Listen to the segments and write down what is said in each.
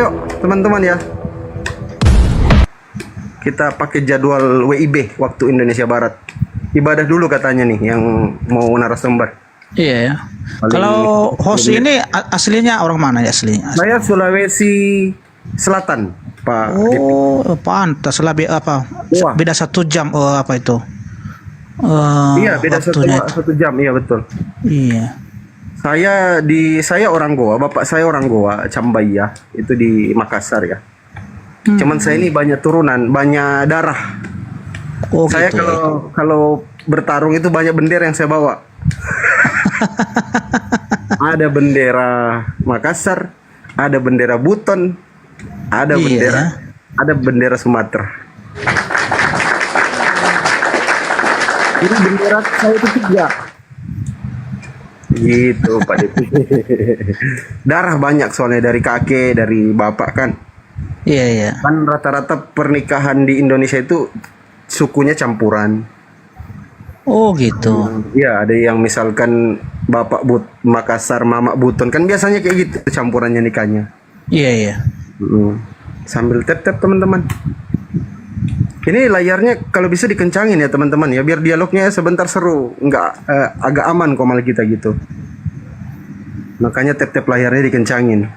Yuk, teman-teman ya. Kita pakai jadwal WIB, waktu Indonesia Barat. Ibadah dulu katanya nih yang mau narasumber. Iya ya. Kalau host ini aslinya orang mana ya aslinya? Saya Sulawesi Selatan, Pak. Oh, pantas lebih apa? Wah. Beda 1 jam. Oh, apa itu? Iya, beda waktunya. satu jam, iya betul. Iya. Saya orang Goa, bapak saya orang Goa, Cambaya, itu di Makassar ya. Cuman saya ini banyak turunan, banyak darah. Oh, Saya gitu. kalau bertarung itu banyak bendera yang saya bawa. Ada bendera Makassar, ada bendera Buton, ada Iya. bendera Sumatera. Ini bendera saya itu 3. Gitu Pak Depi. Darah banyak soalnya dari kakek, dari bapak kan. Iya, iya. Kan rata-rata pernikahan di Indonesia itu sukunya campuran. Oh, gitu. Ya, ada yang misalkan bapak Makassar, mama Buton, kan biasanya kayak gitu campurannya nikahnya. Iya, iya. Sambil tap-tap teman-teman. Ini layarnya kalau bisa dikencangin ya teman-teman ya, biar dialognya sebentar seru, nggak agak aman kok malah kita gitu. Makanya tap-tap layarnya dikencangin.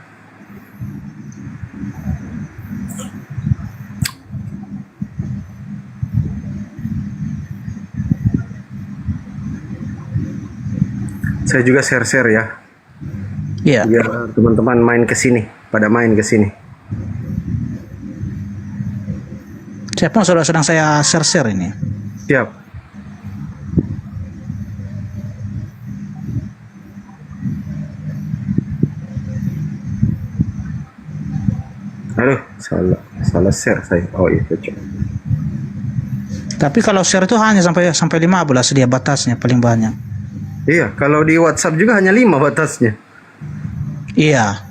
Saya juga share-share ya, Iya. biar teman-teman main ke sini, pada main ke sini. Siapa sudah sedang saya share ini? Siap. Aduh, salah share saya. Oh iya, cocok. Tapi kalau share itu hanya sampai 15 dia batasnya paling banyak. Iya, kalau di WhatsApp juga hanya 5 batasnya. Iya.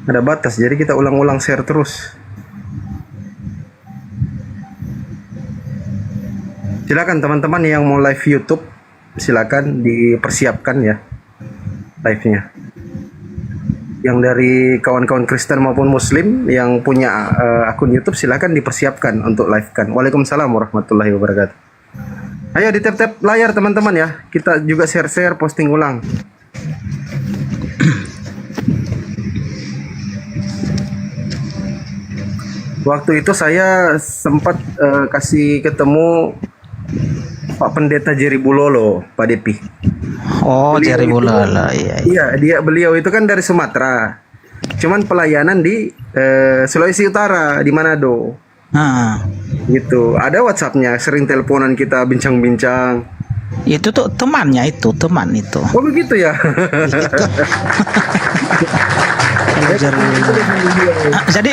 Ada batas, jadi kita ulang-ulang share terus. Silakan teman-teman yang mau live YouTube, silakan dipersiapkan ya live-nya. Yang dari kawan-kawan Kristen maupun Muslim yang punya akun YouTube, silakan dipersiapkan untuk live-kan. Waalaikumsalam warahmatullahi wabarakatuh. Ayo di tap-tap layar teman-teman ya. Kita juga share-share, posting ulang. Waktu itu saya sempat kasih ketemu Pak Pendeta Jerry Bulolo, Pak Depi. Oh, Beliau Jerry itu- Bulala. Iya, iya. Iya, beliau itu kan dari Sumatera. Cuman pelayanan di Sulawesi Utara, di Manado. Nah, Gitu. Ada WhatsApp-nya, sering teleponan kita bincang-bincang. itu tuh teman itu. Oh begitu ya. Kalau Jerry Bulala. Jadi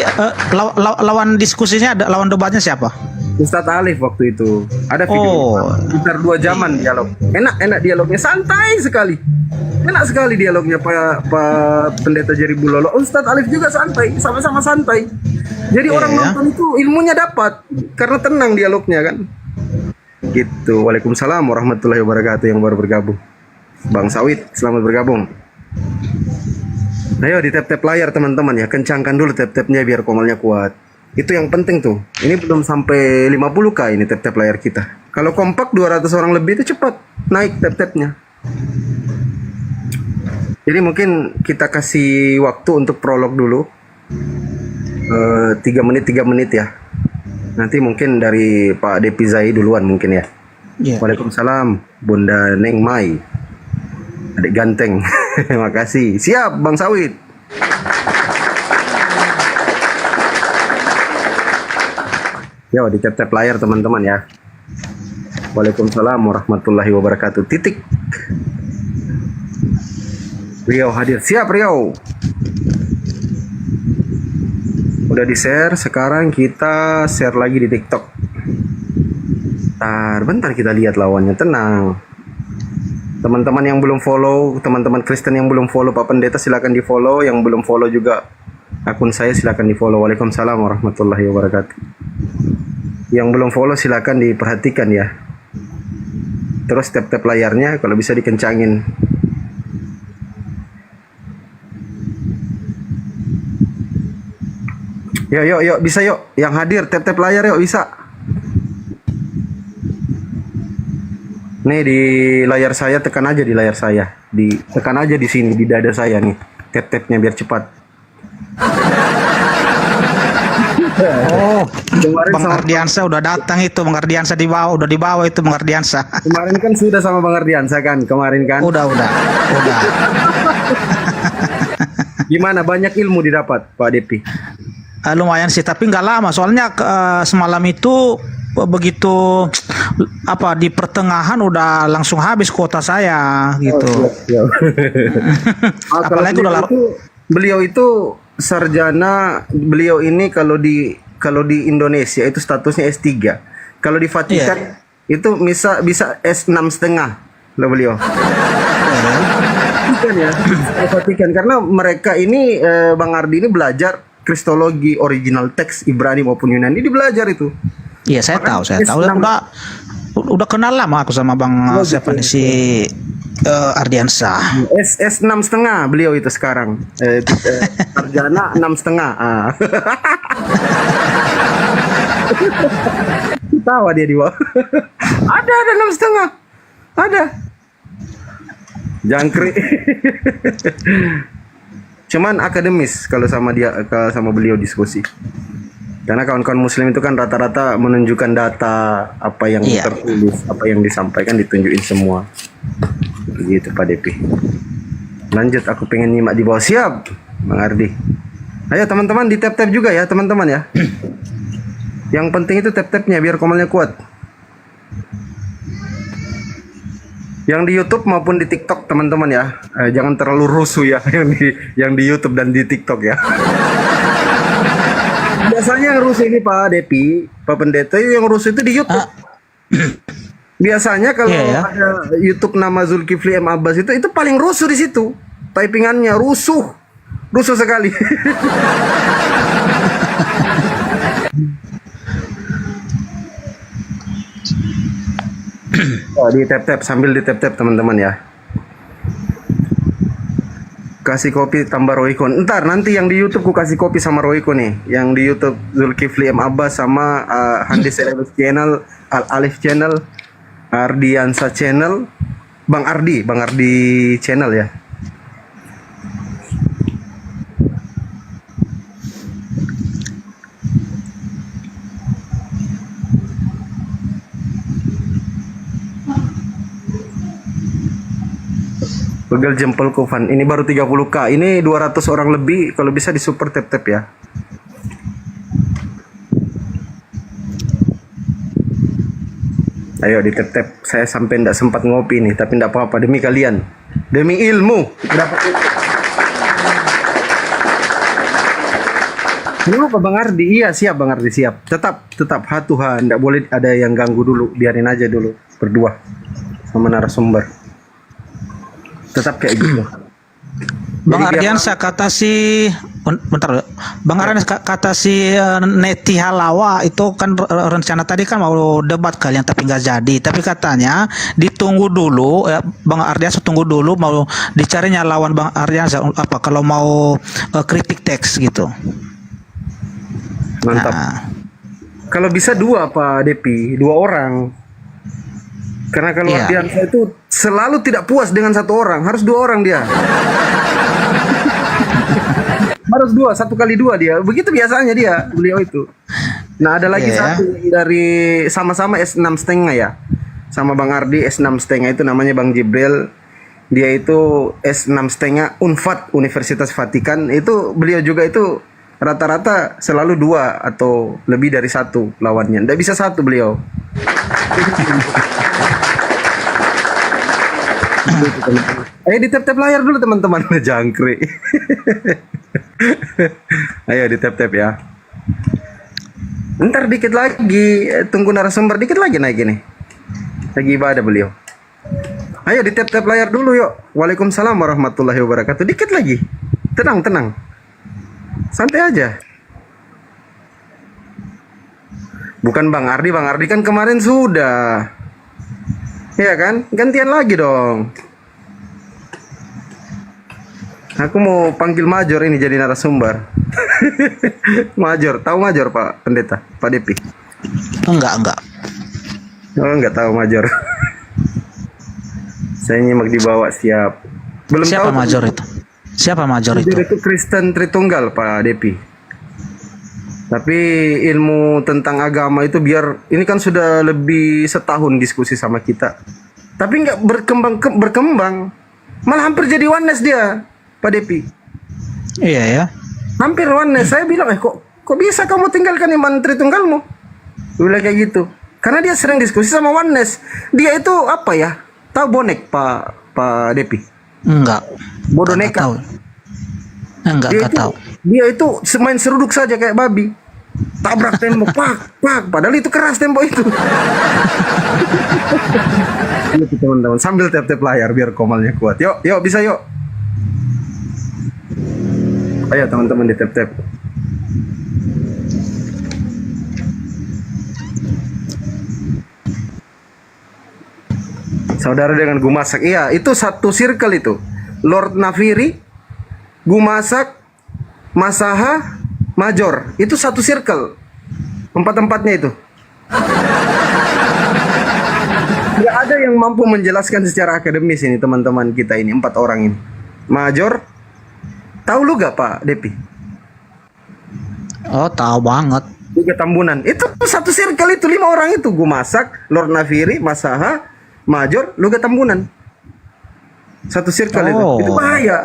lawan diskusinya ada lawan debatnya siapa? Ustadz Alif waktu itu. Ada video. Oh. Sekitar 2 jaman dialog. Enak dialognya, santai sekali. Enak sekali dialognya Pak Pendeta Jerry Bulolo. Ustadz Alif juga santai, sama-sama santai. Jadi Iya, orang ya. nonton itu ilmunya dapat karena tenang dialognya kan. Gitu. Waalaikumsalam warahmatullahi wabarakatuh yang baru bergabung. Bang Sawit, selamat bergabung. Ayo di tap-tap layar teman-teman ya, kencangkan dulu tap-tapnya biar komalnya kuat. Itu yang penting tuh. Ini belum sampai 50k ini tap-tap layar kita. Kalau kompak 200 orang lebih itu cepat naik tap-tapnya. Jadi mungkin kita kasih waktu untuk prolog dulu. 3 menit ya. Nanti mungkin dari Pak Depi Zai duluan mungkin ya. Iya. Waalaikumsalam Bunda Neng Mai, adik ganteng. Makasih. Siap Bang Sawit. Yo di tap-tap layar teman-teman ya. Waalaikumsalam warahmatullahi wabarakatuh. Titik. Riau hadir. Siap Riau. Udah di-share, sekarang kita share lagi di TikTok. Bentar kita lihat lawannya, tenang. Teman-teman yang belum follow, teman-teman Kristen yang belum follow Pak Pendeta silakan di-follow, yang belum follow juga akun saya silakan di-follow. Waalaikumsalam warahmatullahi wabarakatuh. Yang belum follow silakan diperhatikan ya. Terus tap-tap layarnya kalau bisa dikencangin. Yuk, bisa yuk. Yang hadir tap-tap layar yuk, bisa. Nih di layar saya, tekan aja di layar saya. Tekan aja di sini di dada saya nih. Tap-tapnya biar cepat. Oh, Kemarin Bang sama Ardiansa udah datang itu, Bang Ardiansa udah dibawa itu Bang Ardiansa. kemarin kan sudah sama Bang Ardiansa kan, kemarin kan. Udah. Gimana, banyak ilmu didapat Pak Depi? Lumayan sih, tapi nggak lama. Soalnya semalam itu begitu apa di pertengahan udah langsung habis kuota saya gitu. Siap. Kalau Apalagi udah beliau itu sarjana, beliau ini kalau di Indonesia itu statusnya S3. Kalau di Vatikan itu bisa S6,5 loh beliau. Vatikan ya, Vatikan, karena mereka ini Bang Ardi ini belajar kristologi original teks Ibrani maupun Yunani, dia belajar itu. Iya, saya tahu. Udah kenal lama aku sama Bang siapa nih si Ardiansa. S6,5 beliau itu sekarang. Sarjana 6,5. Tawa dia di bawah. ada 6,5. Ada. Jangkrik. Cuman akademis kalau sama beliau diskusi. Karena kawan-kawan muslim itu kan rata-rata menunjukkan data, apa yang tertulis, apa yang disampaikan ditunjukin semua. Begitu Pak Depi. Lanjut, aku pengen nyimak di bawah. Siap Bang Ardi. Ayo teman-teman di tap-tap juga ya teman-teman ya. Yang penting itu tap-tapnya biar komalnya kuat. Yang di YouTube maupun di TikTok teman-teman ya, jangan terlalu rusuh ya yang di YouTube dan di TikTok ya. Biasanya yang rusuh ini Pak Depi, Pak Pendeta, yang rusuh itu di YouTube. Biasanya kalau ada YouTube nama Zulkifli M Abbas itu paling rusuh di situ. Typingannya rusuh sekali. Oh, di tap-tap, sambil di tap-tap teman-teman ya. Kasih kopi tambah Royko. Ntar nanti yang di YouTube ku kasih kopi sama Royko nih. Yang di YouTube Zulkifli M Abbas sama Handis Elebus Channel, Al Alif Channel, Ardiansa Channel, Bang Ardi Channel ya. Pegal jempol Kufan. Ini baru 30k. Ini 200 orang lebih. Kalau bisa di super tap-tap ya. Ayo di tap-tap. Saya sampai tidak sempat ngopi nih, tapi tidak apa-apa demi kalian. Demi ilmu. Kenapa Bang Ardi? Iya siap Bang Ardi, siap. Tetap hatuhan. Tidak boleh ada yang ganggu dulu. Biarin aja dulu berdua sama narasumber. Tetap kayak gitu. Bang Ardiansa kata si bentar, Bang Ardiansa kata si Neti Halawa itu kan rencana tadi kan mau debat kalian tapi nggak jadi. Tapi katanya ditunggu dulu, Bang Ardiansa tunggu dulu mau dicarinya lawan Bang Ardiansa apa kalau mau kritik teks gitu. Mantap. Nah. Kalau bisa 2 Pak Depi, 2 orang. Karena kalau Ardiansa itu selalu tidak puas dengan 1 orang, harus 2 orang dia. Harus 2, 1 kali 2 dia. Begitu biasanya dia, beliau itu. Nah, ada lagi satu dari sama-sama S6,5 ya. Sama Bang Ardi S6,5 itu namanya Bang Jibril. Dia itu S6,5 Unfat, Universitas Vatikan. Itu beliau juga itu rata-rata selalu 2 atau lebih dari 1 lawannya. Nggak bisa 1 beliau. Ayo di tap-tap layar dulu teman-teman. Jangkrik. Ayo di tap-tap ya. Ntar dikit lagi, tunggu narasumber dikit lagi naik ini. Lagi ibadah beliau. Ayo di tap-tap layar dulu yuk. Waalaikumsalam warahmatullahi wabarakatuh. Dikit lagi. Tenang. Santai aja. Bukan Bang Ardi kan kemarin sudah. Iya kan? Gantian lagi dong. Aku mau panggil Major ini jadi narasumber. Major, tahu Major Pak Pendeta, Pak Depi? Enggak. Oh, nggak tahu Major. Saya nyimak di bawah siap. Belum Siapa tahu. Major itu? Siapa Major itu? Major itu Kristen Tritunggal Pak Depi. Tapi ilmu tentang agama itu biar ini kan sudah lebih setahun diskusi sama kita. Tapi nggak berkembang. Malah hampir jadi oneness dia, Pak Depi. Iya ya. Hampir oneness. Saya bilang, kok bisa kamu tinggalkan iman Tritunggalmu? Dia bilang kayak gitu. Karena dia sering diskusi sama oneness. Dia itu apa ya? Tahu bonek Pak Depi? Enggak. Bodoh Enggak nekat. tahu. Enggak tahu. Dia itu main seruduk saja kayak babi. Tabrak tembok, pak. Padahal itu keras tembok itu. Itu teman-teman, sambil tap-tap layar biar komalnya kuat. Yuk, bisa yuk. Ayo teman-teman di tap-tap. Saudara dengan Gumasak. Iya, itu satu circle itu. Lord Nafiri, Gumasak, Masaha, Major. Itu satu circle. Empat-empatnya itu. Nggak ada yang mampu menjelaskan secara akademis ini teman-teman kita ini. 4 orang ini. Major. Tahu lu gak Pak Depi? Oh, tahu banget. Juga Tambunan. Itu satu circle itu. 5 orang itu. Gumasak, Lord Nafiri, Masaha, Major, Luga Tambunan. Satu circle itu. Itu bahaya.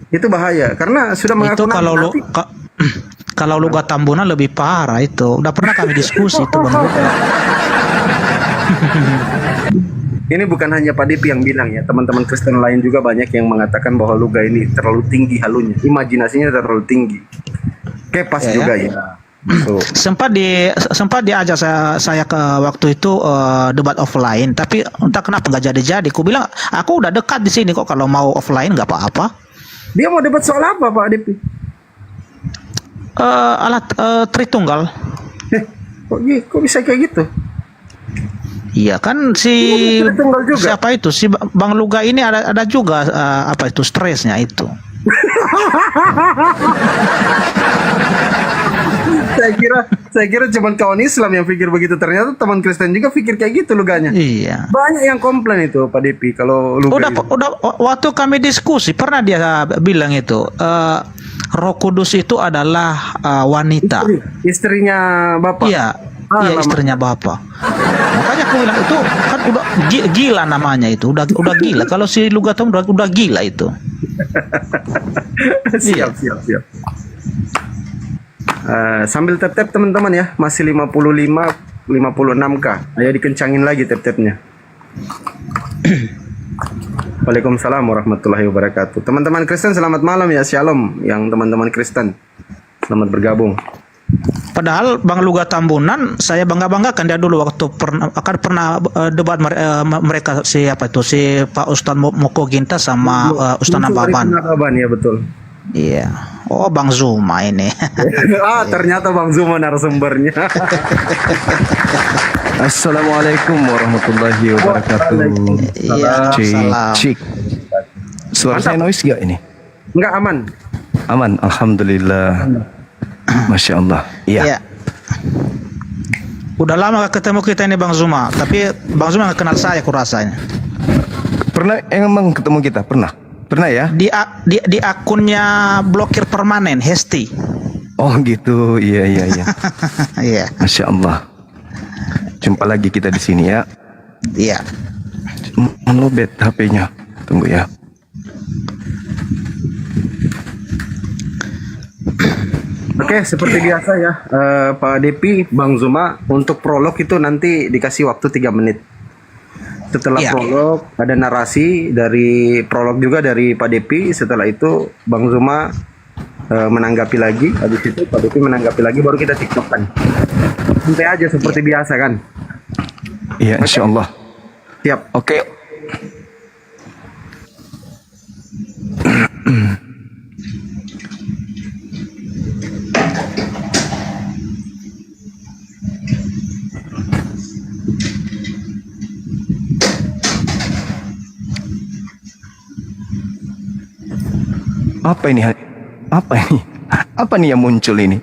Itu bahaya karena sudah mengaku Itu kalau Luga Tambunan lebih parah itu. Udah pernah kami diskusi itu Bang Luga. Ini bukan hanya Pak Depi yang bilang ya, teman-teman Kristen lain juga banyak yang mengatakan bahwa Luga ini terlalu tinggi halunya, imajinasinya terlalu tinggi. Kepas juga ya. So. sempat diajak saya ke waktu itu debat offline, tapi entah kenapa nggak jadi. Ku bilang aku udah dekat di sini kok, kalau mau offline nggak apa-apa. Dia mau debat soal apa Pak Depi? Alat Tritunggal. Kok bisa kayak gitu? Iya kan Tritunggal juga. Siapa itu si Bang Luga ini ada juga apa itu stresnya itu. saya kira cuma kawan Islam yang pikir begitu, ternyata teman Kristen juga pikir kayak gitu Luganya. Iya. Banyak yang komplain itu Pak Depi kalau Luga. Udah waktu kami diskusi pernah dia bilang itu Roh Kudus itu adalah wanita. Istrinya Bapak. Iya. Iya, istrinya Bapak. Makanya aku bilang itu kan udah gila namanya itu. Udah gila. Kalau si Luga tuh udah gila itu. Siap. Sambil tap-tap teman-teman ya, masih 56k. Ayo dikencangin lagi tap-tapnya. Waalaikumsalam warahmatullahi wabarakatuh. Teman-teman Kristen selamat malam ya, Shalom yang teman-teman Kristen. Selamat bergabung. Padahal Bang Luga Tambunan saya bangga-banggakan dia dulu waktu pernah debat mereka siapa itu si Pak Ustadz Moko Ginta sama Ustadz Nababan. Ya betul. Iya. Oh Bang Zuma ini. Ternyata Bang Zuma narasumbernya. Assalamualaikum warahmatullahi wabarakatuh. Iya. Cik. Suara saya noise gak ini? Enggak, aman. Aman, alhamdulillah. Masya Allah. Iya. Ya. Udah lama gak ketemu kita ini Bang Zuma, tapi Bang Zuma gak kenal saya kurasanya. Pernah emang ketemu kita? Pernah ya? Di akunnya blokir permanen Hesti. Oh gitu, iya. Iya. Masya Allah. Jumpa lagi kita di sini ya. Iya. Melobet HP-nya. Tunggu ya. Oke, seperti biasa ya, Pak Depi, Bang Zuma, untuk prolog itu nanti dikasih waktu 3 menit. Setelah prolog ada narasi dari prolog juga dari Pak Depi. Setelah itu Bang Zuma menanggapi lagi. Habis itu Pak Depi menanggapi lagi, baru kita tiktokan. Santai aja seperti biasa kan? Iya, insya Allah. Siap. Oke. Apa ini? Apa nih yang muncul ini?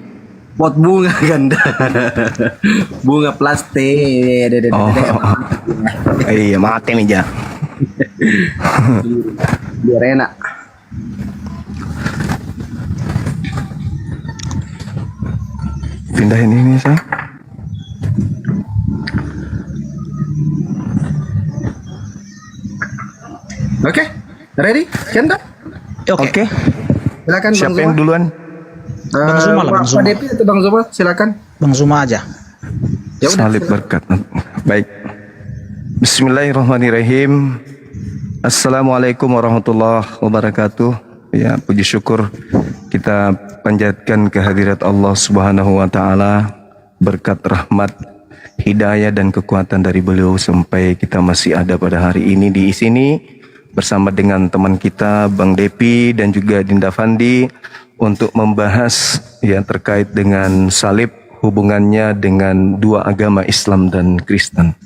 Pot bunga ganda. Bunga plastik. Oh, iya mati meja. Biar enak. Pindahin ini saya. Oke, ready? Kenta? Oke. Silakan Bang Siapa Zuma. yang duluan? Bang Zuma lah, Bang Zuma. Pak Depi atau Bang Zuma? Silakan. Bang Zuma aja. Ya udah. Salib berkat. Baik. Bismillahirrahmanirrahim. Assalamualaikum warahmatullahi wabarakatuh. Ya, puji syukur kita panjatkan kehadirat Allah Subhanahu wa taala, berkat rahmat, hidayah dan kekuatan dari beliau sampai kita masih ada pada hari ini di sini bersama dengan teman kita Bang Depi dan juga Dinda Fandi untuk membahas yang terkait dengan salib, hubungannya dengan dua agama Islam dan Kristen.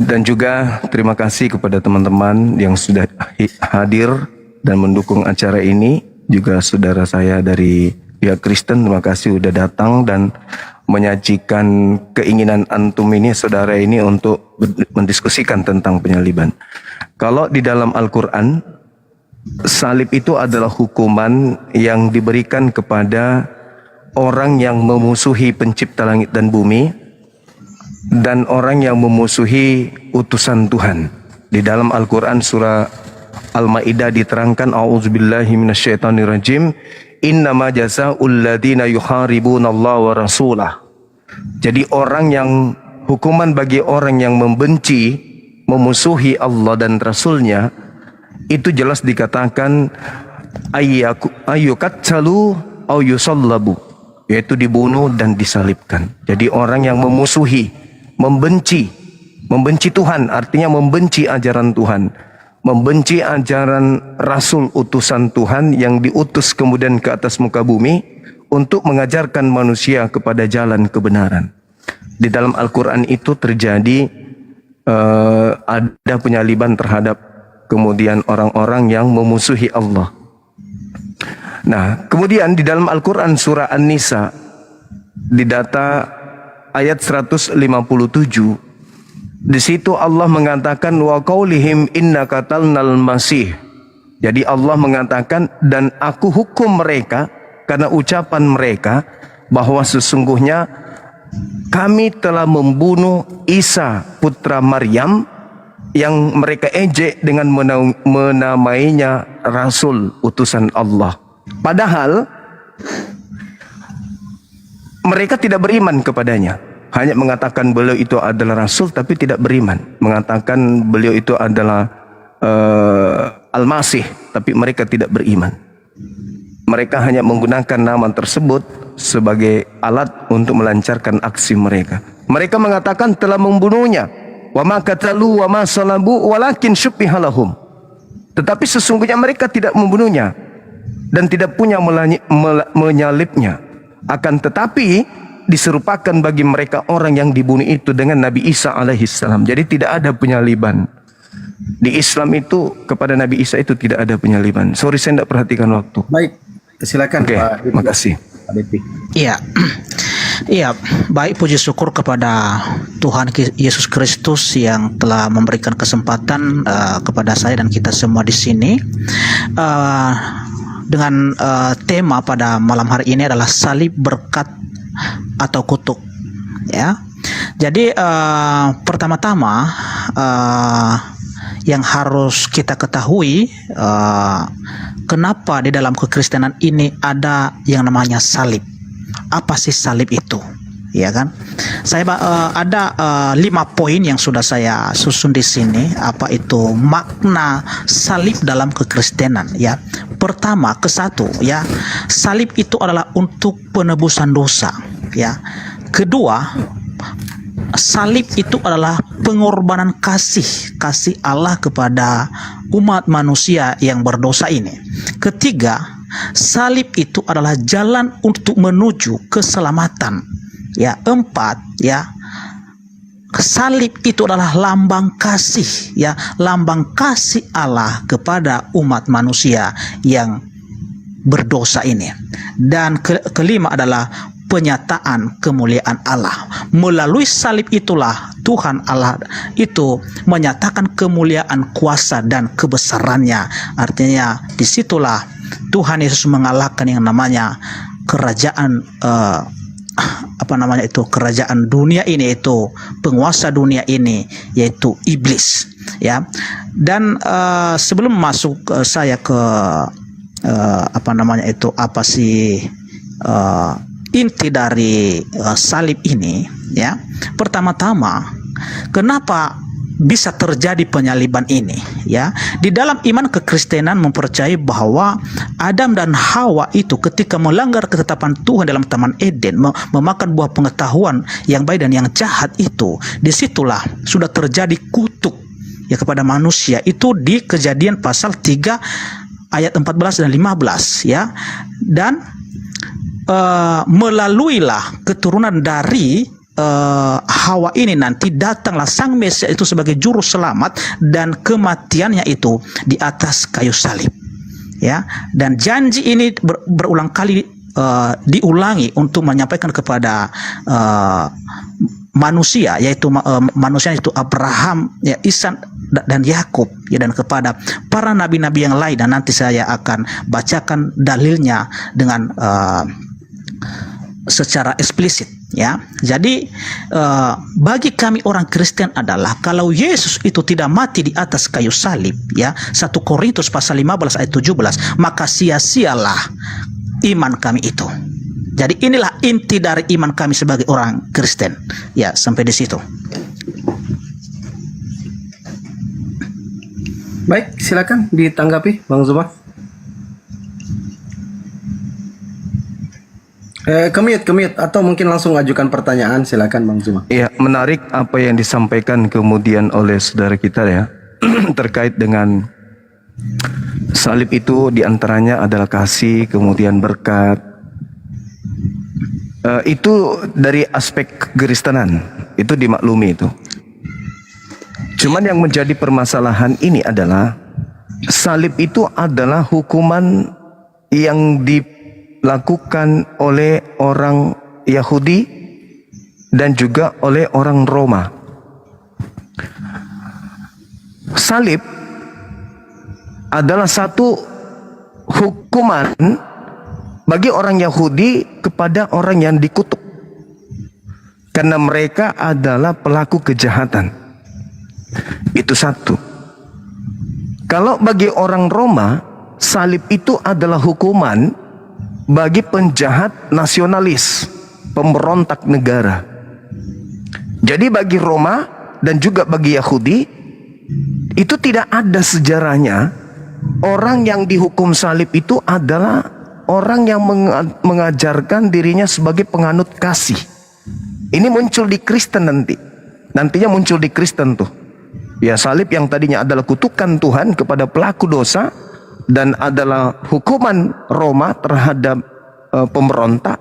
Dan juga terima kasih kepada teman-teman yang sudah hadir dan mendukung acara ini. Juga saudara saya dari pihak Kristen, terima kasih sudah datang dan menyajikan keinginan antum ini, saudara ini, untuk mendiskusikan tentang penyaliban. Kalau di dalam Al-Quran, salib itu adalah hukuman yang diberikan kepada orang yang memusuhi pencipta langit dan bumi dan orang yang memusuhi utusan Tuhan. Di dalam Al-Quran surah Al-Ma'idah diterangkan, A'udzubillahi minasyaitonirrajim, innama jazaa'ul ladzina yuharibuna Allah wa rasulah. Jadi orang yang, hukuman bagi orang yang membenci, memusuhi Allah dan Rasulnya, itu jelas dikatakan ayyukatsalu au yusallabu, yaitu dibunuh dan disalibkan. Jadi orang yang memusuhi, membenci Tuhan, artinya membenci ajaran Tuhan, membenci ajaran Rasul utusan Tuhan yang diutus kemudian ke atas muka bumi untuk mengajarkan manusia kepada jalan kebenaran. Di dalam Al-Quran itu terjadi ada penyaliban terhadap kemudian orang-orang yang memusuhi Allah. Nah, kemudian di dalam Al-Quran surah An-Nisa di data ayat 157, di situ Allah mengatakan wa qaulihim inna qatalnal masih. Jadi Allah mengatakan, dan aku hukum mereka karena ucapan mereka bahwa sesungguhnya kami telah membunuh Isa putra Maryam yang mereka ejek dengan menamainya Rasul utusan Allah. Padahal mereka tidak beriman kepadanya. Hanya mengatakan beliau itu adalah Rasul tapi tidak beriman. Mengatakan beliau itu adalah Al-Masih tapi mereka tidak beriman. Mereka hanya menggunakan nama tersebut sebagai alat untuk melancarkan aksi mereka. Mereka mengatakan telah membunuhnya. Wa ma qatalu wa ma salabu walakin syubbiha lahum. Tetapi sesungguhnya mereka tidak membunuhnya dan tidak punya menyalibnya. Akan tetapi diserupakan bagi mereka orang yang dibunuh itu dengan Nabi Isa alaihissalam. Jadi tidak ada penyaliban. Di Islam itu kepada Nabi Isa itu tidak ada penyaliban. Sorry saya tidak perhatikan waktu. Baik, silakan Oke, Pak Depi. terima kasih. Pak Depi. Iya. Iya, baik, puji syukur kepada Tuhan Yesus Kristus yang telah memberikan kesempatan kepada saya dan kita semua di sini dengan tema pada malam hari ini adalah salib, berkat atau kutuk. Ya, jadi pertama-tama yang harus kita ketahui, kenapa di dalam kekristenan ini ada yang namanya salib. Apa sih salib itu? Ya kan? Saya ada 5 poin yang sudah saya susun di sini. Apa itu makna salib dalam kekristenan? Ya, pertama, ke-1, ya, salib itu adalah untuk penebusan dosa. Ya, kedua, salib itu adalah pengorbanan kasih Allah kepada umat manusia yang berdosa ini. Ketiga, salib itu adalah jalan untuk menuju keselamatan. Ya, 4, ya, salib itu adalah lambang kasih, ya, lambang kasih Allah kepada umat manusia yang berdosa ini. Dan kelima adalah penyataan kemuliaan Allah. Melalui salib itulah Tuhan Allah itu menyatakan kemuliaan, kuasa dan kebesarannya. Artinya disitulah Tuhan Yesus mengalahkan yang namanya kerajaan kerajaan dunia ini, itu penguasa dunia ini, yaitu iblis, ya. Dan sebelum masuk saya ke inti dari salib ini, ya. Pertama-tama, kenapa bisa terjadi penyaliban ini, ya? Di dalam iman kekristenan mempercayai bahwa Adam dan Hawa itu ketika melanggar ketetapan Tuhan dalam Taman Eden, memakan buah pengetahuan yang baik dan yang jahat itu, disitulah sudah terjadi kutuk, ya, kepada manusia. Itu di Kejadian pasal 3 ayat 14 dan 15, ya. Dan melaluilah keturunan dari Hawa ini nanti datanglah Sang Mesias itu sebagai juru selamat, dan kematiannya itu di atas kayu salib, ya. Dan janji ini berulang kali diulangi untuk menyampaikan kepada manusia, yaitu manusia itu Abraham, ya, Ishak dan Yakub, ya, dan kepada para nabi-nabi yang lain. Dan nanti saya akan bacakan dalilnya dengan secara eksplisit, ya. Jadi bagi kami orang Kristen adalah kalau Yesus itu tidak mati di atas kayu salib, ya, 1 Korintus pasal 15 ayat 17, maka sia-sialah iman kami itu. Jadi inilah inti dari iman kami sebagai orang Kristen, ya. Sampai di situ. Baik, silakan ditanggapi Bang Zuma. Kemit atau mungkin langsung ajukan pertanyaan, silakan Bang Zuma. Ya, menarik apa yang disampaikan kemudian oleh saudara kita, ya, terkait dengan salib itu diantaranya adalah kasih, kemudian berkat. Itu dari aspek kekristenan, itu dimaklumi itu. Cuman yang menjadi permasalahan ini adalah salib itu adalah hukuman yang dilakukan oleh orang Yahudi dan juga oleh orang Roma. Salib adalah satu hukuman bagi orang Yahudi kepada orang yang dikutuk, karena mereka adalah pelaku kejahatan. Itu satu. Kalau bagi orang Roma, salib itu adalah hukuman bagi penjahat nasionalis, pemberontak negara. Jadi bagi Roma dan juga bagi Yahudi, itu tidak ada sejarahnya orang yang dihukum salib itu adalah orang yang mengajarkan dirinya sebagai penganut kasih. Ini muncul di Kristen nantinya muncul di Kristen tuh. Ya, salib yang tadinya adalah kutukan Tuhan kepada pelaku dosa dan adalah hukuman Roma terhadap pemberontak,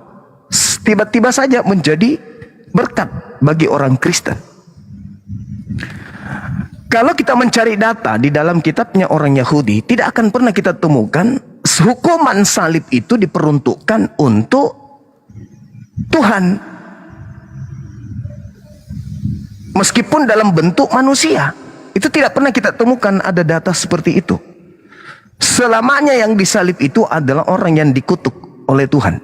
tiba-tiba saja menjadi berkat bagi orang Kristen. Kalau kita mencari data di dalam kitabnya orang Yahudi, tidak akan pernah kita temukan hukuman salib itu diperuntukkan untuk Tuhan, meskipun dalam bentuk manusia. Itu tidak pernah kita temukan ada data seperti itu. Selamanya yang disalib itu adalah orang yang dikutuk oleh Tuhan.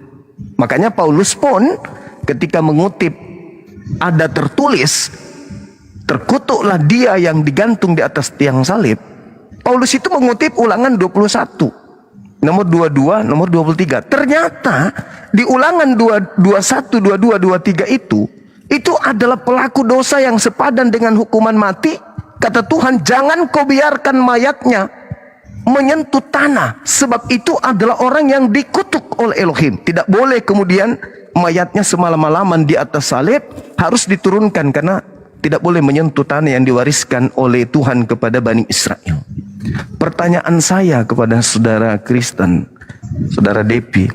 Makanya Paulus pun ketika mengutip, ada tertulis, terkutuklah dia yang digantung di atas tiang salib. Paulus itu mengutip Ulangan 21 nomor 22, nomor 23. Ternyata di Ulangan 21, 22, 23 itu adalah pelaku dosa yang sepadan dengan hukuman mati. Kata Tuhan, jangan kau biarkan mayatnya menyentuh tanah, sebab itu adalah orang yang dikutuk oleh Elohim. Tidak boleh kemudian mayatnya semalam-malaman di atas salib, harus diturunkan karena tidak boleh menyentuh tanah yang diwariskan oleh Tuhan kepada Bani Israel. Pertanyaan saya kepada saudara Kristen, saudara Depi,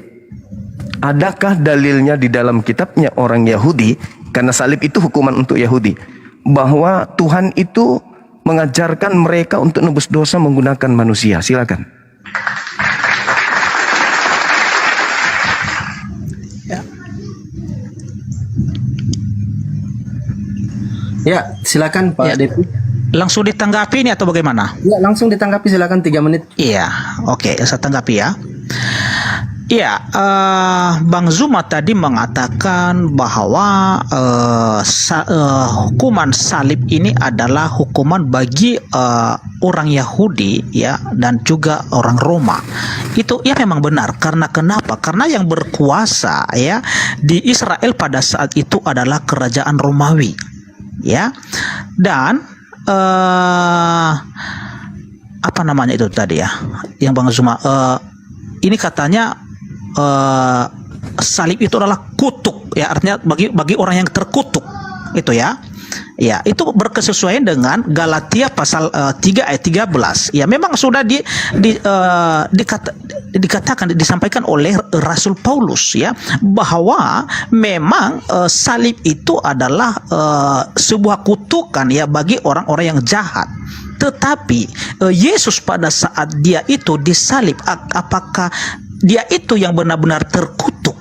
adakah dalilnya di dalam kitabnya orang Yahudi, karena salib itu hukuman untuk Yahudi, bahwa Tuhan itu mengajarkan mereka untuk nebus dosa menggunakan manusia? Silakan. Ya, silakan Pak Ya. Depi. Langsung ditanggapi ini atau bagaimana? Ya, langsung ditanggapi silakan 3 menit. Iya, oke, saya tanggapi ya. Iya, Bang Zuma tadi mengatakan bahwa hukuman salib ini adalah hukuman bagi orang Yahudi ya dan juga orang Roma. Itu ya memang benar. Karena kenapa? Karena yang berkuasa ya di Israel pada saat itu adalah kerajaan Romawi. Ya. Dan apa namanya itu tadi ya? Yang Bang Zuma ini katanya salib itu adalah kutuk ya, artinya bagi orang yang terkutuk itu ya. Ya, itu berkesesuaian dengan Galatia pasal 3 ayat 13. Ya, memang sudah dikatakan disampaikan oleh Rasul Paulus ya bahwa memang salib itu adalah sebuah kutukan ya bagi orang-orang yang jahat. Tetapi Yesus pada saat dia itu disalib, apakah dia itu yang benar-benar terkutuk?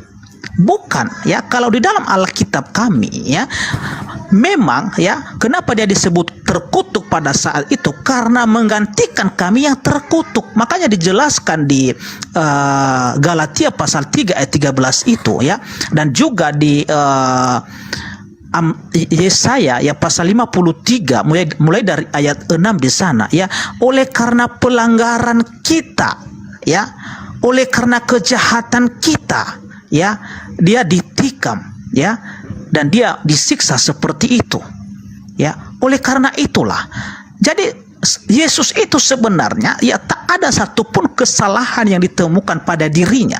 Bukan ya. Kalau di dalam Alkitab kami ya, memang ya, kenapa dia disebut terkutuk pada saat itu? Karena menggantikan kami yang terkutuk. Makanya dijelaskan di Galatia pasal 3 ayat 13 itu ya, dan juga di Yesaya ya pasal 53 mulai dari ayat 6 di sana ya, oleh karena pelanggaran kita ya, oleh karena kejahatan kita ya, dia ditikam ya, dan dia disiksa seperti itu ya. Oleh karena itulah, jadi Yesus itu sebenarnya ya tak ada satupun kesalahan yang ditemukan pada dirinya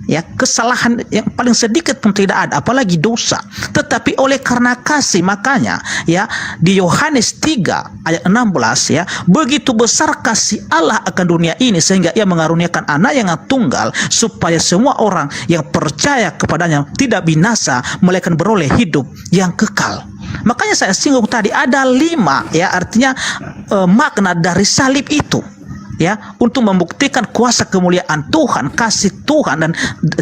ya, kesalahan yang paling sedikit pun tidak ada, apalagi dosa. Tetapi oleh karena kasih, makanya ya di Yohanes 3 ayat 16 ya, begitu besar kasih Allah akan dunia ini sehingga ia mengaruniakan anak yang tunggal supaya semua orang yang percaya kepadanya tidak binasa melainkan beroleh hidup yang kekal. Makanya saya singgung tadi ada 5 ya, artinya makna dari salib itu ya, untuk membuktikan kuasa kemuliaan Tuhan, kasih Tuhan, dan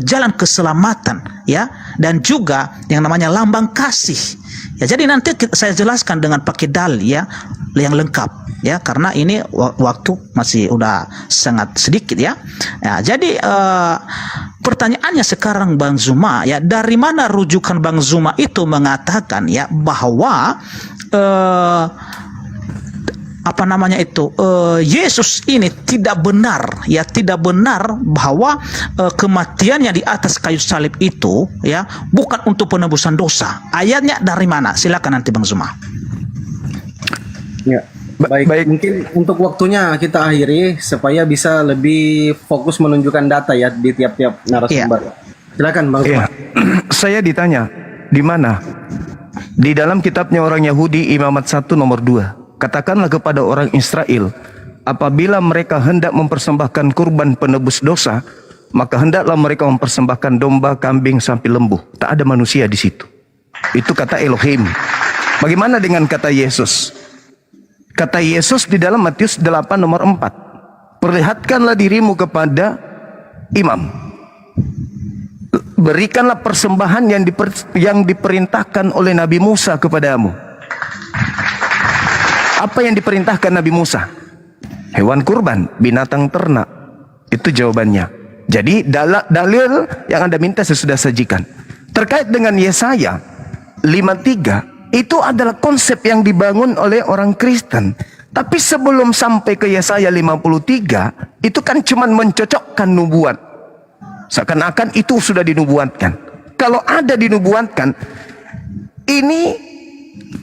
jalan keselamatan ya, dan juga yang namanya lambang kasih ya. Jadi nanti saya jelaskan dengan pakai dalil ya yang lengkap ya, karena ini waktu masih udah sangat sedikit ya. Ya, jadi pertanyaannya sekarang Bang Zuma ya, dari mana rujukan Bang Zuma itu mengatakan ya bahwa apa namanya itu, Yesus ini tidak benar ya, tidak benar bahwa kematiannya di atas kayu salib itu ya bukan untuk penebusan dosa. Ayatnya dari mana? Silakan nanti Bang Zuma. Ya, baik. Mungkin untuk waktunya kita akhiri supaya bisa lebih fokus menunjukkan data ya di tiap-tiap narasumber. Silakan Bang Zuma. Saya ditanya, di mana? Di dalam kitabnya orang Yahudi Imamat 1 nomor 2. Katakanlah kepada orang Israel, apabila mereka hendak mempersembahkan kurban penebus dosa, maka hendaklah mereka mempersembahkan domba, kambing, sampai lembu. Tak ada manusia di situ. Itu kata Elohim. Bagaimana dengan kata Yesus? Kata Yesus di dalam Matius 8 nomor 4. Perlihatkanlah dirimu kepada imam. Berikanlah persembahan yang diperintahkan oleh Nabi Musa kepadamu. Apa yang diperintahkan Nabi Musa? Hewan kurban, binatang ternak. Itu jawabannya. Jadi dalil yang Anda minta saya sudah sajikan. Terkait dengan Yesaya 53, itu adalah konsep yang dibangun oleh orang Kristen. Tapi sebelum sampai ke Yesaya 53, itu kan cuma mencocokkan nubuat. Seakan-akan itu sudah dinubuatkan. Kalau ada dinubuatkan, ini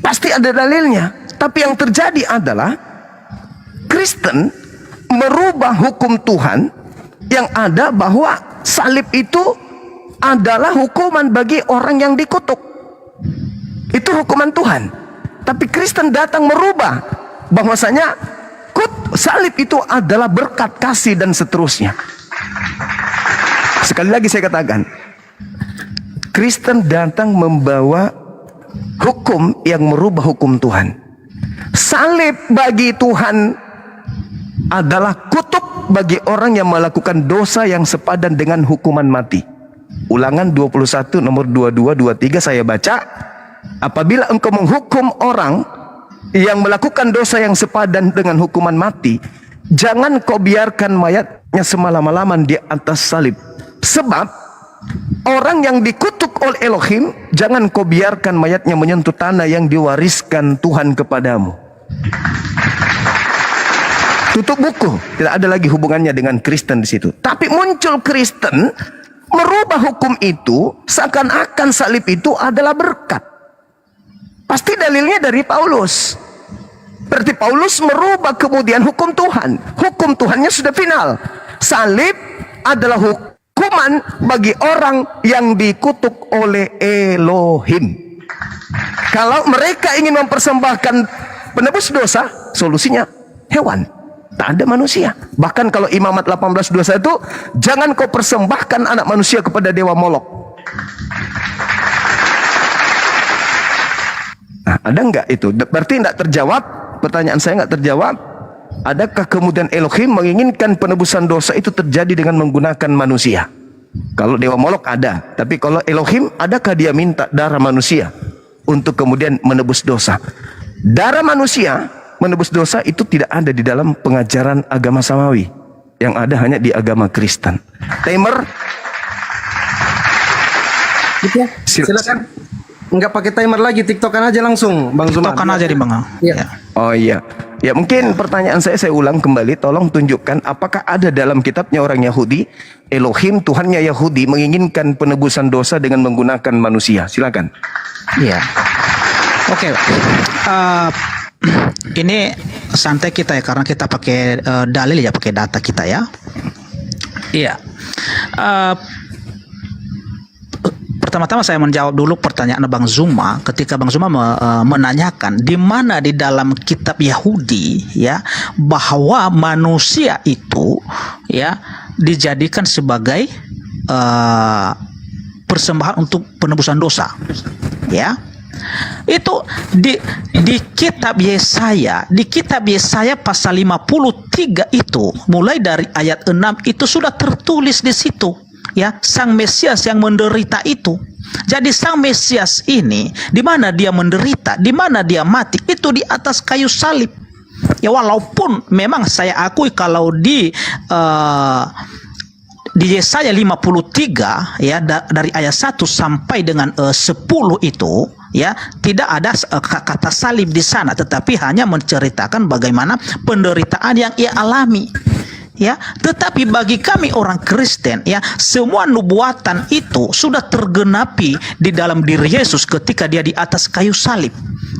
pasti ada dalilnya. Tapi yang terjadi adalah Kristen merubah hukum Tuhan yang ada, bahwa salib itu adalah hukuman bagi orang yang dikutuk. Itu hukuman Tuhan. Tapi Kristen datang merubah bahwasanya salib itu adalah berkat, kasih, dan seterusnya. Sekali lagi saya katakan, Kristen datang membawa hukum yang merubah hukum Tuhan. Salib bagi Tuhan adalah kutuk bagi orang yang melakukan dosa yang sepadan dengan hukuman mati. Ulangan 21 nomor 22 23 saya baca. apabila engkau menghukum orang yang melakukan dosa yang sepadan dengan hukuman mati, jangan kau biarkan mayatnya semalam-malaman di atas salib. Sebab orang yang dikutuk oleh Elohim, jangan kau biarkan mayatnya menyentuh tanah yang diwariskan Tuhan kepadamu. Tutup buku, tidak ada lagi hubungannya dengan Kristen di situ. Tapi muncul Kristen merubah hukum itu seakan-akan salib itu adalah berkat. Pasti dalilnya dari Paulus. Berarti Paulus merubah kemudian hukum Tuhan. Hukum Tuhannya sudah final. Salib adalah hukuman bagi orang yang dikutuk oleh Elohim. Kalau mereka ingin mempersembahkan penebus dosa, solusinya hewan. Tak ada manusia. Bahkan kalau Imamat 18:21, jangan kau persembahkan anak manusia kepada dewa Molok. Nah, ada enggak itu? Berarti enggak terjawab. Pertanyaan saya enggak terjawab. Adakah kemudian Elohim menginginkan penebusan dosa itu terjadi dengan menggunakan manusia? Kalau dewa Molok ada. Tapi kalau Elohim, adakah dia minta darah manusia untuk kemudian menebus dosa? Darah manusia menebus dosa itu tidak ada di dalam pengajaran agama Samawi. Yang ada hanya di agama Kristen. Timer. Gitu ya. Silakan. Enggak pakai timer lagi, TikTokan aja langsung, Bang Zuma. TikTokan aja di Bang. Iya. Oh iya. Ya mungkin pertanyaan saya ulang kembali. Tolong tunjukkan apakah ada dalam kitabnya orang Yahudi, Elohim Tuhannya Yahudi menginginkan penebusan dosa dengan menggunakan manusia. Silakan. Iya. Oke. Ini santai kita ya, karena kita pakai dalil ya, pakai data kita ya. Iya. Pertama-tama saya menjawab dulu pertanyaan Bang Zuma ketika Bang Zuma menanyakan di mana di dalam kitab Yahudi ya bahwa manusia itu ya dijadikan sebagai persembahan untuk penebusan dosa. Ya. Itu di kitab Yesaya, pasal 53 itu mulai dari ayat 6 itu sudah tertulis di situ ya, Sang Mesias yang menderita itu. Jadi Sang Mesias ini di mana dia menderita, di mana dia mati, itu di atas kayu salib. Ya walaupun memang saya akui kalau di Yesaya 53 ya dari ayat 1 sampai dengan 10 itu ya tidak ada kata salib di sana, tetapi hanya menceritakan bagaimana penderitaan yang ia alami. Ya, tetapi bagi kami orang Kristen ya, semua nubuatan itu sudah tergenapi di dalam diri Yesus ketika dia di atas kayu salib.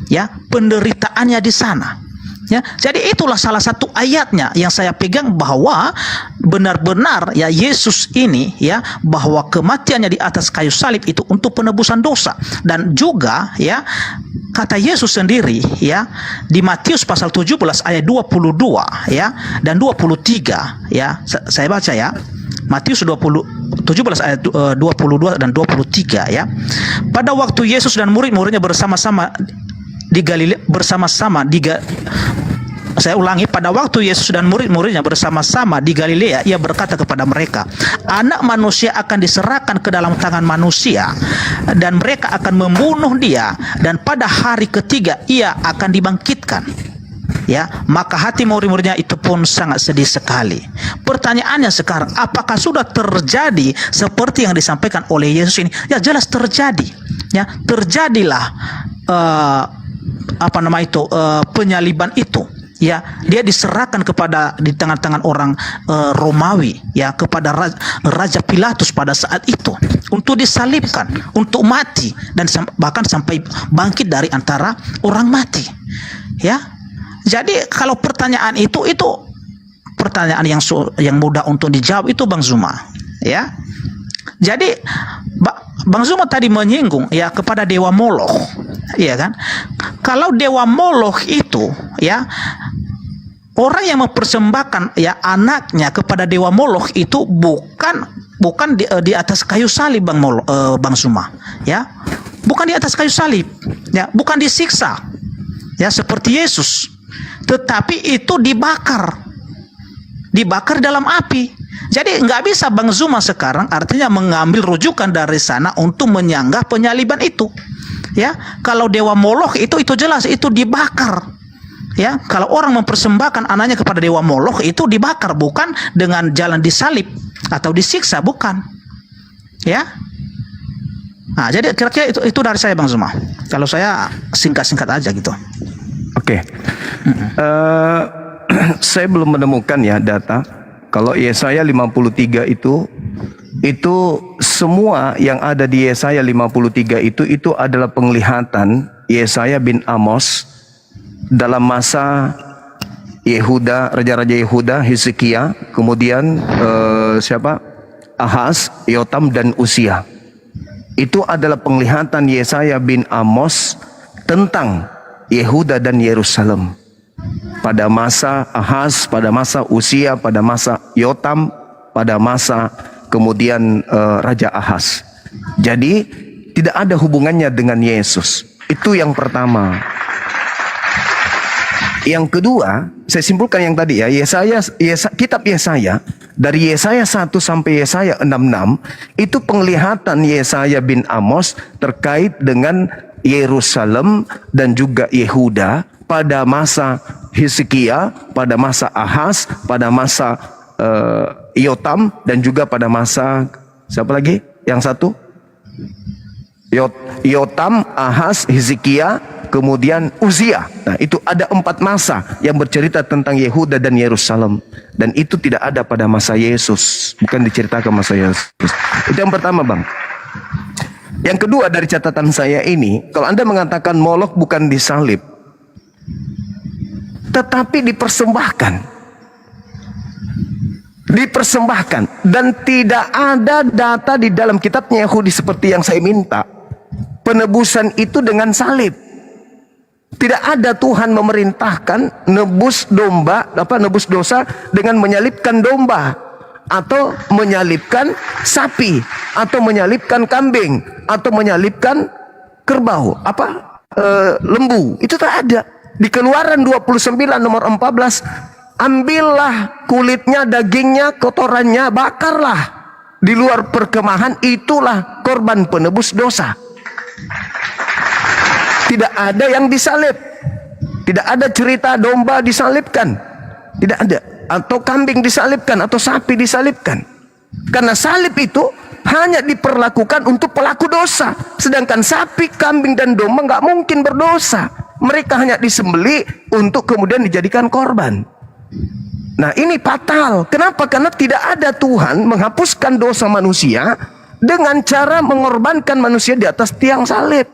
Ya, penderitaannya di sana. Ya, jadi itulah salah satu ayatnya yang saya pegang bahwa benar-benar ya Yesus ini ya bahwa kematiannya di atas kayu salib itu untuk penebusan dosa, dan juga ya kata Yesus sendiri ya di Matius pasal 17 ayat 22 ya dan 23 ya, saya baca ya, Matius 17 ayat 22 dan 23 ya. Pada waktu Yesus dan murid-muridnya bersama-sama di Galilea, saya ulangi, pada waktu Yesus dan murid-muridnya bersama-sama di Galilea, ia berkata kepada mereka, Anak Manusia akan diserahkan ke dalam tangan manusia, dan mereka akan membunuh dia, dan pada hari ketiga ia akan dibangkitkan. Ya, maka hati murid-muridnya itu pun sangat sedih sekali. Pertanyaannya sekarang, apakah sudah terjadi seperti yang disampaikan oleh Yesus ini? Ya, jelas terjadi. Ya, terjadilah penyaliban itu. Ya, dia diserahkan di tangan-tangan orang Romawi ya, kepada Raja Pilatus pada saat itu untuk disalibkan, untuk mati, dan bahkan sampai bangkit dari antara orang mati. Ya, jadi kalau pertanyaan itu pertanyaan yang mudah untuk dijawab itu Bang Zuma. Ya, jadi Bang Zuma tadi menyinggung ya kepada dewa Moloch, ya kan? Kalau dewa Moloch itu ya, orang yang mempersembahkan ya anaknya kepada dewa Moloch itu bukan di atas kayu salib Bang Zuma, ya, bukan di atas kayu salib, ya, bukan disiksa, ya seperti Yesus, tetapi itu dibakar dalam api. Jadi nggak bisa Bang Zuma sekarang artinya mengambil rujukan dari sana untuk menyanggah penyaliban itu. Ya, kalau dewa Moloch itu jelas itu dibakar. Ya, kalau orang mempersembahkan anaknya kepada dewa Moloch itu dibakar, bukan dengan jalan disalib atau disiksa, bukan. Ya. Nah, jadi kira-kira itu dari saya Bang Zuma. Kalau saya singkat-singkat aja gitu. Oke. Saya belum menemukan ya data. Kalau Yesaya 53 itu semua yang ada di Yesaya 53 itu adalah penglihatan Yesaya bin Amos dalam masa Yehuda, raja-raja Yehuda, Hizkia, kemudian Ahaz, Yotam dan Usia. Itu adalah penglihatan Yesaya bin Amos tentang Yehuda dan Yerusalem pada masa Ahaz, pada masa Usia, pada masa Yotam, pada masa kemudian Raja Ahaz. Jadi tidak ada hubungannya dengan Yesus. Itu yang pertama. Yang kedua, saya simpulkan yang tadi ya, kitab Yesaya dari Yesaya 1 sampai Yesaya 66 itu penglihatan Yesaya bin Amos terkait dengan Yerusalem dan juga Yehuda pada masa Hizkia, pada masa Ahaz, pada masa Yotam dan juga pada masa siapa lagi? Yang satu? Yotam, Ahaz, Hizkia, kemudian Uzia. Nah, itu ada 4 masa yang bercerita tentang Yehuda dan Yerusalem, dan itu tidak ada pada masa Yesus, bukan diceritakan masa Yesus. Itu yang pertama, Bang. Yang kedua dari catatan saya ini, kalau Anda mengatakan Moloch bukan disalib, tetapi dipersembahkan, dan tidak ada data di dalam kitabnya Yahudi seperti yang saya minta. Penebusan itu dengan salib. Tidak ada Tuhan memerintahkan nebus dosa dengan menyalibkan domba, atau menyalibkan sapi, atau menyalibkan kambing, atau menyalibkan kerbau, lembu. Itu tak ada. Di Keluaran 29 nomor 14, ambillah kulitnya, dagingnya, kotorannya, bakarlah di luar perkemahan, itulah korban penebus dosa. Tidak ada yang disalib. Tidak ada cerita domba disalibkan. Tidak ada. Atau kambing disalibkan, atau sapi disalibkan. Karena salib itu hanya diperlakukan untuk pelaku dosa. Sedangkan sapi, kambing, dan domba nggak mungkin berdosa. Mereka hanya disembelih untuk kemudian dijadikan korban. Nah, ini fatal. Kenapa? Karena tidak ada Tuhan menghapuskan dosa manusia dengan cara mengorbankan manusia di atas tiang salib.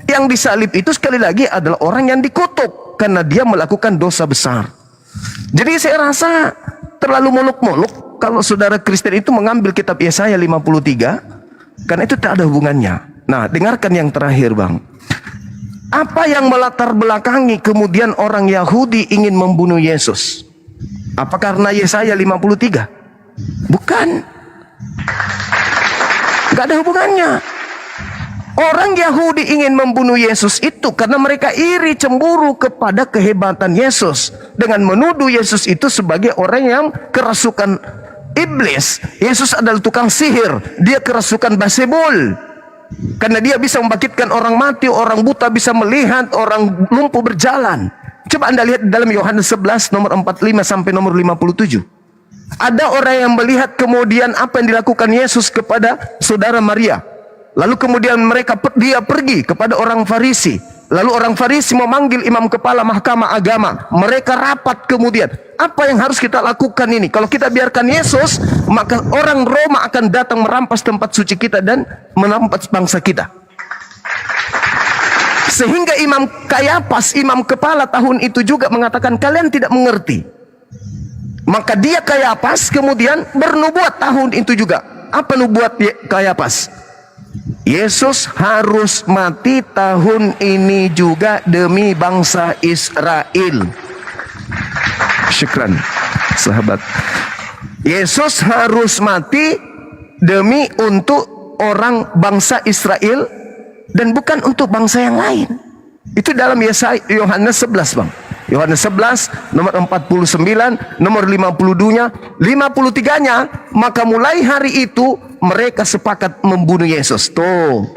Yang disalib itu sekali lagi adalah orang yang dikutuk karena dia melakukan dosa besar. Jadi saya rasa terlalu muluk-muluk kalau saudara Kristen itu mengambil kitab Yesaya 53, karena itu tak ada hubungannya. Nah, dengarkan yang terakhir, Bang. Apa yang melatar belakangi kemudian orang Yahudi ingin membunuh Yesus? Apa karena Yesaya 53? Bukan. Gak ada hubungannya. Orang Yahudi ingin membunuh Yesus itu karena mereka iri, cemburu kepada kehebatan Yesus, dengan menuduh Yesus itu sebagai orang yang kerasukan iblis. Yesus adalah tukang sihir, dia kerasukan Basebul, karena dia bisa membangkitkan orang mati, orang buta bisa melihat, orang lumpuh berjalan. Coba Anda lihat dalam Yohanes 11 nomor 45 sampai nomor 57. Ada orang yang melihat kemudian apa yang dilakukan Yesus kepada saudara Maria. Lalu kemudian dia pergi kepada orang Farisi. Lalu orang Farisi memanggil imam kepala mahkamah agama. Mereka rapat kemudian. Apa yang harus kita lakukan ini? Kalau kita biarkan Yesus, maka orang Roma akan datang merampas tempat suci kita dan merampas bangsa kita. Sehingga Imam Kayapas, imam kepala tahun itu juga mengatakan, kalian tidak mengerti. Maka dia Kayapas kemudian bernubuat tahun itu juga. Apa nubuat Kayapas? Yesus harus mati tahun ini juga demi bangsa Israel. Syukran, sahabat. Yesus harus mati demi untuk orang bangsa Israel dan bukan untuk bangsa yang lain. Itu dalam Yohanes 11, Bang. Yohanes 11 nomor 49, nomor 52-nya, 53-nya, maka mulai hari itu mereka sepakat membunuh Yesus. Tuh.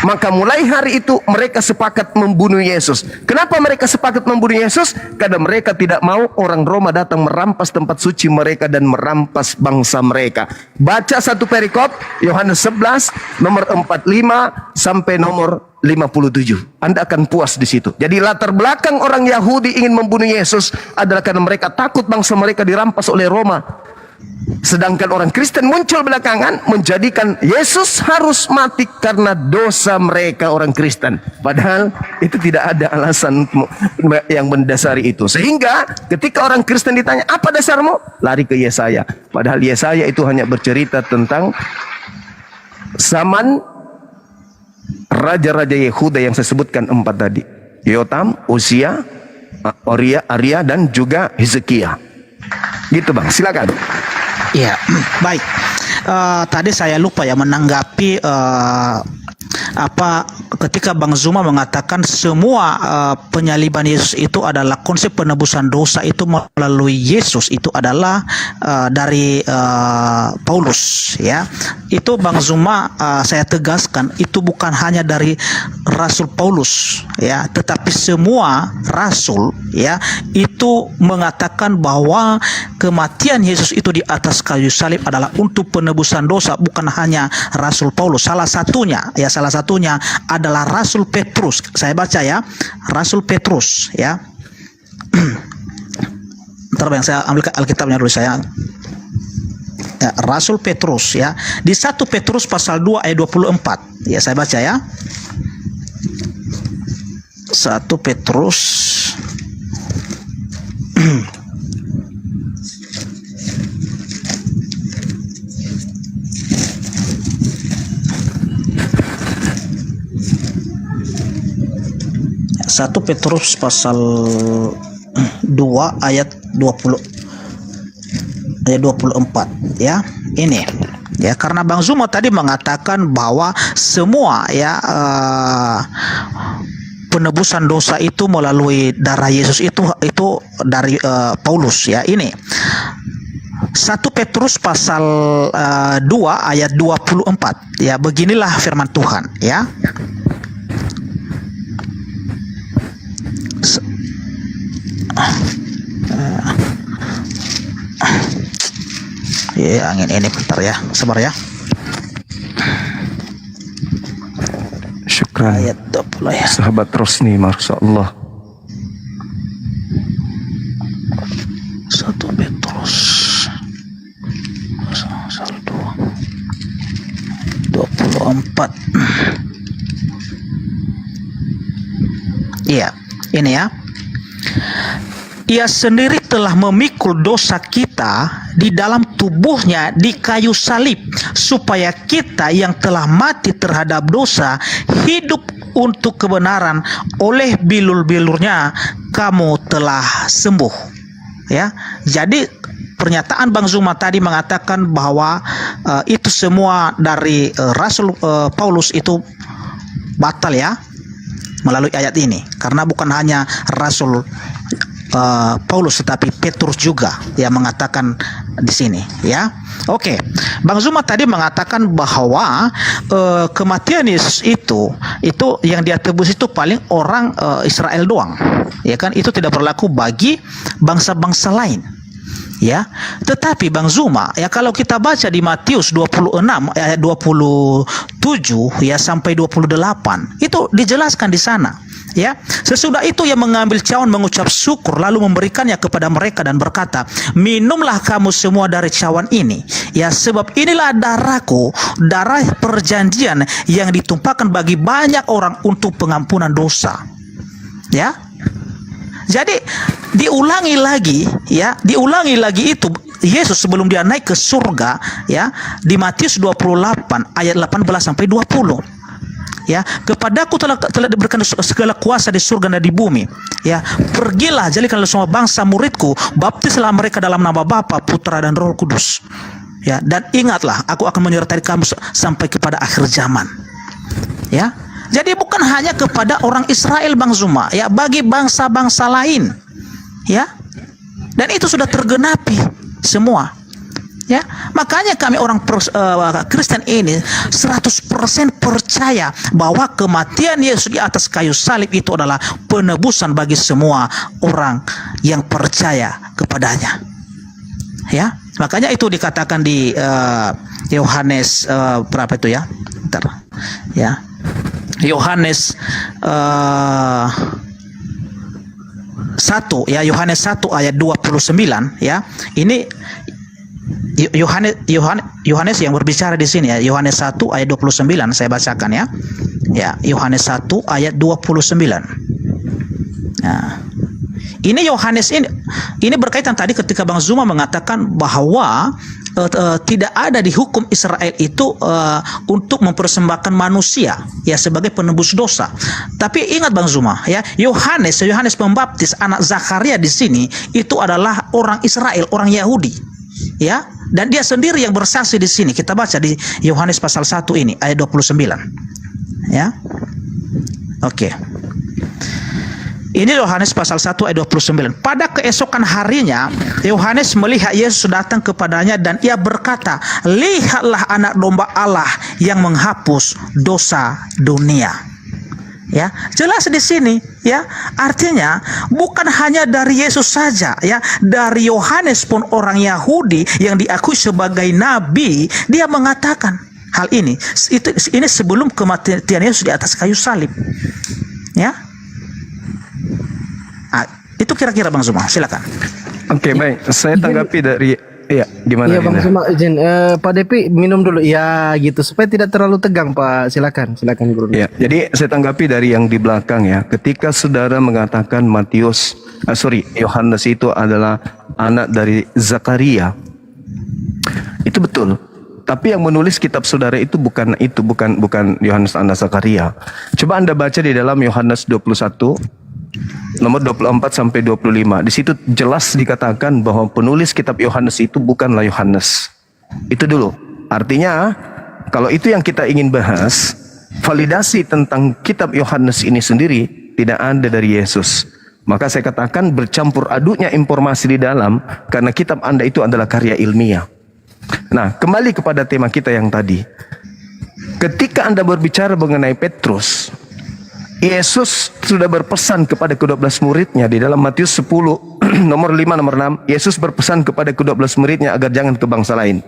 Maka mulai hari itu mereka sepakat membunuh Yesus. Kenapa mereka sepakat membunuh Yesus? Karena mereka tidak mau orang Roma datang merampas tempat suci mereka dan merampas bangsa mereka. Baca satu perikop, Yohanes 11, nomor 45 sampai nomor 57. Anda akan puas di situ. Jadi latar belakang orang Yahudi ingin membunuh Yesus adalah karena mereka takut bangsa mereka dirampas oleh Roma. Sedangkan orang Kristen muncul belakangan menjadikan Yesus harus mati karena dosa mereka orang Kristen. Padahal itu tidak ada alasan yang mendasari itu. Sehingga ketika orang Kristen ditanya, apa dasarmu? Lari ke Yesaya. Padahal Yesaya itu hanya bercerita tentang zaman raja-raja Yehuda yang saya sebutkan 4 tadi. Yotam, Usia, Aria, dan juga Hezekia. Gitu Bang, silakan. Ya, baik. Tadi saya lupa ya menanggapi ketika Bang Zuma mengatakan semua penyaliban Yesus itu adalah konsep penebusan dosa itu melalui Yesus itu adalah dari Paulus, ya. Itu Bang Zuma saya tegaskan itu bukan hanya dari Rasul Paulus, ya, tetapi semua rasul, ya, itu mengatakan bahwa kematian Yesus itu di atas kayu salib adalah untuk penebusan dosa, bukan hanya Rasul Paulus. Salah satunya adalah Rasul Petrus. Saya baca ya, Rasul Petrus, ya. Ntar yang saya ambil Alkitabnya dulu saya. Ya, Rasul Petrus, ya. Di 1 Petrus pasal 2 ayat 24. Ya, saya baca ya. 1 Petrus Satu Petrus pasal 2 ayat 24, ya. Ini, ya, karena Bang Zuma tadi mengatakan bahwa semua, ya, penebusan dosa itu melalui darah Yesus itu dari Paulus, ya. Ini 1 Petrus pasal 2 ayat 24, ya. Beginilah firman Tuhan, ya. Ya, angin ini bentar ya, sabar ya. Syukran. Ayat 20 ya. Sahabat Rosni, Masya Allah. 1 Petrus pasal 2 24. Iya, ini ya. Ia sendiri telah memikul dosa kita di dalam tubuhnya di kayu salib, supaya kita yang telah mati terhadap dosa hidup untuk kebenaran. Oleh bilur-bilurnya kamu telah sembuh. Ya, jadi pernyataan Bang Zuma tadi mengatakan bahwa itu semua dari Rasul Paulus itu batal, ya, melalui ayat ini, karena bukan hanya Rasul Paulus tetapi Petrus juga yang mengatakan di sini, ya. Oke, Bang Zuma tadi mengatakan bahwa kematian Yesus itu yang dia tebus itu paling orang Israel doang, ya kan, itu tidak berlaku bagi bangsa-bangsa lain, ya. Tetapi Bang Zuma, ya, kalau kita baca di Matius 26 ayat 27 ya sampai 28, itu dijelaskan di sana, ya. Sesudah itu ia mengambil cawan, mengucap syukur, lalu memberikannya kepada mereka dan berkata, minumlah kamu semua dari cawan ini, ya, sebab inilah darahku, darah perjanjian yang ditumpahkan bagi banyak orang untuk pengampunan dosa, ya. Jadi diulangi lagi, ya, diulangi lagi itu Yesus sebelum dia naik ke surga, ya, di Matius 28 ayat 18 sampai 20. Ya, kepadaku telah diberikan segala kuasa di surga dan di bumi. Ya, pergilah, jadikanlah semua bangsa muridku, baptislah mereka dalam nama Bapa, Putra dan Roh Kudus. Ya, dan ingatlah, aku akan menyertai kamu sampai kepada akhir zaman. Ya, jadi bukan hanya kepada orang Israel, Bang Zuma, ya, bagi bangsa-bangsa lain. Ya, dan itu sudah tergenapi semua. Ya, makanya kami orang Kristen ini 100% percaya bahwa kematian Yesus di atas kayu salib itu adalah penebusan bagi semua orang yang percaya kepadanya. Ya, makanya itu dikatakan di Yohanes berapa itu ya? Bentar. Ya. Yohanes 1 ya, Yohanes 1 ayat 29 ya. Ini Yohanes yang berbicara di sini ya. Yohanes 1 ayat 29 saya bacakan ya. Ya, Yohanes 1 ayat 29. Nah, ini Yohanes ini berkaitan tadi ketika Bang Zuma mengatakan bahwa tidak ada di hukum Israel itu untuk mempersembahkan manusia ya sebagai penebus dosa. Tapi ingat Bang Zuma ya, Yohanes Pembaptis anak Zakaria di sini itu adalah orang Israel, orang Yahudi. Ya, dan dia sendiri yang bersaksi di sini. Kita baca di Yohanes pasal 1 ini ayat 29. Ya. Oke. Ini Yohanes pasal 1 ayat 29. Pada keesokan harinya, Yohanes melihat Yesus datang kepadanya dan ia berkata, "Lihatlah anak domba Allah yang menghapus dosa dunia." Ya, jelas di sini ya. Artinya bukan hanya dari Yesus saja ya, dari Yohanes pun orang Yahudi yang diakui sebagai nabi, dia mengatakan hal ini. Ini sebelum kematian Yesus di atas kayu salib. Ya. Itu kira-kira Bang Zuma, silakan. Oke, baik. Saya tanggapi dari gimana? Iya Bang Zuma, izin Pak Depi minum dulu ya gitu supaya tidak terlalu tegang Pak. Silakan Guru. Ya, jadi saya tanggapi dari yang di belakang ya. Ketika saudara mengatakan Yohanes itu adalah anak dari Zakaria. Itu betul. Tapi yang menulis kitab saudara itu bukan Yohanes anak Zakaria. Coba Anda baca di dalam Yohanes 21 nomor 24 sampai 25. Di situ jelas dikatakan bahwa penulis kitab Yohanes itu bukanlah Yohanes. Itu dulu. Artinya, kalau itu yang kita ingin bahas, validasi tentang kitab Yohanes ini sendiri tidak ada dari Yesus. Maka saya katakan bercampur aduknya informasi di dalam karena kitab Anda itu adalah karya ilmiah. Nah, kembali kepada tema kita yang tadi. Ketika Anda berbicara mengenai Petrus, Yesus sudah berpesan kepada ke-12 muridnya di dalam Matius 10 nomor 5 nomor 6. Yesus berpesan kepada ke-12 muridnya agar jangan ke bangsa lain.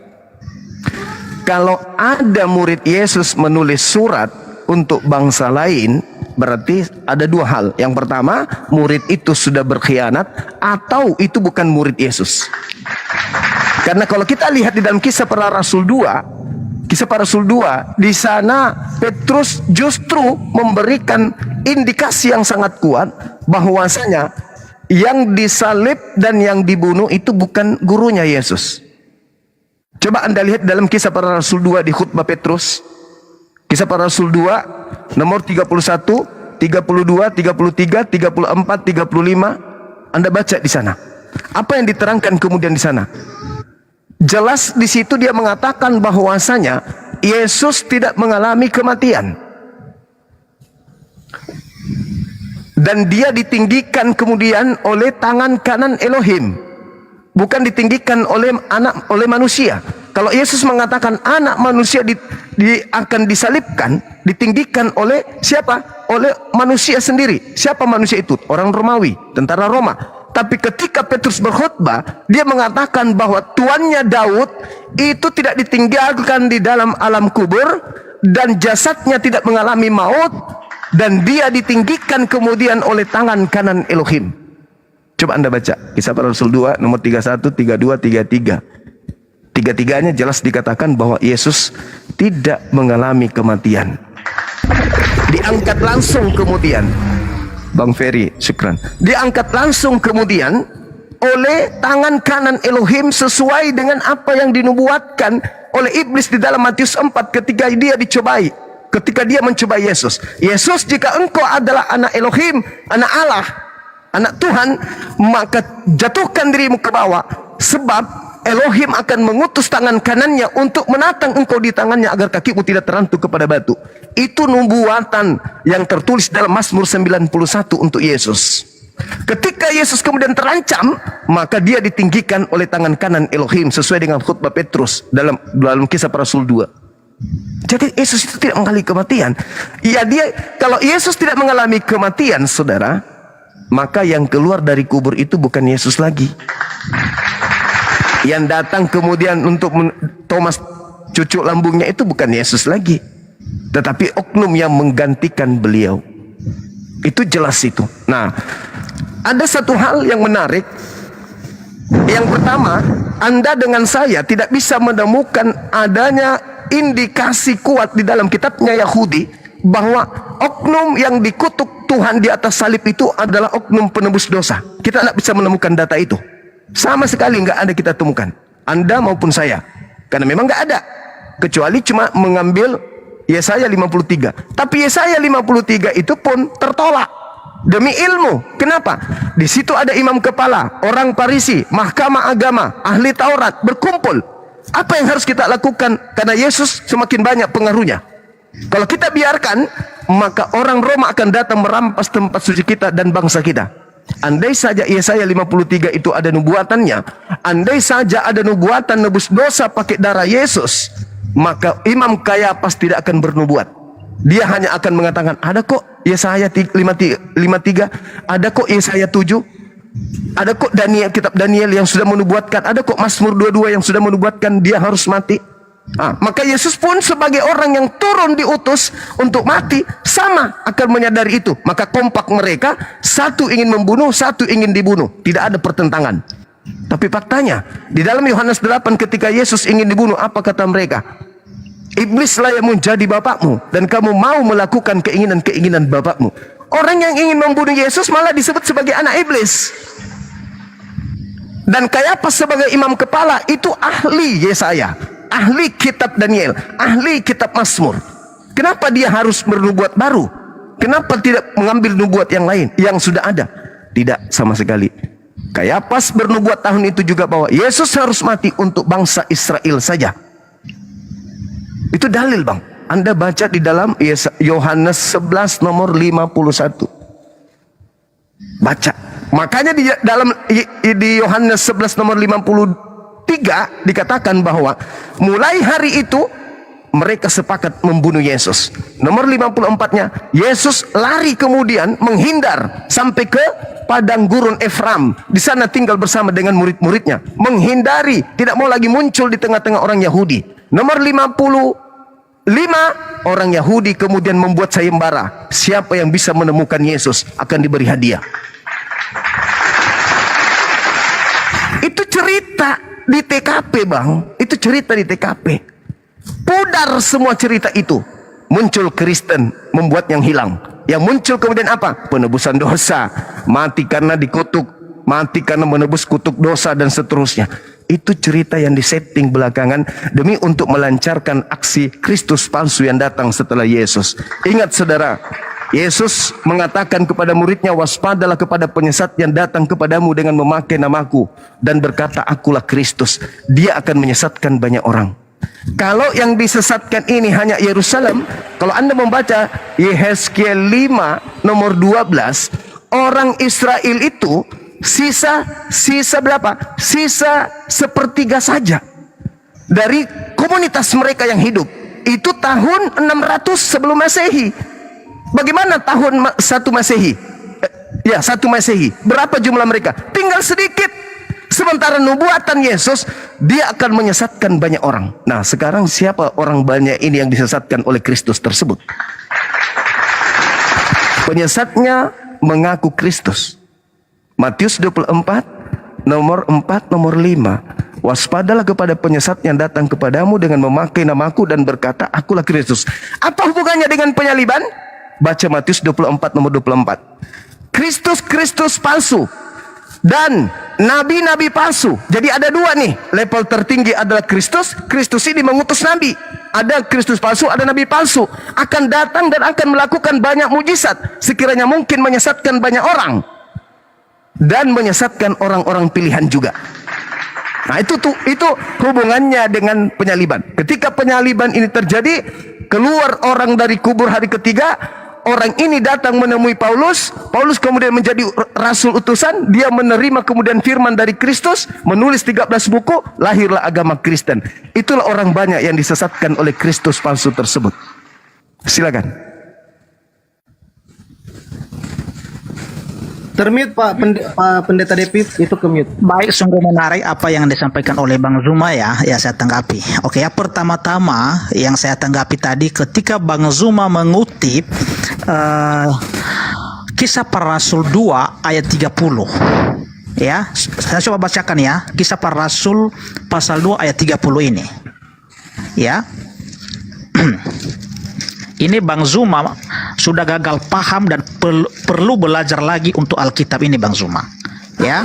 Kalau ada murid Yesus menulis surat untuk bangsa lain, berarti ada dua hal. Yang pertama, murid itu sudah berkhianat atau itu bukan murid Yesus. Karena kalau kita lihat di dalam Kisah Para Rasul 2, di sana Petrus justru memberikan indikasi yang sangat kuat bahwasanya yang disalib dan yang dibunuh itu bukan gurunya Yesus. Coba Anda lihat dalam Kisah Para Rasul 2 di khutbah Petrus. Kisah Para Rasul 2 nomor 31, 32, 33, 34, 35. Anda baca di sana. Apa yang diterangkan kemudian di sana? Jelas di situ dia mengatakan bahwasanya Yesus tidak mengalami kematian. Dan dia ditinggikan kemudian oleh tangan kanan Elohim. Bukan ditinggikan oleh manusia. Kalau Yesus mengatakan anak manusia akan disalibkan, ditinggikan oleh siapa? Oleh manusia sendiri. Siapa manusia itu? Orang Romawi, tentara Roma. Tapi ketika Petrus berkhutbah, dia mengatakan bahwa tuannya Daud itu tidak ditinggalkan di dalam alam kubur dan jasadnya tidak mengalami maut dan dia ditinggikan kemudian oleh tangan kanan Elohim. Coba Anda baca Kisah Para Rasul 2 nomor 31, 32, 33. Tiga-tiganya jelas dikatakan bahwa Yesus tidak mengalami kematian. Diangkat langsung kemudian. Bang Ferry, syukran. Diangkat langsung kemudian oleh tangan kanan Elohim sesuai dengan apa yang dinubuatkan oleh iblis di dalam Matius 4 ketika dia dicobai. Ketika dia mencobai Yesus. Yesus, jika engkau adalah anak Elohim, anak Allah, anak Tuhan, maka jatuhkan dirimu ke bawah. Sebab Elohim akan mengutus tangan kanannya untuk menatang engkau di tangannya agar kakimu tidak terantuk kepada batu. Itu nubuatan yang tertulis dalam Mazmur 91 untuk Yesus. Ketika Yesus kemudian terancam, maka dia ditinggikan oleh tangan kanan Elohim sesuai dengan khutbah Petrus dalam kisah para Rasul 2. Jadi Yesus itu tidak mengalami kematian. Ya, kalau Yesus tidak mengalami kematian, saudara, maka yang keluar dari kubur itu bukan Yesus lagi. Yang datang kemudian untuk Thomas cucuk lambungnya itu bukan Yesus lagi, tetapi oknum yang menggantikan beliau. Itu jelas itu. Nah, ada satu hal yang menarik. Yang pertama, Anda dengan saya tidak bisa menemukan adanya indikasi kuat di dalam kitabnya Yahudi bahwa oknum yang dikutuk Tuhan di atas salib itu adalah oknum penebus dosa. Kita tidak bisa menemukan data itu. Sama sekali nggak ada kita temukan. Anda maupun saya. Karena memang nggak ada. Kecuali cuma mengambil Yesaya 53. Tapi Yesaya 53 itu pun tertolak demi ilmu. Kenapa? Di situ ada imam kepala, orang Farisi, mahkamah agama, ahli Taurat berkumpul. Apa yang harus kita lakukan? Karena Yesus semakin banyak pengaruhnya. Kalau kita biarkan, maka orang Roma akan datang merampas tempat suci kita dan bangsa kita. Andai saja Yesaya 53 itu ada nubuatannya, andai saja ada nubuatan nebus dosa pakai darah Yesus, maka Imam Kayafas tidak akan bernubuat. Dia hanya akan mengatakan, ada kok Yesaya 53, ada kok Yesaya 7, ada kok kitab Daniel yang sudah menubuatkan, ada kok Mazmur 22 yang sudah menubuatkan dia harus mati. Maka Yesus pun sebagai orang yang turun diutus untuk mati, sama akan menyadari itu. Maka kompak mereka, satu ingin membunuh, satu ingin dibunuh. Tidak ada pertentangan. Tapi faktanya, di dalam Yohanes 8 ketika Yesus ingin dibunuh, apa kata mereka? Iblislah yang menjadi bapakmu, dan kamu mau melakukan keinginan-keinginan bapakmu. Orang yang ingin membunuh Yesus malah disebut sebagai anak iblis. Dan Kayafas sebagai imam kepala itu ahli Yesaya, ahli kitab Daniel, ahli kitab Mazmur. Kenapa dia harus bernubuat baru? Kenapa tidak mengambil nubuat yang lain yang sudah ada? Tidak sama sekali. Kayafas bernubuat tahun itu juga bahwa Yesus harus mati untuk bangsa Israel saja. Itu dalil, Bang. Anda baca di dalam Yohanes 11 nomor 51. Baca. Makanya di Yohanes 11 nomor 53 dikatakan bahwa mulai hari itu mereka sepakat membunuh Yesus. Nomor 54-nya, Yesus lari kemudian menghindar sampai ke padang gurun Efraim. Di sana tinggal bersama dengan murid-muridnya. Menghindari, tidak mau lagi muncul di tengah-tengah orang Yahudi. Nomor 55, orang Yahudi kemudian membuat sayembara. Siapa yang bisa menemukan Yesus akan diberi hadiah. Itu cerita di TKP, Bang. Itu cerita di TKP. Pudar semua cerita itu. Muncul Kristen membuat yang hilang. Yang muncul kemudian apa? Penebusan dosa. Mati karena dikutuk. Mati karena menebus kutuk dosa dan seterusnya. Itu cerita yang disetting belakangan demi untuk melancarkan aksi Kristus palsu yang datang setelah Yesus. Ingat saudara, Yesus mengatakan kepada muridnya, waspadalah kepada penyesat yang datang kepadamu dengan memakai namaku dan berkata, akulah Kristus. Dia akan menyesatkan banyak orang. Kalau yang disesatkan ini hanya Yerusalem, kalau Anda membaca Yehezkiel 5 nomor 12, orang Israel itu sisa berapa? Sisa sepertiga saja dari komunitas mereka yang hidup. Itu tahun 600 sebelum Masehi. Bagaimana tahun 1 Masehi? Ya, 1 Masehi. Berapa jumlah mereka? Tinggal sedikit. Sementara nubuatan Yesus, dia akan menyesatkan banyak orang. Nah, sekarang siapa orang banyak ini yang disesatkan oleh Kristus tersebut? Penyesatnya mengaku Kristus. Matius 24 nomor 4 nomor 5. Waspadalah kepada penyesat yang datang kepadamu dengan memakai namaku dan berkata, akulah Kristus. Apa hubungannya dengan penyaliban? Baca Matius 24 nomor 24. Kristus palsu dan nabi-nabi palsu. Jadi ada dua nih. Level tertinggi adalah Kristus. Kristus ini mengutus nabi. Ada Kristus palsu, ada nabi palsu. Akan datang dan akan melakukan banyak mujizat. Sekiranya mungkin menyesatkan banyak orang. Dan menyesatkan orang-orang pilihan juga. Nah itu hubungannya dengan penyaliban. Ketika penyaliban ini terjadi, keluar orang dari kubur hari ketiga, orang ini datang menemui Paulus, Paulus kemudian menjadi rasul utusan, dia menerima kemudian firman dari Kristus, menulis 13 buku, lahirlah agama Kristen. Itulah orang banyak yang disesatkan oleh Kristus palsu tersebut. Silakan. Termute Pak, Pak Pendeta Depit itu ke mute. Baik, sungguh menarik apa yang disampaikan oleh Bang Zuma ya saya tanggapi. Oke, ya pertama-tama yang saya tanggapi tadi ketika Bang Zuma mengutip Kisah Para Rasul 2 ayat 30. Ya, saya coba bacakan ya, Kisah Para Rasul pasal 2 ayat 30 ini. Ya. Ini Bang Zuma sudah gagal paham dan perlu belajar lagi untuk Alkitab ini Bang Zuma. Ya.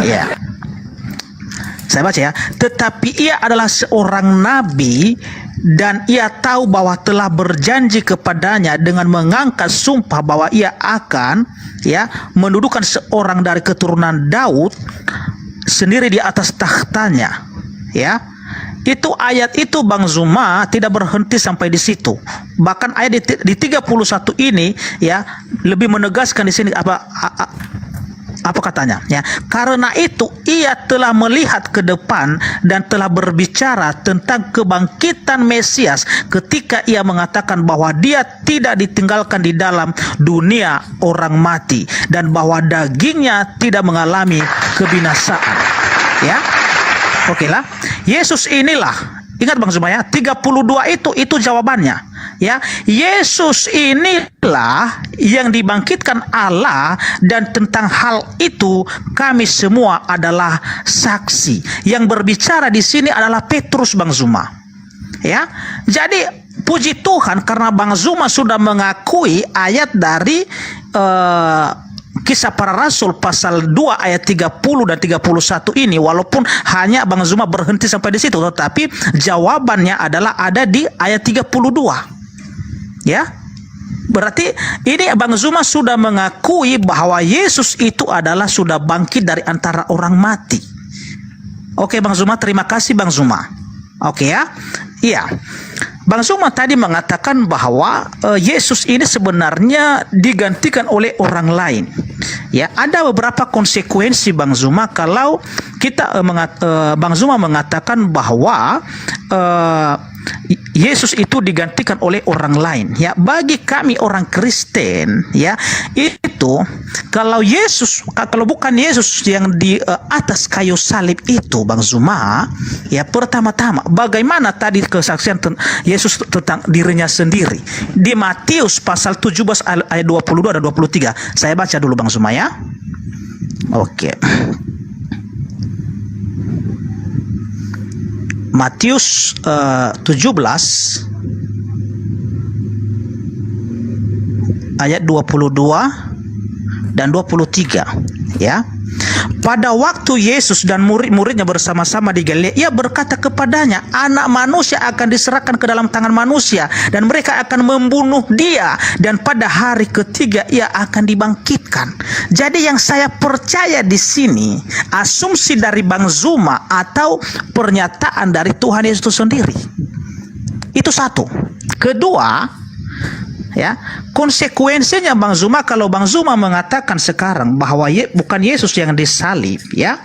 Ya. Saya baca ya. Tetapi ia adalah seorang nabi dan ia tahu bahwa telah berjanji kepadanya dengan mengangkat sumpah bahwa ia akan mendudukan seorang dari keturunan Daud sendiri di atas tahtanya. Ya. Itu ayat itu Bang Zuma tidak berhenti sampai di situ. Bahkan ayat di 31 ini ya lebih menegaskan di sini apa katanya ya. Karena itu ia telah melihat ke depan dan telah berbicara tentang kebangkitan Mesias ketika ia mengatakan bahwa dia tidak ditinggalkan di dalam dunia orang mati dan bahwa dagingnya tidak mengalami kebinasaan. Ya. Oke lah, Yesus inilah, ingat Bang Zuma ya, 32 itu jawabannya. Ya, Yesus inilah yang dibangkitkan Allah dan tentang hal itu kami semua adalah saksi. Yang berbicara di sini adalah Petrus Bang Zuma. Ya, jadi puji Tuhan karena Bang Zuma sudah mengakui ayat dari Kisah Para Rasul pasal 2 ayat 30 dan 31 ini, walaupun hanya Bang Zuma berhenti sampai di situ, tetapi jawabannya adalah ada di ayat 32. Ya. Berarti ini Bang Zuma sudah mengakui bahwa Yesus itu adalah sudah bangkit dari antara orang mati. Oke Bang Zuma, terima kasih Bang Zuma. Oke ya. Iya. Bang Zuma tadi mengatakan bahwa Yesus ini sebenarnya digantikan oleh orang lain. Ya, ada beberapa konsekuensi Bang Zuma kalau kita Bang Zuma mengatakan bahwa Yesus itu digantikan oleh orang lain. Ya, bagi kami orang Kristen, ya, itu kalau bukan Yesus yang di atas kayu salib itu Bang Zuma, ya pertama-tama bagaimana tadi kesaksian Yesus tentang dirinya sendiri di Matius pasal 17 ayat 22 dan 23. Saya baca dulu Bang Zuma ya. Oke. Matius 17 ayat 22 dan 23 ya. Pada waktu Yesus dan murid-muridnya bersama-sama di Galilea, ia berkata kepadanya, anak manusia akan diserahkan ke dalam tangan manusia dan mereka akan membunuh dia dan pada hari ketiga ia akan dibangkitkan. Jadi yang saya percaya di sini asumsi dari Bang Zuma atau pernyataan dari Tuhan Yesus itu sendiri. Itu satu. Kedua, ya, konsekuensinya Bang Zuma kalau Bang Zuma mengatakan sekarang bahwa bukan Yesus yang disalib, ya,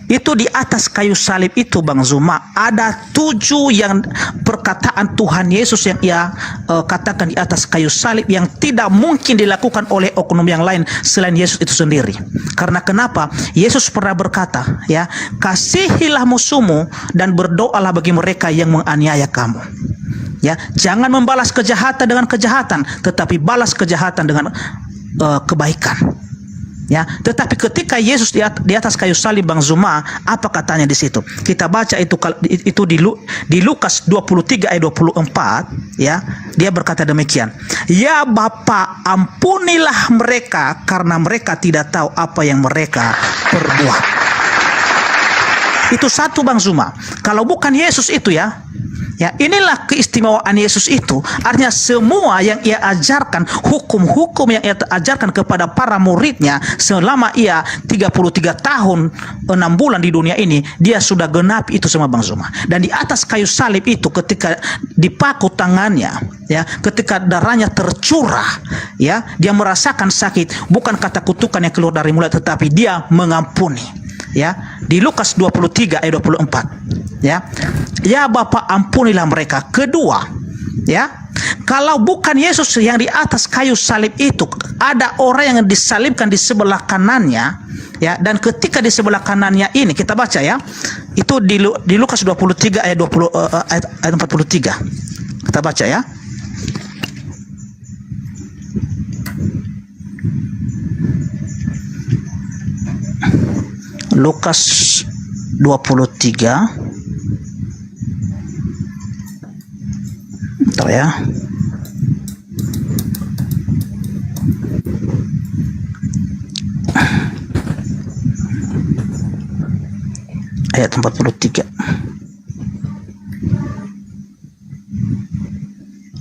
itu di atas kayu salib itu Bang Zuma ada 7 yang perkataan Tuhan Yesus yang ia katakan di atas kayu salib yang tidak mungkin dilakukan oleh oknum yang lain selain Yesus itu sendiri. Karena kenapa? Yesus pernah berkata, ya, kasihilah musuhmu dan berdoalah bagi mereka yang menganiaya kamu. Ya, jangan membalas kejahatan dengan kejahatan, tetapi balas kejahatan dengan kebaikan. Ya, tetapi ketika Yesus di atas kayu salib Bang Zuma, apa katanya di situ? Kita baca itu di Lukas 23 ayat 24, ya. Dia berkata demikian. Ya Bapa, ampunilah mereka karena mereka tidak tahu apa yang mereka perbuat. Itu satu Bang Zuma. Kalau bukan Yesus itu ya, Ya, inilah keistimewaan Yesus itu. Artinya semua yang ia ajarkan, hukum-hukum yang ia ajarkan kepada para muridnya selama ia 33 tahun 6 bulan di dunia ini, dia sudah genapi itu semua, Bang Zuma. Dan di atas kayu salib itu, ketika dipaku tangannya, ya, ketika darahnya tercurah, ya, dia merasakan sakit, bukan kata kutukan yang keluar dari mulut, tetapi dia mengampuni. Ya, di Lukas 23 ayat 24, ya, ya Bapa, ampunilah mereka. Kedua, ya, kalau bukan Yesus yang di atas kayu salib itu, ada orang yang disalibkan di sebelah kanannya, ya, dan ketika di sebelah kanannya ini kita baca, ya, itu di Lukas 23 ayat 43, kita baca, ya. Lukas 23. Bentar, ya. Ayat 43.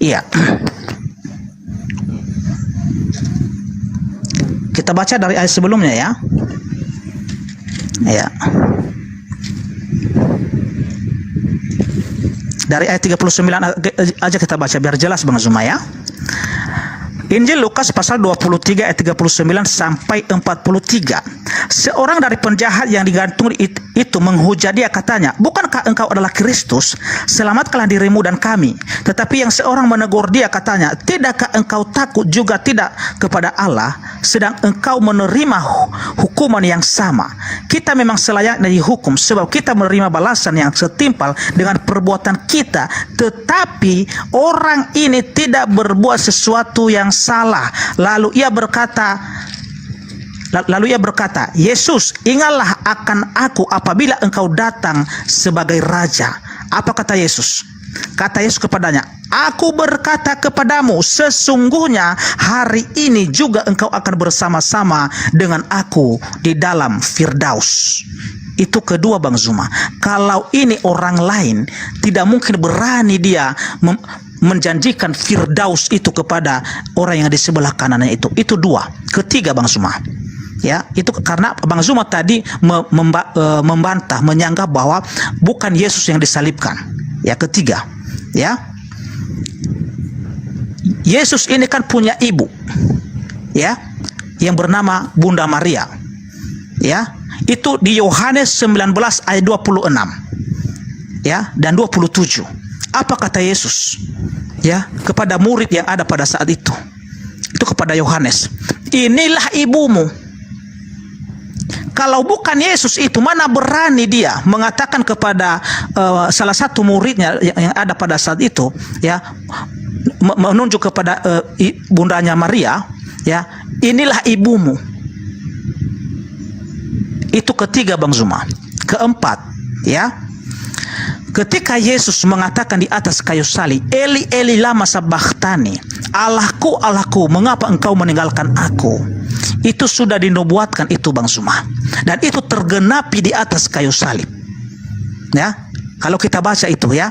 Iya. Kita baca dari ayat sebelumnya, ya. Ya. Dari ayat 39 aja kita baca biar jelas, Bang Zuma, ya. Injil Lukas pasal 23 ayat 39 sampai 43. Seorang dari penjahat yang digantung itu menghujat dia, katanya, "Bukankah engkau adalah Kristus? Selamatkanlah dirimu dan kami." Tetapi yang seorang menegur dia, katanya, "Tidakkah engkau takut juga tidak kepada Allah, sedang engkau menerima hukuman yang sama? Kita memang selayaknya dihukum, sebab kita menerima balasan yang setimpal dengan perbuatan kita. Tetapi orang ini tidak berbuat sesuatu yang salah." Lalu ia berkata, "Yesus, ingatlah akan aku apabila engkau datang sebagai raja." Apa kata Yesus? Kata Yesus kepadanya, "Aku berkata kepadamu, sesungguhnya hari ini juga engkau akan bersama-sama dengan aku di dalam Firdaus." Itu kedua, Bang Zuma. Kalau ini orang lain, tidak mungkin berani dia menjanjikan Firdaus itu kepada orang yang di sebelah kanannya itu. Itu dua. Ketiga, Bang Zuma, ya, itu karena Bang Zuma tadi membantah, menyanggah bahwa bukan Yesus yang disalibkan. Ya, ketiga, ya, Yesus ini kan punya ibu, ya, yang bernama Bunda Maria, ya. Itu di Yohanes 19 ayat 26, ya, dan 27. Apa kata Yesus, ya, kepada murid yang ada pada saat itu? Itu kepada Yohanes, "Inilah ibumu." Kalau bukan Yesus itu, mana berani dia mengatakan kepada salah satu muridnya yang ada pada saat itu, ya, menunjuk kepada bundanya Maria, ya, "Inilah ibumu." Itu ketiga, Bang Zuma. Keempat, ya, ketika Yesus mengatakan di atas kayu salib, "Eli Eli lama sabachthani," "Allahku, Allahku, mengapa engkau meninggalkan aku?" Itu sudah dinubuatkan itu, Bang Zuma, dan itu tergenapi di atas kayu salib, ya. Kalau kita baca itu, ya,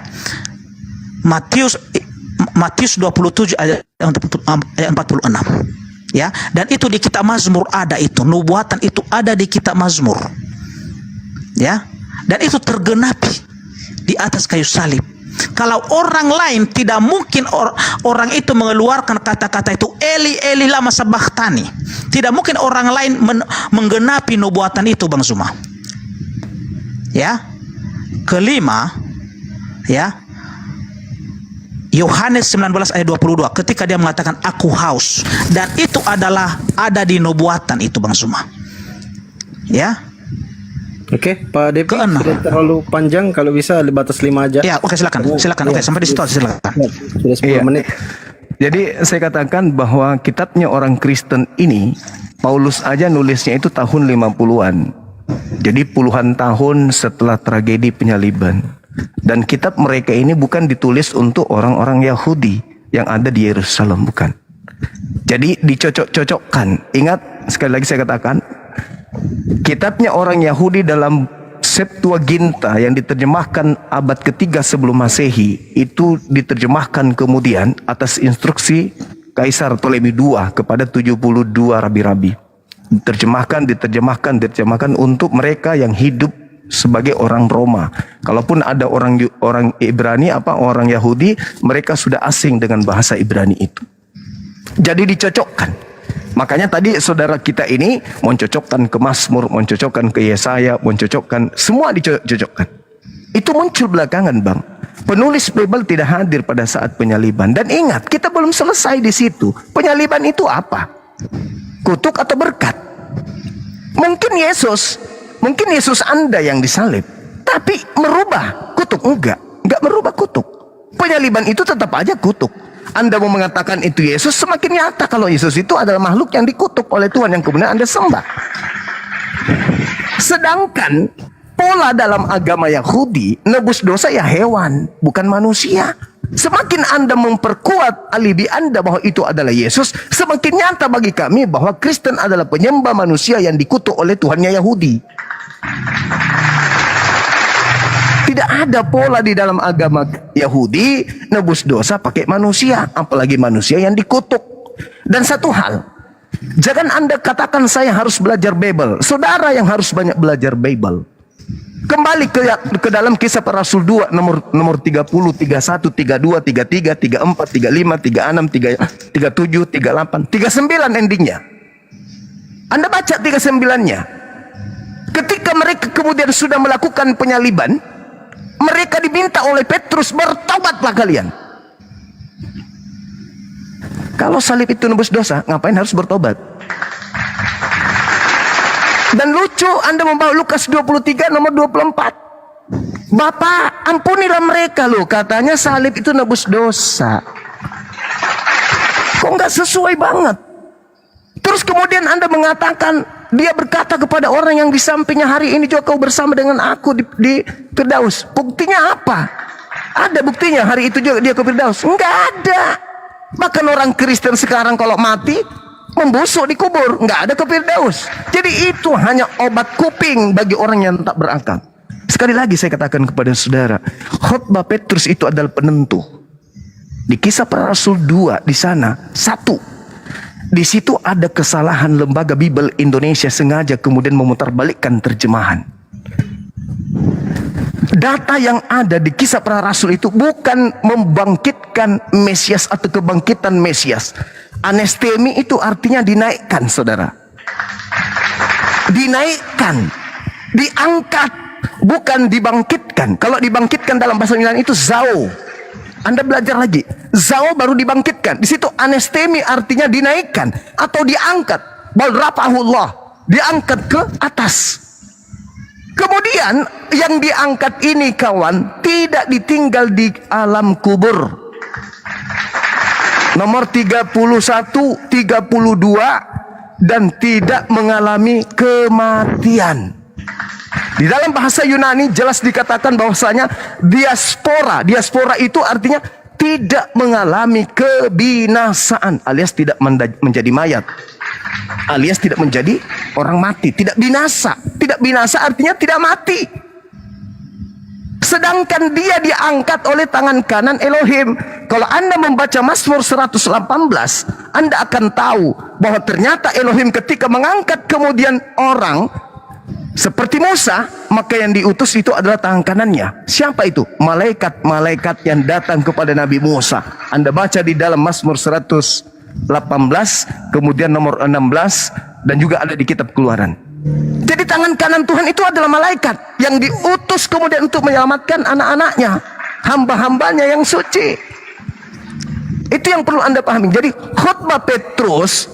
Matius 27 ayat 46, ya, dan itu di kitab Mazmur ada itu, nubuatan itu ada di kitab Mazmur, ya, dan itu tergenapi di atas kayu salib. Kalau orang lain, tidak mungkin orang itu mengeluarkan kata-kata itu, "Eli Eli lama sabachthani." Tidak mungkin orang lain menggenapi nubuatan itu, Bang Zuma, ya. Kelima, ya, Yohanes 19 ayat 22, ketika dia mengatakan, "Aku haus," dan itu adalah ada di nubuatan itu, Bang Zuma, ya. Oke, Pak Depi, Keenam. sudah terlalu panjang, kalau bisa batas 5 aja. Ya, oke, silakan. Oke, sampai di situ silakan. Sudah 10 Iya. menit. Jadi saya katakan bahwa kitabnya orang Kristen ini, Paulus aja nulisnya itu tahun 50-an. Jadi puluhan tahun setelah tragedi penyaliban. Dan kitab mereka ini bukan ditulis untuk orang-orang Yahudi yang ada di Yerusalem, bukan. Jadi dicocok-cocokkan. Ingat, sekali lagi saya katakan, kitabnya orang Yahudi dalam Septuaginta yang diterjemahkan abad ketiga sebelum Masehi itu diterjemahkan kemudian atas instruksi Kaisar Ptolemy II kepada 72 rabi-rabi. Diterjemahkan untuk mereka yang hidup sebagai orang Roma. Kalaupun ada orang Ibrani orang Yahudi, mereka sudah asing dengan bahasa Ibrani itu. Jadi dicocokkan. Makanya tadi saudara kita ini mencocokkan ke Mazmur, mencocokkan ke Yesaya, mencocokkan, semua dicocokkan. Itu muncul belakangan, Bang. Penulis Bible tidak hadir pada saat penyaliban. Dan ingat, kita belum selesai di situ. Penyaliban itu apa? Kutuk atau berkat? Mungkin Yesus Anda yang disalib, tapi merubah kutuk? Enggak merubah kutuk. Penyaliban itu tetap aja kutuk. Anda mau mengatakan itu Yesus, semakin nyata kalau Yesus itu adalah makhluk yang dikutuk oleh Tuhan yang kemudian Anda sembah. Sedangkan pola dalam agama Yahudi, nebus dosa ya hewan, bukan manusia. Semakin Anda memperkuat alibi Anda bahwa itu adalah Yesus, semakin nyata bagi kami bahwa Kristen adalah penyembah manusia yang dikutuk oleh Tuhannya Yahudi. Tidak ada pola di dalam agama Yahudi nebus dosa pakai manusia, apalagi manusia yang dikutuk. Dan satu hal, jangan Anda katakan saya harus belajar Bible. Saudara yang harus banyak belajar Bible. Kembali ke dalam Kisah Para Rasul 2 nomor 30, 31, 32, 33, 34, 35, 36, 37, 38, 39 endingnya. Anda baca 39-nya. Ketika mereka kemudian sudah melakukan penyaliban, mereka diminta oleh Petrus, bertobatlah kalian. Kalau salib itu nebus dosa, ngapain harus bertobat? Dan lucu, Anda membawa Lukas 23 nomor 24. Bapak, ampunilah mereka loh, katanya salib itu nebus dosa. Kok nggak sesuai banget? Terus kemudian Anda mengatakan, dia berkata kepada orang yang di sampingnya, hari ini juga kau bersama dengan aku di Firdaus. Buktinya apa? Ada buktinya, hari itu juga dia ke Firdaus? Enggak ada. Bahkan orang Kristen sekarang kalau mati, membusuk di kubur, nggak ada ke Firdaus. Jadi itu hanya obat kuping bagi orang yang tak berakal. Sekali lagi saya katakan kepada saudara, khotbah Petrus itu adalah penentu. Di Kisah Para Rasul 2 di sana, di situ ada kesalahan lembaga Bible Indonesia sengaja kemudian memutarbalikkan terjemahan. Data yang ada di Kisah Para Rasul itu bukan membangkitkan Mesias atau kebangkitan Mesias. Anestemi itu artinya dinaikkan, saudara. Dinaikkan, diangkat, bukan dibangkitkan. Kalau dibangkitkan dalam bahasa Yunani itu zao. Anda belajar lagi, zao baru dibangkitkan. Di situ anestemi artinya dinaikkan atau diangkat. Bal rafa'ahullah, diangkat ke atas. Kemudian yang diangkat ini kawan tidak ditinggal di alam kubur. Nomor 31, 32 dan tidak mengalami kematian. Di dalam bahasa Yunani jelas dikatakan bahwasanya diaspora. Diaspora itu artinya tidak mengalami kebinasaan, alias tidak menjadi mayat, alias tidak menjadi orang mati, tidak binasa. Tidak binasa artinya tidak mati. Sedangkan dia diangkat oleh tangan kanan Elohim. Kalau Anda membaca Mazmur 118, Anda akan tahu bahwa ternyata Elohim ketika mengangkat kemudian orang seperti Musa, maka yang diutus itu adalah tangan kanannya. Siapa itu? Malaikat-malaikat yang datang kepada Nabi Musa. Anda baca di dalam Mazmur 118, kemudian nomor 16, dan juga ada di kitab Keluaran. Jadi tangan kanan Tuhan itu adalah malaikat yang diutus kemudian untuk menyelamatkan anak-anaknya, hamba-hambanya yang suci. Itu yang perlu Anda pahami. Jadi khotbah Petrus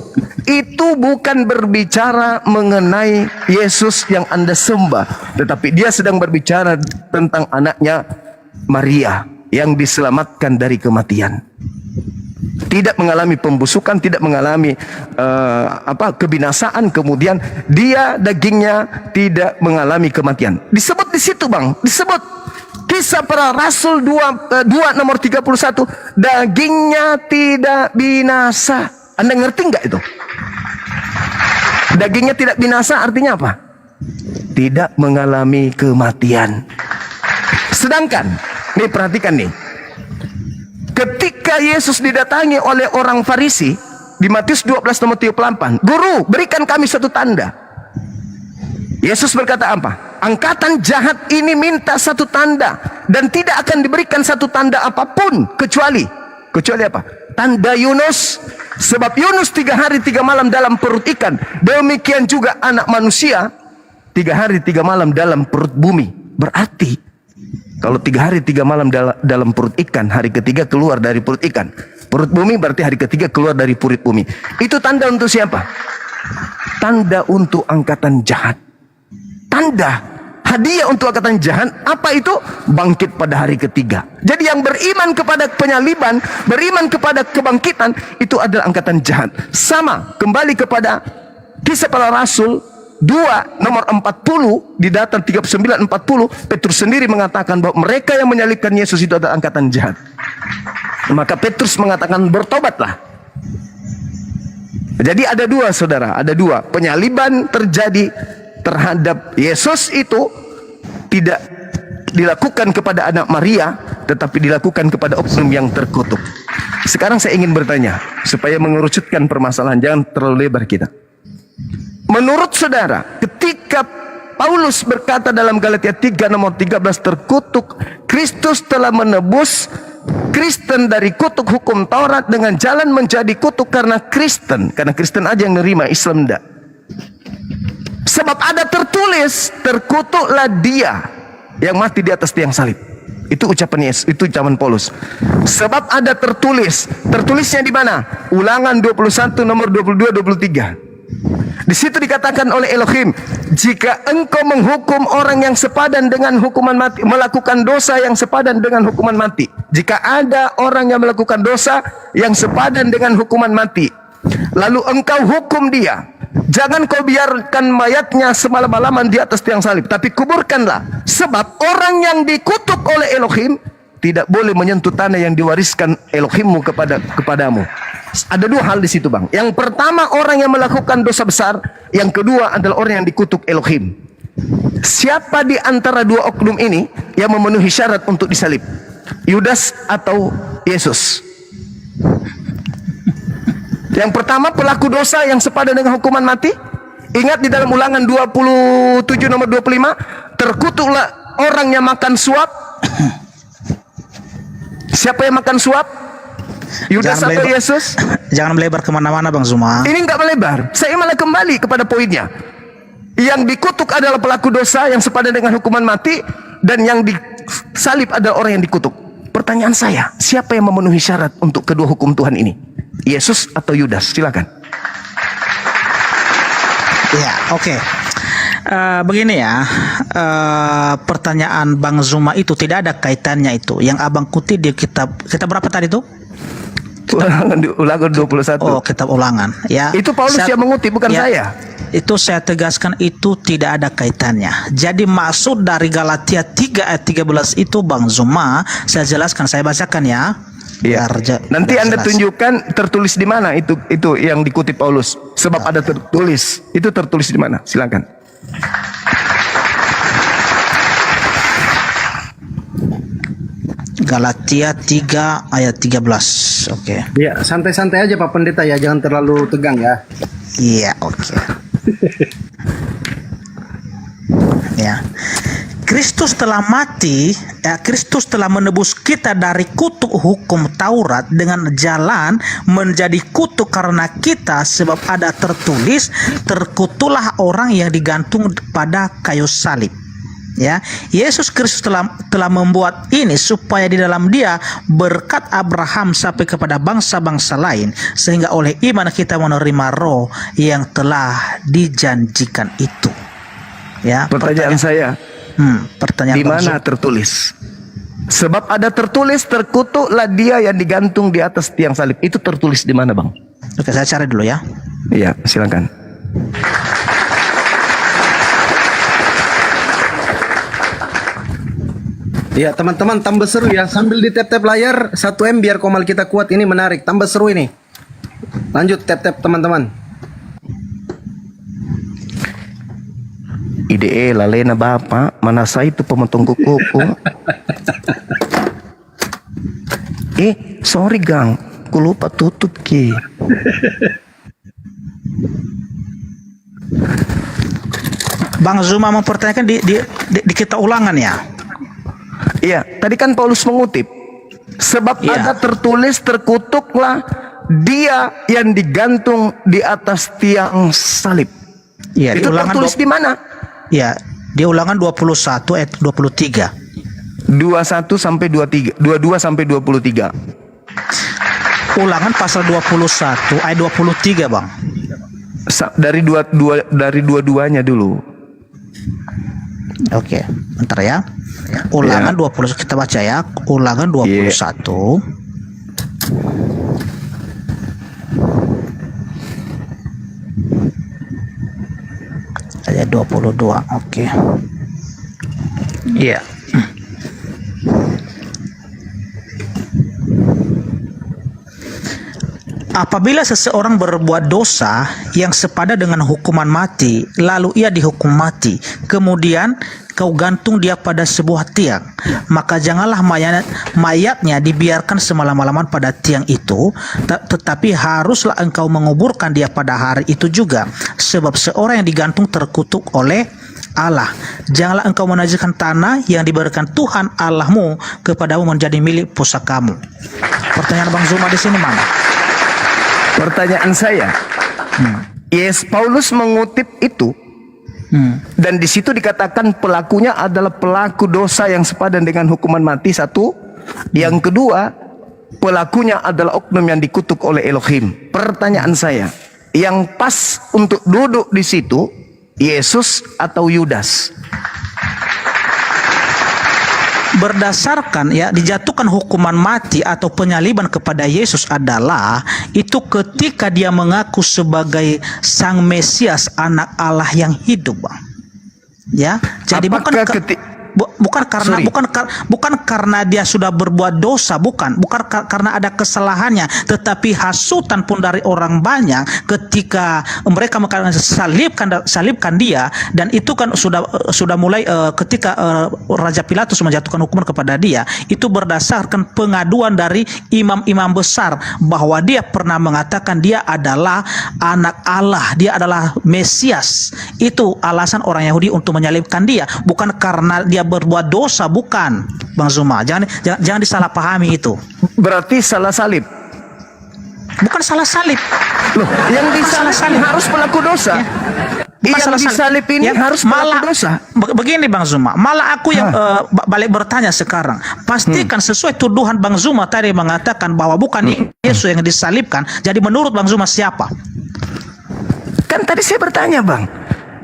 itu bukan berbicara mengenai Yesus yang Anda sembah, tetapi dia sedang berbicara tentang anaknya Maria yang diselamatkan dari kematian. Tidak mengalami pembusukan, tidak mengalami kebinasaan, kemudian dia dagingnya tidak mengalami kematian. Disebut di situ, Bang, disebut Kisah Para Rasul 2 nomor 31, dagingnya tidak binasa. Anda ngerti nggak itu? Dagingnya tidak binasa artinya apa? tidak mengalami kematian. Sedangkan, nih perhatikan nih, ketika Yesus didatangi oleh orang Farisi di Matius 12 nomor 38, "Guru, berikan kami satu tanda." Yesus berkata apa? "Angkatan jahat ini minta satu tanda, dan tidak akan diberikan satu tanda apapun kecuali apa? Tanda Yunus. Sebab Yunus 3 hari 3 malam dalam perut ikan, demikian juga Anak Manusia 3 hari 3 malam dalam perut bumi." Berarti kalau 3 hari 3 malam dalam perut ikan, hari ketiga keluar dari perut ikan. Perut bumi berarti hari ketiga keluar dari perut bumi. Itu tanda untuk siapa? Tanda untuk angkatan jahat. Tanda, hadiah untuk angkatan jahat, apa itu? Bangkit pada hari ketiga. Jadi yang beriman kepada penyaliban, beriman kepada kebangkitan, itu adalah angkatan jahat. Sama, kembali kepada Kisah Para Rasul 2 nomor 40, di data 39-40, Petrus sendiri mengatakan bahwa mereka yang menyalibkan Yesus itu adalah angkatan jahat. Maka Petrus mengatakan, bertobatlah. Jadi ada dua, saudara, ada dua. Penyaliban terjadi terhadap Yesus itu tidak dilakukan kepada anak Maria, tetapi dilakukan kepada oknum yang terkutuk. Sekarang saya ingin bertanya, supaya mengerucutkan permasalahan, jangan terlalu lebar kita. Menurut saudara, ketika Paulus berkata dalam Galatia 3 nomor 13, terkutuk, Kristus telah menebus Kristen dari kutuk hukum Taurat dengan jalan menjadi kutuk karena Kristen. Karena Kristen aja yang nerima, Islam enggak. Sebab ada tertulis, terkutuklah dia yang mati di atas tiang salib. Itu ucapan Yesus, itu ucapan Paulus. Sebab ada tertulis. Tertulisnya di mana? Ulangan 21 nomor 22-23. Di situ dikatakan oleh Elohim, jika engkau menghukum orang yang sepadan dengan hukuman mati, melakukan dosa yang sepadan dengan hukuman mati. Jika ada orang yang melakukan dosa yang sepadan dengan hukuman mati, lalu engkau hukum dia, jangan kau biarkan mayatnya semalam-malaman di atas tiang salib, tapi kuburkanlah. Sebab orang yang dikutuk oleh Elohim tidak boleh menyentuh tanah yang diwariskan Elohimmu kepadamu. Ada dua hal di situ, Bang. Yang pertama, orang yang melakukan dosa besar. Yang kedua adalah orang yang dikutuk Elohim. Siapa di antara dua oknum ini yang memenuhi syarat untuk disalib? Yudas atau Yesus? Yang pertama, pelaku dosa yang sepadan dengan hukuman mati. Ingat di dalam Ulangan 27 nomor 25, terkutuklah orang yang makan suap. Siapa yang makan suap? Yudas atau Yesus? Jangan melebar kemana-mana, Bang Zuma. Ini nggak melebar. Saya malah kembali kepada poinnya. Yang dikutuk adalah pelaku dosa yang sepadan dengan hukuman mati, dan yang disalib adalah orang yang dikutuk. Pertanyaan saya, siapa yang memenuhi syarat untuk kedua hukum Tuhan ini? Yesus atau Yudas? Silakan. Ya, oke. Begini ya, pertanyaan Bang Zuma itu tidak ada kaitannya itu. Yang abang kutip di kitab berapa tadi itu? Ulangan 21. Oh, kitab Ulangan. Ya. Itu Paulus yang mengutip, bukan saya. Itu saya tegaskan, itu tidak ada kaitannya. Jadi maksud dari Galatia 3 ayat 13 itu, Bang Zuma, saya jelaskan, saya bacakan ya. Iya. Nanti Anda tunjukkan tertulis di mana itu yang dikutip Paulus. Sebab ada tertulis. Itu tertulis di mana? Silakan. Galatia 3 ayat 13. Oke. Ya, santai-santai aja Pak Pendeta ya, jangan terlalu tegang ya. Iya, oke. Ya. Kristus telah mati, Kristus telah menebus kita dari kutuk hukum Taurat dengan jalan menjadi kutuk karena kita, sebab ada tertulis, terkutuklah orang yang digantung pada kayu salib. Ya, Yesus Kristus telah membuat ini supaya di dalam Dia berkat Abraham sampai kepada bangsa-bangsa lain, sehingga oleh iman kita menerima roh yang telah dijanjikan itu. Ya, pertanyaan saya, pertanyaan di mana tertulis? Sebab ada tertulis, terkutuklah dia yang digantung di atas tiang salib. Itu tertulis di mana, Bang? Oke, saya cari dulu ya. Iya, silakan. Ya teman-teman, tambah seru ya, sambil di tap-tap layar 1M biar komal kita kuat. Ini menarik, tambah seru ini. Lanjut tap-tap teman-teman. IDE lalena bapak, mana saya itu pemotong kuku. Sorry gang, ku lupa tutup ki. Bang Zuma mempertanyakan di kita ulangan ya. Iya, tadi kan Paulus mengutip. Sebab Iya. ada tertulis, terkutuklah dia yang digantung di atas tiang salib. Iya, Itu tertulis di mana? Ya, di ulangan 21 ayat 23. 21 sampai 23, 22 sampai 23. Ulangan pasal 21 ayat 23, Bang. Dari dua-duanya dulu. Oke, bentar ya. Ulangan 20 kita baca ya. Ulangan 21. Ayat 22. Oke. Iya. Apabila seseorang berbuat dosa yang sepadan dengan hukuman mati, lalu ia dihukum mati, kemudian kau gantung dia pada sebuah tiang, maka janganlah mayatnya dibiarkan semalam-malaman pada tiang itu, tetapi haruslah engkau menguburkan dia pada hari itu juga, sebab seorang yang digantung terkutuk oleh Allah. Janganlah engkau menajiskan tanah yang diberikan Tuhan Allahmu kepadamu menjadi milik pusakamu. Pertanyaan Bang Zuma di sini mana? Pertanyaan saya, yes, Paulus mengutip itu, dan di situ dikatakan pelakunya adalah pelaku dosa yang sepadan dengan hukuman mati, satu. Yang kedua, pelakunya adalah oknum yang dikutuk oleh Elohim. Pertanyaan saya, yang pas untuk duduk di situ, Yesus atau Yudas? Berdasarkan ya, dijatuhkan hukuman mati atau penyaliban kepada Yesus adalah itu ketika dia mengaku sebagai Sang Mesias, anak Allah yang hidup, Bang. Ya, jadi bukan karena dia sudah berbuat dosa, bukan karena ada kesalahannya, tetapi hasutan pun dari orang banyak ketika mereka mengatakan salibkan dia, dan itu kan sudah mulai ketika Raja Pilatus menjatuhkan hukuman kepada dia, itu berdasarkan pengaduan dari imam-imam besar bahwa dia pernah mengatakan dia adalah anak Allah, dia adalah Mesias. Itu alasan orang Yahudi untuk menyalibkan dia, bukan karena dia berbuat dosa, bukan, Bang Zuma. Jangan disalahpahami itu. Berarti salah salib. Bukan salah salib. Loh, yang disalib harus pelaku dosa. Bukan Yang salah disalib ini ya, harus pelaku dosa. Begini Bang Zuma, malah aku yang balik bertanya sekarang. Pastikan sesuai tuduhan Bang Zuma tadi mengatakan bahwa bukan Yesus yang disalibkan. Jadi menurut Bang Zuma siapa? Kan tadi saya bertanya, Bang.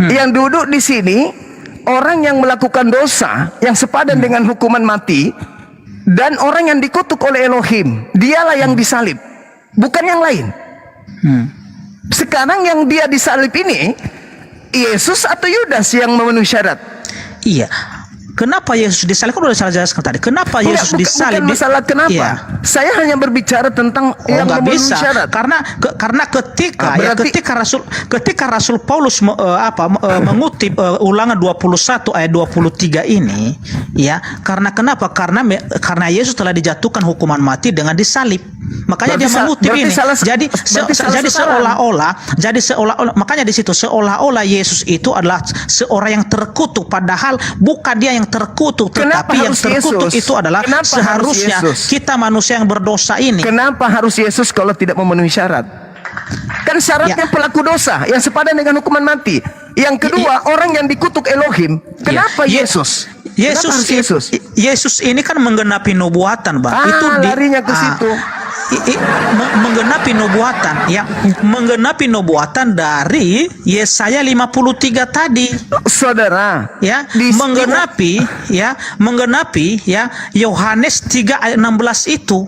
Yang duduk di sini orang yang melakukan dosa yang sepadan dengan hukuman mati, dan orang yang dikutuk oleh Elohim, dialah yang disalib, bukan yang lain. Sekarang yang dia disalib ini Yesus atau Yudas yang memenuhi syarat? Iya. Kenapa Yesus disalib? Kan udah saya jelaskan tadi. Kenapa Yesus disalib? Bukan masalah kenapa. Iya. Saya hanya berbicara tentang yang nggak memenuhi bisa. syarat. Karena ketika berarti, ketika Rasul Paulus mengutip ulangan 21 ayat 23 ini, ya, karena kenapa? Karena Yesus telah dijatuhkan hukuman mati dengan disalib. Makanya dia mengutip ini. Jadi seolah-olah makanya di situ seolah-olah Yesus itu adalah seorang yang terkutuk, padahal bukan dia yang terkutuk, tetapi yang terkutuk itu adalah seharusnya kita manusia yang berdosa ini. Kenapa harus Yesus kalau tidak memenuhi syarat? Kan syaratnya pelaku dosa yang sepadan dengan hukuman mati. Yang kedua, orang yang dikutuk Elohim. Kenapa Yesus? Yesus ini kan menggenapi nubuatan, Bang. Larinya ke situ. Menggenapi nubuatan, ya, menggenapi nubuatan dari Yesaya 53 tadi, saudara, ya, menggenapi Yohanes 3 ayat 16 itu,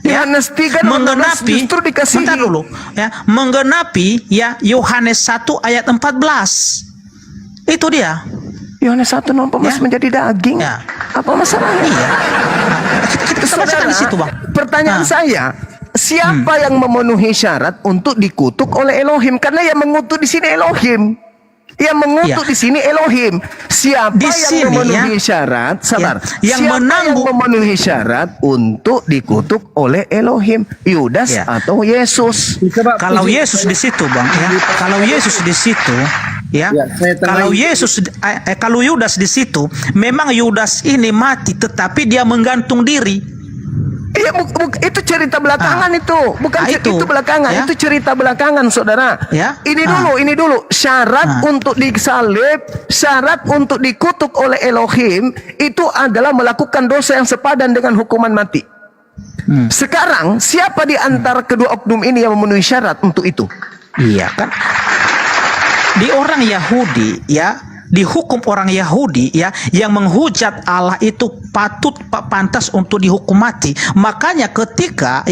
ya, Yohanes 3 menggenapi, justru dikasih dulu, ya, menggenapi ya Yohanes 1 ayat 14, itu dia. Yohanes 1:14 menjadi daging. Ya. Apa masalahnya? Iya. Kita bacakan di situ, Bang. Pertanyaan saya, siapa yang memenuhi syarat untuk dikutuk oleh Elohim? Karena yang mengutuk di sini Elohim. Yang mengutuk Ya. di sini Elohim. Siapa Di yang sini, memenuhi ya. syarat? Sabar. Ya, yang Siapa menanggung- yang memenuhi syarat untuk dikutuk oleh Elohim? Yudas Ya. atau Yesus? Kalau Yesus di situ, Bang, ya. Kalau Yesus di situ, ya. Ya, saya tengahin. Kalau Yesus kalau Yudas di situ, memang Yudas ini mati tetapi dia menggantung diri. Iya, itu cerita belakangan itu, bukan itu belakangan, Ya. itu cerita belakangan, saudara. Ya. Ini dulu syarat untuk disalib, syarat untuk dikutuk oleh Elohim itu adalah melakukan dosa yang sepadan dengan hukuman mati. Sekarang siapa di antara kedua oknum ini yang memenuhi syarat untuk itu? Iya kan? Di orang Yahudi, ya, dihukum orang Yahudi, ya, yang menghujat Allah itu pantas untuk dihukum mati. Makanya ketika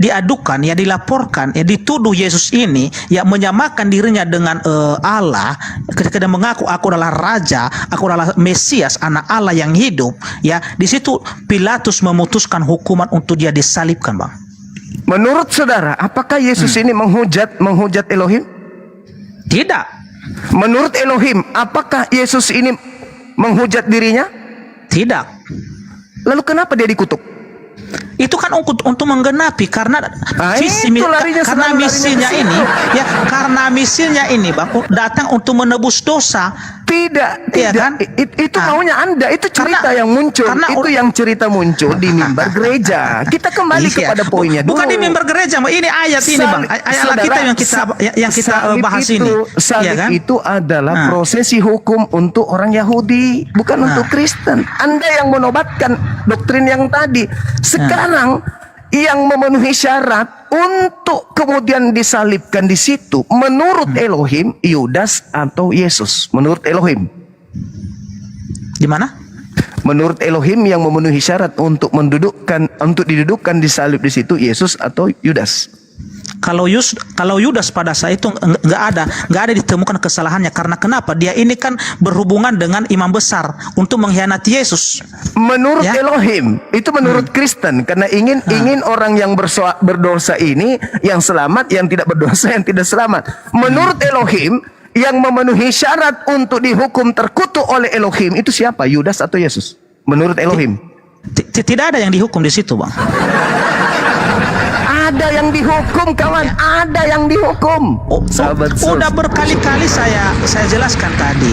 diadukan, ya, dilaporkan, ya, dituduh Yesus ini, ya, menyamakan dirinya dengan Allah, ketika dia mengaku aku adalah raja, aku adalah Mesias, anak Allah yang hidup, ya, di situ Pilatus memutuskan hukuman untuk dia disalibkan, Bang. Menurut saudara, apakah Yesus ini menghujat Elohim? Tidak. Menurut Elohim, apakah Yesus ini menghujat dirinya? Tidak. Lalu kenapa dia dikutuk? Itu kan untuk menggenapi karena itu larinya karena selalu misinya larinya ke ini, situ. ya, karena misinya ini, Bang, datang untuk menebus dosa. Tidak, Iya tidak. kan? Itu maunya Anda, itu cerita Karena- yang muncul, karena itu yang cerita muncul di mimbar gereja. Kita kembali Iya. kepada poinnya dulu. Bukan di mimbar gereja, Bang. Ini ayat ini, Bang. Ayat Saudara, Alkitab yang kita salib bahas itu, ini. Salib Iya kan? itu adalah Nah. prosesi hukum untuk orang Yahudi, bukan untuk Kristen. Anda yang menobatkan doktrin yang tadi. Sekarang yang memenuhi syarat untuk kemudian disalibkan di situ, menurut Elohim, Yudas atau Yesus? Menurut Elohim. Di mana? Menurut Elohim yang memenuhi syarat untuk didudukkan di salib di situ, Yesus atau Yudas? Kalau Yudas pada saat itu nggak ada ditemukan kesalahannya, karena kenapa? Dia ini kan berhubungan dengan imam besar untuk mengkhianati Yesus. Menurut Ya. Elohim, itu menurut Kristen, karena ingin orang yang berdosa ini yang selamat, yang tidak berdosa yang tidak selamat. Menurut Elohim, yang memenuhi syarat untuk dihukum terkutuk oleh Elohim itu siapa? Yudas atau Yesus? Menurut Elohim. Tidak ada yang dihukum di situ, Bang. Ada yang dihukum, kawan. Ada yang dihukum. Sahabat sus. Udah berkali-kali saya jelaskan tadi.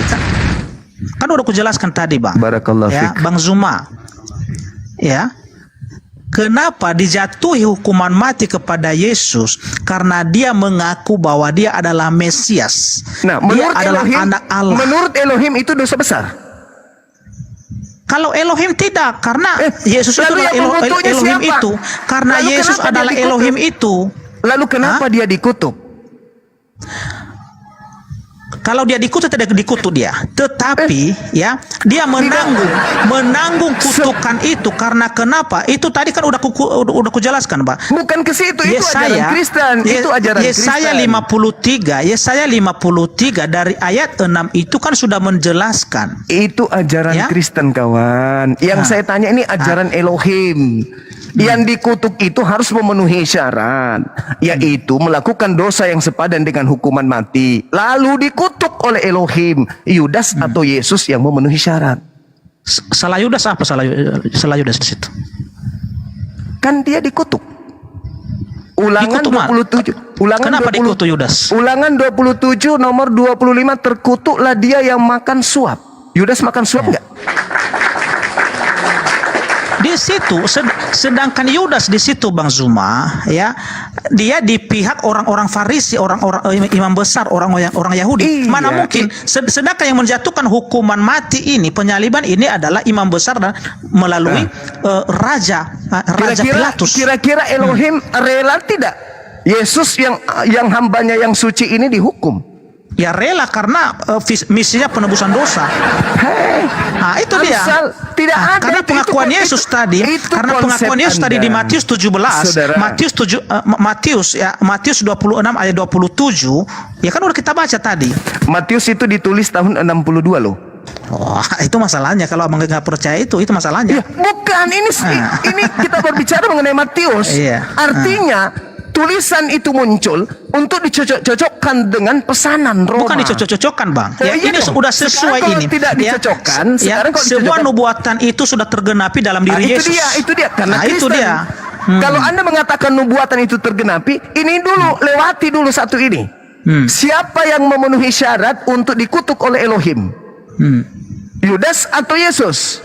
Kan udah aku jelaskan tadi, Bang. Barakallahu Ya, fik. Bang Zuma. Ya. Kenapa dijatuhi hukuman mati kepada Yesus? Karena dia mengaku bahwa dia adalah Mesias. Nah, Dia menurut adalah Elohim, anak Allah. menurut Elohim itu dosa besar. Kalau Elohim tidak, karena Yesus itu lalu adalah yang mengutuknya Elohim siapa? itu. Karena Lalu Yesus kenapa dia adalah dikutuk? Elohim itu. Lalu kenapa dia dikutuk? Kalau dia dikutuk, tidak dikutuk dia, tetapi ya dia menanggung kutukan itu. Karena kenapa? Itu tadi kan udah ku jelaskan, Pak. Bukan ke situ, itu ajaran Kristen. Itu ajaran Yesaya Kristen. Yesaya 53 dari ayat 6 itu kan sudah menjelaskan. Itu ajaran Ya. Kristen, kawan. Yang saya tanya ini ajaran Elohim. Yang dikutuk itu harus memenuhi syarat, yaitu melakukan dosa yang sepadan dengan hukuman mati. Lalu dikutuk oleh Elohim, Yudas atau Yesus yang memenuhi syarat. Salah Yudas apa? Salah Yudas di situ. Kan dia dikutuk. Ulangan Dikutuk, Mat. 27. Ulangan Kenapa 20 dikutuk Yudas? Ulangan 27 nomor 25, terkutuklah dia yang makan suap. Yudas makan suap enggak? Di situ sedangkan Yudas di situ, Bang Zuma, ya, dia di pihak orang-orang Farisi, orang-orang imam besar, orang Yahudi. Iya. Mana mungkin sedangkan yang menjatuhkan hukuman mati ini, penyaliban ini adalah imam besar dan melalui raja Pilatus. Kira-kira Elohim rela tidak Yesus yang hambanya yang suci ini dihukum? Ya rela, karena misinya penebusan dosa. Nah, itu dia. Tidak ada. Karena pengakuan Yesus tadi, karena pengakuan Yesus tadi di Matius 17, Saudara. Matius 26 ayat 27, ya kan udah kita baca tadi. Matius itu ditulis tahun 62 loh. Wah, itu masalahnya. Kalau abang nggak percaya itu masalahnya. Ya, bukan ini kita berbicara mengenai Matius. Iya. Artinya tulisan itu muncul untuk dicocok-cocokkan dengan pesanan Roma. Bukan dicocok-cocokkan, Bang. Oh, iya ini dong. sudah sesuai Sekarang kalau ini. tidak dicocokkan, sekarang kalau sebuah dicocokkan- nubuatan itu sudah tergenapi dalam diri Yesus. Itu dia karena Nah, itu Kristen. dia. Kalau Anda mengatakan nubuatan itu tergenapi, ini dulu lewati dulu satu ini. Siapa yang memenuhi syarat untuk dikutuk oleh Elohim? Yudas atau Yesus?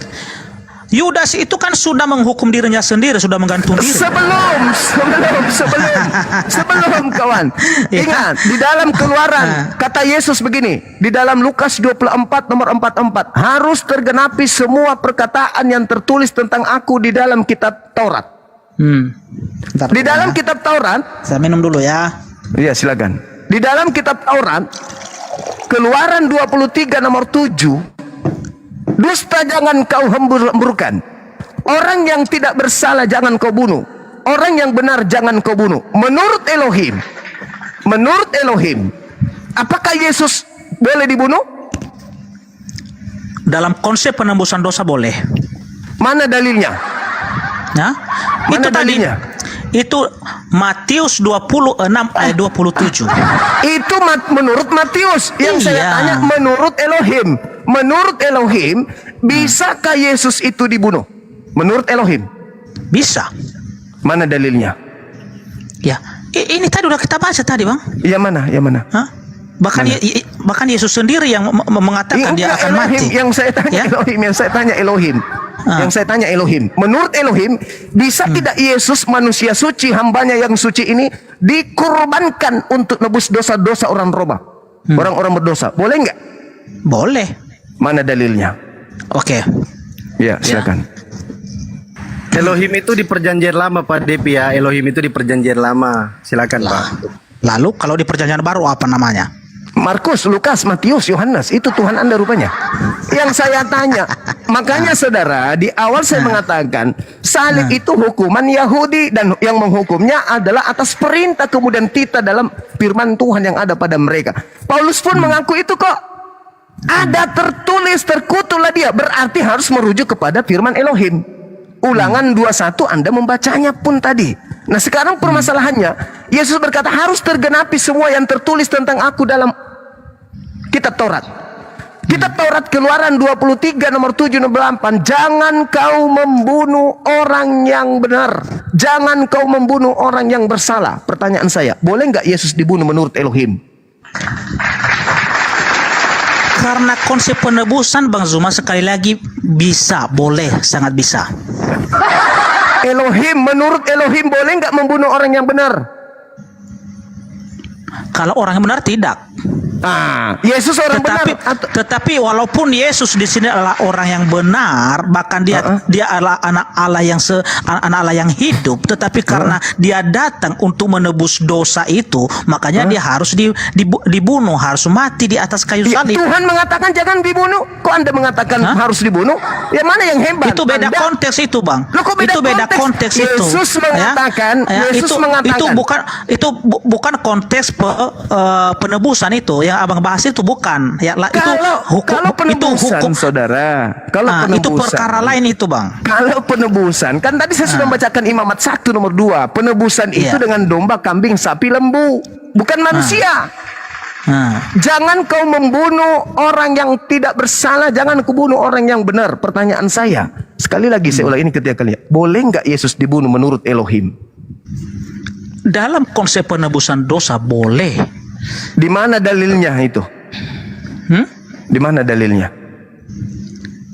Yudas itu kan sudah menghukum dirinya sendiri, sudah menggantung diri. Sebelum kawan. Ingat, di dalam Keluaran kata Yesus begini, di dalam Lukas 24 nomor 44, harus tergenapi semua perkataan yang tertulis tentang aku di dalam kitab Taurat. Bentar, Di dalam kitab Taurat, saya minum dulu ya. iya silakan. Di dalam kitab Taurat, Keluaran 23 nomor 7, dusta jangan kau hemburkan. Orang yang tidak bersalah jangan kau bunuh. Orang yang benar jangan kau bunuh. Menurut Elohim, apakah Yesus boleh dibunuh? Dalam konsep penembusan dosa boleh. Mana dalilnya? Nah, Mana itu tadi. dalilnya? Itu Matius 26 ayat 27. Itu menurut Matius. Yang saya Iya. tanya menurut Elohim. Menurut Elohim, bisakah Yesus itu dibunuh? Menurut Elohim. Bisa. Mana dalilnya? Ya, ini tadi udah kita baca tadi, Bang. Yang mana? Hah? Bahkan Yesus sendiri yang mengatakan dia Enggak, akan Elohim. mati. Yang saya tanya Ya? Elohim. Yang saya tanya Elohim. Menurut Elohim, bisa tidak Yesus manusia suci, hambanya yang suci ini dikurbankan untuk nebus dosa-dosa orang Roma, orang-orang berdosa? Boleh nggak? Boleh. Mana dalilnya? Oke. Ya, silakan. Elohim itu di perjanjian lama Pak Depi ya. Elohim itu di perjanjian lama. Silakan Pak. Lalu kalau di perjanjian baru apa namanya? Markus, Lukas, Matius, Yohanes, itu Tuhan Anda rupanya. Yang saya tanya, makanya saudara, di awal saya mengatakan salib itu hukuman Yahudi dan yang menghukumnya adalah atas perintah kemudian titah dalam firman Tuhan yang ada pada mereka. Paulus pun mengaku itu kok. Ada tertulis, terkutuklah dia, berarti harus merujuk kepada firman Elohim. Ulangan 21 Anda membacanya pun tadi. Nah sekarang permasalahannya, Yesus berkata harus tergenapi semua yang tertulis tentang aku dalam kitab Taurat. Kitab Taurat Keluaran 23 nomor 7 nomor 8. Jangan kau membunuh orang yang benar. Jangan kau membunuh orang yang bersalah. Pertanyaan saya, boleh nggak Yesus dibunuh menurut Elohim? Karena konsep penebusan, Bang Zuma, sekali lagi bisa, boleh, sangat bisa. Elohim, menurut Elohim boleh nggak membunuh orang yang benar? Kalau orang yang benar tidak. Yesus orang Tetapi, benar. tetapi walaupun Yesus di sini adalah orang yang benar, bahkan dia adalah anak Allah yang hidup, tetapi karena dia datang untuk menebus dosa itu, makanya dia harus dibunuh, harus mati di atas kayu Ya, salib. Tuhan mengatakan jangan dibunuh. Kok Anda mengatakan harus dibunuh? Yang mana yang hebat? Itu beda Anda? konteks itu, Bang. Loh, kok beda Itu beda konteks itu. Yesus mengatakan, Yesus mengatakan. Itu bukan konteks penebusan itu. Yang Abang bahas itu bukan. Ya, Kalau penebusan, saudara. Kalau penebusan. Itu perkara lain itu, Bang. Kalau penebusan, kan tadi saya sudah membacakan Imamat 1 nomor 2. Penebusan itu dengan domba, kambing, sapi, lembu. Bukan manusia. Jangan kau membunuh orang yang tidak bersalah, jangan kau bunuh orang yang benar. Pertanyaan saya, sekali lagi saya ulang ini ketiga kali. Boleh nggak Yesus dibunuh menurut Elohim? Dalam konsep penebusan dosa boleh. Di mana dalilnya itu? Di mana dalilnya?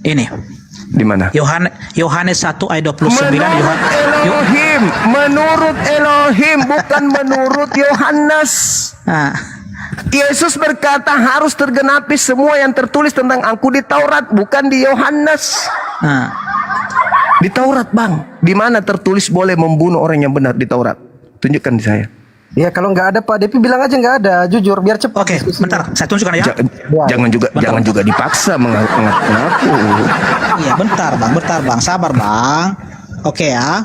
Ini. Di mana? Yohanes 1 ayat 29. Menurut Elohim, bukan menurut Yohanes. Yesus berkata harus tergenapi semua yang tertulis tentang aku di Taurat, bukan di Yohanes. Di Taurat, Bang. Di mana tertulis boleh membunuh orang yang benar di Taurat? Tunjukkan di saya. Ya kalau nggak ada Pak Depi bilang aja nggak ada, jujur biar cepat. Oke, bentar, saya tunjukkan ya. Jangan juga dipaksa mengaku. Iya, bentar bang, sabar bang. Oke ya.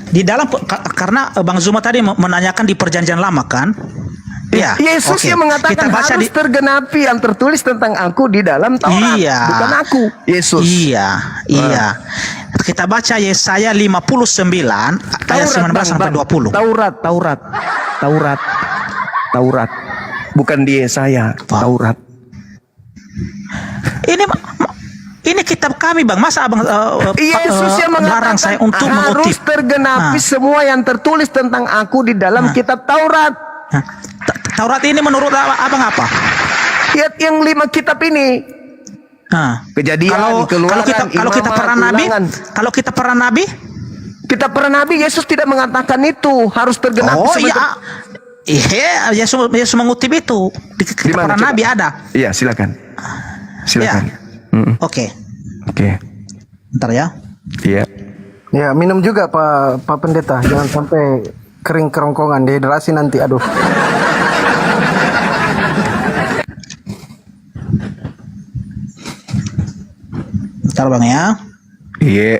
Di dalam karena Bang Zuma tadi menanyakan di perjanjian lama kan? Ya. Yesus yang mengatakan harus tergenapi yang tertulis tentang aku di dalam Taurat, bukan aku. Yesus. Iya. Kita baca Yesaya 59 ayat 19 sampai 20. Taurat. Bukan di Yesaya, Taurat. Ini kitab kami, Bang. Masa Abang Yesus yang melarang saya untuk mengutip? harus tergenapi semua yang tertulis tentang aku di dalam kitab Taurat. Nah, Taurat ini menurut Abang apa? Yang 5 kitab ini. Nah, Kejadian, Keluaran, kalau kita para nabi, kita para nabi, Yesus tidak mengatakan itu harus tergenapi. oh iya, Yesus mengutip itu di kitab para Coba? nabi ada. Iya, silakan. Oke. Bentar ya. Iya. Ya, minum juga Pak Pendeta, jangan sampai kering kerongkongan, dehidrasi nanti. Aduh. Bentar Bang ya. Iya.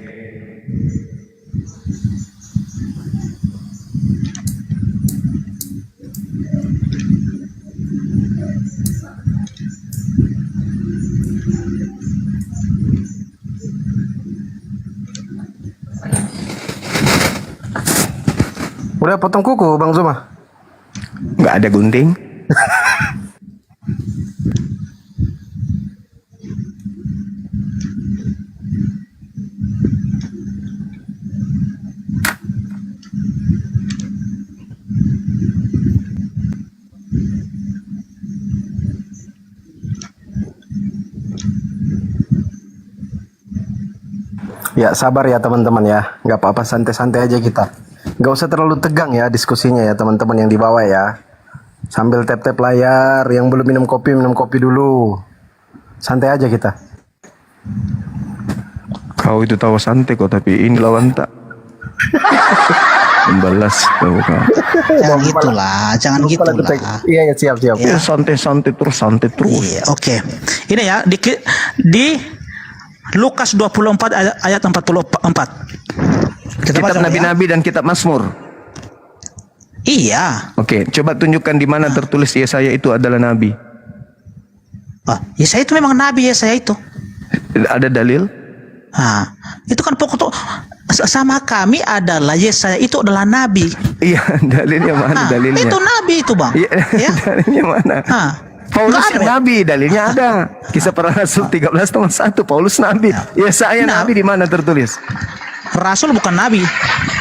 Udah potong kuku Bang Zuma? Nggak ada gunting. Ya sabar ya teman-teman ya, nggak apa-apa, santai-santai aja kita. Nggak usah terlalu tegang ya diskusinya ya teman-teman yang di bawah ya. Sambil tap-tap layar, yang belum minum kopi dulu. Santai aja kita. Kau itu tahu santai kok, tapi ini lawan tak. Membalas tahu kau. Jangan jangan gitulah. Iya ya, siap. Ya, santai terus. Iya, oke. Ini ya di Lukas 24 ayat 44. Kitab Nabi-Nabi dan kitab Mazmur. Iya. Oke, coba tunjukkan di mana tertulis Yesaya itu adalah nabi. Yesaya itu memang nabi, Yesaya itu. Ada dalil? Itu kan pokok sama kami adalah Yesaya itu adalah nabi. Iya, dalilnya mana dalilnya? Itu nabi itu, Bang. Iya, ya? dalilnya mana? Paulus yang nabi, dalilnya ada. Kisah Para Rasul 13:1, Paulus nabi. Yesaya nabi di mana tertulis? Rasul bukan nabi.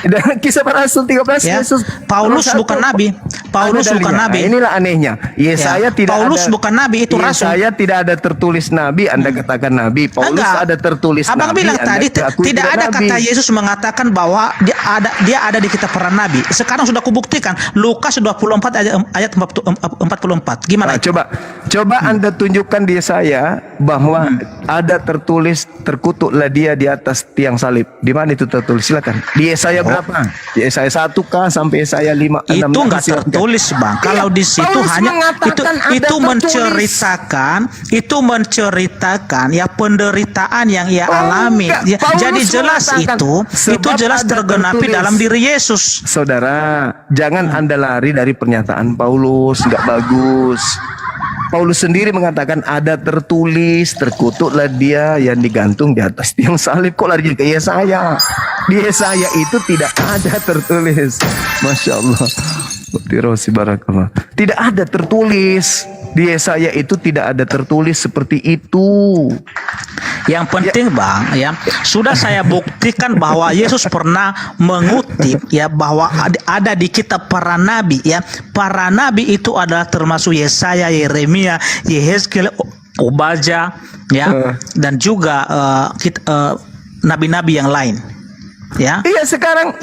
Dan Kisah Para Rasul 13 Ya. Yesus Paulus bukan nabi. Paulus bukan nabi. Inilah anehnya. Yesaya tidak Paulus ada. bukan nabi, itu rasul. Yesaya tidak ada tertulis nabi, Anda katakan nabi. Paulus Enggak. ada tertulis Abang nabi. bilang Anda tadi akui tidak ada nabi. kata Yesus mengatakan bahwa dia ada di kitab para nabi. Sekarang sudah kubuktikan Lukas 24 ayat 44. Gimana? Coba Anda tunjukkan di Yesaya bahwa ada tertulis terkutuklah dia di atas tiang salib. Di mana itu tertulis? Silakan. Di Yesaya berapa? Di Yesaya 1 kah sampai Yesaya 5? Itu enggak tertulis, Bang. Kalau di situ Paulus hanya itu mengatakan menceritakan ya penderitaan yang ia alami. Ya, jadi jelas itu jelas tergenapi dalam diri Yesus. Saudara, jangan Anda lari dari pernyataan Paulus, enggak bagus. Paulus sendiri mengatakan ada tertulis terkutuklah dia yang digantung di atas tiang salib. Kok lari ke Yesaya? Di Yesaya itu tidak ada tertulis. Masya Allah. Tidak ada tertulis. Di Yesaya itu tidak ada tertulis seperti itu. Yang penting Bang, ya sudah saya buktikan bahwa Yesus pernah mengutip ya bahwa ada di kitab para nabi ya. Para nabi itu adalah termasuk Yesaya, Yeremia, Yehezkiel, Obadya ya dan juga nabi-nabi yang lain. Ya. Iya, sekarang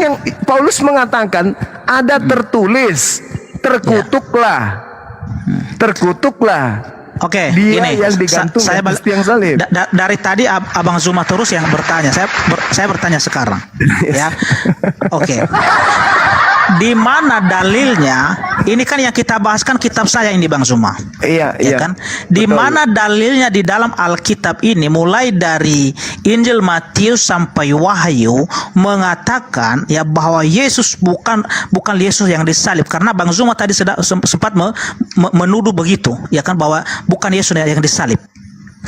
yang Paulus mengatakan ada tertulis terkutuklah. Terkutuklah. Oke, dia ini yang digantung saya atas tiang salib. Dari tadi Abang Zuma terus yang bertanya. Saya bertanya sekarang. Ya. Oke. Di mana dalilnya? Ini kan yang kita bahas kan kitab saya ini Bang Zuma. Iya, ya kan? Di mana dalilnya di dalam Alkitab ini mulai dari Injil Matius sampai Wahyu mengatakan ya bahwa Yesus bukan Yesus yang disalib, karena Bang Zuma tadi sempat menuduh begitu ya kan, bahwa bukan Yesus yang disalib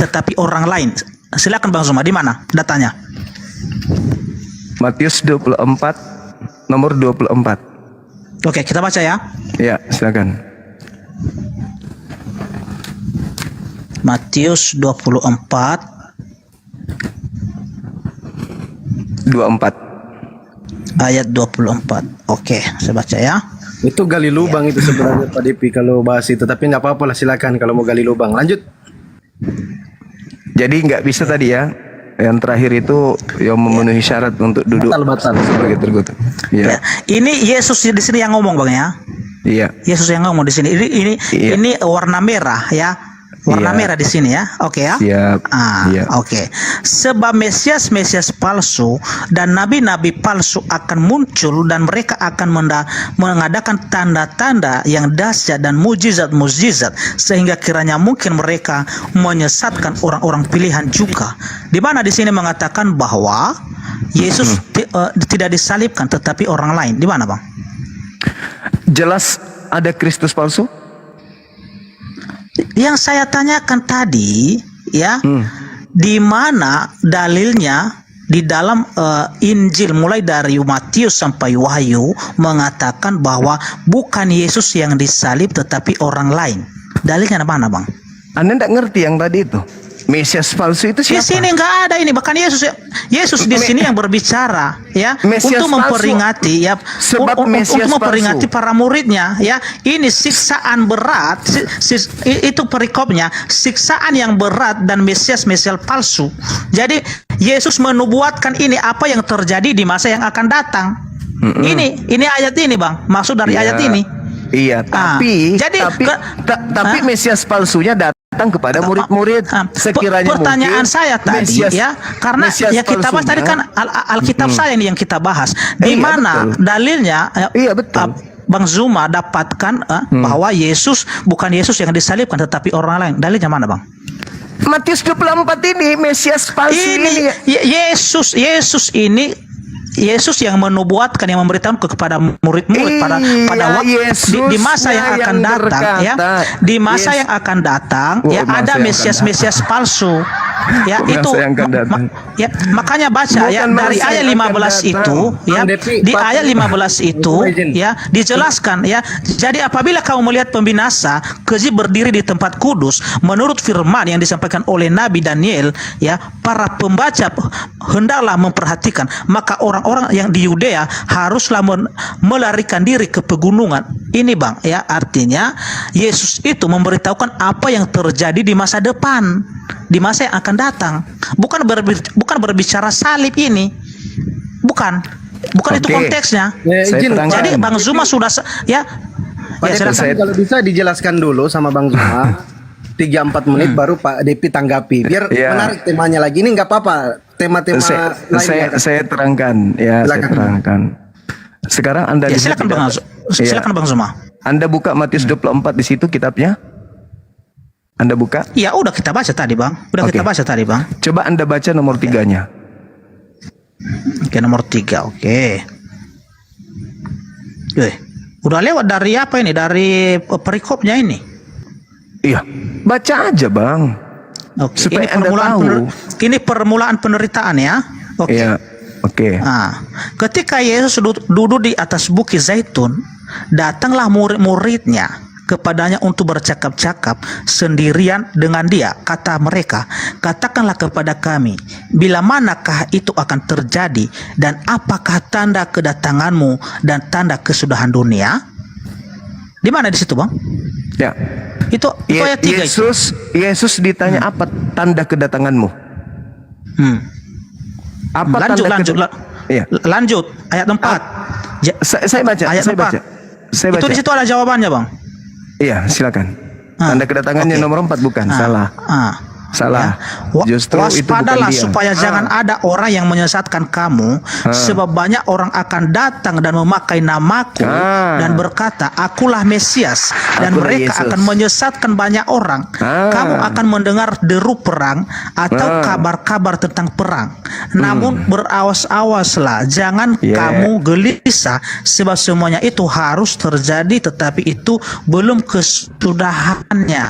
tetapi orang lain. Silakan Bang Zuma, di mana datanya? Matius 24 nomor 24. Oke, kita baca ya. Ya, silakan. Matius 24 ayat 24. Oke, saya baca ya. Itu gali lubang itu sebenarnya Pak Depi kalau bahas itu, tapi nggak apa-apa lah, silakan kalau mau gali lubang. Lanjut. Jadi nggak bisa tadi ya. Yang terakhir itu yang memenuhi syarat untuk duduk Batal. sebagai tergutuk. Ya. Iya. Ini Yesus di sini yang ngomong Bang ya. Iya. Yesus yang ngomong di sini. Iya. Ini warna merah ya. Warna Iya. merah di sini ya. Oke ya. Siap. Iya. Oke. Sebab Mesias palsu dan nabi-nabi palsu akan muncul dan mereka akan mengadakan tanda-tanda yang dahsyat dan mujizat-mujizat sehingga kiranya mungkin mereka menyesatkan orang-orang pilihan juga. Di mana di sini mengatakan bahwa Yesus tidak disalibkan tetapi orang lain. Di mana, Bang? Jelas ada Kristus palsu? Yang saya tanyakan tadi ya, di mana dalilnya di dalam Injil mulai dari Matius sampai Wahyu mengatakan bahwa bukan Yesus yang disalib tetapi orang lain. Dalilnya mana, Bang? Anda tidak ngerti yang tadi itu? Mesias palsu itu Di siapa? sini nggak ada ini, bahkan Yesus di sini yang berbicara ya, Mesias untuk memperingati ya, Sebab Mesias untuk memperingati palsu. para muridnya ya. Ini siksaan berat, itu perikopnya, siksaan yang berat dan Mesias palsu. Jadi Yesus menubuatkan ini apa yang terjadi di masa yang akan datang. Ini ayat ini, Bang. Maksud dari ayat ini. Iya, tapi Mesias palsunya datang kepada murid-murid. Sekiranya pertanyaan mungkin saya tadi Mesias, ya, karena Mesias ya kita bahas tadi kan Alkitab saya ini yang kita bahas. Di Iya, mana betul. dalilnya Iya, betul. Bang Zuma dapatkan bahwa Yesus bukan Yesus yang disalibkan tetapi orang lain. Dalilnya mana, Bang? Matius 24 ini Mesias palsu ini. Yesus yang menubuatkan, yang memberitahukan kepada murid-murid pada waktu di masa yang akan datang ya, di masa yang akan datang ya, ada Mesias palsu ya. Itu ya, makanya baca ya dari ayat 15 itu ya, di ayat 15 itu ya dijelaskan ya. Jadi apabila kamu melihat pembinasa keji berdiri di tempat kudus menurut firman yang disampaikan oleh Nabi Daniel ya, para pembaca hendaklah memperhatikan, maka orang-orang yang di Yudea haruslah melarikan diri ke pegunungan. Ini, Bang ya, artinya Yesus itu memberitahukan apa yang terjadi di masa depan, di masa yang akan datang. Bukan berbicara salib ini. Bukan itu konteksnya. Jadi Bang Zuma sudah ya. Kalau bisa dijelaskan dulu sama Bang Zuma 3-4 menit baru Pak Depi tanggapi. Biar menarik temanya lagi. Ini nggak apa-apa. Tema-tema lain. Saya terangkan ya. Saya terangkan. Sekarang Anda silakan Bang Zuma. Anda buka Matius 24 di situ kitabnya. Anda buka? Ya udah kita baca tadi, Bang. Kita baca tadi, Bang. Coba Anda baca nomor 3-nya. Oke, nomor 3. Oke. Udah lewat dari apa ini? Dari perikopnya ini. Iya. Baca aja, Bang. Oke, Supaya ini Anda tahu. Ini permulaan penderitaan ya. Oke. Iya. Oke. Ketika Yesus duduk di atas bukit Zaitun, datanglah murid-muridnya kepadanya untuk bercakap-cakap sendirian dengan dia. Kata mereka, katakanlah kepada kami, bila manakah itu akan terjadi dan apakah tanda kedatanganmu dan tanda kesudahan dunia? Di mana di situ, Bang? Ya. Itu ayat 3 Yesus ditanya apa tanda kedatanganmu? Apa Lanjut ayat 4. Saya baca. Ayat 4. Itu di situ ada jawabannya, Bang. Iya, silakan. Tanda kedatangannya nomor 4 bukan? Salah. Salah. Justru itu bukan waspadalah dia. supaya jangan ada orang yang menyesatkan kamu, sebab banyak orang akan datang dan memakai namaku dan berkata, akulah Mesias, dan mereka akan menyesatkan banyak orang. Kamu akan mendengar deru perang atau kabar-kabar tentang perang. Namun berawas-awaslah, jangan kamu gelisah, sebab semuanya itu harus terjadi, tetapi itu belum kesudahannya.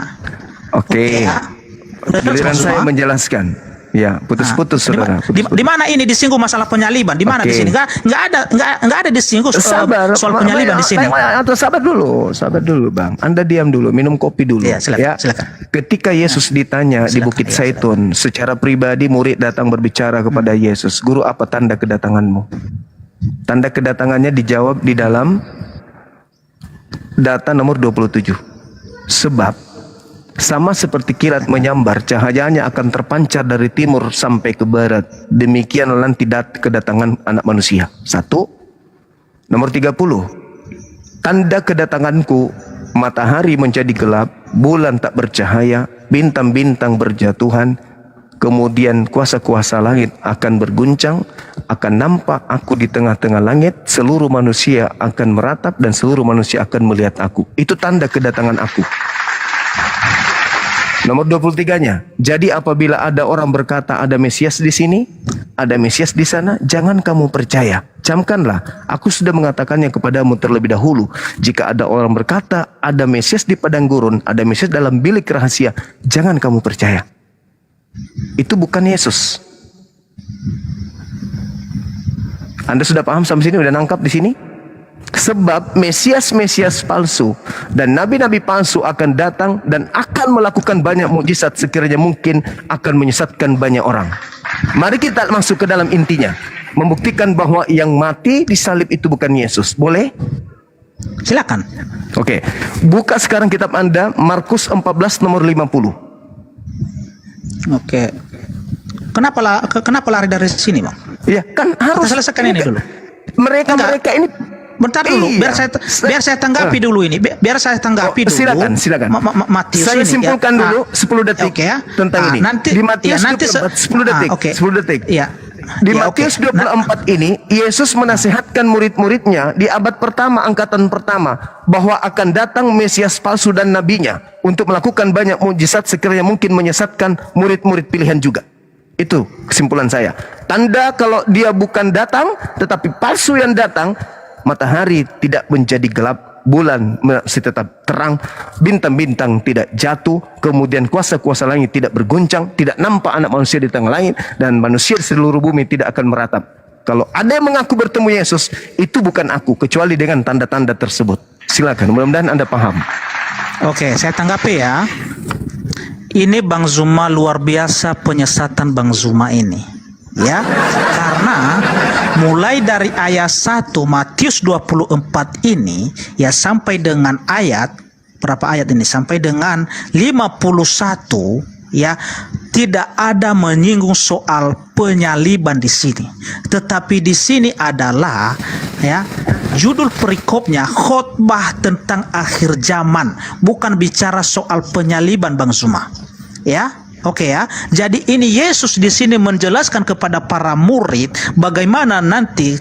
Oke. Giliran saya menjelaskan. Ya, putus-putus saudara. Di mana ini disinggung masalah penyaliban? Di mana Oke. di sini? Nggak ada disinggung soal penyaliban di sini. Atau sabar dulu Bang. Anda diam dulu, minum kopi dulu. Iya, silakan. Ketika Yesus ditanya di Bukit Zaitun, secara pribadi murid datang berbicara kepada Yesus, "Guru, apa tanda kedatanganmu?" Tanda kedatangannya dijawab di dalam data nomor 27. Sebab sama seperti kilat menyambar, cahayanya akan terpancar dari timur sampai ke barat. Demikian nanti kedatangan anak manusia. 1. Nomor 30. Tanda kedatanganku, matahari menjadi gelap, bulan tak bercahaya, bintang-bintang berjatuhan, kemudian kuasa-kuasa langit akan berguncang, akan nampak aku di tengah-tengah langit, seluruh manusia akan meratap dan seluruh manusia akan melihat aku. Itu tanda kedatangan aku. Nomor 23-nya. Jadi apabila ada orang berkata ada Mesias di sini, ada Mesias di sana, jangan kamu percaya. Camkanlah, aku sudah mengatakannya kepadamu terlebih dahulu. Jika ada orang berkata ada Mesias di padang gurun, ada Mesias dalam bilik rahasia, jangan kamu percaya. Itu bukan Yesus. Anda sudah paham sampai sini? Sudah nangkap di sini? Sebab Mesias-Mesias palsu dan nabi-nabi palsu akan datang dan akan melakukan banyak mukjizat, sekiranya mungkin akan menyesatkan banyak orang. Mari kita masuk ke dalam intinya, membuktikan bahwa yang mati di salib itu bukan Yesus. Boleh? Silakan. Oke. Buka sekarang kitab Anda, Markus 14 nomor 50. Oke. Kenapa lari dari sini, Bang? Iya, kan harus Kita selesaikan ini dulu. Mereka ini Bentar dulu, Iya. biar saya tanggapi dulu ini. Biar saya tanggapi dulu. Silakan. Matius Saya ini, simpulkan ya. dulu 10 detik Oke, ya. tentang ini. Nanti Di Matius 24, 10 detik. Oke. 10 detik. Iya. Di Ya, Matius oke. 24 ini, Yesus menasihatkan murid-muridnya di abad pertama, angkatan pertama, bahwa akan datang Mesias palsu dan nabinya untuk melakukan banyak mukjizat, sekiranya mungkin menyesatkan murid-murid pilihan juga. Itu kesimpulan saya. Tanda kalau dia bukan datang, tetapi palsu yang datang, matahari tidak menjadi gelap, bulan masih tetap terang, bintang-bintang tidak jatuh, kemudian kuasa-kuasa langit tidak berguncang, tidak nampak anak manusia di tengah langit, dan manusia di seluruh bumi tidak akan meratap. Kalau ada yang mengaku bertemu Yesus, itu bukan aku, kecuali dengan tanda-tanda tersebut. Silakan, mudah-mudahan Anda paham. Oke, saya tanggapi ya. Ini Bang Zuma luar biasa penyesatan Bang Zuma ini. Ya, karena mulai dari ayat 1 Matius 24 ini ya sampai dengan ayat berapa ayat ini sampai dengan 51 ya tidak ada menyinggung soal penyaliban di sini. Tetapi di sini adalah ya judul perikopnya khotbah tentang akhir zaman, bukan bicara soal penyaliban Bang Zuma. Ya. Oke ya, jadi ini Yesus di sini menjelaskan kepada para murid bagaimana nanti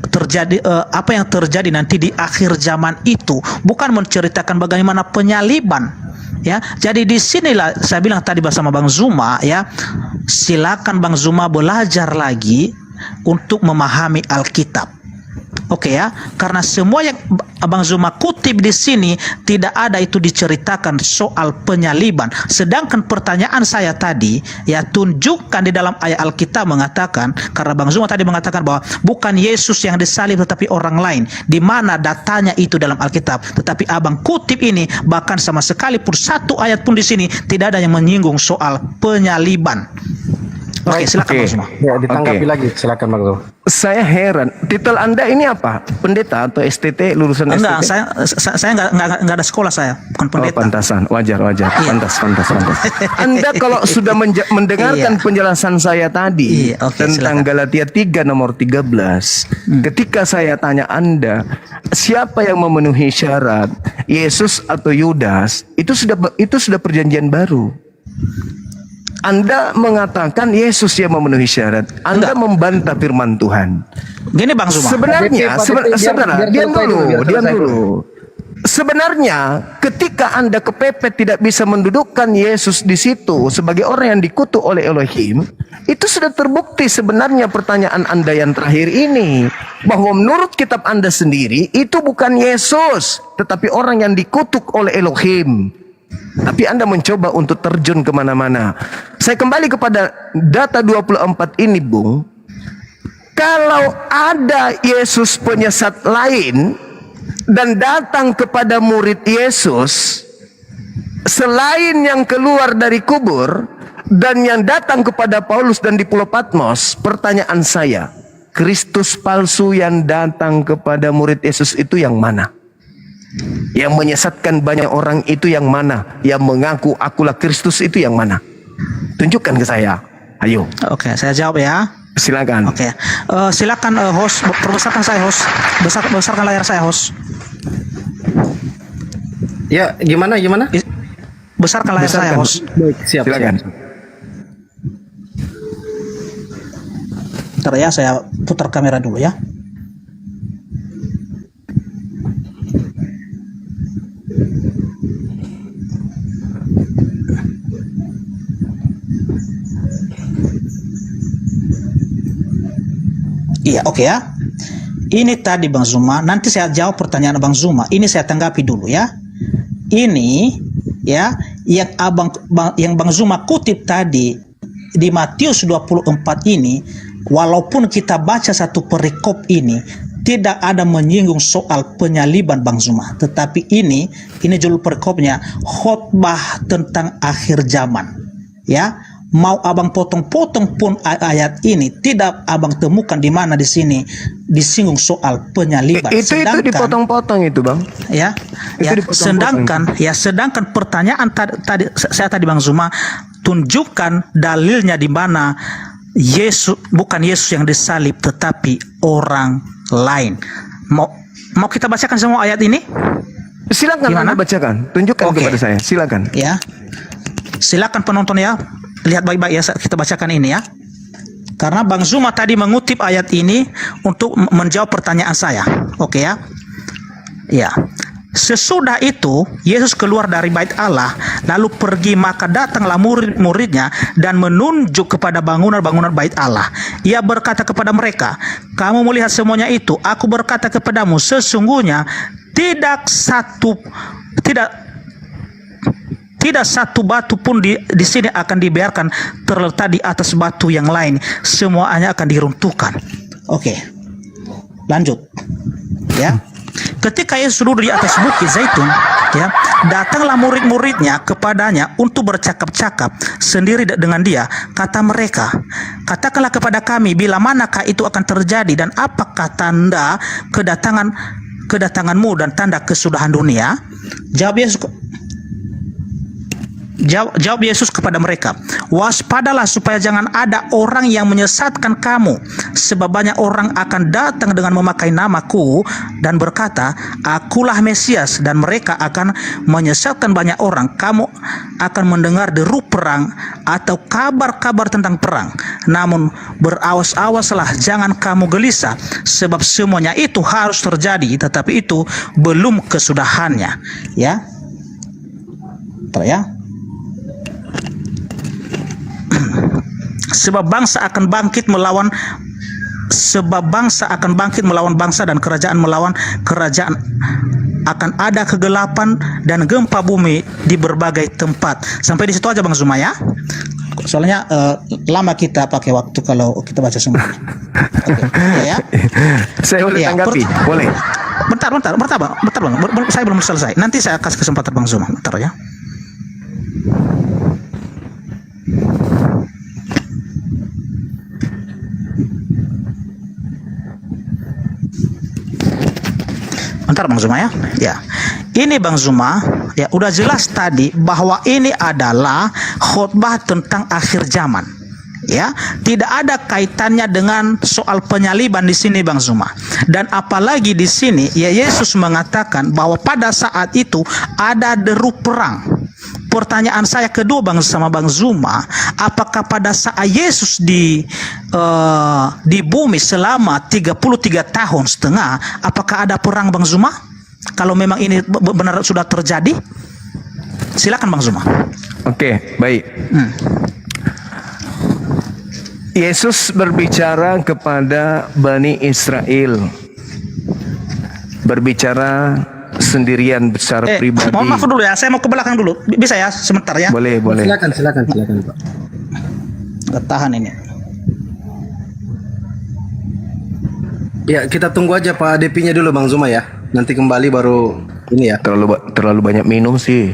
terjadi apa yang terjadi nanti di akhir zaman itu, bukan menceritakan bagaimana penyaliban. Ya, jadi di sinilah saya bilang tadi bersama Bang Zuma ya, silakan Bang Zuma belajar lagi untuk memahami Alkitab. Oke ya, karena semua yang Abang Zuma kutip di sini tidak ada itu diceritakan soal penyaliban. Sedangkan pertanyaan saya tadi ya tunjukkan di dalam ayat Alkitab mengatakan, karena Bang Zuma tadi mengatakan bahwa bukan Yesus yang disalib tetapi orang lain. Di mana datanya itu dalam Alkitab? Tetapi Abang kutip ini bahkan sama sekali pun satu ayat pun di sini tidak ada yang menyinggung soal penyaliban. Oke, silakan Bang Zuma. Ya, ditanggapi lagi. Silakan Bang Zuma. Saya heran, titel Anda ini apa? Pendeta atau STT, lulusan Enggak, STT? saya enggak ada sekolah saya, bukan pendeta. Oh, pantasan, wajar. Iya. Pantas. Anda kalau sudah mendengarkan Iya. penjelasan saya tadi Iya, oke, tentang silakan. Galatia 3 nomor 13, ketika saya tanya Anda, siapa yang memenuhi syarat, Yesus atau Yudas? Itu sudah perjanjian baru. Anda mengatakan Yesus yang memenuhi syarat. Anda membantah firman Tuhan. Gini Bang Zuma. Sebenarnya, biar diam selesai dulu. Sebenarnya, ketika Anda kepepet tidak bisa mendudukkan Yesus di situ sebagai orang yang dikutuk oleh Elohim, itu sudah terbukti sebenarnya pertanyaan Anda yang terakhir ini, bahwa menurut kitab Anda sendiri itu bukan Yesus, tetapi orang yang dikutuk oleh Elohim. Tapi Anda mencoba untuk terjun kemana-mana. Saya kembali kepada data 24 ini, Bung. Kalau ada Yesus penyesat lain dan datang kepada murid Yesus, selain yang keluar dari kubur dan yang datang kepada Paulus dan di Pulau Patmos, pertanyaan saya, Kristus palsu yang datang kepada murid Yesus itu yang mana? Yang menyesatkan banyak orang itu yang mana? Yang mengaku akulah Kristus itu yang mana? Tunjukkan ke saya. Ayo. Oke, saya jawab ya. Silakan. Oke, silakan host, perbesarkan saya host, besarkan layar saya host. Ya, gimana? Besarkan layar saya host. Baik, siap. Silakan. Bentar ya, saya putar kamera dulu ya. Iya, oke ya. Ini tadi Bang Zuma, nanti saya jawab pertanyaan Bang Zuma. Ini saya tanggapi dulu ya. Ini ya yang Bang Zuma kutip tadi di Matius 24 ini, walaupun kita baca satu perikop ini tidak ada menyinggung soal penyaliban Bang Zuma, tetapi ini judul perikopnya khotbah tentang akhir zaman ya. Mau abang potong-potong pun ayat ini tidak abang temukan di mana di sini disinggung soal penyaliban. Itu dipotong-potong itu, Bang. Ya, Itu sedangkan pertanyaan tadi saya tadi Bang Zuma, tunjukkan dalilnya di mana Yesus, bukan Yesus yang disalib tetapi orang lain. Mau kita bacakan semua ayat ini? Silakan Anda bacakan. Tunjukkan kepada saya. Silakan. Ya. Silakan penonton ya. Lihat baik-baik ya, kita bacakan ini ya. Karena Bang Zuma tadi mengutip ayat ini untuk menjawab pertanyaan saya. Oke ya. Ya. Sesudah itu Yesus keluar dari bait Allah, lalu pergi, maka datanglah murid-muridnya dan menunjuk kepada bangunan-bangunan bait Allah. Ia berkata kepada mereka, "Kamu melihat semuanya itu? Aku berkata kepadamu, sesungguhnya tidak satu batu pun di sini akan dibiarkan terletak di atas batu yang lain. Semuanya akan diruntuhkan." Oke. Lanjut. Ya. Ketika Yesus duduk di atas bukit Zaitun, ya, datanglah murid-muridnya kepadanya untuk bercakap-cakap sendiri dengan dia. Kata mereka, "Katakanlah kepada kami bila manakah itu akan terjadi dan apakah tanda kedatanganmu dan tanda kesudahan dunia?" Jawab Yesus kepada mereka, "Waspadalah supaya jangan ada orang yang menyesatkan kamu, sebab banyak orang akan datang dengan memakai namaku dan berkata, Akulah Mesias, dan mereka akan menyesatkan banyak orang. Kamu akan mendengar deru perang atau kabar-kabar tentang perang. Namun berawas-awaslah, jangan kamu gelisah, sebab semuanya itu harus terjadi, tetapi itu belum kesudahannya." Ya. Bentar ya. Sebab bangsa akan bangkit melawan bangsa dan kerajaan melawan kerajaan. Akan ada kegelapan dan gempa bumi di berbagai tempat. Sampai di situ aja Bang Zuma ya. Soalnya lama kita pakai waktu kalau kita baca semua. Oke, ya. Saya boleh tanggapi? Boleh. Bentar Bang. Saya belum selesai. Nanti saya kasih kesempatan Bang Zuma. Bentar ya. Bentar Bang Zuma ya. Ya. Ini Bang Zuma, ya udah jelas tadi bahwa ini adalah khotbah tentang akhir zaman. Ya, tidak ada kaitannya dengan soal penyaliban di sini Bang Zuma. Dan apalagi di sini ya Yesus mengatakan bahwa pada saat itu ada deru perang. Pertanyaan saya kedua Bang Zuma, apakah pada saat Yesus di bumi selama 33 tahun setengah, apakah ada perang Bang Zuma? Kalau memang ini benar sudah terjadi, silakan Bang Zuma. Oke, baik. Yesus berbicara kepada Bani Israel, berbicara sendirian secara pribadi. Mohon maaf dulu ya, saya mau ke belakang dulu. Bisa ya, sebentar ya. Boleh, boleh. Silakan Pak. Nggak tahan ini. Ya, kita tunggu aja Pak DP-nya dulu Bang Zuma ya. Nanti kembali baru ini ya. Terlalu banyak minum sih.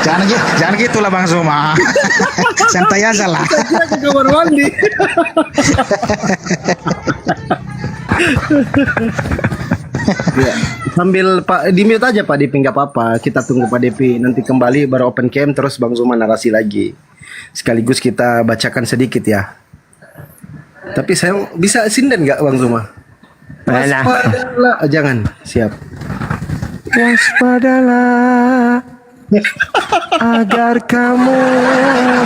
Jangan gitulah Bang Zuma. Santai aja lah. Kira ke kamar mandi. Ya, sambil Pak di mute aja Pak DP, nggak apa-apa. Kita tunggu Pak DP nanti kembali baru open cam terus Bang Zuma narasi lagi. Sekaligus kita bacakan sedikit ya. Tapi saya bisa sinden nggak Bang Zuma? Waspadalah. Jangan, siap. Waspadalah agar kamu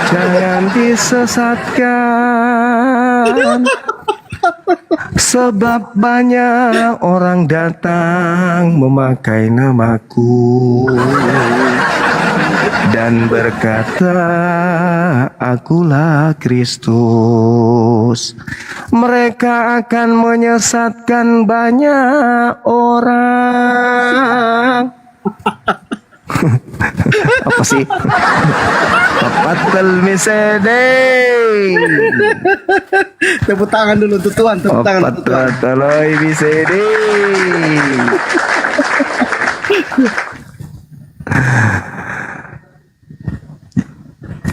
jangan disesatkan, sebab banyak orang datang memakai namaku dan berkata, akulah Kristus. Mereka akan menyesatkan banyak orang. Apa sih? Papatel misede. Tepuk tangan dulu untuk Tuhan, tepuk tangan untuk Tuhan. Papatel misede.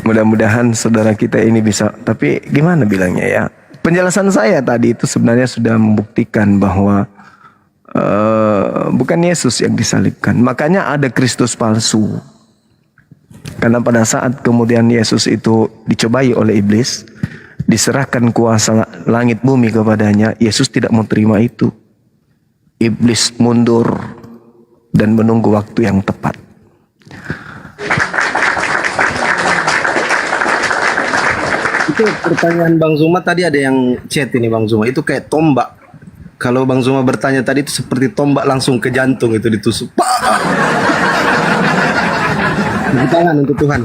Mudah-mudahan saudara kita ini bisa, tapi gimana bilangnya ya? Penjelasan saya tadi itu sebenarnya sudah membuktikan bahwa bukan Yesus yang disalibkan. Makanya ada Kristus palsu. Karena pada saat kemudian Yesus itu dicobai oleh iblis, diserahkan kuasa langit bumi kepadanya, Yesus tidak mau terima itu. Iblis mundur dan menunggu waktu yang tepat. Itu pertanyaan Bang Zuma tadi ada yang chat ini Bang Zuma. Itu kayak tombak. Kalau Bang Zuma bertanya tadi itu seperti tombak langsung ke jantung itu ditusuk. Tepuk tangan untuk Tuhan.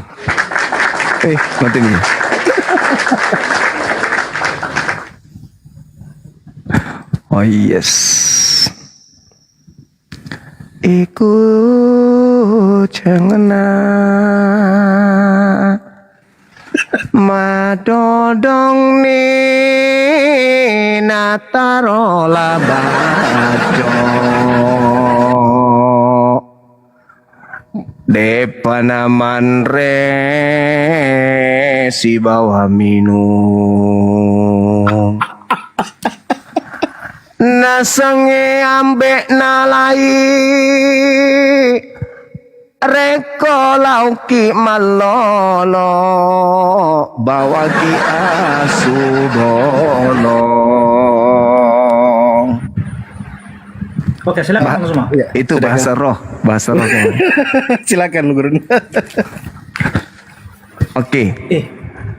Mati nih. Oh yes. Ikut jangan madodong ni natarola bajo depanaman re si bawah minum nasange ambek nalai reko lauki malolo bawa ki asubono. Oke, silakan Bang Zuma. Ya, Itu bahasa roh kan. silakan Guru. Oke.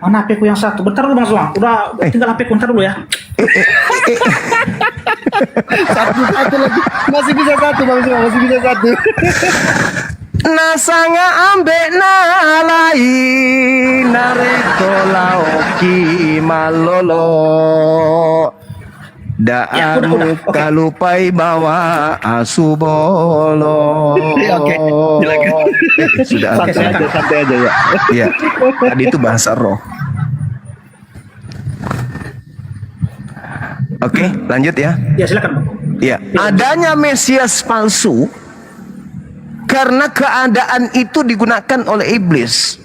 Mana HP ku yang satu? Bentar dulu Bang Zuma. Udah tinggal HP ku, bentar dulu ya. Satu lagi. Masih bisa satu Bang Zuma, masih bisa satu. Nasanga ambek nalai nareko lauki malolo daamu kalupai bawa asubolo. Oke, silakan. Sudah santai aja ya. Iya. Tadi itu bahasa roh. Oke, lanjut ya. Ya, silakan Bang. Ya, adanya Mesias palsu karena keadaan itu digunakan oleh iblis.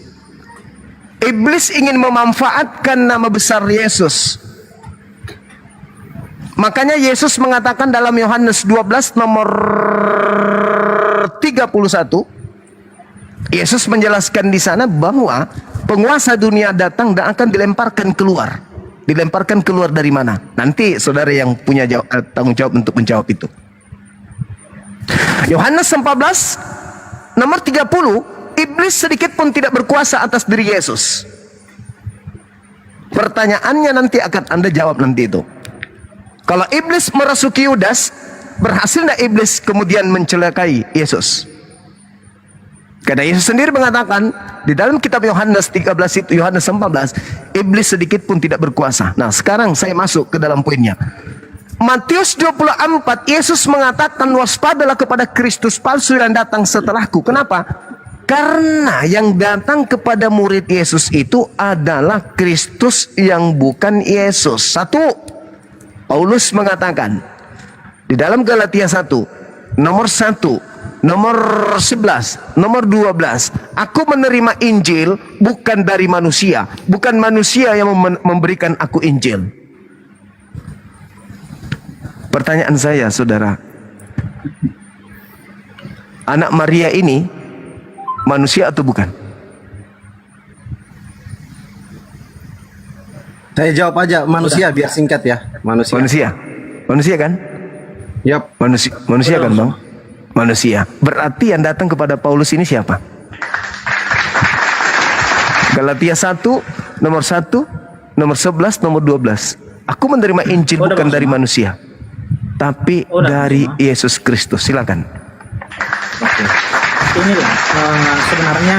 Iblis ingin memanfaatkan nama besar Yesus. Makanya Yesus mengatakan dalam Yohanes 12 nomor 31, Yesus menjelaskan di sana bahwa penguasa dunia datang dan akan dilemparkan keluar. Dilemparkan keluar dari mana? Nanti saudara yang punya tanggung jawab untuk menjawab itu. Yohanes 14 nomor 30, iblis sedikit pun tidak berkuasa atas diri Yesus. Pertanyaannya nanti akan Anda jawab nanti itu. Kalau iblis merasuki Yudas, berhasil tidak iblis kemudian mencelakai Yesus? Karena Yesus sendiri mengatakan di dalam kitab Yohanes 13 itu, Yohanes 14, iblis sedikit pun tidak berkuasa. Nah, sekarang saya masuk ke dalam poinnya. Matius 24, Yesus mengatakan waspadalah kepada Kristus palsu yang datang setelahku. Kenapa? Karena yang datang kepada murid Yesus itu adalah Kristus yang bukan Yesus. Satu, Paulus mengatakan di dalam Galatia 1, nomor 1, nomor 11, nomor 12, aku menerima Injil bukan dari manusia, bukan manusia yang memberikan aku Injil. Pertanyaan saya, saudara, anak Maria ini manusia atau bukan? Saya jawab aja, manusia biar singkat ya. Manusia. Manusia kan? Yap. Manusia kan, Bang? Manusia. Berarti yang datang kepada Paulus ini siapa? Galatia 1, nomor 1, nomor 11, nomor 12. Aku menerima Injil bukan dari manusia, tapi dari Yesus Kristus. Silakan. Oke. Inilah sebenarnya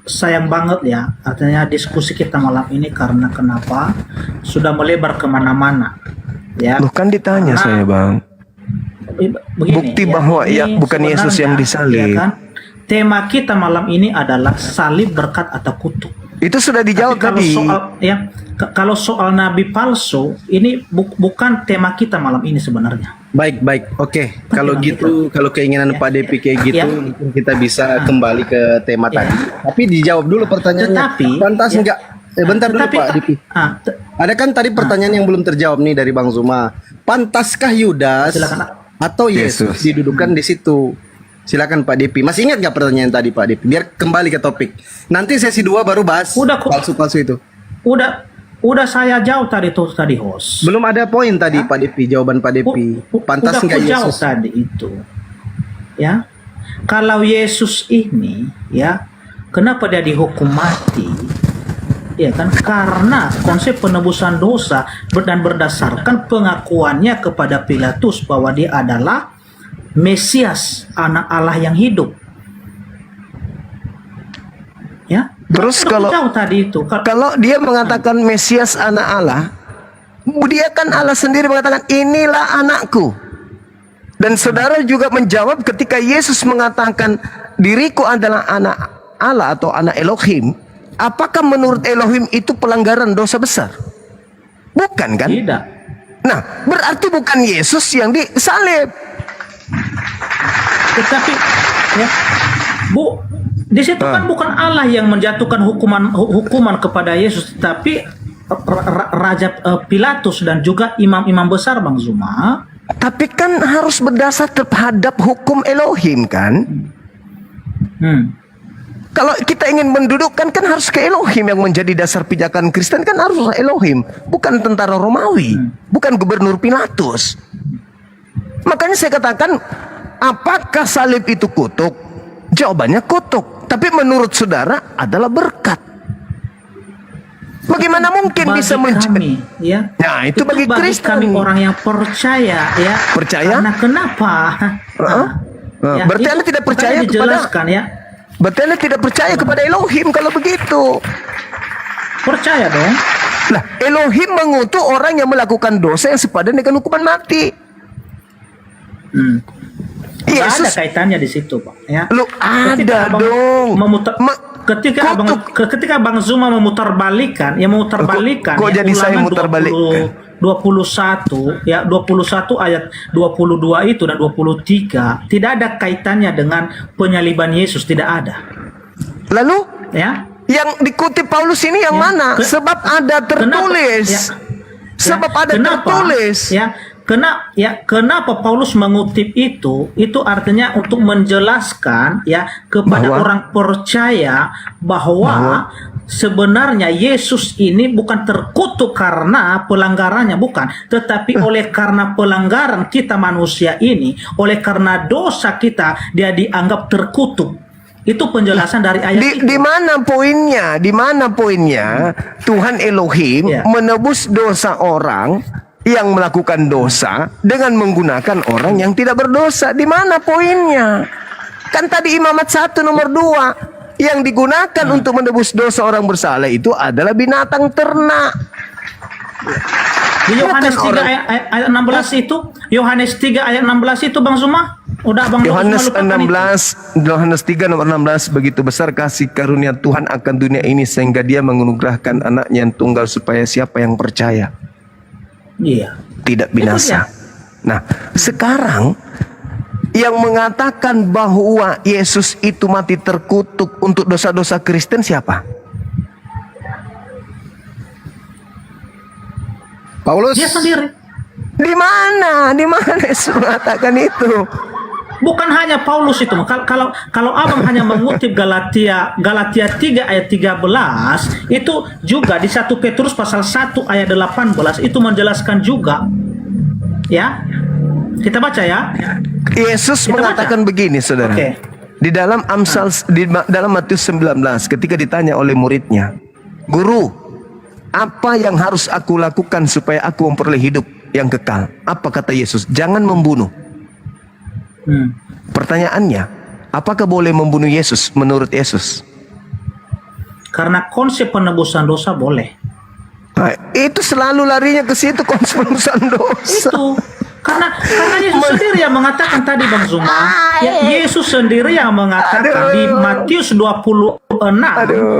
sayang banget ya, artinya diskusi kita malam ini karena kenapa sudah melebar kemana-mana. Ya. Loh kan ditanya saya, Bang. Begini, Bukti bahwa ya bukan Yesus yang disalib. Ya kan, tema kita malam ini adalah salib, berkat atau kutuk. Itu sudah dijawab Tapi tadi. kalau soal nabi palsu ini bukan tema kita malam ini sebenarnya. Baik. Oke. Kalau gitu, kalau keinginan Pak Depi kayak gitu, mungkin kita bisa kembali ke tema tadi. Tapi dijawab dulu pertanyaannya. Tetapi, pantas enggak? Bentar dulu Pak Depi. Ada kan tadi pertanyaan yang belum terjawab nih dari Bang Zuma. Pantaskah Yudas atau Yesus didudukan di situ? Silakan Pak Depi. Masih ingat nggak pertanyaan tadi Pak Depi? Biar kembali ke topik. Nanti sesi 2 baru bahas palsu-palsu itu. Udah saya jawab tadi host. Belum ada poin tadi Pak Depi, jawaban Pak Depi. Pantas nggak jawab Yesus? tadi itu. Ya. Kalau Yesus ini ya, kenapa dia dihukum mati? Ya kan, karena konsep penebusan dosa dan berdasarkan pengakuannya kepada Pilatus bahwa dia adalah Mesias, anak Allah yang hidup. Ya. Terus kalau tadi itu kalau dia mengatakan Mesias anak Allah, dia kan Allah sendiri mengatakan inilah anakku. Dan saudara juga menjawab ketika Yesus mengatakan diriku adalah anak Allah atau anak Elohim. Apakah menurut Elohim itu pelanggaran dosa besar? Bukan kan? tidak. Nah, berarti bukan Yesus yang disalib. Tetapi ya, di situ kan bukan Allah yang menjatuhkan hukuman kepada Yesus, tapi Raja Pilatus dan juga imam-imam besar, Bang Zuma. Tapi kan harus berdasar terhadap hukum Elohim kan? Kalau kita ingin mendudukkan kan harus ke Elohim, yang menjadi dasar pijakan Kristen kan harus Elohim, bukan tentara Romawi, bukan gubernur Pilatus. Makanya saya katakan, apakah salib itu kutuk? Jawabannya kutuk, tapi menurut saudara adalah berkat. Bagaimana mungkin bagi bisa kami, ya? Nah, itu bagi Kristen. Kami orang yang percaya, ya. Percaya? Karena kenapa? Ya, berarti Anda tidak percaya kepada ya. Berarti Anda tidak percaya kepada Elohim kalau begitu. Percaya dong. Lah, Elohim mengutuk orang yang melakukan dosa yang sepadan dengan hukuman mati. Yesus ada kaitannya di situ, Pak. Ya. Lu ada dong. Ketika Bang Zuma memutarbalikkan, kok jadi saya muterbalik? 21 ya, 21 ayat 22 itu dan 23 tidak ada kaitannya dengan penyaliban Yesus, tidak ada. Lalu ya, yang dikutip Paulus ini yang mana? Sebab ada tertulis. Sebab ada tertulis. Kenapa Paulus mengutip itu? Itu artinya untuk menjelaskan ya kepada orang percaya bahwa sebenarnya Yesus ini bukan terkutuk karena pelanggarannya, bukan, tetapi oleh karena pelanggaran kita manusia ini, oleh karena dosa kita, dia dianggap terkutuk. Itu penjelasan dari ayat itu. Di mana poinnya? Di mana poinnya? Tuhan Elohim menebus dosa orang yang melakukan dosa dengan menggunakan orang yang tidak berdosa. Di mana poinnya? Kan tadi Imamat 1 nomor 2 yang digunakan untuk menebus dosa orang bersalah itu adalah binatang ternak. Di Yohanes Bukan 3 orang- ayat 16 itu, Yohanes 3 ayat 16 itu Bang Zuma, udah Bang Zuma Yohanes lupakan itu. 16, Yohanes 3 nomor 16, begitu besar kasih karunia Tuhan akan dunia ini sehingga dia menganugerahkan anaknya yang tunggal supaya siapa yang percaya Iya. tidak binasa. Nah, sekarang yang mengatakan bahwa Yesus itu mati terkutuk untuk dosa-dosa Kristen siapa? Paulus. Dia sendiri. Di mana? Di mana Yesus mengatakan itu? Bukan hanya Paulus itu. Kalau Abang hanya mengutip Galatia 3 ayat 13, itu juga di 1 Petrus pasal 1 ayat 18 itu menjelaskan juga. Ya. Kita baca ya. Yesus Kita mengatakan begini, saudara. Oke. Di dalam dalam Matius 19 ketika ditanya oleh muridnya, "Guru, apa yang harus aku lakukan supaya aku memperoleh hidup yang kekal?" Apa kata Yesus? "Jangan membunuh." Pertanyaannya, apakah boleh membunuh Yesus menurut Yesus? Karena konsep penebusan dosa boleh. Nah, itu selalu larinya ke situ, konspirasi dosa. Itu karena Yesus sendiri yang mengatakan tadi Bang Zuma, ya, Yesus sendiri yang mengatakan di Matius 26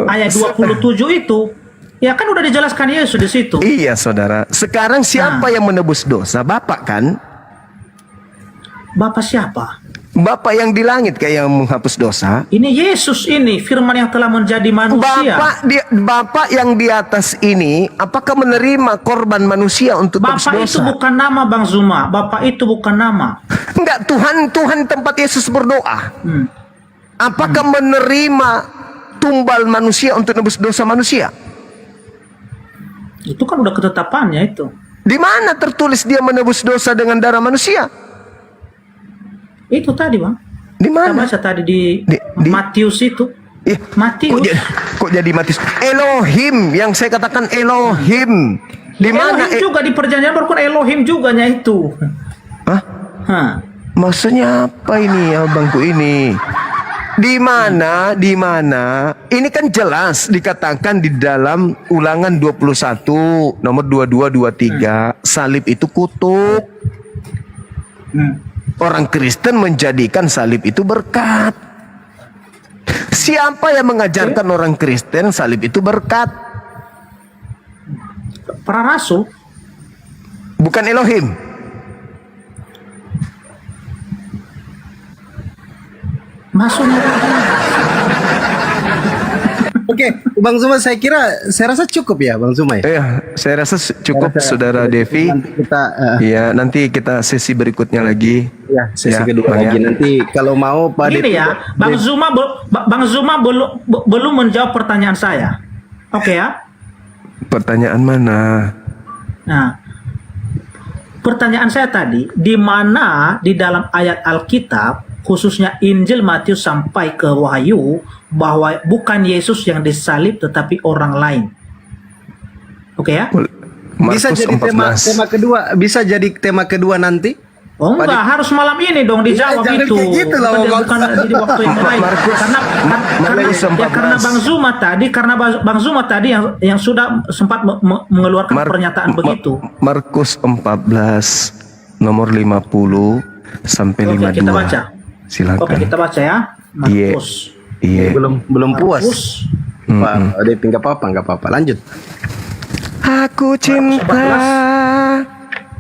ayat 27 itu, ya kan udah dijelaskan Yesus di situ. Iya, saudara. Sekarang siapa yang menebus dosa? Bapak kan? Bapak siapa? Bapak yang di langit kayak yang menghapus dosa. Ini Yesus ini, firman yang telah menjadi manusia. Bapak yang di atas ini, apakah menerima korban manusia untuk tebus Bapak dosa? itu bukan nama Bang Zuma. Bapak itu bukan nama. Enggak, Tuhan tempat Yesus berdoa. Apakah menerima tumbal manusia untuk tebus dosa manusia? Itu kan udah ketetapannya itu. Di mana tertulis dia menebus dosa dengan darah manusia? Itu tadi Bang. Di Kita mana? baca tadi di Di- Matius itu. Kok Matius. jadi Matius? Elohim, yang saya katakan Elohim. Di mana? Elohim juga di perjanjian baru kan Elohim juga nya itu. Hah? Hah. Maksudnya apa ini abangku ini? Di mana? Di mana? Ini kan jelas dikatakan di dalam Ulangan 21 nomor 22-23, salib itu kutuk. Orang Kristen menjadikan salib itu berkat. Siapa yang mengajarkan orang Kristen salib itu berkat? Para rasul. Bukan Elohim. Maksudnya Oke, Bang Zuma, saya rasa cukup ya, Bang Zuma ya. Saya rasa cukup, Saudara Devi. Nanti kita Ya, nanti kita sesi berikutnya lagi. ya sesi Ya, kedua Bang, lagi. ya. Nanti kalau mau Pak gini Devi- ya, Bang Zuma belum menjawab pertanyaan saya. Oke ya. Pertanyaan mana? Nah, pertanyaan saya tadi, di mana di dalam ayat Alkitab, khususnya Injil Matius sampai ke Wahyu, bahwa bukan Yesus yang disalib tetapi orang lain. Oke ya? bisa Markus jadi tema kedua, bisa jadi tema kedua nanti. Oh enggak, harus malam ini dong dijawab Jangan itu. kayak gitu lah, Bukan di waktu yang lain. Karena Bang Zuma tadi yang sudah sempat mengeluarkan pernyataan begitu. Markus 14 nomor 50 sampai Oke, 52. kita baca. Silakan. Oke, kita baca ya. Markus. Iya. Belum puas. Markus. Pak Devi, nggak apa-apa. Lanjut. Aku cinta.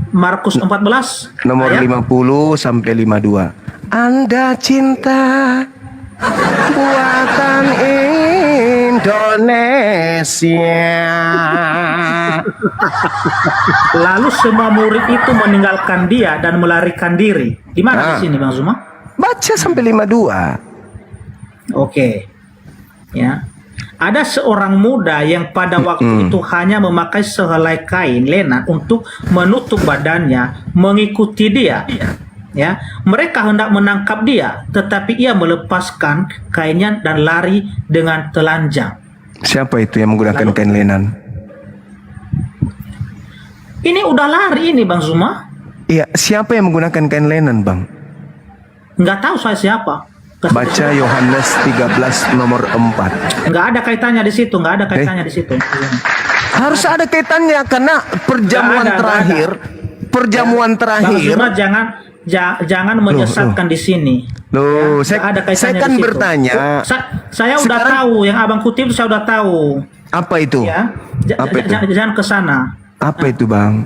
Markus 14 Nomor ayat 50 sampai 52. Anda cinta buatan Indonesia. lalu semua murid itu meninggalkan dia dan melarikan diri. Di mana di sini Bang Zuma? Baca sampai 52. Oke. Ya. Ada seorang muda yang pada waktu itu hanya memakai sehelai kain lenan untuk menutup badannya, mengikuti dia. Ya, mereka hendak menangkap dia, tetapi ia melepaskan kainnya dan lari dengan telanjang. Siapa itu yang menggunakan kain lenan? Ini udah lari ini Bang Zuma. Iya, siapa yang menggunakan kain lenan, Bang? Nggak tahu saya siapa. Baca Yohanes 13 nomor 4. Nggak ada kaitannya di situ, nggak ada kaitannya di situ. Harus ada kaitannya karena perjamuan Nggak ada, terakhir, perjamuan Bang terakhir. Zuma jangan menyesatkan di sini. Loh, Nggak ada kaitannya saya kan di situ. bertanya. Saya udah Sekarang- tahu yang abang kutip, saya udah tahu. Apa itu? Ya, Apa itu? jangan ke sana. Apa itu, Bang?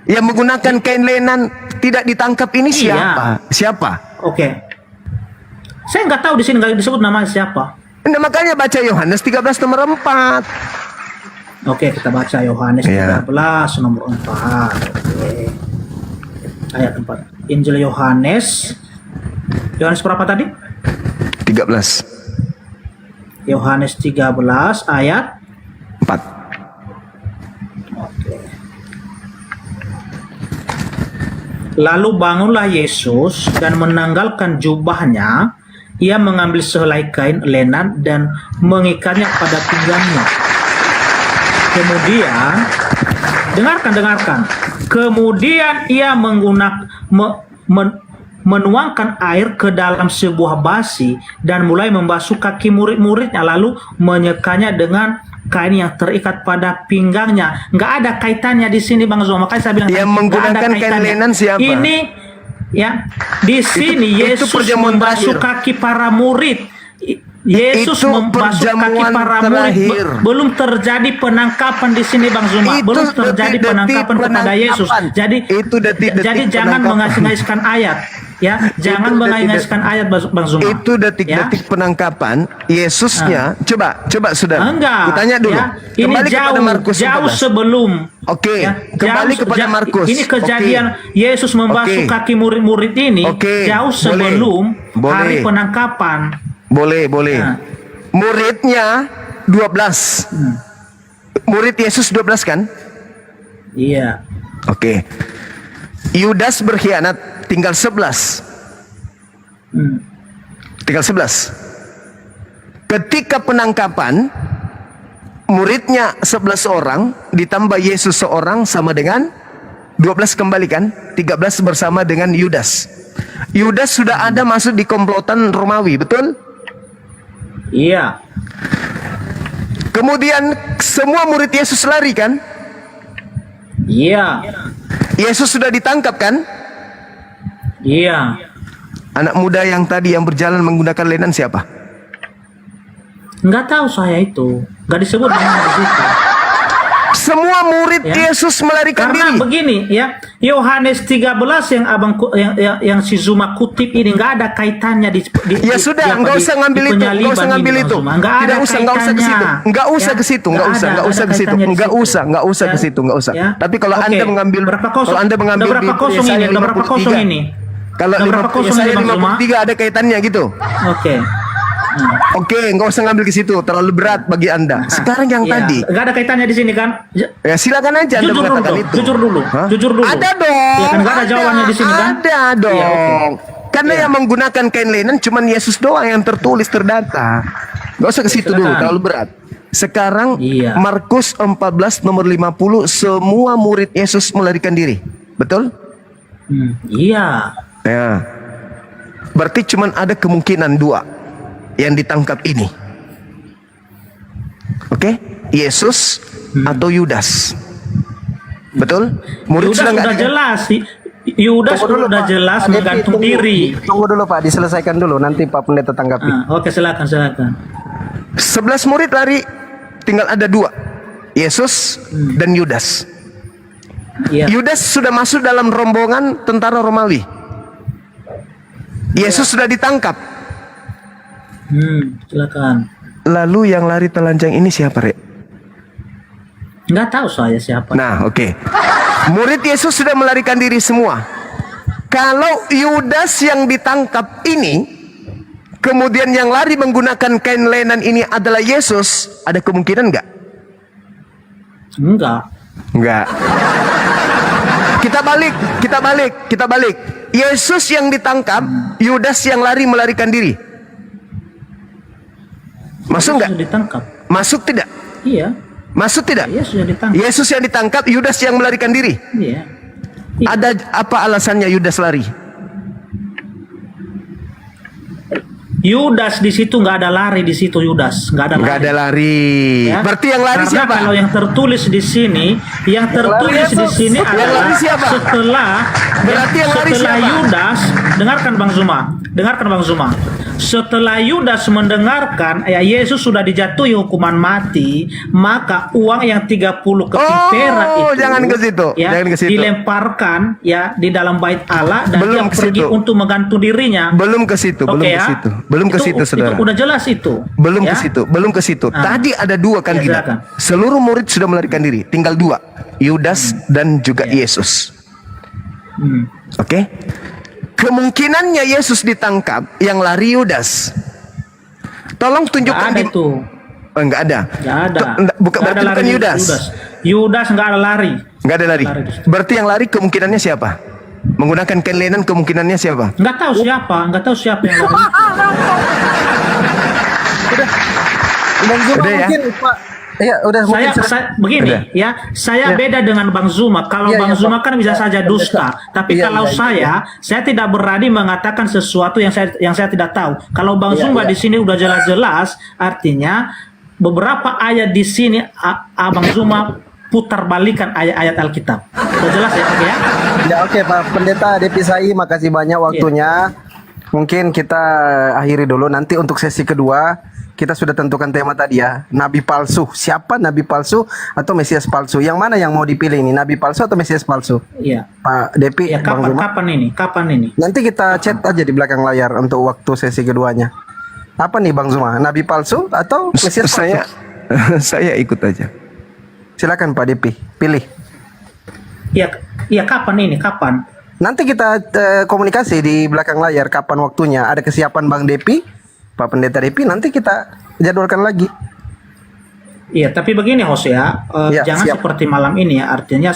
Yang menggunakan kain lenan tidak ditangkap ini Iya. siapa? Siapa? Oke. Saya nggak tahu di sini nggak disebut nama siapa. Nah, makanya baca Yohanes 13 nomor 4. Oke, kita baca Yohanes Iya. 13 nomor 4. Oke. Ayat 4. Injil Yohanes. Yohanes berapa tadi? 13. Yohanes 13 ayat 4. Lalu bangunlah Yesus dan menanggalkan jubahnya. Ia mengambil sehelai kain lenan dan mengikatnya pada pinggangnya. Kemudian, dengarkan. Kemudian ia menuangkan air ke dalam sebuah basi dan mulai membasuh kaki murid-muridnya, lalu menyekanya dengan kain yang terikat pada pinggangnya. Nggak ada kaitannya di sini, Bang Zuma. Makanya saya bilang Yang nggak ada menggunakan kain kaitannya. lenan siapa? Ini ya di sini Itu Yesus perjamuan membasuh terakhir. kaki para murid. Yesus Itu membasuh kaki perjamuan para murid. terakhir. Belum terjadi penangkapan di sini, Bang Zuma. Itu Belum terjadi detik-detik penangkapan kepada Yesus. penangkapan. Jadi Itu detik-detik jadi jangan penangkapan. mengais-ngaiskan ayat. Ya, jangan Itu mengais-ngaiskan ayat, Bang Zuma. Itu detik-detik Ya? penangkapan Yesusnya. Coba saudara. Enggak. Kutanya dulu. Ya. Ini Kembali jauh, kepada Markus jauh 14. sebelum. Oke, Ya, kembali kepada Markus. Ini kejadian Yesus membasuh Oke. kaki murid-murid ini Oke, jauh boleh. sebelum hari Boleh. penangkapan. Boleh. Ya. Muridnya 12. Murid Yesus 12 kan? Iya. Oke. Yudas berkhianat, tinggal 11. Hmm. Tinggal 11. Ketika penangkapan, muridnya 11 orang, ditambah Yesus seorang sama dengan 12 kembali kan? 13 bersama dengan Yudas. Yudas sudah ada masuk di komplotan Romawi, betul? Iya. Kemudian semua murid Yesus lari kan? Iya. Yesus sudah ditangkap kan? Iya. Anak muda yang tadi yang berjalan menggunakan lenan siapa? Nggak tahu saya itu. Nggak disebut namanya di situ. Semua murid Ya. Yesus melarikan Karena diri. begini ya, Yohanes 13 yang yang si Zuma kutip ini nggak ada kaitannya Ya sudah, nggak usah ngambil itu, nggak usah ngambil itu. Tidak usah, nggak usah ke situ, nggak usah ke situ, nggak usah ke situ, nggak usah ke situ, nggak usah. Tapi kalau Anda mengambil, kalau Anda mengambil berapa di kosong Yesaya ini, udah berapa kosong 53. ini? Kalau Udah berapa kosong Yesaya ini, Bang Zuma? 53 ada kaitannya gitu. Oke. Oke, nggak usah ngambil ke situ, terlalu berat bagi Anda. Sekarang yang Iya, tadi, nggak ada kaitannya di sini kan? ya silakan aja Anda Jujur dulu mengatakan dong, itu. jujur dulu, Hah? jujur dulu. Ada dong. Iya kan, nggak ada jawabannya di sini kan? Ada dong. Iya, oke. Karena Iya. yang menggunakan kain lenan cuman Yesus doang yang tertulis terdata. Gak usah ke situ dulu, Silakan. terlalu berat. Sekarang Iya. Markus 14 nomor 50, semua murid Yesus melarikan diri. Betul? Iya. Ya. Berarti cuman ada kemungkinan dua yang ditangkap ini. Oke? Yesus atau Yudas. Betul? Murid Yudas sudah nggak udah ada? jelas. Yudas udah jelas menggantung diri. Tunggu dulu Pak, diselesaikan dulu nanti Pak Pendeta tanggapi. Oke, silakan. 11 murid lari, tinggal ada dua, Yesus dan Yudas. Iya. Yudas sudah masuk dalam rombongan tentara Romawi. Yesus sudah ditangkap. Silakan. Lalu yang lari telanjang ini siapa, Rek? Nggak tahu saya siapa. Nah, oke. Murid Yesus sudah melarikan diri semua. Kalau Yudas yang ditangkap ini, kemudian yang lari menggunakan kain lenan ini adalah Yesus, ada kemungkinan nggak? Enggak. Enggak. Kita balik. Yesus yang ditangkap, Yudas yang melarikan diri. Masuk enggak? Sudah ditangkap. Masuk tidak? Iya. Masuk tidak? Iya, sudah ditangkap. Yesus yang ditangkap, Yudas yang melarikan diri. Iya. Ada apa alasannya Yudas lari? Yudas di situ nggak ada lari di situ Yudas, nggak ada lari. Nggak ada lari. Ya. Berarti yang lari Karena siapa? kalau yang tertulis di sini, Yang lari siapa? setelah Berarti yang lari setelah siapa? Yudas, dengarkan Bang Zuma. Setelah Yudas mendengarkan ya Yesus sudah dijatuhi hukuman mati, maka uang yang 30 keping perak itu jangan ke situ. ya Jangan ke situ. dilemparkan ya di dalam bait Allah dan Belum dia ke pergi situ. untuk menggantung dirinya. Belum ke situ, belum Oke, ke ya. situ. Belum ke situ, Saudara. Itu udah jelas itu. Belum ya. ke situ, belum ke situ. Ah. Tadi ada 2 kandidat. silakan. Seluruh murid sudah melarikan diri, tinggal 2, Yudas dan juga Yesus. Hmm. Oke? Kemungkinannya Yesus ditangkap, yang lari Yudas. Tolong Nggak tunjukkan ada itu. Enggak ada. Nggak ada. Bukan, Nggak berarti ada bukan lari Yudas. Yudas nggak ada lari. Enggak ada lari. Lari. Berarti yang lari kemungkinannya siapa? Menggunakan kain linen kemungkinannya siapa? Nggak tahu siapa yang lari. Bang Zuma Udah ya? mungkin Pak. Iya, udah mungkin Begini Udah. ya, saya beda dengan Bang Zuma. Kalau Iya, Bang iya, Zuma Pak. kan bisa saja dusta, tapi Iya, kalau iya, saya tidak berani mengatakan sesuatu yang saya tidak tahu. Kalau Bang Iya, Zuma iya. di sini udah jelas-jelas, artinya beberapa ayat di sini Abang Zuma putar balikan ayat-ayat Alkitab. Udah jelas ya, oke ya? Ya oke Pak Pendeta Depisai, makasih banyak waktunya. Mungkin kita akhiri dulu, nanti untuk sesi kedua kita sudah tentukan tema tadi ya, nabi palsu. Siapa nabi palsu atau Mesias palsu? Yang mana yang mau dipilih ini, nabi palsu atau Mesias palsu? Iya. Pak Depi, Ya Bang Zuma. kapan ini? Nanti kita chat aja di belakang layar untuk waktu sesi keduanya. Apa nih Bang Zuma, nabi palsu atau Mesias palsu? Saya ikut aja. Silakan Pak Depi, pilih. Iya kapan ini? Kapan? Nanti kita komunikasi di belakang layar kapan waktunya. Ada kesiapan Bang Depi, Pak Pendeta Depi, nanti kita jadwalkan lagi. Iya, tapi begini host ya, Ya, jangan siap. seperti malam ini ya. Artinya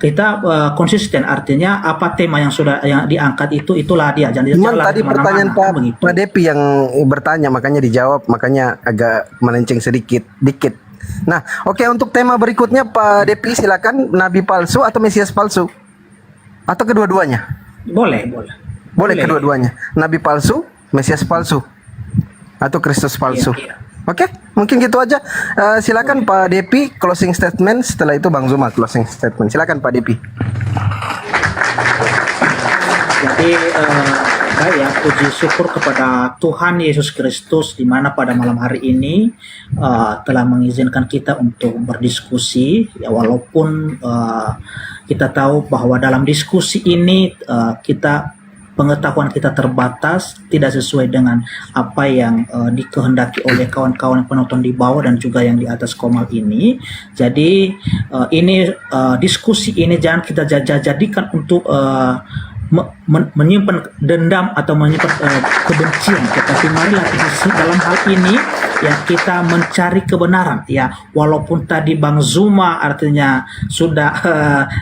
kita konsisten. Artinya apa tema yang sudah yang diangkat itulah dia. Jangan Cuman lari tadi kemana-mana, pertanyaan kan begitu. Pak Depi yang bertanya, makanya dijawab, makanya agak melenceng dikit. Nah, oke, untuk tema berikutnya Pak Depi silakan, nabi palsu atau Mesias palsu? Atau kedua-duanya? Boleh. Boleh kedua-duanya. Nabi palsu, Mesias palsu, atau Kristus palsu. Iya. Oke, mungkin gitu aja. Silakan Pak Depi closing statement. Setelah itu Bang Zuma closing statement. Silakan Pak Depi. Jadi ya puji syukur kepada Tuhan Yesus Kristus di mana pada malam hari ini telah mengizinkan kita untuk berdiskusi ya, walaupun kita tahu bahwa dalam diskusi ini pengetahuan kita terbatas, tidak sesuai dengan apa yang dikehendaki oleh kawan-kawan penonton di bawah dan juga yang di atas komal ini. Jadi diskusi ini jangan kita jadikan untuk menyimpan dendam atau menyimpan kebencian, tetapi marilah kita dalam hal ini ya kita mencari kebenaran ya, walaupun tadi Bang Zuma artinya sudah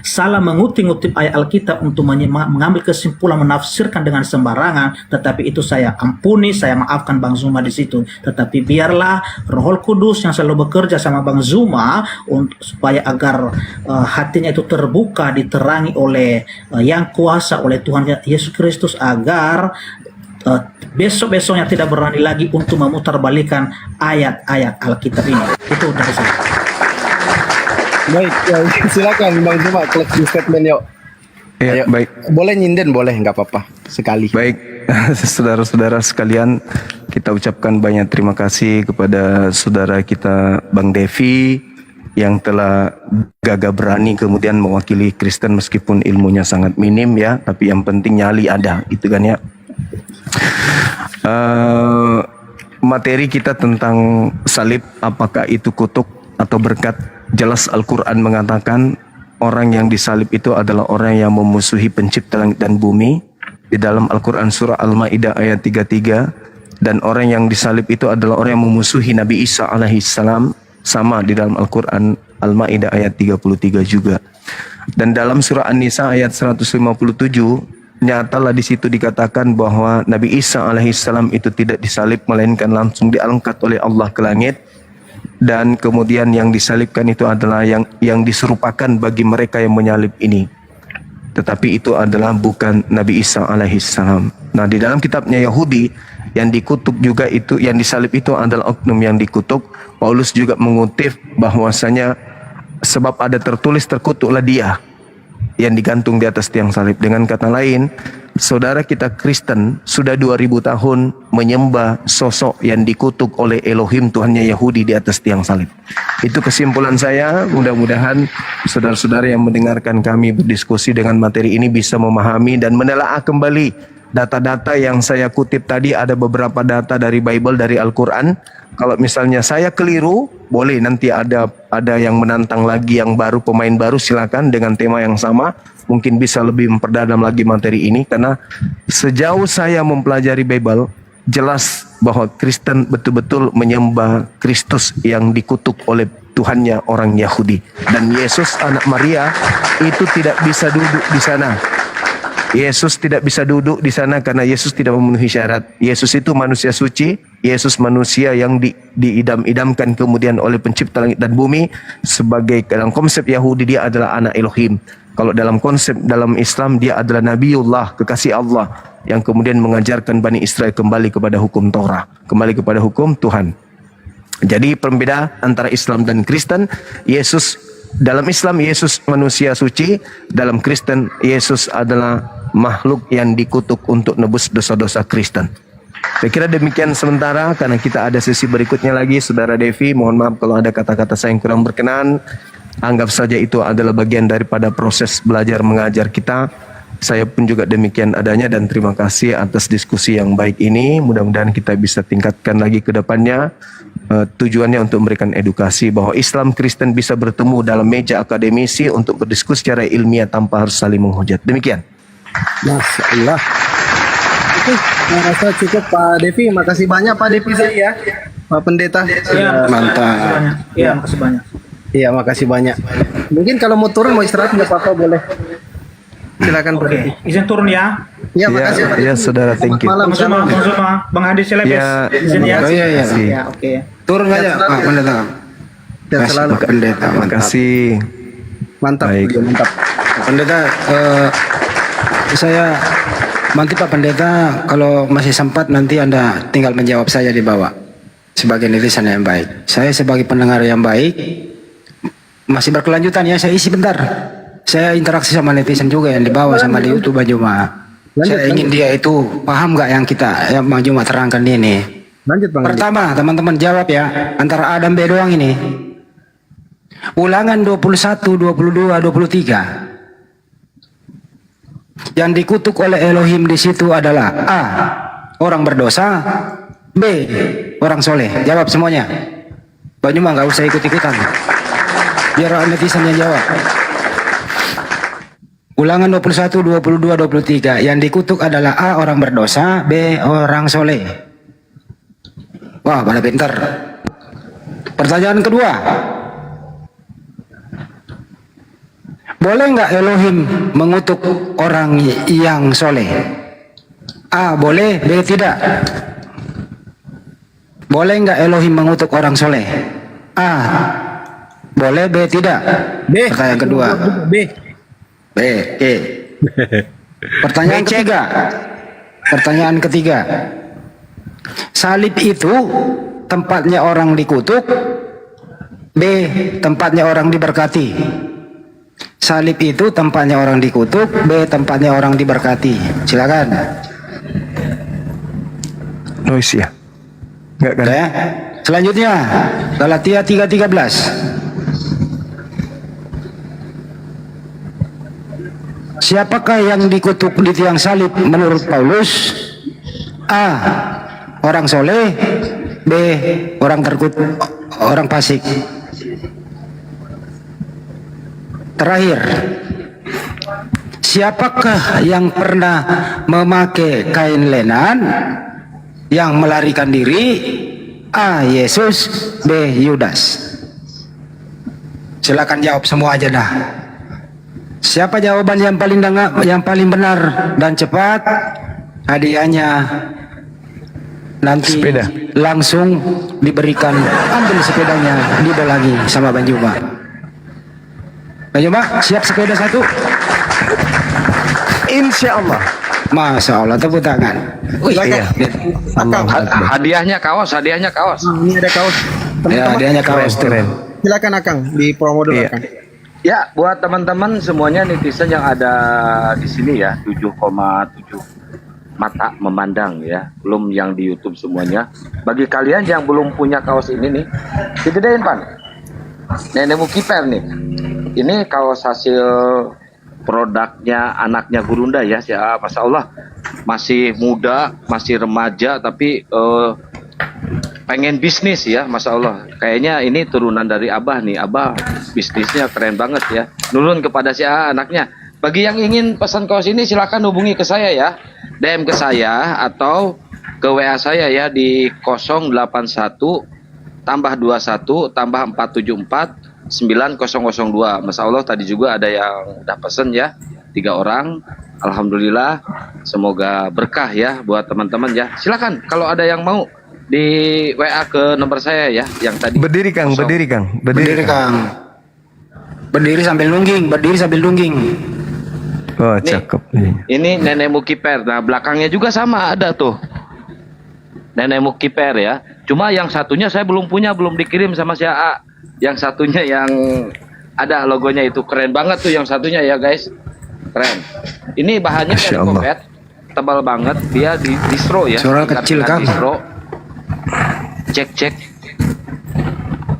salah mengutip ayat Alkitab untuk mengambil kesimpulan menafsirkan dengan sembarangan, tetapi itu saya ampuni, saya maafkan Bang Zuma di situ. Tetapi biarlah Roh Kudus yang selalu bekerja sama Bang Zuma supaya agar hatinya itu terbuka, diterangi oleh yang kuasa, oleh Tuhan Yesus Kristus, agar besok-besoknya tidak berani lagi untuk memutarbalikan ayat-ayat Alkitab ini. Itu dari saya. Baik, ya, silakan Bang Zuma closing statement yuk. Ya, Ayo. baik. Boleh nyinden, boleh, nggak apa-apa. Sekali. Baik, saudara-saudara sekalian, kita ucapkan banyak terima kasih kepada saudara kita Bang Devi yang telah gagah berani kemudian mewakili Kristen meskipun ilmunya sangat minim ya, tapi yang penting nyali ada, gitu kan ya. Materi kita tentang salib, apakah itu kutuk atau berkat? Jelas Al-Quran mengatakan orang yang disalib itu adalah orang yang memusuhi pencipta langit dan bumi. Di dalam Al-Quran surah Al-Ma'idah ayat 33, dan orang yang disalib itu adalah orang yang memusuhi Nabi Isa alaihissalam, sama di dalam Al-Quran Al-Ma'idah ayat 33 juga. Dan dalam surah An-Nisa ayat 157, nyatalah di situ dikatakan bahwa Nabi Isa alaihissalam itu tidak disalib, melainkan langsung diangkat oleh Allah ke langit. Dan kemudian yang disalibkan itu adalah yang diserupakan bagi mereka yang menyalib ini, tetapi itu adalah bukan Nabi Isa alaihissalam. Nah, di dalam kitabnya Yahudi yang dikutuk juga itu, yang disalib itu adalah oknum yang dikutuk. Paulus juga mengutip bahwasanya sebab ada tertulis terkutuklah dia yang digantung di atas tiang salib. Dengan kata lain, saudara kita Kristen sudah 2000 tahun menyembah sosok yang dikutuk oleh Elohim Tuhannya Yahudi di atas tiang salib. Itu kesimpulan saya. Mudah-mudahan saudara-saudara yang mendengarkan kami berdiskusi dengan materi ini bisa memahami dan menelaah kembali data-data yang saya kutip tadi. Ada beberapa data dari Bible, dari Al-Quran. Kalau misalnya saya keliru, boleh nanti ada yang menantang lagi, yang baru, pemain baru, silakan dengan tema yang sama. Mungkin bisa lebih memperdalam lagi materi ini, karena sejauh saya mempelajari Bible, jelas bahwa Kristen betul-betul menyembah Kristus yang dikutuk oleh Tuhannya orang Yahudi. Dan Yesus anak Maria itu tidak bisa duduk di sana. Yesus tidak bisa duduk di sana karena Yesus tidak memenuhi syarat. Yesus itu manusia suci, Yesus manusia yang diidam-idamkan kemudian oleh pencipta langit dan bumi. Sebagai dalam konsep Yahudi dia adalah anak Elohim. Kalau dalam konsep dalam Islam dia adalah Nabiullah, kekasih Allah yang kemudian mengajarkan Bani Israel kembali kepada hukum Torah, kembali kepada hukum Tuhan. Jadi perbedaan antara Islam dan Kristen, dalam Islam Yesus manusia suci, dalam Kristen Yesus adalah makhluk yang dikutuk untuk nebus dosa-dosa Kristen. Saya kira demikian sementara, karena kita ada sesi berikutnya lagi. Saudara Devi, mohon maaf kalau ada kata-kata saya yang kurang berkenan. Anggap saja itu adalah bagian daripada proses belajar mengajar kita. Saya pun juga demikian adanya, dan terima kasih atas diskusi yang baik ini. Mudah-mudahan kita bisa tingkatkan lagi ke depannya. Tujuannya untuk memberikan edukasi bahwa Islam Kristen bisa bertemu dalam meja akademisi untuk berdiskusi secara ilmiah tanpa harus saling menghujat. Demikian. Masya Allah. Oke, saya rasa cukup Pak Devi. Makasih banyak Pak Devi ya, Pak Pendeta. Iya, Mantap. Iya, makasih banyak. Iya, makasih banyak. Mungkin kalau mau turun, mau istirahat nggak apa-apa, boleh. Silakan Pak Devi. Izin turun ya. Ya, makasih Pak Ya, Devi. saudara, thank you. Malam Sama-sama, sama-sama. Bang Hadi Selebes. Ya, Izin ya. oh, iya. Ya, oke. Turun aja Pak Pendeta. Dan selalu Pak Pendeta. Terima kasih. mantap. Baik. Mantap. Pak Pendeta, saya nanti Pak Pendeta kalau masih sempat nanti Anda tinggal menjawab saya di bawah sebagai netizen yang baik. Saya sebagai pendengar yang baik masih berkelanjutan ya, saya isi bentar. Saya interaksi sama netizen juga yang di bawah sama di YouTube Bang Juma. Saya ingin dia itu paham nggak yang Bang Juma terangkan ini. Lanjut Bang. Pertama, teman-teman jawab ya, antara A dan B doang ini. Ulangan 21, 22, 23. Yang dikutuk oleh Elohim di situ adalah A, orang berdosa, B, orang soleh. Jawab semuanya. Banyak mah nggak usah ikut-ikutan. Biar netizen yang jawab. Ulangan 21, 22, 23. Yang dikutuk adalah A, orang berdosa, B, orang soleh. Wah, pada pintar. Pertanyaan kedua. Boleh nggak Elohim mengutuk orang yang soleh? A, boleh, B, tidak. Boleh nggak Elohim mengutuk orang soleh? A, boleh, B, tidak. B. Pertanyaan kedua. B. B, E. Pertanyaan ketiga. Pertanyaan ketiga. Salib itu tempatnya orang dikutuk, B, tempatnya orang diberkati. Salib itu tempatnya orang dikutuk, B, tempatnya orang diberkati. Silakan. Noise ya? Enggak kan? Ya. Selanjutnya, Galatia 3:13. Siapakah yang dikutuk di tiang salib menurut Paulus? A, orang soleh, B, orang terkutuk, orang fasik. Terakhir, siapakah yang pernah memakai kain lenan yang melarikan diri? A, Yesus, B, Yudas. Silakan jawab semua aja dah. Siapa jawaban yang paling benar dan cepat, hadiahnya nanti Sepeda. langsung diberikan. Ambil sepedanya, dibawa lagi sama Bang Juma. Bang Juma, siap sepeda satu? Insya Allah. Masya Allah, tepuk tangan. Iya. Allah Akbar. Hadiahnya kaos. Ini ada kaos. Ya, hadiahnya kaos tuh. Keren. Silakan Akang, di promo dulu Iya. Akang. Ya, buat teman-teman semuanya netizen yang ada di sini ya, 7,7 mata memandang ya, belum yang di YouTube semuanya. Bagi kalian yang belum punya kaos ini nih, digedein Pan. Nenek Mukiper nih. Ini kaos hasil produknya anaknya Gurunda ya, Masya Allah. Masih muda, masih remaja, tapi pengen bisnis ya, Masya Allah. Kayaknya ini turunan dari Abah nih. Abah bisnisnya keren banget ya. Nurun kepada si anaknya. Bagi yang ingin pesan kaos ini silakan hubungi ke saya ya. DM ke saya atau ke WA saya ya di 081 tambah 21 tambah 474 9002. Masya Allah tadi juga ada yang udah pesen ya. 3 orang. Alhamdulillah. Semoga berkah ya buat teman-teman ya. Silakan kalau ada yang mau di WA ke nomor saya ya yang tadi. Berdiri Kang, Kosong. berdiri Kang. Berdiri Kang. Berdiri sambil nungging. Oh, Nih. cakep. Ini Nenek Mukiper. Nah, belakangnya juga sama ada tuh. Nenek Mukiper ya. Cuma yang satunya saya belum punya, belum dikirim sama si AA. Yang satunya yang ada logonya itu keren banget tuh yang satunya ya, guys. Keren. Ini bahannya dari Masya Allah. Komet. Tebal banget, dia di distro ya. Suara Tingkat kecil, dengan Kang. Distro. Cek.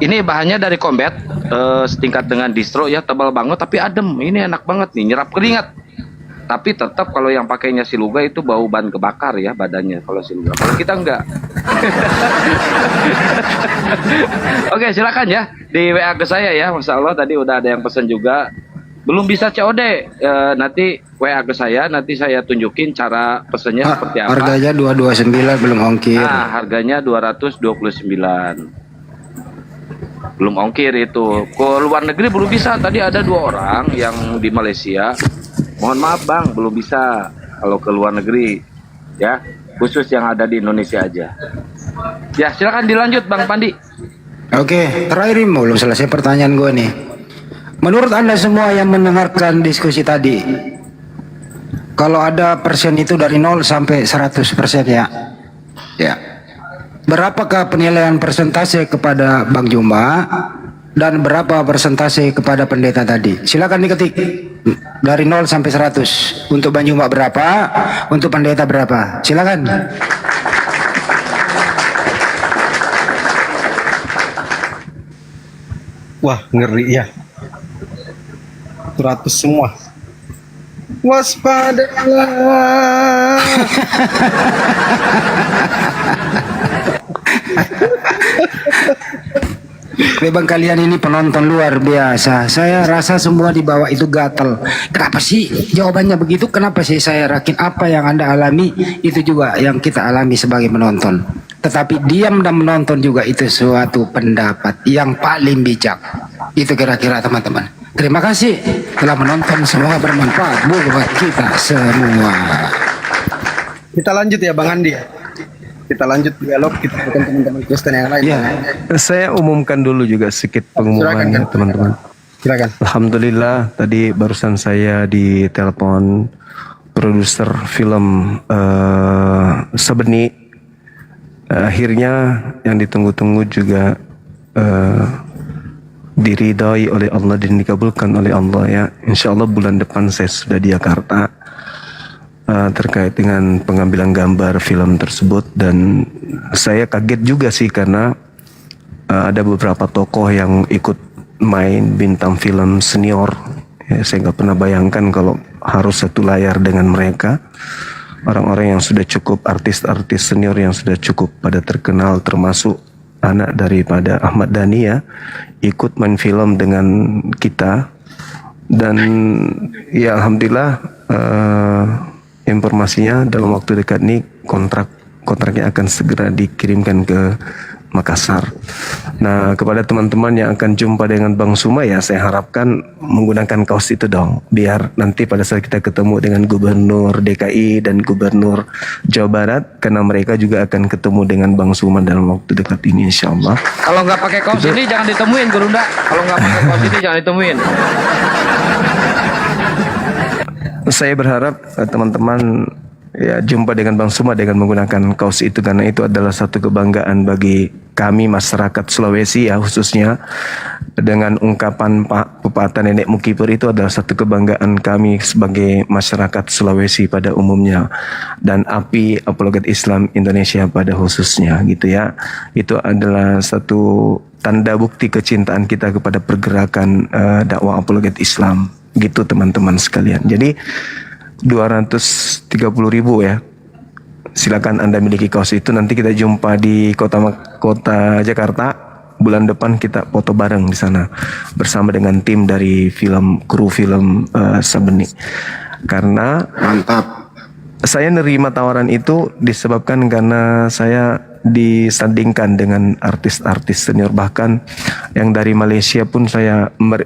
Ini bahannya dari Combat, setingkat dengan distro ya, tebal banget tapi adem. Ini enak banget nih, nyerap keringat. Tapi tetap kalau yang pakainya Siluga itu bau ban kebakar ya badannya kalau Siluga. Kalau kita enggak. Oke, silakan ya di WA ke saya ya. Masya Allah tadi udah ada yang pesan juga. Belum bisa COD, nanti WA ke saya, nanti saya tunjukin cara pesannya seperti apa. Harganya 229 belum ongkir. Nah, harganya 229. Belum ongkir itu. Ke luar negeri belum bisa. Tadi ada 2 orang yang di Malaysia. Mohon maaf Bang, belum bisa kalau ke luar negeri. Ya, khusus yang ada di Indonesia aja. Ya, silakan dilanjut Bang Pandi. Oke, terakhir ini belum selesai pertanyaan gue nih. Menurut Anda semua yang mendengarkan diskusi tadi, kalau ada persen itu dari 0 sampai 100% ya. Ya. Berapakah penilaian persentase kepada Bang Jumba dan berapa persentase kepada pendeta tadi? Silakan diketik. Dari 0 sampai 100. Untuk Bang Jumba berapa? Untuk pendeta berapa? Silakan. Wah, ngeri ya. 100 semua. Waspadalah. Memang kalian ini penonton luar biasa. Saya rasa semua di bawah itu gatel. Kenapa sih jawabannya begitu? Kenapa sih saya yakin apa yang Anda alami itu juga yang kita alami sebagai penonton. Tetapi diam dan menonton juga itu suatu pendapat yang paling bijak. Itu kira-kira teman-teman. Terima kasih telah menonton. Semoga bermanfaat buat kita semua. Kita lanjut ya Bang Andi. Kita lanjut dialog kita dengan teman-teman Kristen yang lain. Ya. Saya umumkan dulu juga sedikit Silakan, pengumumannya Kang. teman-teman. Silakan. Alhamdulillah tadi barusan saya ditelepon produser film Sebeni. Akhirnya yang ditunggu-tunggu juga diridhai oleh Allah dan dikabulkan oleh Allah ya. Insya Allah bulan depan saya sudah di Jakarta terkait dengan pengambilan gambar film tersebut, dan saya kaget juga sih karena ada beberapa tokoh yang ikut main bintang film senior ya, saya nggak pernah bayangkan kalau harus satu layar dengan mereka, orang-orang yang sudah cukup, artis-artis senior yang sudah cukup pada terkenal, termasuk anak daripada Ahmad Dhani ya, ikut main film dengan kita. Dan ya alhamdulillah informasinya dalam waktu dekat ini kontraknya akan segera dikirimkan ke Makassar. Nah, kepada teman-teman yang akan jumpa dengan Bang Suma ya, saya harapkan menggunakan kaos itu dong, biar nanti pada saat kita ketemu dengan Gubernur DKI dan Gubernur Jawa Barat, karena mereka juga akan ketemu dengan Bang Suma dalam waktu dekat ini insya Allah. Kalau nggak pakai kaos ini jangan ditemuin Gurunda. Kalau nggak pakai kaos ini jangan ditemuin. Saya berharap teman-teman ya jumpa dengan Bang Suma dengan menggunakan kaos itu, karena itu adalah satu kebanggaan bagi kami masyarakat Sulawesi ya, khususnya dengan ungkapan Pak pepatah nenek Mukipur itu adalah satu kebanggaan kami sebagai masyarakat Sulawesi pada umumnya, dan API Apologet Islam Indonesia pada khususnya gitu ya. Itu adalah satu tanda bukti kecintaan kita kepada pergerakan dakwah apologet Islam gitu teman-teman sekalian. Jadi 230.000 ya. Silakan Anda miliki kaos itu. Nanti kita jumpa di kota Jakarta. Bulan depan kita foto bareng di sana bersama dengan tim dari kru film Sabeni. Karena Mantap. saya nerima tawaran itu disebabkan karena saya disandingkan dengan artis-artis senior, bahkan yang dari Malaysia pun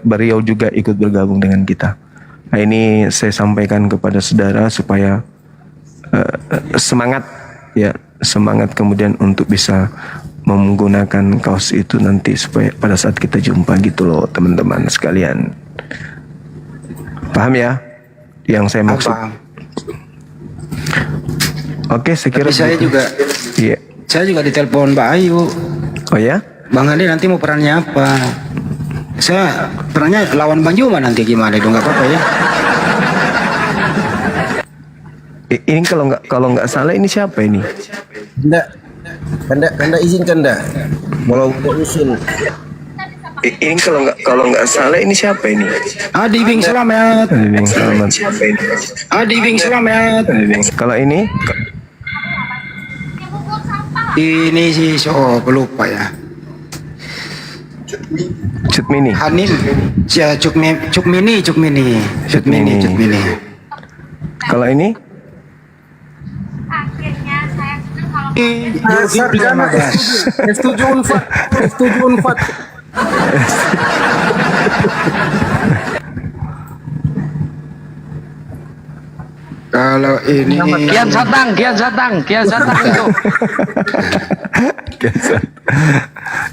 beliau juga ikut bergabung dengan kita. Nah, ini saya sampaikan kepada saudara supaya semangat kemudian untuk bisa menggunakan kaos itu nanti supaya pada saat kita jumpa gitu loh teman-teman sekalian. Paham ya yang saya maksud? Paham. Oke, saya kira Tapi saya begitu. juga Iya. saya juga ditelepon Mbak Ayu. Oh ya? Bang Andi nanti mau perannya apa? Saya perannya lawan Bang Juma nanti gimana itu, nggak apa-apa ya? Ini kalau nggak salah ini siapa ini? Kanda izinkan dah. Mau usul. Ini kalau nggak salah ini siapa ini? Adi Bing Selamat. Bing Selamat. Adi Bing Selamat. Kalau ini Ini si pelupa ya. Cut Mini. Hanin. Ya Cukmini. Kalau ini Setuju Unfat. Kalau ini Kian Satang itu.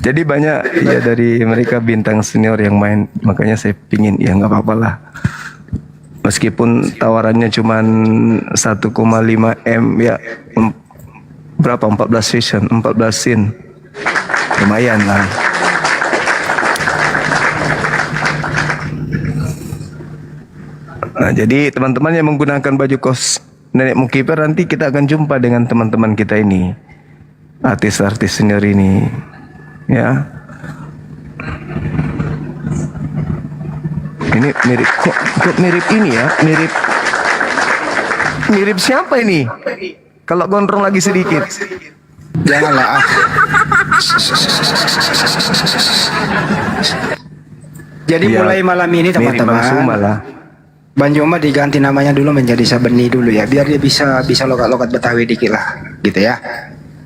Jadi banyak ya dari mereka bintang senior yang main, makanya saya pingin ya nggak apa-apa lah. Meskipun tawarannya cuma 1,5 M ya, berapa 14 season, 14 scene, lumayan lah. Nah, jadi teman-teman yang menggunakan baju kos Nenek Mukipur, nanti kita akan jumpa dengan teman-teman kita ini, artis-artis senior ini, ya. Ini kok mirip ini ya, mirip siapa ini? Kalau gondrong lagi sedikit. janganlah. Jadi Iya, mulai malam ini mirip Bang Suma teman-teman, lah. Bang Joma diganti namanya dulu menjadi Sabeni dulu ya, biar dia bisa lokat-lokat Betawi dikit lah, gitu ya.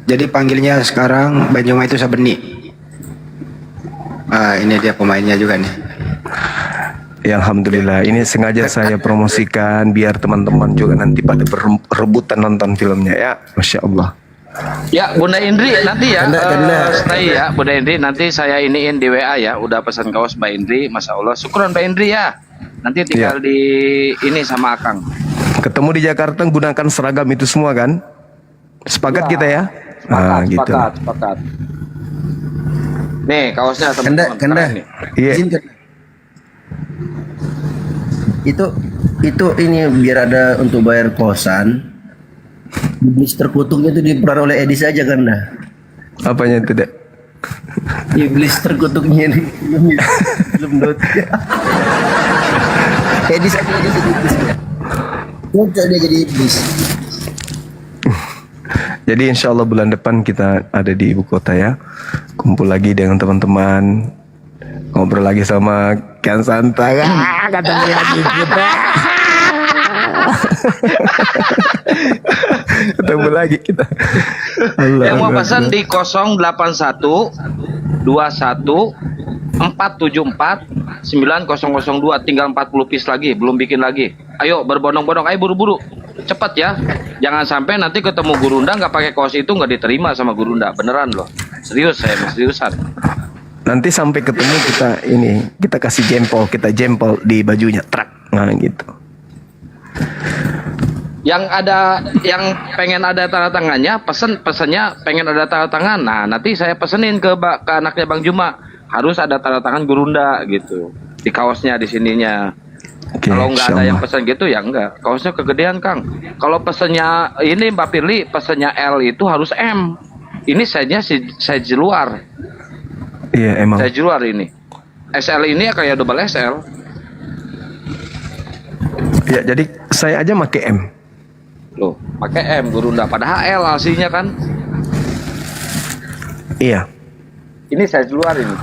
Jadi panggilnya sekarang Bang Joma itu Sabeni. Ini dia pemainnya juga nih. Ya, alhamdulillah, ini sengaja saya promosikan biar teman-teman juga nanti pada berebutan nonton filmnya ya. Masya Allah. Ya, Bunda Indri nanti ya, Ganda. stay ya, Bunda Indri nanti saya iniin di WA ya, udah pesan kaos Mbak Indri, Masya Allah, syukuran Mbak Indri ya. Nanti tinggal di ini sama Akang. Ketemu di Jakarta gunakan seragam itu semua kan? Sepakat kita ya? Gitu. Sepakat. Nih kaosnya teman-teman. Kanda. keren nih. Iya. Izinkan. Itu ini biar ada untuk bayar kosan. Iblis terkutuknya itu diperan oleh Edi saja kan dah. Apanya itu, Dek? Iblis terkutuknya ini belum dot. Edi saja jadi iblis. Muncul dia jadi iblis. Jadi insya Allah bulan depan kita ada di ibu kota ya. Kumpul lagi dengan teman-teman. Ngobrol lagi sama Kian Santa. Ketemu lagi kita. Ketemu lagi kita. Yang mau pesan di 081 21 474 9002, tinggal 40 piece lagi, belum bikin lagi. Ayo berbondong-bondong, ayo buru-buru, cepat ya. Jangan sampai nanti ketemu Gurunda nggak pakai kaos itu nggak diterima sama Gurunda, beneran loh. Serius saya, seriusan. Nanti sampai ketemu kita kasih jempol di bajunya, trak. Nah gitu. Yang ada, yang pengen ada tanda tangannya, pesennya pengen ada tanda tangan. Nah, nanti saya pesenin ke anaknya Bang Juma, harus ada tanda tangan Gurunda gitu di kaosnya, di sininya. Oke, Kalau nggak ada yang insyaallah. pesan gitu ya enggak. Kaosnya kegedean Kang. Kalau pesennya ini Mbak Firly, pesennya L itu harus M. Ini size luar, Iya emang. size luar ini. SL ini ya kayak double SL. Ya jadi saya aja pakai M. Loh, pakai M Gurunda padahal L aslinya kan. Iya. Ini size luar ini.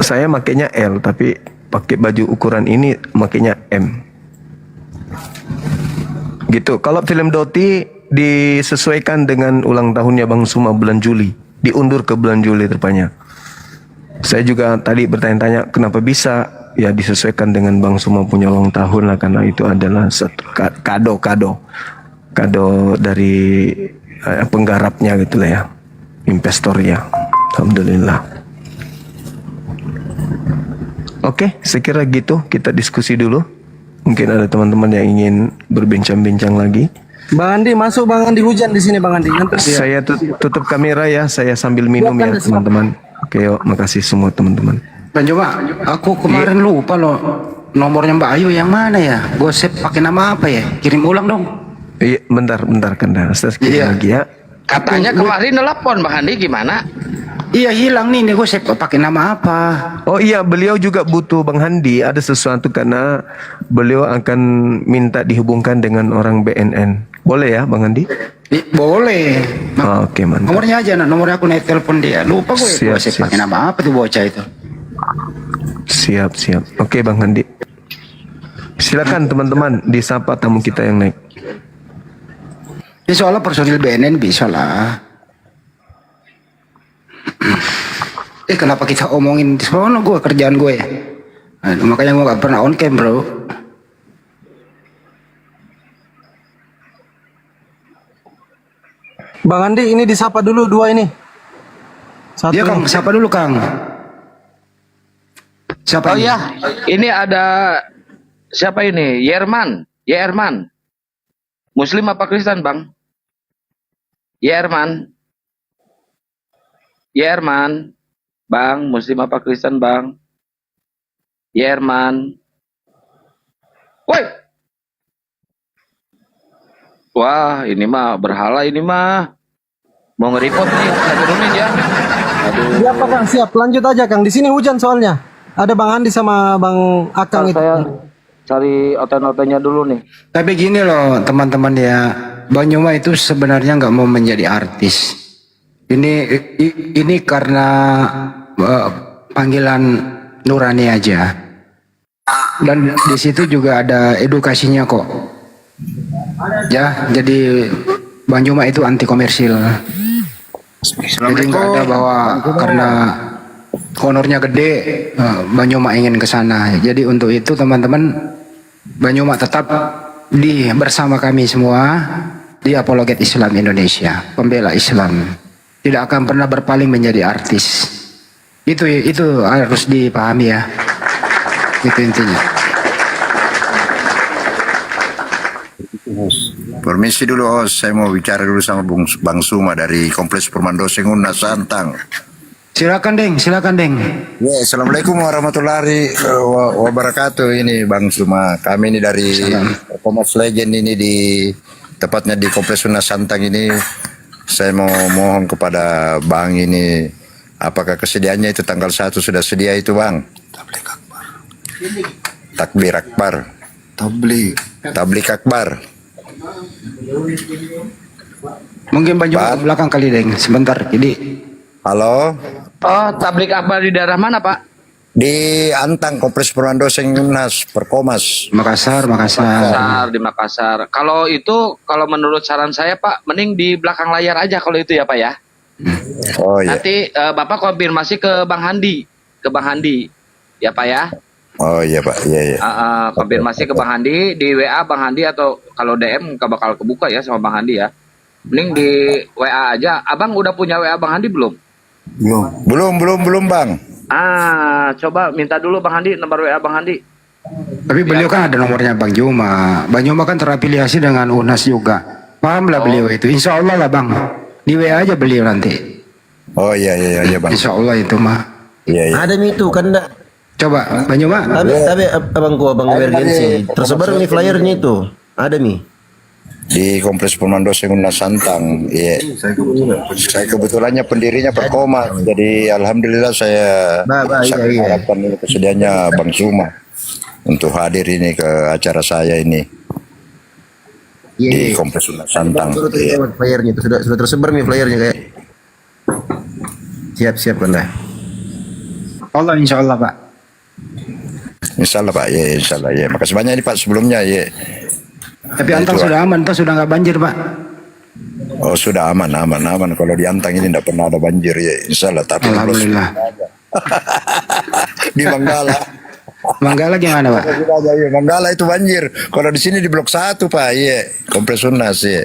Saya makainya L tapi pakai baju ukuran ini makainya M. Gitu. Kalau film Doti disesuaikan dengan ulang tahunnya Bang Suma bulan Juli, diundur ke bulan Juli rupanya. Saya juga tadi bertanya-tanya kenapa bisa, ya disesuaikan dengan Bang Suma punya ulang tahun lah, karena itu adalah satu kado dari penggarapnya gitu lah ya, investornya. Alhamdulillah. Oke, saya kira gitu, kita diskusi dulu. Mungkin ada teman-teman yang ingin berbincang-bincang lagi. Bang Andi masuk, Bang Andi hujan di sini Bang Andi. Nanti Saya tutup kamera ya, saya sambil minum ya teman-teman. Oke, yuk, makasih semua teman-teman. Dan coba, aku kemarin lupa loh nomornya Mbak Ayu yang mana ya? Gue save pakai nama apa ya? Kirim ulang dong. Iya, bentar, Kanda. Saya kirim Iya. lagi ya. Katanya kemarin nelpon Bang Andi gimana? Iya hilang nih gue save pakai nama apa? Oh iya, beliau juga butuh Bang Handi. Ada sesuatu karena beliau akan minta dihubungkan dengan orang BNN. Boleh ya, Bang Handi? Boleh. Oke, mantap. Nomornya aja, nah nomornya aku naik telepon dia. Lupa gue Siap, save siap. pakai nama apa tuh bocah itu? Siap. Oke, Bang Handi. Silakan teman-teman disapa tamu kita yang naik. Ya soalnya personil BNN bisa lah. Kenapa kita omongin di sono gue kerjaan gue ya? Makanya gue gak pernah on cam bro. Bang Andi ini disapa dulu dua ini. Satu. Iya Kang, siapa dulu Kang? Siapa Oh ini? iya, ini ada siapa ini? Yerman. Muslim apa Kristen, Bang? Yerman. Bang, Muslim apa Kristen, Bang? Yerman. Woi. Wah, ini mah berhala ini mah. Mau nge-report nih, saya turunin ya. Aduh. Siap Pak Kang, siap. Lanjut aja Kang. Di sini hujan soalnya. Ada Bang Andi sama Bang Akang itu. Saya cari oten-otennya dulu nih. Tapi gini loh teman-teman ya, Bang Nyuma itu sebenarnya nggak mau menjadi artis. Ini karena panggilan nurani aja. Dan di situ juga ada edukasinya kok. Ya, jadi Bang Nyuma itu anti komersil. Jadi nggak ada bahwa karena honornya gede, Bang Nyuma ingin ke sana. Jadi untuk itu teman-teman, Bang Nyuma tetap bersama kami semua di Apologet Islam Indonesia, pembela Islam. Tidak akan pernah berpaling menjadi artis. Itu harus dipahami ya. Itu intinya. Permisi dulu host, saya mau bicara dulu sama Bang Suma dari Kompleks Permandoseng Unas Santang. Silakan Deng. Ya, Assalamualaikum warahmatullahi wabarakatuh. Ini Bang Suma, kami ini dari Kompleks Legend ini tepatnya di Kompleks Unas Santang ini. Saya mau mohon kepada Bang ini, apakah kesediaannya itu tanggal 1 sudah sedia itu Bang? Takbir Akbar. Tablik Akbar. Mungkin Bang Nyuma ke belakang kali Deng, sebentar. Jadi Halo? Oh, tablik akbar di daerah mana, Pak? Di Antang, Kompleks Permandoseng Unas, Perkomas. Makassar. Di Makassar. Kalau menurut saran saya Pak, mending di belakang layar aja kalau itu ya Pak ya. Oh iya. Nanti Bapak konfirmasi ke Bang Handi, ya Pak ya. Oh iya Pak, iya. Konfirmasi ke Bang Handi di WA Bang Handi, atau kalau DM nggak bakal kebuka ya sama Bang Handi ya. Mending di WA aja. Abang udah punya WA Bang Handi belum? Belum Bang. Coba minta dulu Bang Handi nomor WA Bang Handi. Tapi beliau kan ada nomornya Bang Juma. Bang Juma kan terafiliasi dengan UNAS juga. Pahamlah beliau itu. Insya Allah lah Bang. Di WA aja beliau nanti. Oh iya bang. Insya Allah itu mah. Iya. Ada mi itu kan enggak. Coba Bang Juma. Tapi abang emergency. Tersebar nih flyernya itu. Ada mi. Di Kompleks Perumahan Dosen Unas Santang. Iya. Saya kebetulannya pendirinya Perkoma. Jadi alhamdulillah saya sangat iya. harapkan ini kesediaannya Bang Suma untuk hadir ini ke acara saya ini di Kompleks Unas Santang. Iya. Flyernya itu sudah tersebar nih flyernya kayak. Siap kan dah. Allah insya Allah Pak. Insya Allah Pak. Ya insya Allah ya. Makasih banyak ini Pak sebelumnya ya. Tapi Antang sudah aman Pak, sudah nggak banjir Pak. Oh sudah aman. Kalau di Antang ini tidak pernah ada banjir ya. Insya Allah. Tapi Alhamdulillah. di Manggala. Manggala gimana Pak? Ya, Manggala itu banjir. Kalau di sini di Blok 1 Pak, iya. Kompleks Unas ya.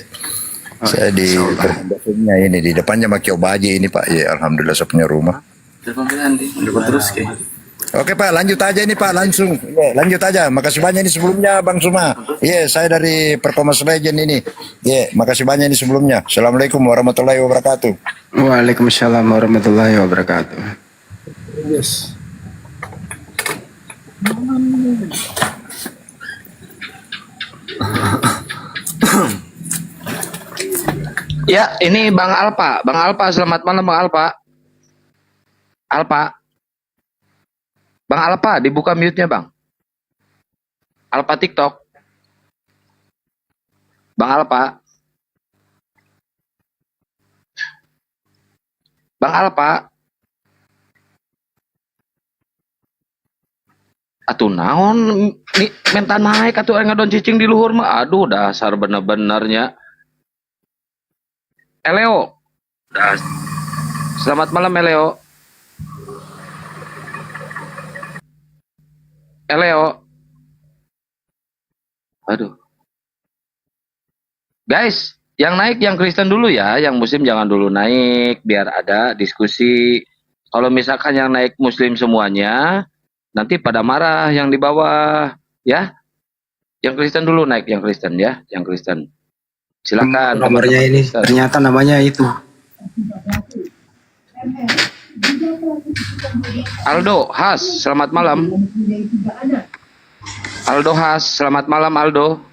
Saya di depannya ini, di depannya Makio Baji ini Pak, ya. Alhamdulillah saya punya rumah. Oke Pak, lanjut aja ini Pak, langsung. Ya, lanjut aja. Makasih banyak ini sebelumnya Bang Suma. Iya, saya dari Perkomas Legend ini. Iya, makasih banyak ini sebelumnya. Assalamualaikum warahmatullahi wabarakatuh. Waalaikumsalam warahmatullahi wabarakatuh. Ya, ini Bang Alpa. Bang Alpa, selamat malam Bang Alpa. Bang Alpa, dibuka mute-nya Bang. Alpa TikTok. Bang Alpa. Bang Alpa. Atuh naon nih menta naik atuh ngadon cicing di luhur mah. Aduh, dasar bener-benernya. Eleo. Selamat malam Eleo. Eleo. Aduh. Guys, yang naik yang Kristen dulu ya, yang Muslim jangan dulu naik biar ada diskusi. Kalau misalkan yang naik Muslim semuanya, nanti pada marah yang di bawah, ya. Yang Kristen dulu naik, yang Kristen ya, yang Kristen. Silakan. Nomornya teman-teman ini Kristen. ternyata namanya itu. Aldo Has, selamat malam. Aldo Has, selamat malam Aldo.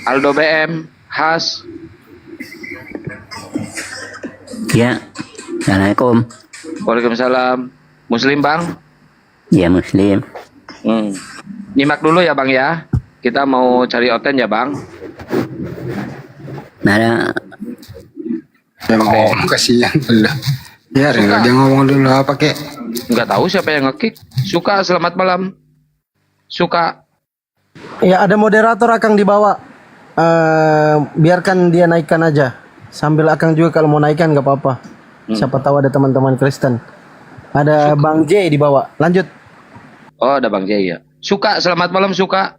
Aldo BM, Has. Ya, Assalamualaikum. Waalaikumsalam. Muslim Bang? Ya, Muslim. Nyimak dulu ya Bang ya. Kita mau cari oten ya Bang. Nada, Oh, kasihan Allah. Ya, dia ngomong dulu apa kek? Nggak tahu siapa yang ngekick. Suka, selamat malam. Suka. Ya ada moderator Akang dibawa. Biarkan dia naikkan aja. Sambil Akang juga kalau mau naikkan nggak apa-apa. Siapa tahu ada teman-teman Kristen. Ada Bang J dibawa. Lanjut. Oh, ada Bang Jaya. Suka, selamat malam Suka.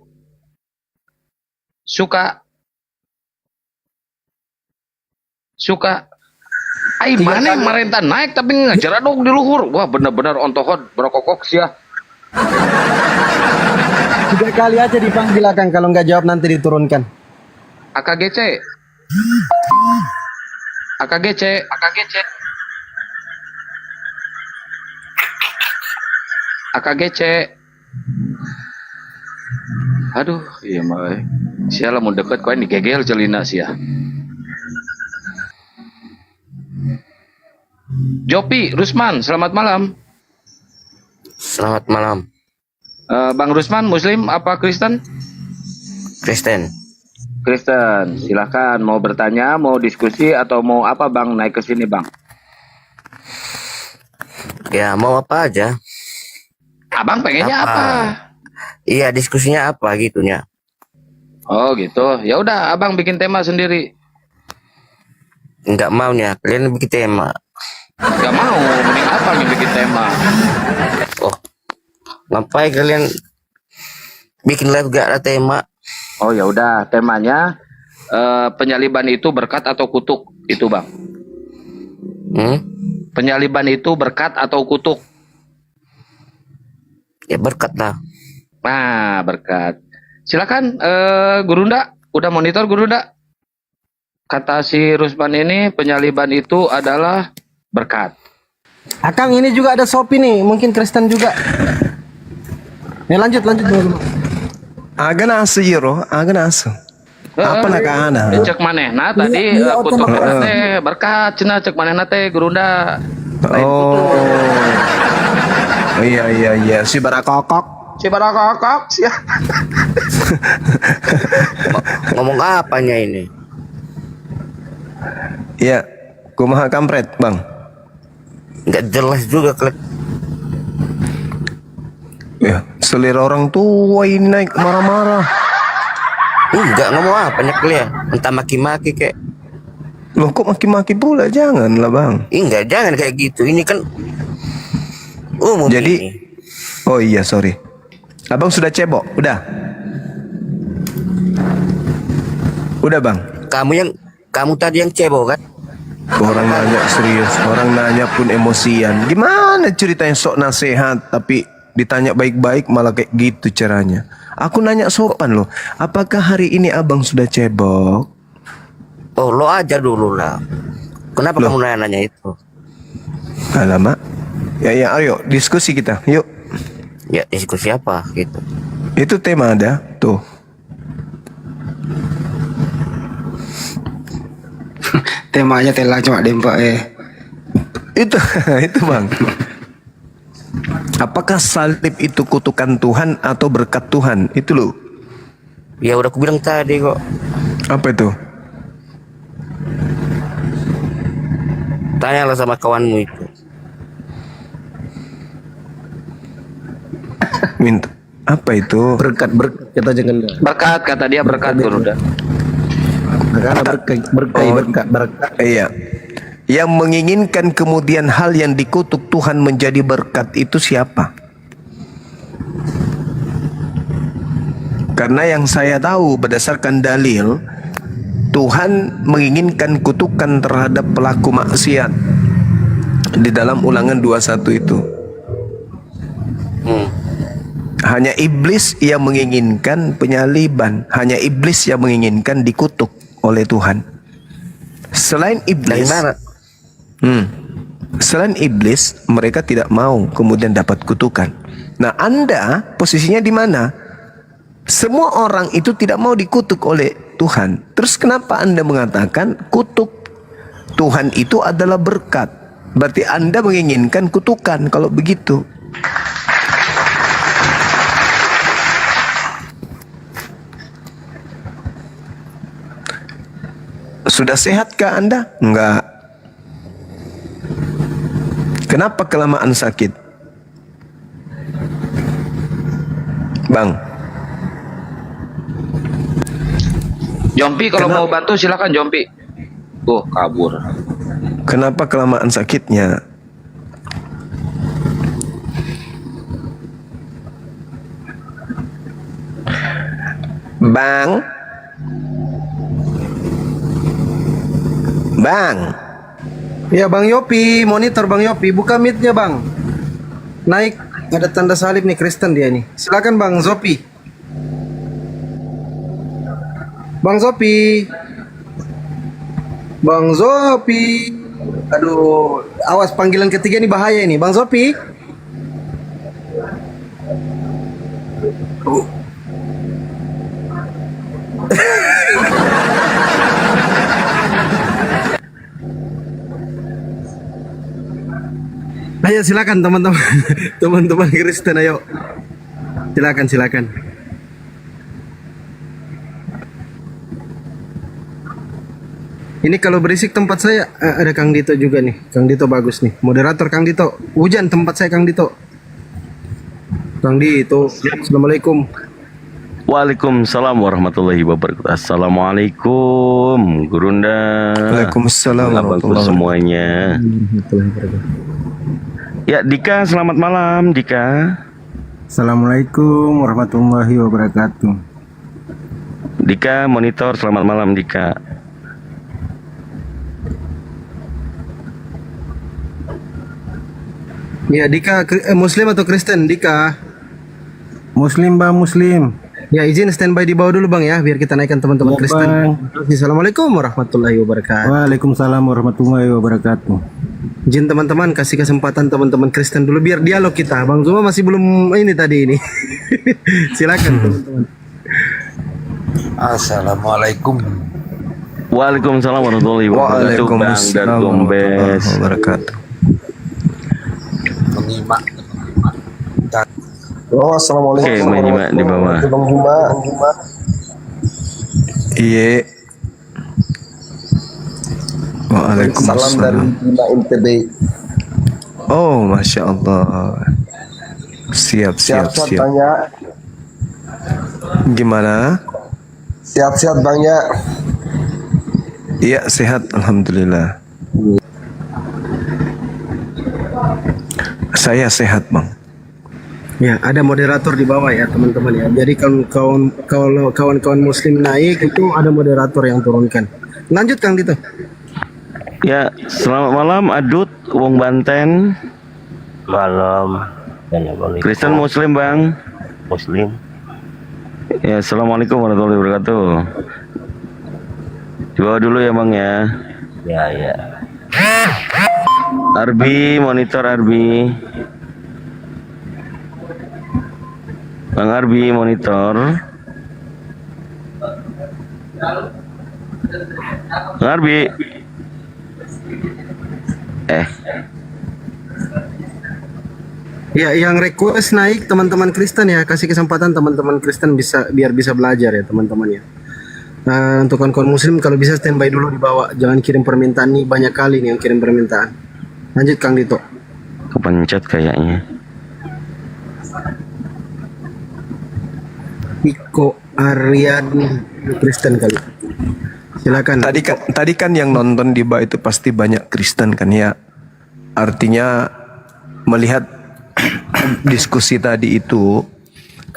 Suka. Suka. Ai mana yang marenta naik tapi ngajar dong di luhur. Wah bener-bener ontohon berokok ya. 3 kali aja dipanggil Akang, kalau nggak jawab nanti diturunkan. AKGC. AKGC. AKGC. AKGC. Aduh, iya mah. Sialah mau deket kau ini gegel celina sia. Jopi, Rusman, selamat malam. selamat malam. Bang Rusman, Muslim apa Kristen? Kristen. Kristen, silakan mau bertanya, mau diskusi atau mau apa Bang naik ke sini Bang? Ya, mau apa aja. Abang pengennya apa? Iya, diskusinya apa gitunya. Oh gitu. Ya udah, Abang bikin tema sendiri. Enggak maunya, kalian bikin tema. Gak mau, mending Abang yang bikin tema. Oh, ngapain kalian bikin live gak ada tema? Oh ya udah, temanya penyaliban itu berkat atau kutuk itu Bang. Hmm? Penyaliban itu berkat atau kutuk? Ya berkat lah. Nah, berkat. Silakan Gurunda, udah monitor Gurunda. Kata si Rusman ini penyaliban itu adalah berkat. Akang ini juga ada Sopi nih, mungkin Kristen juga. Lanjut dulu. Aga nasu yero, aga nasu. Apa nak ana? Cek manehna tadi kutuk teh berkat cenah cek manehna teh Gurunda. Oh. Iya, si barakokok. Si barakokok sih. Ngomong apanya ini? Ya, kumaha kampret, Bang. Nggak jelas juga klek. Ya, selera orang tua ini naik marah-marah. Enggak ngomong apanya klek. Entah maki-maki kayak. Loh kok maki-maki pula? Janganlah, Bang. Enggak, jangan kayak gitu. Ini kan umum. Jadi, ini. oh iya, sorry. Abang sudah cebok? Udah? Udah, Bang? Kamu tadi yang cebok kan? Orang nanya serius, orang nanya pun emosian. Gimana ceritanya sok nasihat tapi ditanya baik-baik malah kayak gitu caranya. Aku nanya sopan loh. Apakah hari ini abang sudah cebok? Oh, lo aja dulu lah. Kenapa Loh. kamu nanya itu? Alamak. Ya, ayo diskusi kita. Yuk. Ya diskusi apa gitu. Itu tema ada tuh. Temanya telah cuma dempak Itu itu Bang. Apakah salib itu kutukan Tuhan atau berkat Tuhan? Itu loh. Ya udah aku bilang tadi kok. Apa itu? Tanyalah sama kawanmu itu. Minta. Apa itu? Berkat kita jangan. Berkat kata dia berkat Gurunda. Berkat. Iya. Yang menginginkan kemudian hal yang dikutuk Tuhan menjadi berkat itu siapa? Karena yang saya tahu berdasarkan dalil, Tuhan menginginkan kutukan terhadap pelaku maksiat di dalam Ulangan 21 itu. Hanya iblis yang menginginkan penyaliban, hanya iblis yang menginginkan dikutuk oleh Tuhan. Selain iblis, selain iblis, mereka tidak mau kemudian dapat kutukan. Nah, Anda posisinya di mana? Semua orang itu tidak mau dikutuk oleh Tuhan. Terus kenapa Anda mengatakan kutuk Tuhan itu adalah berkat? Berarti Anda menginginkan kutukan kalau begitu. Sudah sehatkah Anda? Enggak. Kenapa kelamaan sakit? Bang. Jompi kalau mau bantu silakan Jompi. Kabur. Kenapa kelamaan sakitnya? Bang. Ya Bang Yopi, monitor Bang Yopi, buka mic-nya Bang. Naik, ada tanda salib nih Kristen dia nih. Silakan Bang Zopi. Bang Zopi. Bang Zopi. Aduh, awas panggilan ketiga nih bahaya ini. Bang Zopi. Ayo silakan teman-teman, teman-teman Kristen, ayo. Silakan. Ini kalau berisik tempat saya ada Kang Dito juga nih. Kang Dito bagus nih. Moderator Kang Dito. Hujan tempat saya Kang Dito. Kang Dito. Assalamualaikum. Waalaikumsalam warahmatullahi wabarakatuh. Assalamualaikum Gurunda. Waalaikumsalam Abangku semuanya. Ya Dika, selamat malam Dika. Assalamualaikum warahmatullahi wabarakatuh. Dika monitor, selamat malam Dika. Ya Dika, Muslim atau Kristen Dika? Muslim bang, Muslim. Ya izin standby di bawah dulu bang ya, biar kita naikkan teman-teman Ya, Kristen. Bang. Assalamualaikum warahmatullahi wabarakatuh. Waalaikumsalam warahmatullahi wabarakatuh. Izin teman-teman kasih kesempatan teman-teman Kristen dulu biar dialog kita. Bang Zuma masih belum ini tadi ini. Silakan teman-teman. Assalamualaikum. Waalaikumsalam warahmatullahi wabarakatuh. Bang dan Gombes. wabarakatuh. Menyimak. Oh, assalamualaikum. Oke, menyimak di bawah. Bang Juma. Iya. Salam dari Waalaikumsalam. Bima NTB. Oh, masya Allah. Siap. Sehat-sehat Bang ya. Gimana? Sehat-sehat Bang ya. Iya, sehat, alhamdulillah. Saya sehat, bang. Ya, ada moderator di bawah ya teman-teman ya. Jadi kalau kawan-kawan Muslim naik itu ada moderator yang turunkan. Lanjut Kang Dito. Ya, selamat malam Adut, Wong Banten. Malam. Kristen Muslim bang. Muslim. Ya, assalamualaikum warahmatullahi wabarakatuh. Coba dulu ya bang ya. Ya. Arbi, monitor Arbi. Bang Arbi, monitor. Bang Arbi. Ya, yang request naik teman-teman Kristen ya, kasih kesempatan teman-teman Kristen biar bisa belajar ya teman-teman ya. Nah, untuk kawan-kawan Muslim kalau bisa standby dulu di bawah, jangan kirim permintaan nih, banyak kali nih yang kirim permintaan. Lanjut Kang Dito. Kepencet kayaknya. Iko Aryan Kristen kali. Silakan. Tadi kan yang nonton di bawah itu pasti banyak Kristen kan ya. Artinya melihat diskusi tadi itu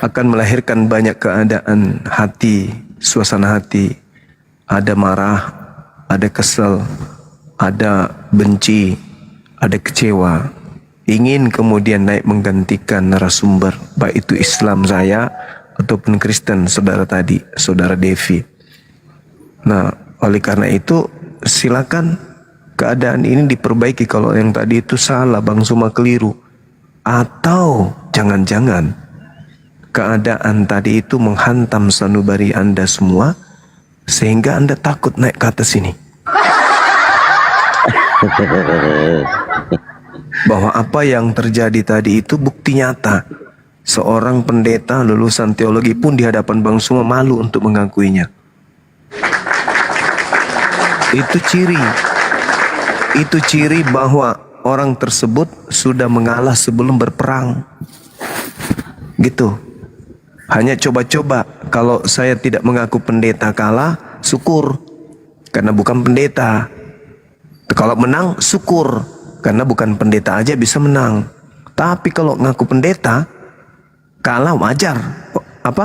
akan melahirkan banyak keadaan hati, suasana hati. Ada marah, ada kesel, ada benci, ada kecewa. Ingin kemudian naik menggantikan narasumber, baik itu Islam saya ataupun Kristen saudara tadi, saudara Devi. Nah, oleh karena itu silakan keadaan ini diperbaiki. Kalau yang tadi itu salah, Bang Suma keliru. Atau jangan-jangan keadaan tadi itu menghantam sanubari Anda semua sehingga Anda takut naik ke atas ini. Bahwa apa yang terjadi tadi itu bukti nyata. Seorang pendeta lulusan teologi pun di hadapan Bang Suma malu untuk mengakuinya. Itu ciri bahwa orang tersebut sudah mengalah sebelum berperang. Gitu. Hanya coba-coba. Kalau saya tidak mengaku pendeta kalah, syukur. Karena bukan pendeta. Kalau menang, syukur. Karena bukan pendeta aja bisa menang. Tapi kalau ngaku pendeta, kalah wajar.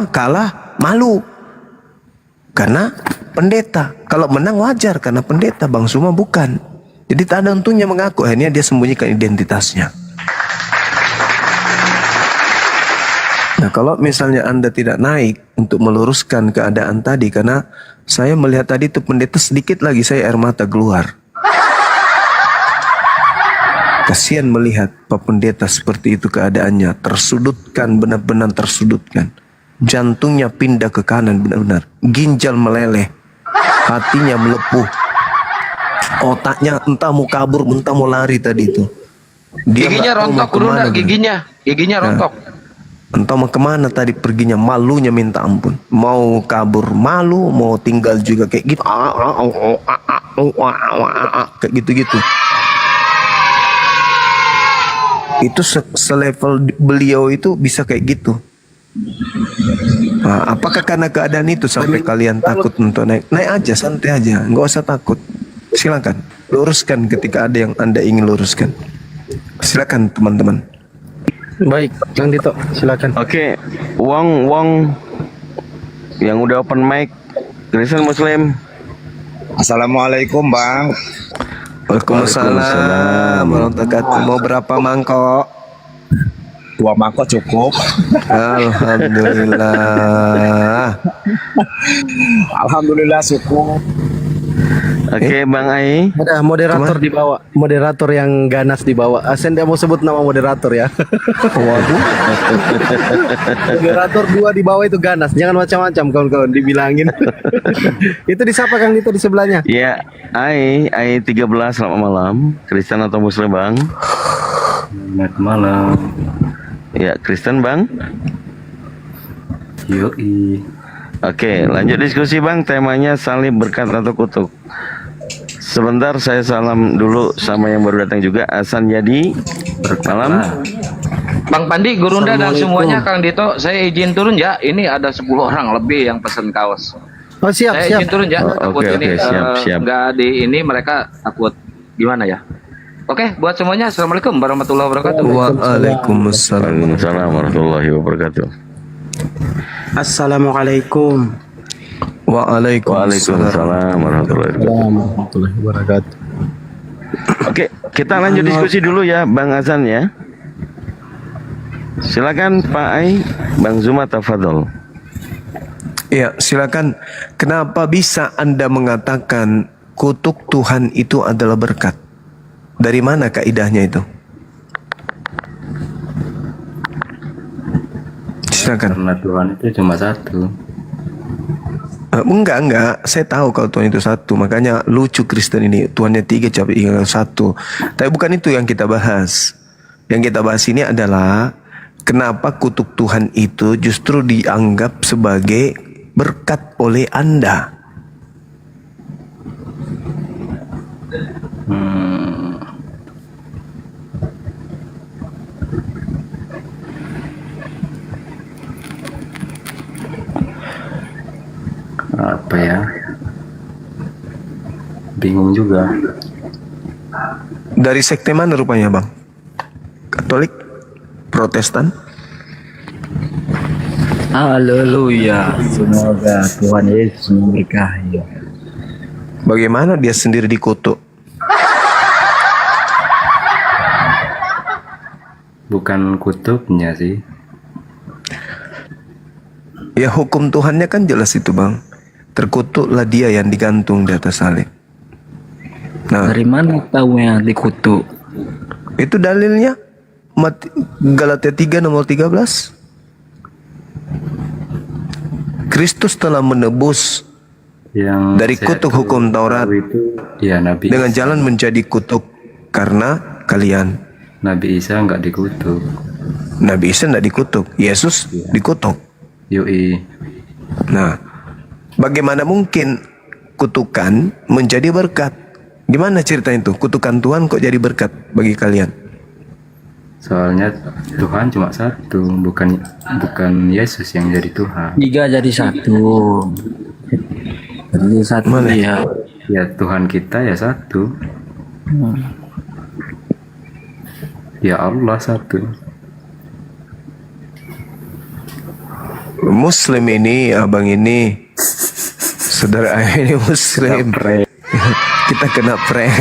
Kalah malu. Karena pendeta. Kalau menang wajar karena pendeta. Bang Suma bukan. Jadi tak ada untungnya mengaku. Akhirnya dia sembunyikan identitasnya. Nah, kalau misalnya Anda tidak naik untuk meluruskan keadaan tadi, karena saya melihat tadi itu pendeta sedikit lagi saya air mata keluar. Kasihan melihat Pak Pendeta seperti itu keadaannya. Tersudutkan, benar-benar tersudutkan. Jantungnya pindah ke kanan benar-benar. Ginjal meleleh. Hatinya melepuh. Otaknya entah mau kabur, entah mau lari tadi itu. Giginya rontok dulu, giginya rontok. Entah mau kemana tadi perginya, malunya minta ampun. Mau kabur malu, mau tinggal juga kayak gitu. Kayak gitu-gitu. Itu selevel beliau itu bisa kayak gitu. Nah, apakah karena keadaan itu sampai kalian takut untuk naik? Naik aja, santai aja, nggak usah takut. Silakan, luruskan ketika ada yang Anda ingin luruskan. Silakan teman-teman. Baik, Kang Dito, silakan. Oke, Wong yang udah open mic, Kristen Muslim. Assalamualaikum Bang. Waalaikumsalam warahmatullahi wabarakatuh. Mau berapa mangkok? Tua mangkok cukup. Alhamdulillah. Alhamdulillah cukup. Oke, Bang Ai. Ada moderator di bawah. Moderator yang ganas di bawah. Saya tidak mau sebut nama moderator ya. Waduh. Moderator 2 di bawah itu ganas. Jangan macam-macam kawan-kawan dibilangin. Itu disapa Kang itu di sebelahnya. Ya, Ai 13, selamat malam. Kristen atau Muslim, Bang? Selamat malam. Ya, Kristen, Bang. Yoi. Oke, lanjut diskusi, Bang. Temanya salib, berkat atau kutuk. Sebentar, saya salam dulu sama yang baru datang juga. Hasan Jadi, malam. Bang Pandi, Gurunda dan semuanya, Kang Dito, saya izin turun ya. Ini ada 10 orang lebih yang pesan kaos. Oh siap, Saya siap. izin turun ya. Oh, Takut oke, ini siap. nggak di ini mereka takut gimana ya. Oke, buat semuanya, assalamualaikum warahmatullahi wabarakatuh. Waalaikumsalam. Waalaikumsalam warahmatullahi wabarakatuh. Assalamualaikum. Waalaikumsalam warahmatullahi wabarakatuh. Oke, kita lanjut diskusi dulu ya, Bang Hasan ya. Silakan Pak Ai, Bang Zuma tafadhol. Ya, silakan. Kenapa bisa Anda mengatakan kutuk Tuhan itu adalah berkat? Dari mana kaidahnya itu? Silakan. Karena Tuhan itu cuma satu. Enggak. Saya tahu kalau Tuhan itu satu. Makanya lucu Kristen ini. Tuhannya 3, tapi ingat satu. Tapi bukan itu yang kita bahas. Yang kita bahas ini adalah kenapa kutuk Tuhan itu justru dianggap sebagai berkat oleh Anda. Apa ya? Bingung juga. Dari sekte mana rupanya, Bang? Katolik? Protestan? Haleluya. Semoga Tuhan Yesus memberkahi. Bagaimana dia sendiri dikutuk? Bukan kutubnya sih. Ya hukum Tuhannya kan jelas itu, Bang. Terkutuklah dia yang digantung di atas salib. Nah, Dari mana tahu yang dikutuk? itu dalilnya Galatia 3 nomor 13. Kristus telah menebus Yang dari saya kutuk tahu hukum Taurat itu ya Nabi dengan jalan menjadi kutuk karena kalian. Nabi Isa nggak dikutuk. Nabi Isa tidak dikutuk, Yesus dikutuk. Yoi. Nah, bagaimana mungkin kutukan menjadi berkat? Gimana cerita itu? Kutukan Tuhan kok jadi berkat bagi kalian? Soalnya Tuhan cuma satu, bukan Yesus yang jadi Tuhan. 3 jadi 1. Jadi 1 Mana? ya. Ya Tuhan kita ya satu. Ya Allah satu. Muslim ini, abang ini, saudara ini Muslim. Kita kena prank.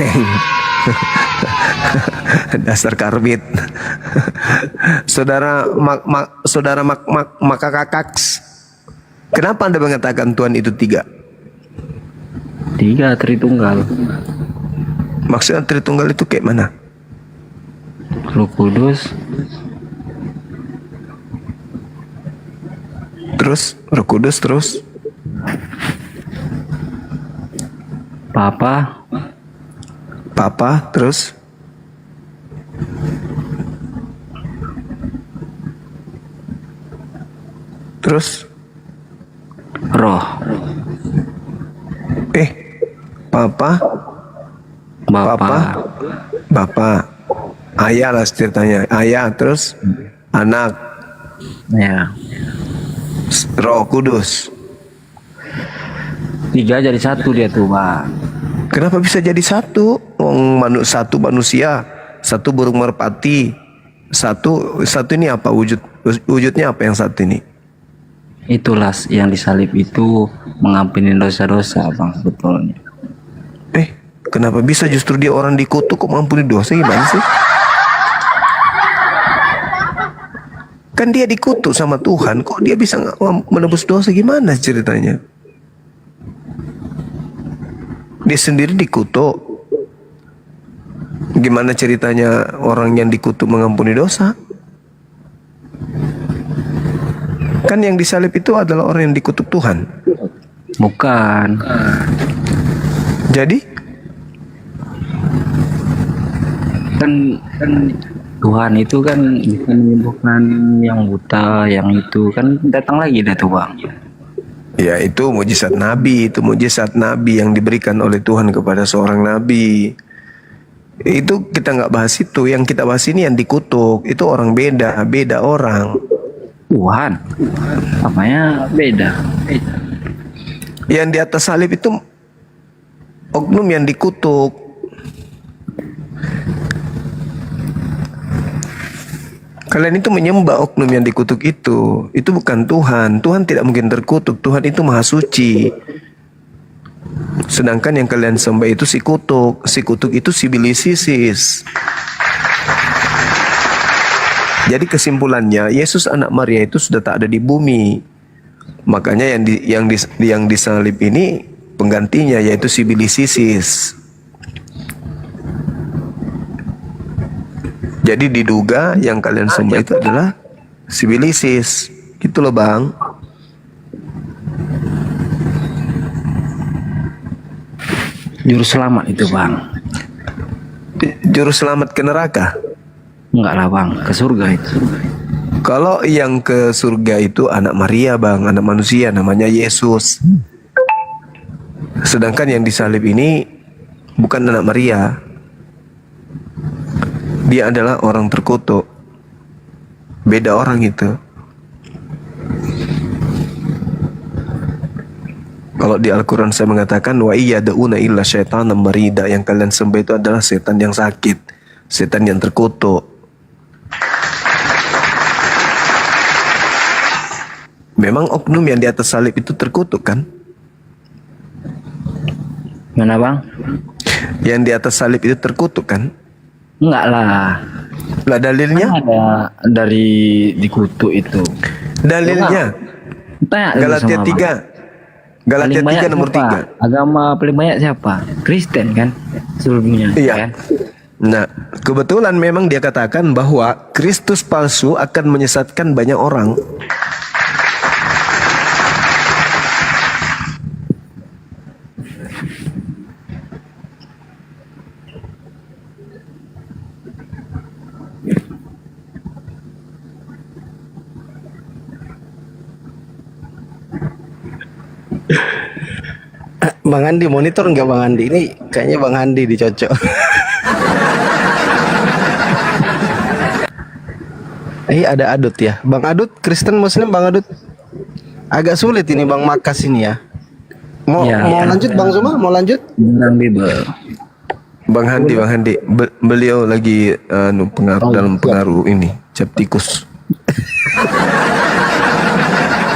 Dasar karbit. Saudara maka kakaks. Kenapa Anda mengatakan Tuhan itu 3? 3 Tritunggal. Maksudnya Tritunggal itu kayak mana? Roh Kudus, Terus Roh Kudus, terus Papa, terus Roh, Papa, Bapa, ayah lah ceritanya. Ayah, terus anak, ya. Roh Kudus. 3 jadi 1 dia tuh, Pak. Kenapa bisa jadi satu? Satu manusia, satu burung merpati, satu ini apa wujudnya apa yang satu ini? Itulah yang disalib itu mengampuni dosa-dosa, Bang, sebetulnya. Kenapa bisa justru dia orang dikutuk kok mengampuni dosa, gimana sih? Kan dia dikutuk sama Tuhan, kok dia bisa menebus dosa, gimana ceritanya? Dia sendiri dikutuk. Gimana ceritanya orang yang dikutuk mengampuni dosa? Kan yang disalib itu adalah orang yang dikutuk Tuhan. Bukan. Jadi Kan Tuhan itu kan bisa menyembuhkan yang buta, yang itu kan datang lagi dah tuh Bang. ya itu mujizat Nabi, itu mujizat Nabi yang diberikan oleh Tuhan kepada seorang Nabi. Itu kita nggak bahas itu, yang kita bahas ini yang dikutuk. Itu orang beda orang. Tuhan. Apanya beda? Yang di atas salib itu oknum yang dikutuk. Kalian itu menyembah oknum yang dikutuk itu. Itu bukan Tuhan. Tuhan tidak mungkin terkutuk. Tuhan itu maha suci. Sedangkan yang kalian sembah itu si kutuk. Si kutuk itu si Bilisisis. Jadi kesimpulannya, Yesus anak Maria itu sudah tak ada di bumi. Makanya yang disalib ini penggantinya, yaitu si Bilisisis. Jadi diduga yang kalian sembah itu adalah si Bilisisis. Gitu loh Bang. Juru selamat itu Bang. Juru selamat ke neraka? Enggak lah Bang, ke surga itu. Kalau yang ke surga itu anak Maria Bang, anak manusia namanya Yesus. Sedangkan yang disalib ini bukan anak Maria. Dia adalah orang terkutuk. Beda orang itu. Kalau di Al-Quran saya mengatakan wa iyyad'una illa syaitanan marida, yang kalian sembah itu adalah setan yang sakit, setan yang terkutuk. Memang oknum yang di atas salib itu terkutuk kan? Mana Bang? Yang di atas salib itu terkutuk kan? Enggak lah. Lah dalilnya? Kan ada dari dikutuk itu. Dalilnya? Tanya dulu Galatia sama 3. Bang. Galatia Paling banyak 3 nomor siapa? 3. Agama paling banyak siapa? Kristen kan? Sebelumnya Iya. kan? Nah, kebetulan memang dia katakan bahwa Kristus palsu akan menyesatkan banyak orang. Bang Andi monitor nggak Bang Andi? Ini kayaknya Bang Andi dicocok. Ada Adut ya. Bang Adut, Kristen Muslim Bang Adut. Agak sulit ini Bang Makas ini ya. Mau Ya. lanjut Bang Zuma? Mau lanjut? Tentang Bible. Bang Handi, beliau lagi dalam pengaruh ini, cap tikus.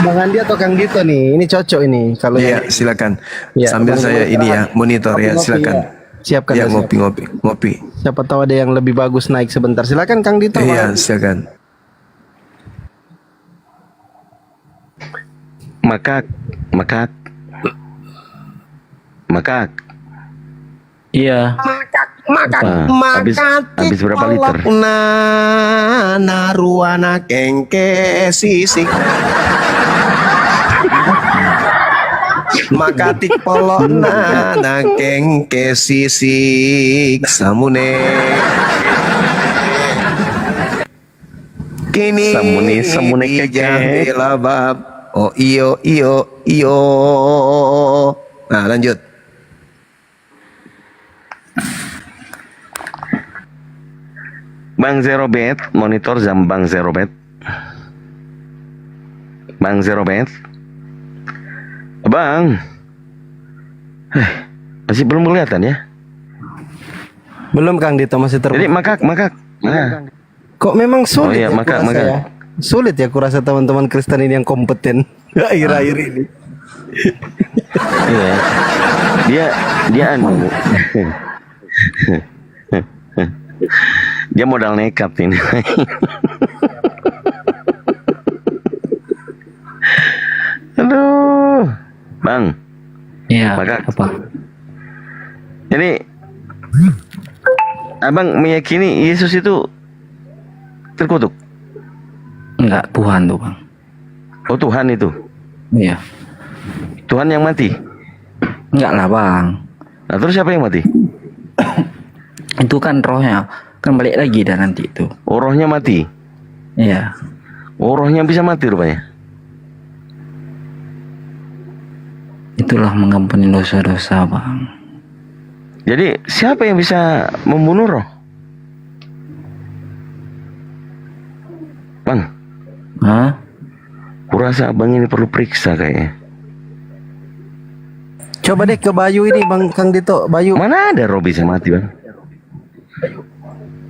Bang Andi atau Kang Dito nih? Ini cocok ini kalau Iya, silakan. Ya, Sambil Bang saya Zuma, ini ya, monitor ya, ngopi, silakan. ya. Siapkan Ya, ya, ngopi. siapa tahu ada yang lebih bagus naik sebentar. Silakan Kang Dito. Iya, Bang. silakan. Makak. Iya. Habis berapa liter? Naruana kengke sisik. Makatik polona na kengke sisik samune. Kini Samune keke. labab. Oh iyo. Nah, lanjut. Bang Zerobet, monitor jam Bang Zerobet. Bang Zerobet. Bang. Masih belum kelihatan ya? Belum Kang Dito masih Jadi terbuka. makak. Nah, Kok memang sulit iya, ya makak. kurasa ya? Sulit ya kurasa teman-teman Kristen ini yang kompeten akhir-akhir ini. iya. Dia anu. Dia modal nekat ini. Aduh, Bang. Iya. Maka- Apa? Jadi Abang meyakini Yesus itu terkutuk? Enggak, Tuhan tuh bang. Oh, Tuhan itu. Iya. Tuhan yang mati. Enggak lah bang. Nah, terus siapa yang mati? Itu kan rohnya. Kan balik lagi dah nanti itu. Oh, rohnya mati. Iya. Oh, rohnya bisa mati rupanya. Itulah mengampuni dosa-dosa bang. Jadi siapa yang bisa membunuh roh? Bang, Hah? kurasa abang ini perlu periksa kayaknya. Coba deh ke Bayu ini Bang Kang Dito, Bayu. Mana ada roh bisa mati, Bang?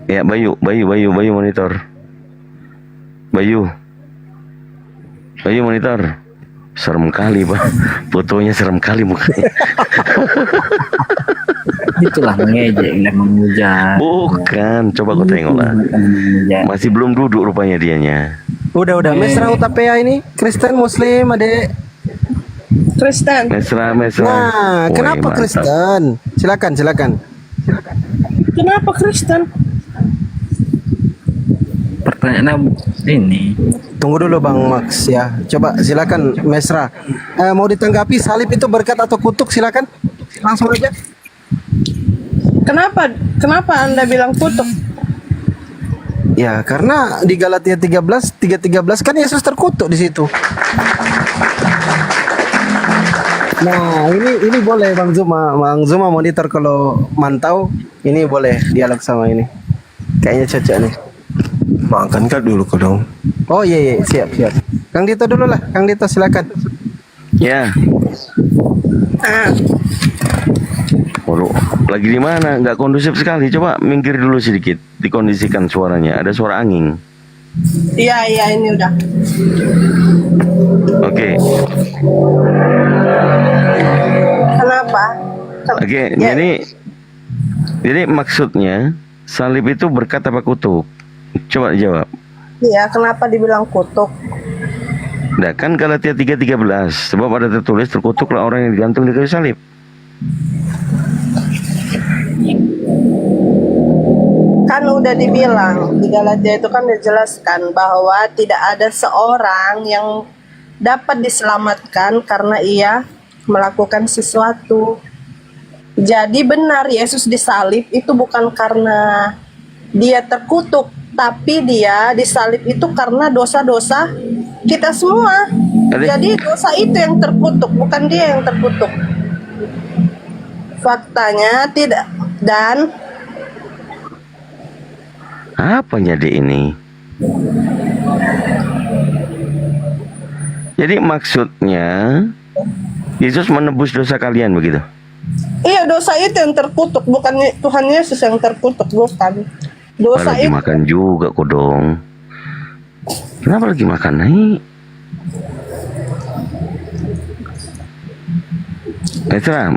Ya, Bayu monitor. Bayu monitor. Serem kali, Bang. Fotonya serem kali mukanya. Itulah mengejek dan menghujat. Bukan, coba kau tengok lah. Menghujat. Masih belum duduk rupanya dianya. Udah. Mesra Utapea ini Kristen Muslim, Adek. Kristen. Mesra. Nah, Woi, kenapa mantap. Kristen? Silakan. Kenapa Kristen? Pertanyaan ini. Tunggu dulu Bang Max ya. Coba silakan Mesra. Mau ditanggapi salib itu berkat atau kutuk, silakan. Langsung aja. Kenapa Anda bilang kutuk? Ya, karena di Galatia 3:13 kan Yesus terkutuk di situ. Nah, ini boleh Bang Zuma monitor kalau mantau, ini boleh dialog sama ini. Kayaknya cocok nih. Makan kan dulu kau dong. Oh iya, siap. Kang Dito dulu lah, Kang Dito silakan. Ya. Waduh, lagi di mana? Nggak kondusif sekali. Coba minggir dulu sedikit, dikondisikan suaranya. Ada suara angin. Iya, ini udah. Oke. Kenapa? Oke, Ya. jadi maksudnya salib itu berkat apa kutuk? Coba jawab. Iya, kenapa dibilang kutuk? Nah, kan Galatia 3:13, sebab ada tertulis terkutuklah orang yang digantung di kayu salib. Kan udah dibilang di Galatia itu kan dijelaskan bahwa tidak ada seorang yang dapat diselamatkan karena ia melakukan sesuatu. Jadi benar Yesus disalib itu bukan karena dia terkutuk, tapi dia disalib itu karena dosa-dosa kita semua. Jadi dosa itu yang terkutuk, bukan dia yang terkutuk. Faktanya tidak. Dan Apa jadi ini? Jadi maksudnya Yesus menebus dosa kalian begitu? iya, dosa itu yang terkutuk, bukan Tuhan Yesus yang terkutuk, bukan. Dosa Lagi itu makan juga kok dong. Kenapa lagi makan?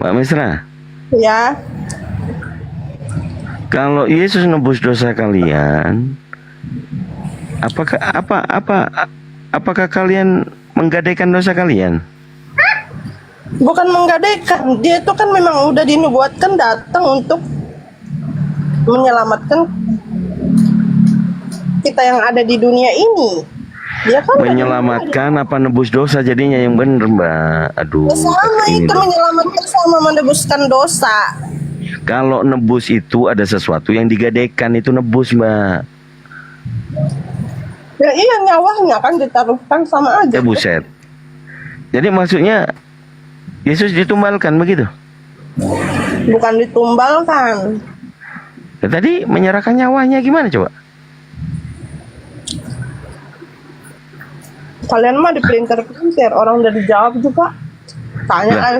Mbak Mesra. ya. Kalau Yesus nebus dosa kalian, apakah kalian menggadaikan dosa kalian? Bukan menggadaikan, dia itu kan memang udah dinubuatkan datang untuk menyelamatkan kita yang ada di dunia ini. Dia kan Menyelamatkan apa nebus dosa jadinya yang bener, Mbak? Aduh. sama ini itu loh. menyelamatkan sama menebuskan dosa. Kalau nebus itu ada sesuatu yang digadaikan, itu nebus, Mbak. Ya iya, nyawanya kan ditaruhkan sama aja. Buset. Jadi maksudnya Yesus ditumbalkan begitu? Bukan ditumbalkan. Ya, tadi menyerahkan nyawanya gimana coba? Kalian mah dipelintir-pelintir, orang udah dijawab juga. Tanya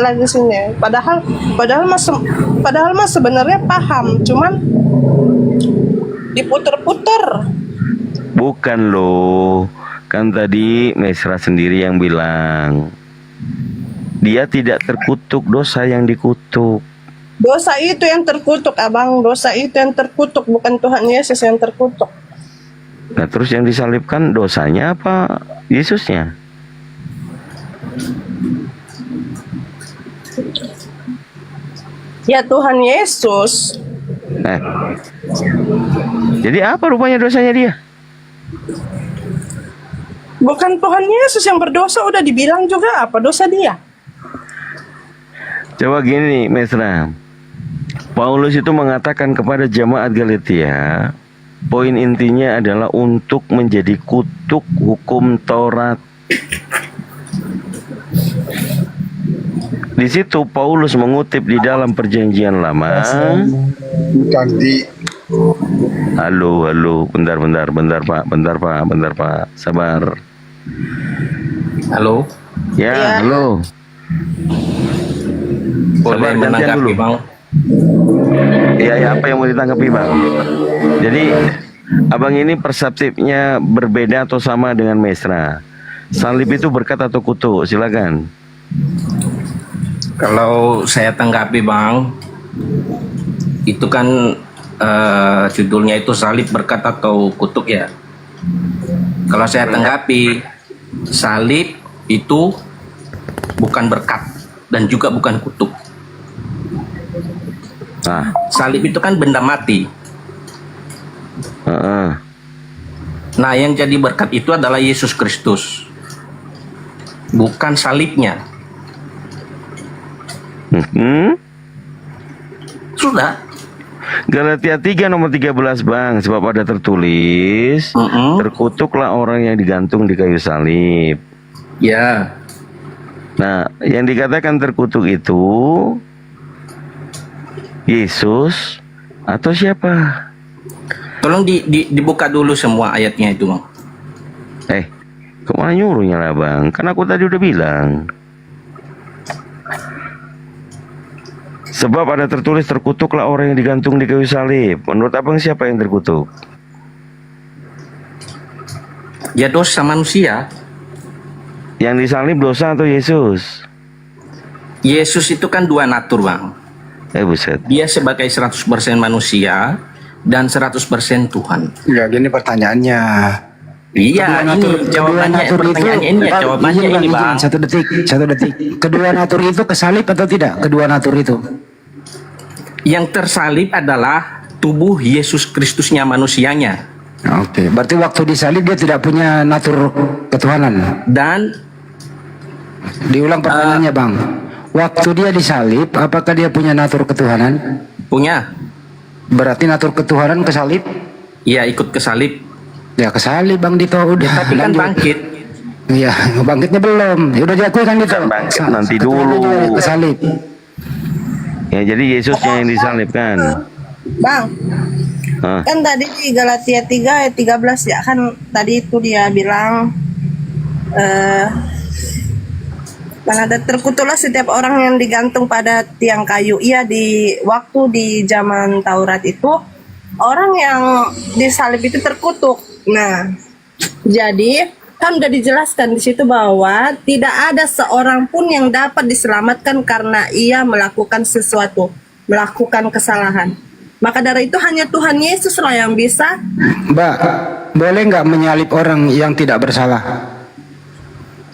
lagi sini. Padahal mah sebenarnya paham, cuman diputer-puter. Bukan loh. Kan tadi Mesra sendiri yang bilang dia tidak terkutuk dosa yang dikutuk. Dosa itu yang terkutuk, Abang. Dosa itu yang terkutuk, bukan Tuhan Yesus yang terkutuk. Nah terus yang disalibkan dosanya apa Yesusnya? Ya Tuhan Yesus. Jadi apa rupanya dosanya dia? Bukan Tuhan Yesus yang berdosa, udah dibilang juga apa dosa dia. Coba gini, Mesra. Paulus itu mengatakan kepada jemaat Galatia, poin intinya adalah untuk menjadi kutuk hukum Taurat. Di situ Paulus mengutip di dalam Perjanjian Lama. Halo, bentar Pak, sabar. Halo, Ya, halo. boleh Sabar, gantian menanggapi dulu. Bang? Ya, apa yang mau ditanggapi, Bang? Jadi, Abang ini perseptifnya berbeda atau sama dengan Mesra. Salib itu berkat atau kutuk? Silakan. Kalau saya tanggapi Bang, itu kan judulnya itu salib berkat atau kutuk ya. Kalau saya tanggapi, salib itu bukan berkat dan juga bukan kutuk. Nah, Salib itu kan benda mati. Nah, yang jadi berkat itu adalah Yesus Kristus, bukan salibnya. Sudah. Galatia 3 nomor 13, Bang. Sebab ada tertulis, terkutuklah orang yang digantung di kayu salib. Ya. Nah, yang dikatakan terkutuk itu Yesus atau siapa? Tolong dibuka dulu semua ayatnya itu, Bang. Kemana nyuruhnya lah, Bang? Kan aku tadi udah bilang. Sebab ada tertulis, terkutuklah orang yang digantung di kayu salib. Menurut Abang siapa yang terkutuk? Ya dosa manusia. Yang disalib dosa atau Yesus? Yesus itu kan dua natur, Bang. Buset. Dia sebagai 100% manusia dan 100% Tuhan. Ya, gini pertanyaannya. Iya, ini jawabannya, pertanyaannya ini ya, jawabannya ini, Bang. Satu detik. Kedua natur itu kesalib atau tidak? Kedua natur itu. Yang tersalib adalah tubuh Yesus Kristusnya, manusianya. Oke, berarti waktu disalib dia tidak punya natur ketuhanan. Dan diulang pertanyaannya, Bang. Waktu dia disalib, apakah dia punya natur ketuhanan? Punya. Berarti natur ketuhanan kesalib? Iya, ikut kesalib. Ya kesalib, Bang Dito, udah. Ya, tapi kan bangkit. Iya, bangkitnya belum. Ya udah diakui kan Dito. Bangkit nanti dulu. Kesalib. Ya, jadi Yesusnya yang disalibkan. Bang, kan tadi di Galatia 3 ayat 13 ya, kan tadi itu dia bilang mana ada terkutuklah setiap orang yang digantung pada tiang kayu. Iya, di waktu di zaman Taurat itu orang yang disalib itu terkutuk. Nah, jadi kan udah dijelaskan di situ bahwa tidak ada seorang pun yang dapat diselamatkan karena ia melakukan sesuatu, melakukan kesalahan. Maka dari itu hanya Tuhan Yesus lah yang bisa. Mbak, boleh nggak menyalib orang yang tidak bersalah?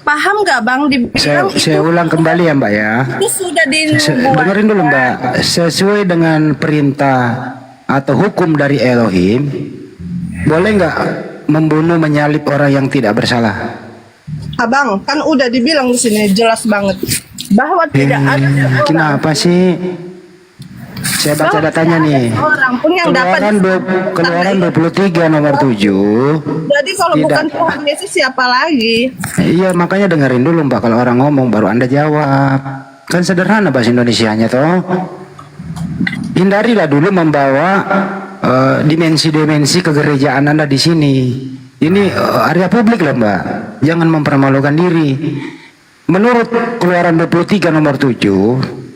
Paham nggak Bang? Saya ulang kembali ya Mbak ya. Itu sudah dibuat. Dengerin dulu Mbak. Sesuai dengan perintah atau hukum dari Elohim, boleh nggak membunuh, menyalib orang yang tidak bersalah? Abang, kan udah dibilang di sini jelas banget bahwa tidak ada seorang. Kenapa sih? Saya baca datanya nih. Orang pun yang Keluaran 23 nomor 7. Jadi kalau bukan Tuhan Yesus siapa lagi? Iya, makanya dengerin dulu Mbak, kalau orang ngomong baru Anda jawab. Kan sederhana bahasa Indonesianya toh. Hindarilah dulu membawa dimensi-dimensi kegerejaan Anda di sini. Ini area publik loh Mbak. Jangan mempermalukan diri. Menurut Keluaran 23 nomor 7,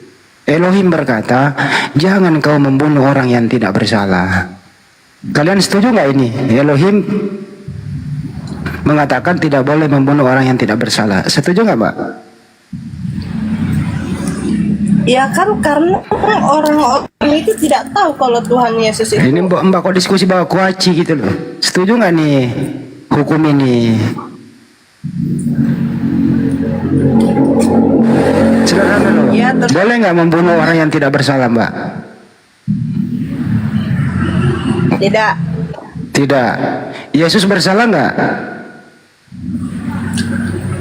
Elohim berkata, jangan kau membunuh orang yang tidak bersalah. Kalian setuju nggak ini? Elohim mengatakan tidak boleh membunuh orang yang tidak bersalah. Setuju nggak Mbak? Ya kan karena orang-orang itu tidak tahu kalau Tuhan Yesus itu. Ini Mbak kok diskusi bawa kuaci gitu loh. Setuju nggak nih hukum ini? Sederhana loh. Ya, Boleh nggak membunuh orang yang tidak bersalah, Mbak? tidak. Tidak. Yesus bersalah nggak?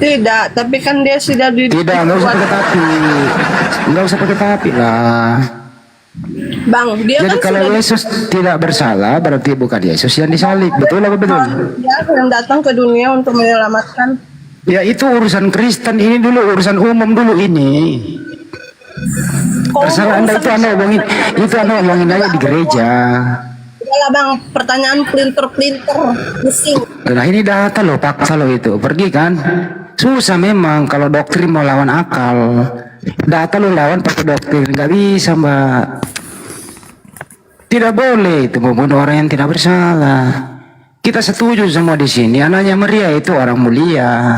Tidak, tapi kan dia sudah Tidak, nggak usah pakai tapi. Nggak usah pakai tapi lah. Bang, dia Jadi kan kalau sudah Yesus tidak bersalah, berarti bukan Yesus yang disalib. Betul apa betul? dia yang datang ke dunia untuk menyelamatkan. Ya itu urusan Kristen, ini dulu urusan umum dulu ini. Terserah Anda, itu Anda omongin aja di gereja. Udah bang, pertanyaan pelintir-pelintir, pusing. Nah ini data loh, paksa loh itu. Pergi kan? Susah memang kalau doktrin mau lawan akal. Data lo lawan pakai doktrin, nggak bisa Mbak. Tidak boleh itu membunuh orang yang tidak bersalah. Kita setuju semua di sini. Anaknya Maria itu orang mulia.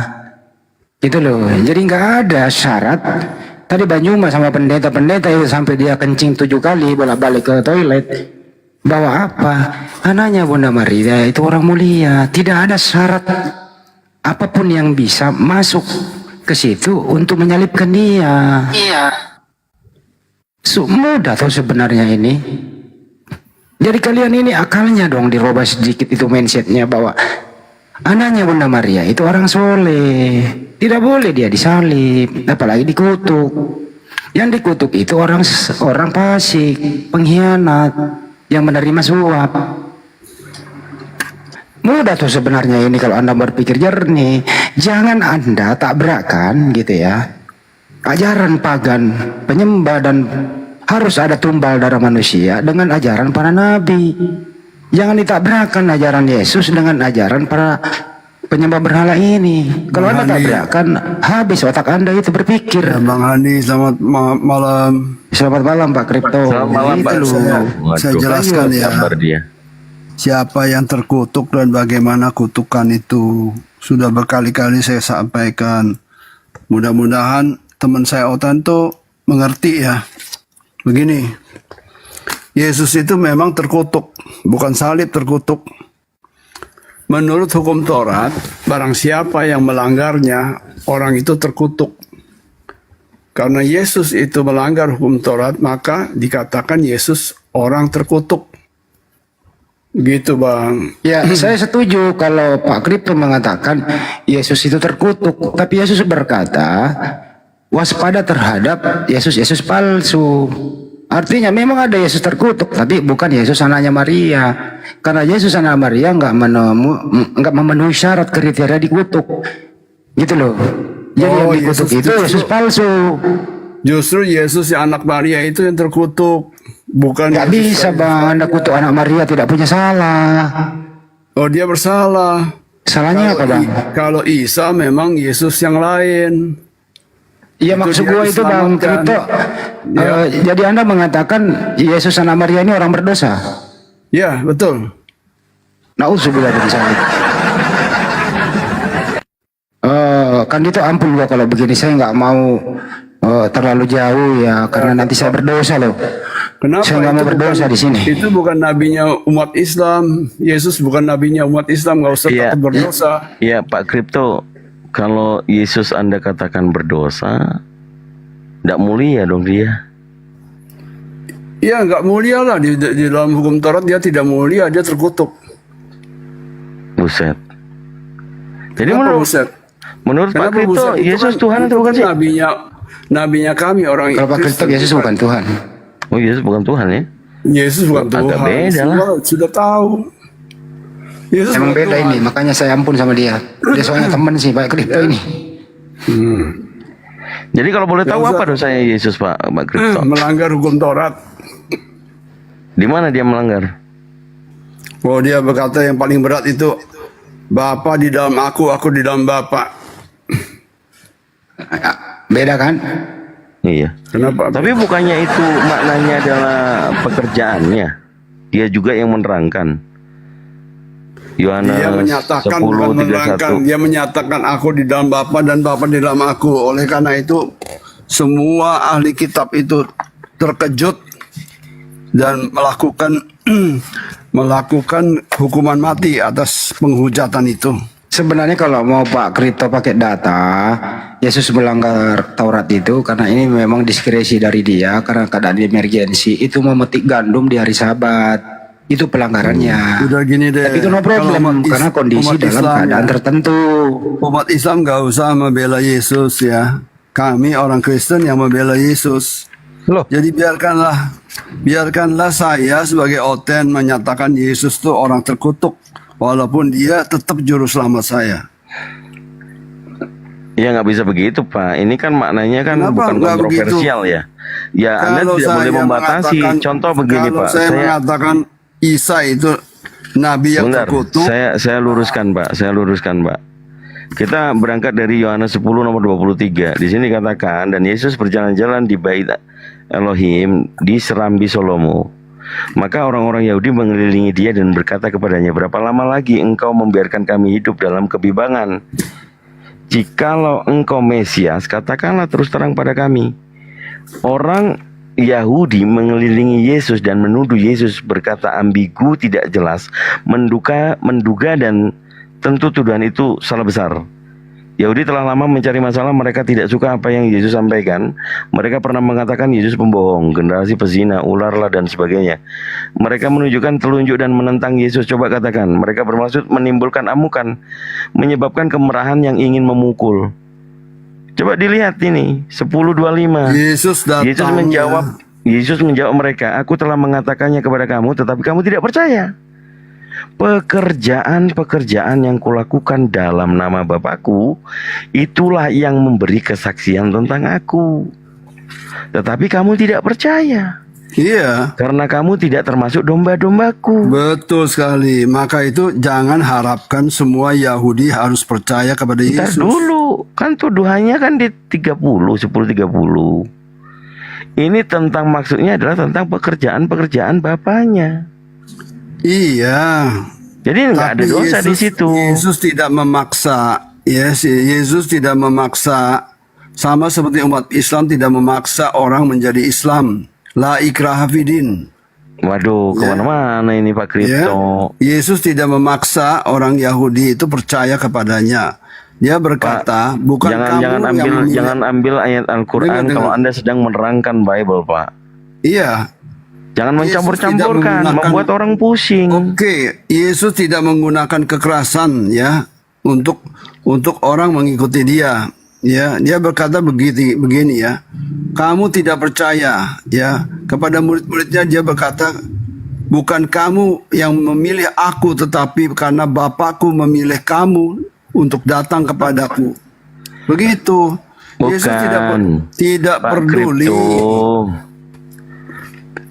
Itu loh. Jadi nggak ada syarat. Tadi Banyuma sama pendeta-pendeta itu sampai dia kencing 7 kali bolak-balik ke toilet. Bawa apa? Anaknya Bunda Maria itu orang mulia. Tidak ada syarat apapun yang bisa masuk ke situ untuk menyalibkan dia. Iya. Mudah tuh sebenarnya ini. Jadi kalian ini akalnya dong dirubah sedikit itu mindsetnya bahwa anaknya Bunda Maria itu orang soleh. Tidak boleh dia disalib, apalagi dikutuk. Yang dikutuk itu orang fasik, pengkhianat, yang menerima suap. Mudah tuh sebenarnya ini kalau Anda berpikir jernih. Jangan Anda tabrakan gitu ya. Ajaran pagan, penyembah dan harus ada tumbal darah manusia dengan ajaran para nabi. Jangan ditabrakkan ajaran Yesus dengan ajaran para penyembah berhala ini. Kalau Anda tabrakan, habis otak Anda itu berpikir. Ya, Bang Hani, selamat malam. Selamat malam Pak Kripto. Selamat malam Pak. Saya jelaskan ya. Siapa yang terkutuk dan bagaimana kutukan itu sudah berkali-kali saya sampaikan. Mudah-mudahan teman saya Otan tuh mengerti ya. Begini, Yesus itu memang terkutuk, bukan salib terkutuk. Menurut hukum Taurat, barang siapa yang melanggarnya, orang itu terkutuk. Karena Yesus itu melanggar hukum Taurat, maka dikatakan Yesus orang terkutuk. Gitu Bang. Ya, saya setuju kalau Pak Kripto mengatakan Yesus itu terkutuk. Tapi Yesus berkata, waspada terhadap Yesus palsu. Artinya memang ada Yesus terkutuk, tapi bukan Yesus anaknya Maria. Karena Yesus anak Maria nggak memenuhi syarat kriteria dikutuk. Gitu loh. Jadi yang dikutuk itu Yesus palsu. Justru Yesus yang anak Maria itu yang terkutuk. Bukan. Gak bisa Bang, Anda kutuk anak Maria tidak punya salah. Oh dia bersalah. Salahnya apa Bang? Kalau Isa memang Yesus yang lain. Iya maksud gue itu Bang Kripto. Jadi Anda mengatakan Yesus anak Maria ini orang berdosa? Ya betul. Nauzubillah min dzalik. Kan itu ampun gua kalau begini, saya nggak mau terlalu jauh ya karena nanti saya berdosa loh. Kenapa? Saya nggak mau berdosa di sini. Itu bukan nabinya umat Islam. Yesus bukan nabinya umat Islam, nggak usah takut berdosa. Iya Pak Kripto, kalau Yesus Anda katakan berdosa, tidak mulia dong dia. Iya nggak mulia lah di dalam hukum Taurat dia tidak mulia, dia terkutuk. Buset. Jadi menurut Pak Kenapa Kripto, buset? Itu Yesus kan- Tuhan itu atau bukan kan sih? Nabinya kami orang Kalau Pak Kripto Yesus bukan Tuhan. Oh Yesus bukan Tuhan ya? Yesus bukan Tuhan. Agak beda lah. Semua sudah tahu. Yesus Emang bukan beda Tuhan. ini, makanya saya ampun sama dia. Dia soalnya teman sih Pak Kripto ini. Jadi kalau boleh tahu apa dosanya Yesus Pak Kripto? Melanggar hukum Taurat. Di mana dia melanggar? Oh dia berkata yang paling berat itu Bapa di dalam aku di dalam Bapa. Beda kan? Iya. Kenapa? Tapi bukannya itu maknanya adalah pekerjaannya. Dia juga yang menerangkan. Yohanes Dia menyatakan bukan menerangkan, 10:31. dia menyatakan aku di dalam Bapa dan Bapa di dalam aku. Oleh karena itu semua ahli kitab itu terkejut dan melakukan hukuman mati atas penghujatan itu. Sebenarnya kalau mau Pak Kripto pakai data, Yesus melanggar Taurat itu karena ini memang diskresi dari dia karena keadaan emergensi itu memetik gandum di hari Sabat. Itu pelanggarannya. Udah gini deh. Tapi itu no problem karena kondisi dalam keadaan tertentu. Umat Islam nggak usah membela Yesus ya. Kami orang Kristen yang membela Yesus. Loh, Jadi biarkanlah saya sebagai Oten menyatakan Yesus itu orang terkutuk. Walaupun dia tetap juru selamat saya. Ya nggak bisa begitu Pak. Ini kan maknanya kan Kenapa bukan nggak kontroversial begitu? ya. Ya Anda Kalau tidak boleh saya membatasi. mengatakan- Contoh begini kalau Pak. saya mengatakan Isa itu nabi yang Bentar, terkutuk. saya luruskan Pak. Saya luruskan Pak. Kita berangkat dari Yohanes 10 nomor 23. Di sini katakan dan Yesus berjalan-jalan di Bait Elohim di Serambi Solomo. Maka orang-orang Yahudi mengelilingi dia dan berkata kepadanya, berapa lama lagi engkau membiarkan kami hidup dalam kebibangan? Jikalau engkau Mesias, katakanlah terus terang pada kami. Orang Yahudi mengelilingi Yesus dan menuduh Yesus berkata ambigu, tidak jelas, menduga dan tentu tuduhan itu salah besar. Yahudi telah lama mencari masalah, mereka tidak suka apa yang Yesus sampaikan. Mereka pernah mengatakan Yesus pembohong, generasi pezina, ularlah dan sebagainya. Mereka menunjukkan telunjuk dan menentang Yesus. Coba katakan, mereka bermaksud menimbulkan amukan, menyebabkan kemarahan yang ingin memukul. Coba dilihat ini 10:25. Yesus datang. Yesus menjawab mereka, aku telah mengatakannya kepada kamu, tetapi kamu tidak percaya. Pekerjaan-pekerjaan yang kulakukan dalam nama Bapakku, itulah yang memberi kesaksian tentang aku. Tetapi kamu tidak percaya. Iya. Karena kamu tidak termasuk domba-dombaku. Betul sekali. Maka itu jangan harapkan semua Yahudi harus percaya kepada Ntar Yesus. dulu, kan tuduhannya kan di 10:30. Ini tentang maksudnya adalah tentang pekerjaan-pekerjaan Bapaknya. Iya. Jadi nggak ada Tapi dosa di situ. Yesus tidak memaksa. Yes, Yesus tidak memaksa. Sama seperti umat Islam tidak memaksa orang menjadi Islam. La ikraha fidin. Waduh, kemana-mana ini Pak Kripto. Yesus tidak memaksa orang Yahudi itu percaya kepadanya. Dia berkata, bukan kamu yang memilih. Jangan ambil ayat Al-Quran kalau Anda sedang menerangkan Bible, Pak. Iya. Jangan mencampur-campurkan, membuat orang pusing. Oke, Yesus tidak menggunakan kekerasan ya untuk orang mengikuti dia. Ya, dia berkata begini ya. Kamu tidak percaya ya. Kepada murid-muridnya dia berkata, bukan kamu yang memilih aku, tetapi karena Bapakku memilih kamu untuk datang kepadaku. Begitu. Yesus tidak peduli.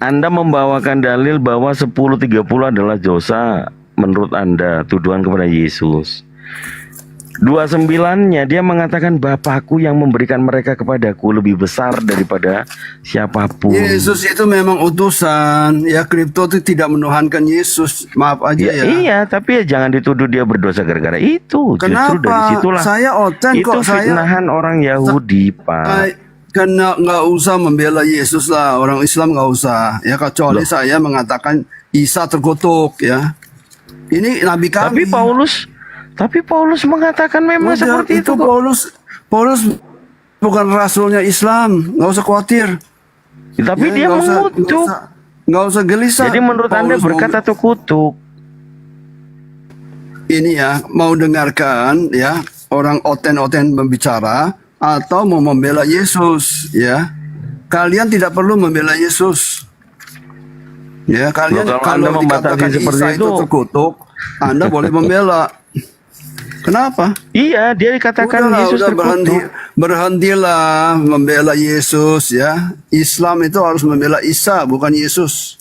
Anda membawakan dalil bahwa 10:30 adalah dosa menurut Anda, tuduhan kepada Yesus. 29-nya dia mengatakan Bapakku yang memberikan mereka kepadaku lebih besar daripada siapapun. Yesus itu memang utusan. Ya, Kripto itu tidak menuhankan Yesus. Maaf aja ya. Iya, tapi ya jangan dituduh dia berdosa gara-gara itu. Kenapa? Justru dari situlah. Saya Oten itu kok. fitnahan orang Yahudi, Pak. Karena nggak usah membela Yesus lah. Orang Islam nggak usah. Ya, kecuali saya mengatakan Isa terkutuk ya. Ini Nabi kami. Tapi Paulus mengatakan memang seperti itu. Paulus bukan rasulnya Islam, nggak usah khawatir. Tapi Ya, dia mengutuk. Nggak usah gelisah. Jadi menurut Anda berkat atau kutuk? Ini ya, mau dengarkan ya orang oten-oten membicara atau mau membela Yesus ya. Kalian tidak perlu membela Yesus. Ya, kalian Loh, kalau Anda dikatakan membatasi seperti Isa itu itu terkutuk, Anda boleh membela. Kenapa? Iya, dia dikatakan Yesus terkutuk. Berhentilah membela Yesus ya. Islam itu harus membela Isa, bukan Yesus.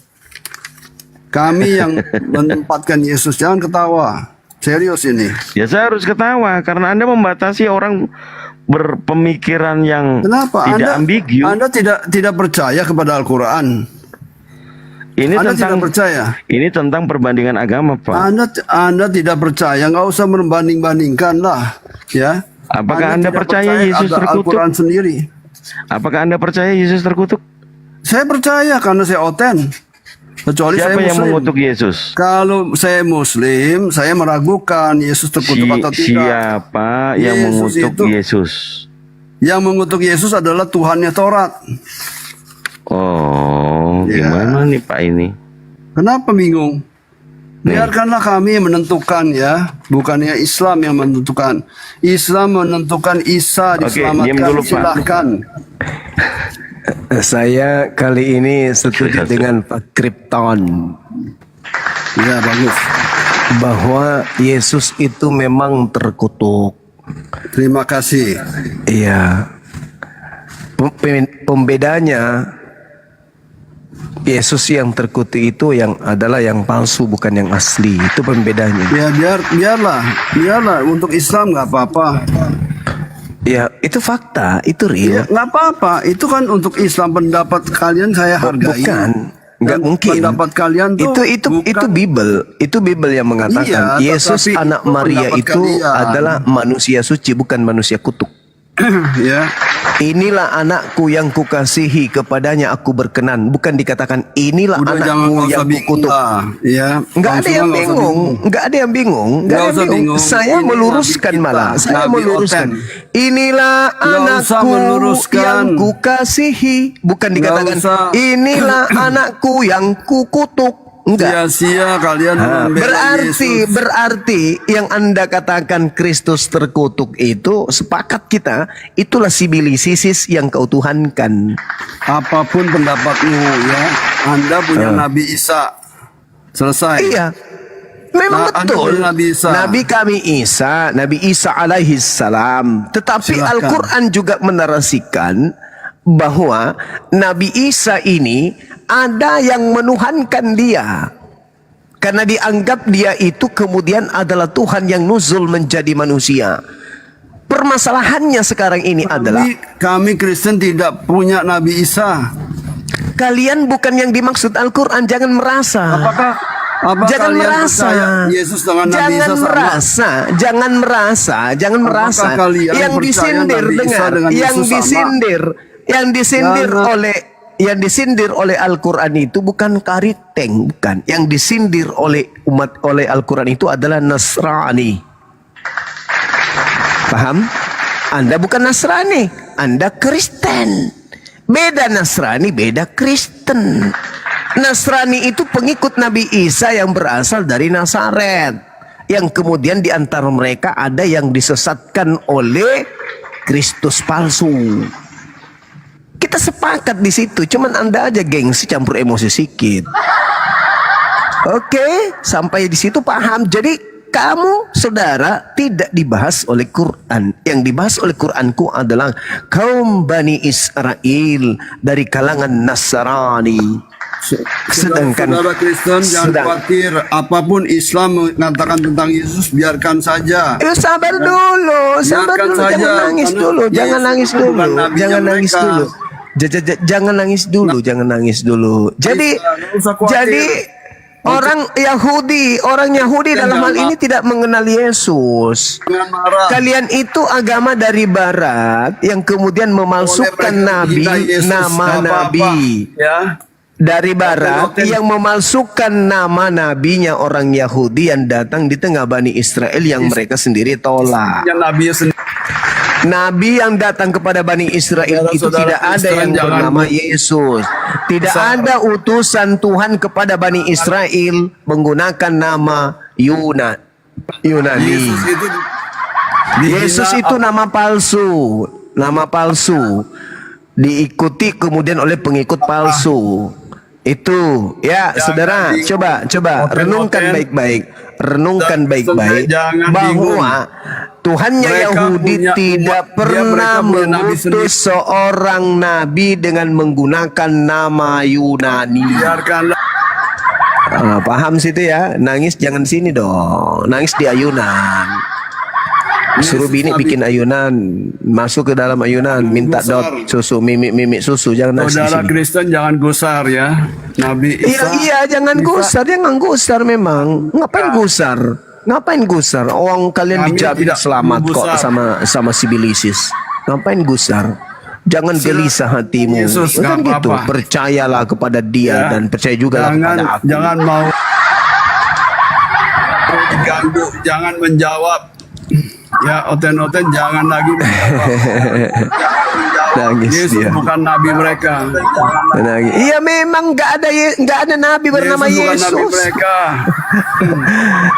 Kami yang menempatkan Yesus. Jangan ketawa. Serius ini. Ya saya harus ketawa karena Anda membatasi orang berpemikiran yang Kenapa? tidak ambigu. Anda tidak percaya kepada Al-Quran. Anda tidak percaya. Ini tentang perbandingan agama, Pak. Anda tidak percaya, nggak usah membanding-bandingkan lah, ya. Apakah Anda percaya Yesus ada terkutuk? Al-Quran sendiri. Apakah Anda percaya Yesus terkutuk? Saya percaya karena saya oten. Kecuali Siapa saya yang Muslim. mengutuk Yesus? Kalau saya Muslim, saya meragukan Yesus terkutuk atau tidak. Siapa yang Yesus mengutuk itu- Yesus? Yang mengutuk Yesus adalah Tuhannya Taurat. Oh, Ya. gimana nih Pak ini? Kenapa bingung? Biarkanlah kami menentukan ya, bukannya Islam yang menentukan. Islam menentukan Isa Oke, diam diselamatkan, dulu, Pak. silahkan. Saya kali ini setuju dengan Pak Krypton Ya bagus. bahwa Yesus itu memang terkutuk. Terima kasih. Iya. Pembedanya Yesus yang terkutuk itu yang adalah yang palsu, bukan yang asli. Itu pembedanya. Ya biarlah untuk Islam nggak apa-apa. Ya, itu fakta, itu Ya real. nggak apa-apa. Itu kan untuk Islam, pendapat kalian saya hargai. Bukan, nggak Dan mungkin. Pendapat kalian tuh Itu bukan- Itu Bible yang mengatakan Iya, Yesus tetapi anak itu Maria pendapat itu kalian. adalah manusia suci, bukan manusia kutuk. ya. Inilah anakku yang kukasihi, kepadanya aku berkenan. Bukan dikatakan inilah Udah jangan anakku nggak usah yang bingung kukutuk. lah. Ya. Enggak ada Langsung yang nggak usah bingung, enggak ada yang bingung, enggak Nggak ada usah yang bingung. bingung. Saya Ini meluruskan nabi kita, malah, saya nabi meluruskan. oten. Inilah Nggak usah anakku meluruskan. yang kukasihi, bukan dikatakan usah. inilah anakku yang kukutuk. Enggak. Sia-sia kalian membela Yesus. Berarti yang Anda katakan Kristus terkutuk itu, sepakat kita, itulah sibilisisis yang kau tuhankan. Apapun pendapatmu ya, Anda punya Nabi Isa. Selesai. Iya. Memang Nah, Anda betul. punya Nabi Isa. Nabi Isa alaihi salam. Tetapi Silakan. Al-Quran juga menarasikan bahwa Nabi Isa ini ada yang menuhankan dia. Karena dianggap dia itu kemudian adalah Tuhan yang nuzul menjadi manusia. Permasalahannya sekarang ini adalah Kami Kristen tidak punya Nabi Isa. kalian bukan yang dimaksud Al-Quran. Jangan merasa. Apakah Jangan kalian merasa. percaya Yesus dengan Nabi Jangan Isa sama? merasa, jangan merasa. kalian Yang percaya disindir, Nabi Isa dengar, dengan yang Yesus sama? disindir oleh Al-Quran itu bukan kariteng, bukan. Yang disindir oleh Al-Quran itu adalah Nasrani. Paham? Anda bukan Nasrani, Anda Kristen. Beda Nasrani, beda Kristen. Nasrani itu pengikut Nabi Isa yang berasal dari Nazaret, yang kemudian di antara mereka ada yang disesatkan oleh Kristus palsu. Kita sepakat di situ, cuman Anda aja gengsi campur emosi sedikit. Oke, sampai di situ paham. Jadi kamu saudara tidak dibahas oleh Quran. Yang dibahas oleh Quranku adalah kaum Bani Israel dari kalangan Nasrani. Sedangkan Saudara Kristen jangan khawatir, apapun Islam mengatakan tentang Yesus biarkan saja. sabar dulu, Biarkan saja, jangan nangis karena dulu, Yesus jangan nangis bukan dulu, nabinya jangan nangis mereka. dulu. Jangan nangis dulu, jangan nangis dulu. Jadi nggak usah khawatir. orang Yahudi dalam hal jangan ini tidak mengenal Yesus. Jangan marah. Kalian itu agama dari barat yang kemudian memalsukan Boleh mereka nabi, menghina Yesus, nama nggak apa-apa. nabi. Ya. Dari barat Oten. yang memalsukan nama nabinya orang Yahudi yang datang di tengah Bani Israel yang mereka sendiri tolak. Yang Nabi sendiri. Nabi yang datang kepada Bani Israel itu Saudara tidak ada Kristen, yang jangan bernama Yesus. Tidak ada utusan Tuhan kepada Bani Israel menggunakan nama Yunani. Yesus itu nama palsu. Nama palsu. Diikuti kemudian oleh pengikut palsu. Itu ya saudara, coba renungkan baik-baik. Renungkan baik-baik bahwa Tuhannya Mereka Yahudi punya tidak umat, pernah mereka punya nabi sendiri. mengutus seorang nabi dengan menggunakan nama Yunani. Biarkanlah. Paham situ ya? Nangis jangan sini dong. Nangis di ayunan. Suruh bini bikin ayunan, masuk ke dalam ayunan, minta dot susu, mimik susu, jangan nangis di Saudara sini. Kristen jangan gusar ya. Nabi Isa. Iya, jangan gusar memang. Ngapain gusar? Orang kalian Kami dijamin tidak selamat kok menggusar. sama sibilisis. Ngapain gusar? Jangan gelisah hatimu. Yesus Kan nggak gitu. apa-apa. Percayalah kepada Dia Ya. dan percaya juga kepada aku. Jangan mau diganggu, jangan menjawab. Ya, oten-oten jangan lagi menjawab. Nangis Yesus dia. bukan nabi mereka. Nangis. Iya memang nggak ada nabi bernama Yesus bukan nabi Yesus. mereka.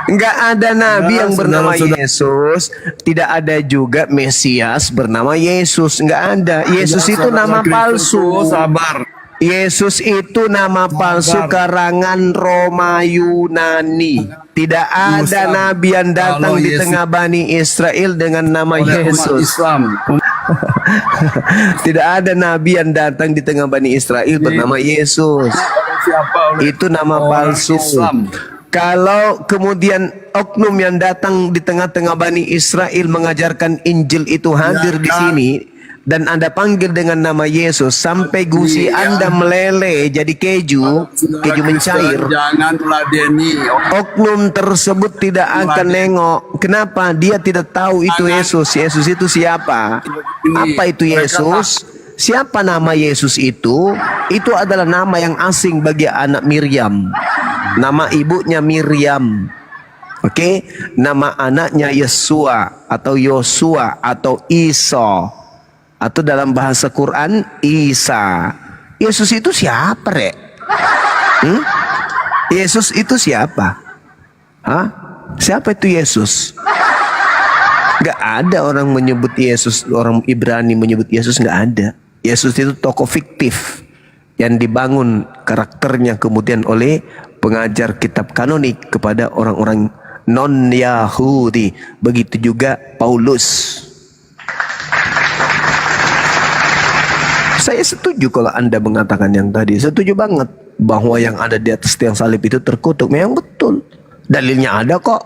Nggak ada nabi Ya, yang bernama saudara-saudara. Yesus. Tidak ada juga Mesias bernama Yesus. Nggak ada. Yesus Ya, itu nama saudara palsu. Kristus, sabar. Yesus itu nama palsu karangan Roma Yunani. Tidak ada Ustaz, nabi yang datang kalau di Yesus- tengah Bani Israel dengan nama Oleh umat Yesus. Islam. Tidak ada nabi yang datang di tengah Bani Israel bernama Yesus. Siapa oleh Itu nama orang palsu. Islam. Kalau kemudian oknum yang datang di tengah-tengah Bani Israel mengajarkan Injil itu hadir di kan? sini dan Anda panggil dengan nama Yesus sampai gusi Iya. Anda meleleh jadi keju Saudara mencair. Kristen, jangan teladeni. Oknum tersebut tidak akan nengok. Kenapa? Dia tidak tahu itu Yesus. Yesus itu siapa? Apa itu Yesus? Siapa nama Yesus itu? Itu adalah nama yang asing bagi anak Miriam. Nama ibunya Miriam. Oke, nama anaknya Yesua atau Yosua atau Isa atau dalam bahasa Quran Isa. Yesus itu siapa, Rek? Yesus itu siapa? Hah? Siapa itu Yesus? Gak ada orang menyebut Yesus, orang Ibrani menyebut Yesus, gak ada. Yesus itu tokoh fiktif yang dibangun karakternya kemudian oleh pengajar kitab kanonik kepada orang-orang non-Yahudi. Begitu juga Paulus. Saya setuju kalau Anda mengatakan yang tadi. Setuju banget bahwa yang ada di atas tiang salib itu terkutuk. Memang betul. Dalilnya ada kok.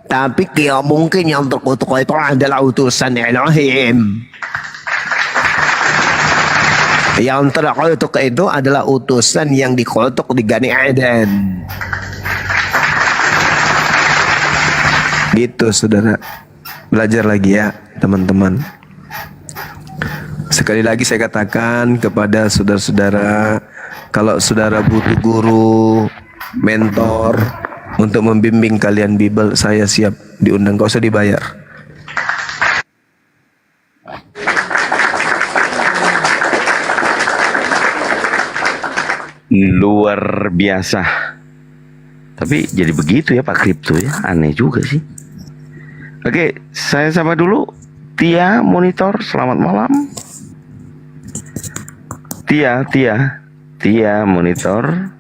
Tapi tidak mungkin yang terkutuk itu adalah utusan Elohim. Yang terkutuk itu adalah utusan yang dikutuk di Gani Eden. Gitu saudara. Belajar lagi ya teman-teman. Sekali lagi saya katakan kepada saudara-saudara, kalau saudara butuh guru, mentor untuk membimbing kalian Bible, saya siap diundang, gak usah dibayar. Luar biasa. Tapi jadi begitu ya Pak Kripto ya, aneh juga sih. Oke, saya sapa dulu Tia Monitor, selamat malam. Tia Monitor.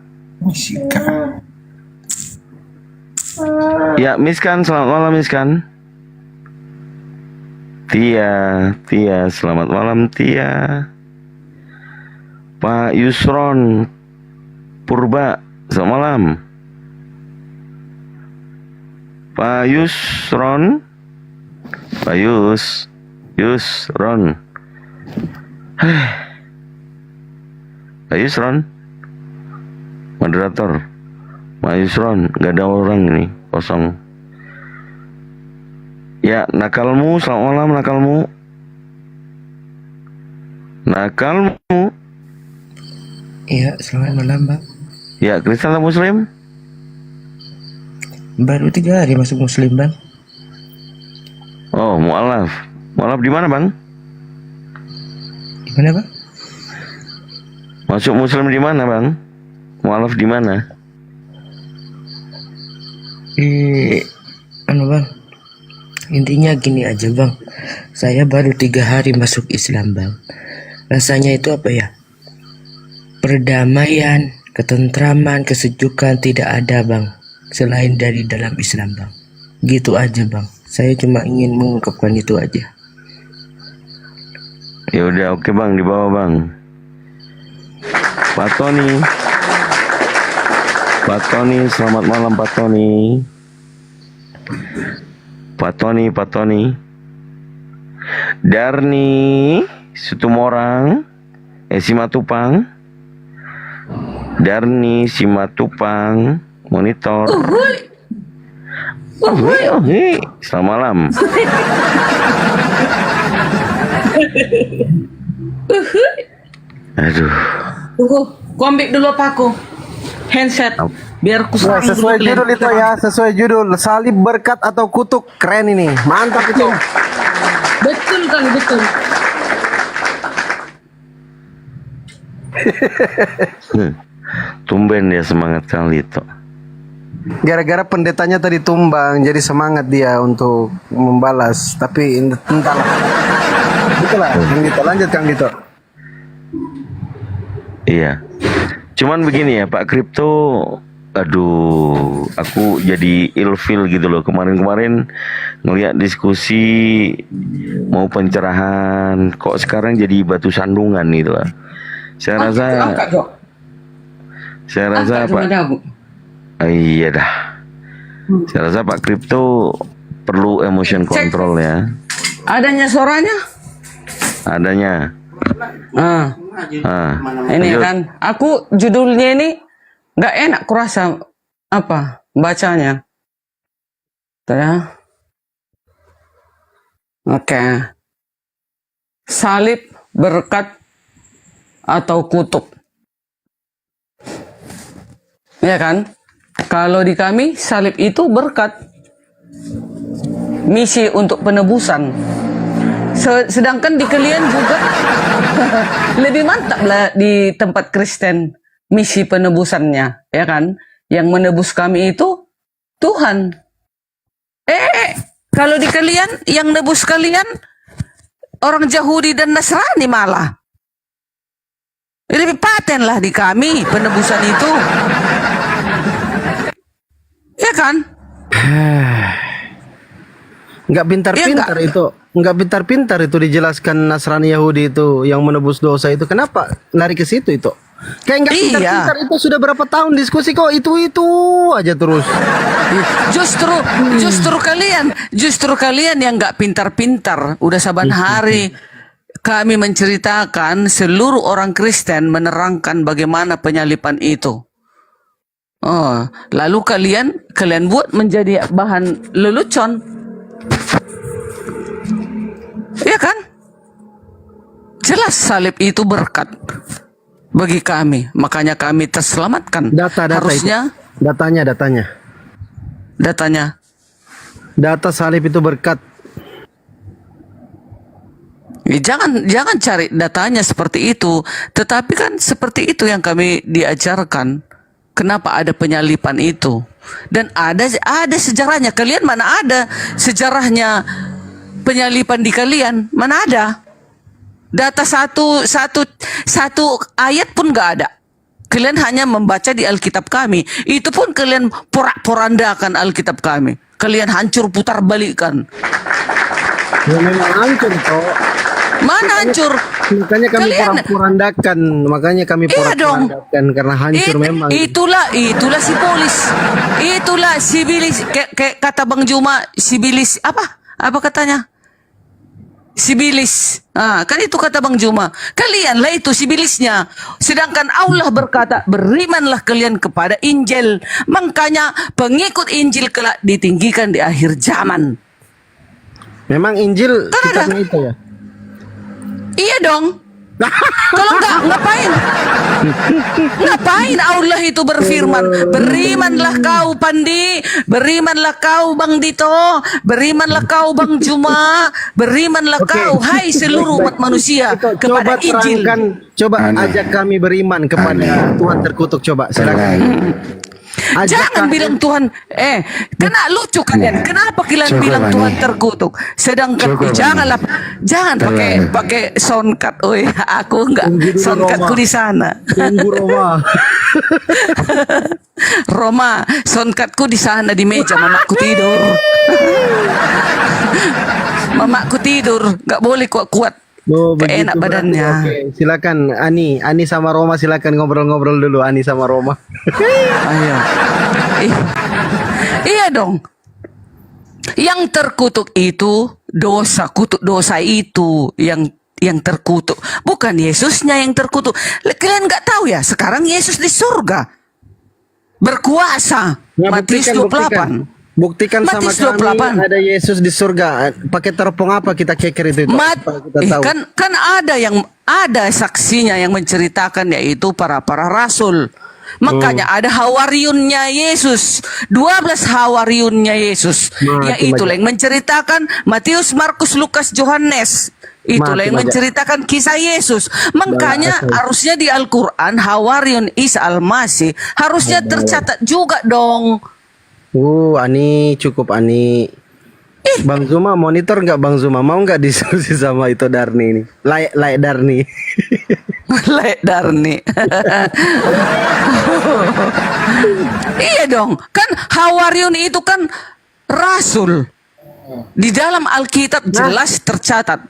Ya, Miskan, selamat malam Miskan. Tia, selamat malam Tia. Pak Yusron Purba, selamat malam. Pak Yusron, Pak Yusron. Pak Yusron, moderator. Pak Yusron, gak ada orang ini, kosong. Ya, nakalmu, selamat malam nakalmu. Iya, selamat malam, Bang. Ya, Kristen atau Muslim? Baru 3 hari masuk Muslim, Bang. Oh, mu'alaf. Mu'alaf di mana, Bang? Gimana, Bang? Masuk Muslim di mana, Bang? Mu'alaf di mana? Bang. Intinya gini aja, Bang. Saya baru 3 hari masuk Islam, Bang. Rasanya itu apa ya? Perdamaian, ketentraman, kesejukan tidak ada, Bang. Selain dari dalam Islam, Bang. Gitu aja, Bang. Saya cuma ingin mengungkapkan itu aja. Ya udah, oke Bang, di bawah Bang. Pak Tony, selamat malam Pak Tony. Pak Tony. Darni Situmorang, Simatupang. Darni Simatupang, monitor. Selamat malam. Aduh. Tunggu, ku ambil dulu apa aku? Handset. Biar ku Nah, serang sesuai dulu judul kalian. itu ya, sesuai judul. Salib, berkat atau kutuk. Keren ini. Mantap itu. Betul kali, betul. Tumben dia semangat kali itu. Gara-gara pendetanya tadi tumbang, jadi semangat dia untuk membalas. Tapi entahlah. Itulah, Kang Dito. Lanjut, Kang Dito. Iya. Cuman begini ya Pak Kripto, aduh, aku jadi ilfil gitu loh. Kemarin-kemarin ngeliat diskusi mau pencerahan, kok sekarang jadi batu sandungan gitu lah. Saya rasa, Pak, iya dah. Saya rasa Pak Kripto perlu emotion control ya. Adanya suaranya? Adanya. Ini lanjut. kan, aku judulnya ini nggak enak kurasa apa bacanya. Tuh ya. Oke. Salib, berkat atau kutuk. Ya kan? Kalau di kami salib itu berkat. Misi untuk penebusan. Sedangkan di kalian juga lebih mantap lah di tempat Kristen misi penebusannya, ya kan? Yang menebus kami itu Tuhan. Kalau di kalian yang nebus kalian orang Yahudi dan Nasrani malah. Lebih paten lah di kami penebusan itu. Ya kan? Nggak pintar-pintar itu. Nggak pintar-pintar itu dijelaskan Nasrani Yahudi itu yang menebus dosa itu. Kenapa lari ke situ itu? Kayak nggak pintar-pintar itu sudah berapa tahun diskusi kok itu aja terus. Justru kalian yang nggak pintar-pintar. Udah saban hari kami menceritakan seluruh orang Kristen menerangkan bagaimana penyalipan itu. Oh, lalu kalian buat menjadi bahan lelucon. Ya kan? Jelas salib itu berkat bagi kami, makanya kami terselamatkan. Harusnya itu. Datanya. Data salib itu berkat. Jangan cari datanya seperti itu, tetapi kan seperti itu yang kami diajarkan. Kenapa ada penyalipan itu? Dan ada sejarahnya. Kalian mana ada sejarahnya penyalipan di kalian? Mana ada? Data satu ayat pun nggak ada. Kalian hanya membaca di Alkitab kami. Itu pun kalian porak-porandakan Alkitab kami. Kalian hancur putar balikkan. Ya memang hancur toh. Mana hancur? Makanya kami porak-porandakan. Makanya kami porak-porandakan karena hancur memang. Itulah si polis. Itulah sibilis. Kayak kata Bang Juma, sibilis apa? Apa katanya? Sibilis. Kan itu kata Bang Juma. Kalianlah itu sibilisnya. Sedangkan Allah berkata, berimanlah kalian kepada Injil. Makanya pengikut Injil kelak ditinggikan di akhir zaman. Memang Injil kitabnya itu ya? Iya dong. Kalau enggak, ngapain? Ngapain Allah itu berfirman? Berimanlah kau Pandi, berimanlah kau Bang Dito, berimanlah kau Bang Juma, berimanlah kau hai seluruh umat manusia kepada Injil. Coba ajak kami beriman kepada Tuhan terkutuk, coba silakan. Jangan bilang Tuhan, kena lucu kalian. Kenapa kalian bilang Tuhan terkutuk? Sedangkan jangan pakai soundcard. Aku enggak, soundcardku di sana. Roma, soundcardku di sana di meja. Mamaku tidur. Mamaku tidur, nggak boleh kuat-kuat. Enak badannya. Oke. Silakan Ani sama Roma, silakan ngobrol-ngobrol dulu Ani sama Roma. Ayo. Iya dong. Yang terkutuk itu kutuk dosa itu yang terkutuk, bukan Yesusnya yang terkutuk. Kalian nggak tahu ya? Sekarang Yesus di surga berkuasa. Matius 28. Buktikan sama Matius kami 28. ada Yesus di surga. Pakai teropong apa kita keker itu? Apa kita tahu? Kan ada saksinya yang menceritakan, yaitu para rasul. Makanya ada hawariunnya Yesus, 12 hawariunnya Yesus. Itulah yang menceritakan Matius, Markus, Lukas, Yohanes. Itulah yang menceritakan kisah Yesus. Makanya harusnya di Al-Quran hawariun Isa Al-Masih harusnya tercatat juga dong. Ani cukup Ani. Bang Zuma monitor nggak Bang Zuma? Mau nggak diskusi sama itu Darni ini? Layak Darni. Layak Darni. Iya dong, kan hawariun itu kan rasul. Di dalam Alkitab jelas tercatat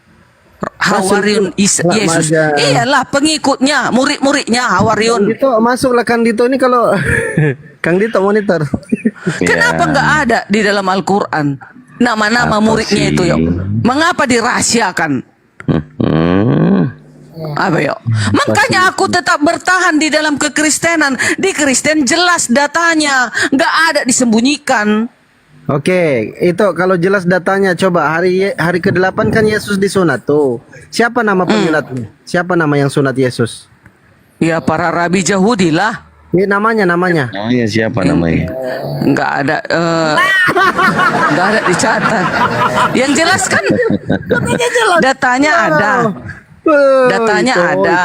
hawariun Yesus. Iyalah pengikutnya, murid-muridnya hawariun. Dito masuklah Kang Dito ini kalau Kang Dito monitor. Kenapa nggak ada di dalam Al-Quran nama-nama muridnya itu, yuk? Mengapa dirahasiakan? Apa yuk? Makanya aku tetap bertahan di dalam kekristenan. Di Kristen jelas datanya, nggak ada disembunyikan. Oke, itu kalau jelas datanya, coba hari ke-8 kan Yesus disunat tuh. Siapa nama penyunatnya? Siapa nama yang sunat Yesus? Ya para rabi Yahudi lah. Ini namanya. Namanya siapa namanya? Nggak ada, nggak ada dicatat. Yang jelas kan datanya ada. Datanya ada.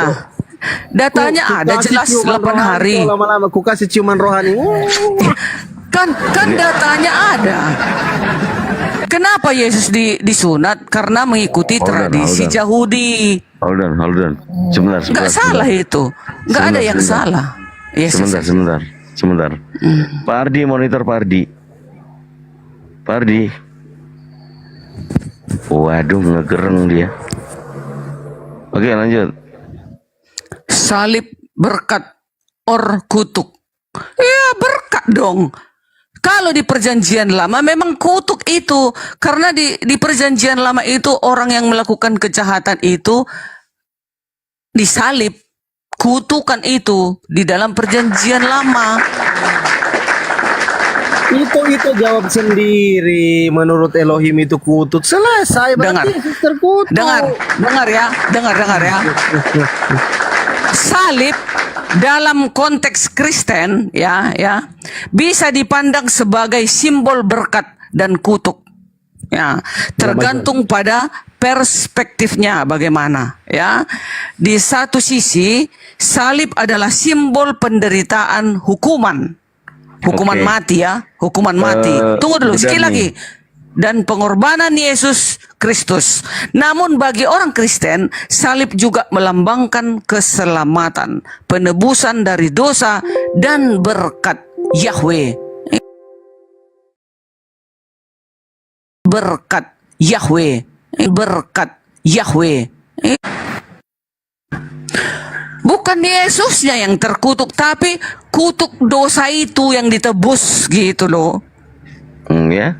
Datanya ada jelas 8 hari. Lama-lama ku kasih ciuman rohani. Kan datanya ada. Kenapa Yesus disunat? Karena mengikuti tradisi Yahudi. Hold on. Sebentar. Nggak salah itu. Nggak ada yang salah. Yesus. Sebentar. Pak Ardi, monitor Pak Ardi. Waduh, ngegereng dia. Oke, lanjut. Salib, berkat, or kutuk. Ya berkat dong. Kalau di perjanjian lama memang kutuk itu. Karena di perjanjian lama itu orang yang melakukan kejahatan itu disalib. Kutukan itu di dalam perjanjian lama. Itu jawab sendiri. Menurut Elohim itu kutuk. Selesai. Dengar. Yesus terkutuk. Dengar ya. Salib dalam konteks Kristen ya bisa dipandang sebagai simbol berkat dan kutuk. Ya, tergantung pada perspektifnya bagaimana ya. Di satu sisi salib adalah simbol penderitaan hukuman mati ya, hukuman mati. Tunggu dulu sekali lagi. Dan pengorbanan Yesus Kristus. Namun bagi orang Kristen, salib juga melambangkan keselamatan, penebusan dari dosa dan berkat Yahweh. Berkat Yahweh. Bukan Yesusnya yang terkutuk, tapi kutuk dosa itu yang ditebus gitu loh. Ya.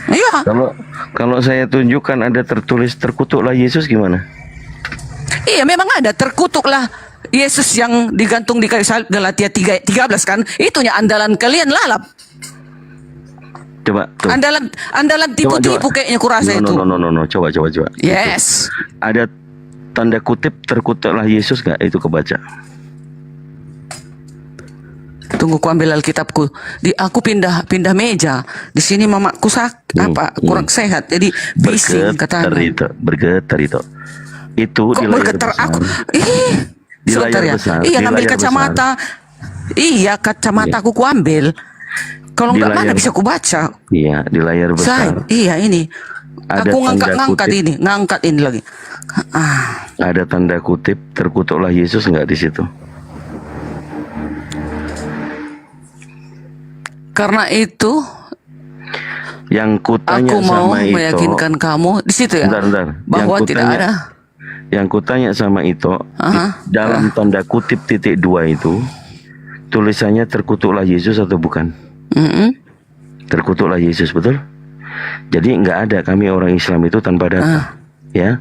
Iya. Kalau saya tunjukkan ada tertulis terkutuklah Yesus gimana? Iya, memang ada terkutuklah Yesus yang digantung di kayu salib, Galatia 3:13 kan? Itunya andalan kalian lalap. Coba tuh. Andalan tipu-tipu kayaknya kurasa itu. No. Coba. Yes. Ada tanda kutip terkutuklah Yesus nggak? Itu kebaca. Tunggu ku ambil Alkitabku. Aku pindah meja. Di sini mamaku kurang sehat. Jadi bising katanya. Bergetar itu. Itu kok di layar bergetar besar. aku? Di sebentar layar ya. besar. Iya, Di ngambil layar kacamata. besar. Iya, kacamataku ku ambil. Kalau Di enggak mana layar- bisa ku baca? Iya, di layar besar. Iya ini. Ada Aku tanda ngangkat ini lagi. Ada tanda kutip terkutuklah Yesus nggak di situ? Karena itu Yang kutanya aku mau sama itu. meyakinkan kamu di situ ya. Bentar. Bahwa tidak ada. Yang kutanya sama itu dalam tanda kutip titik 2 itu tulisannya terkutuklah Yesus atau bukan? Terkutuklah Yesus, betul? Jadi nggak ada kami orang Islam itu tanpa data, ya?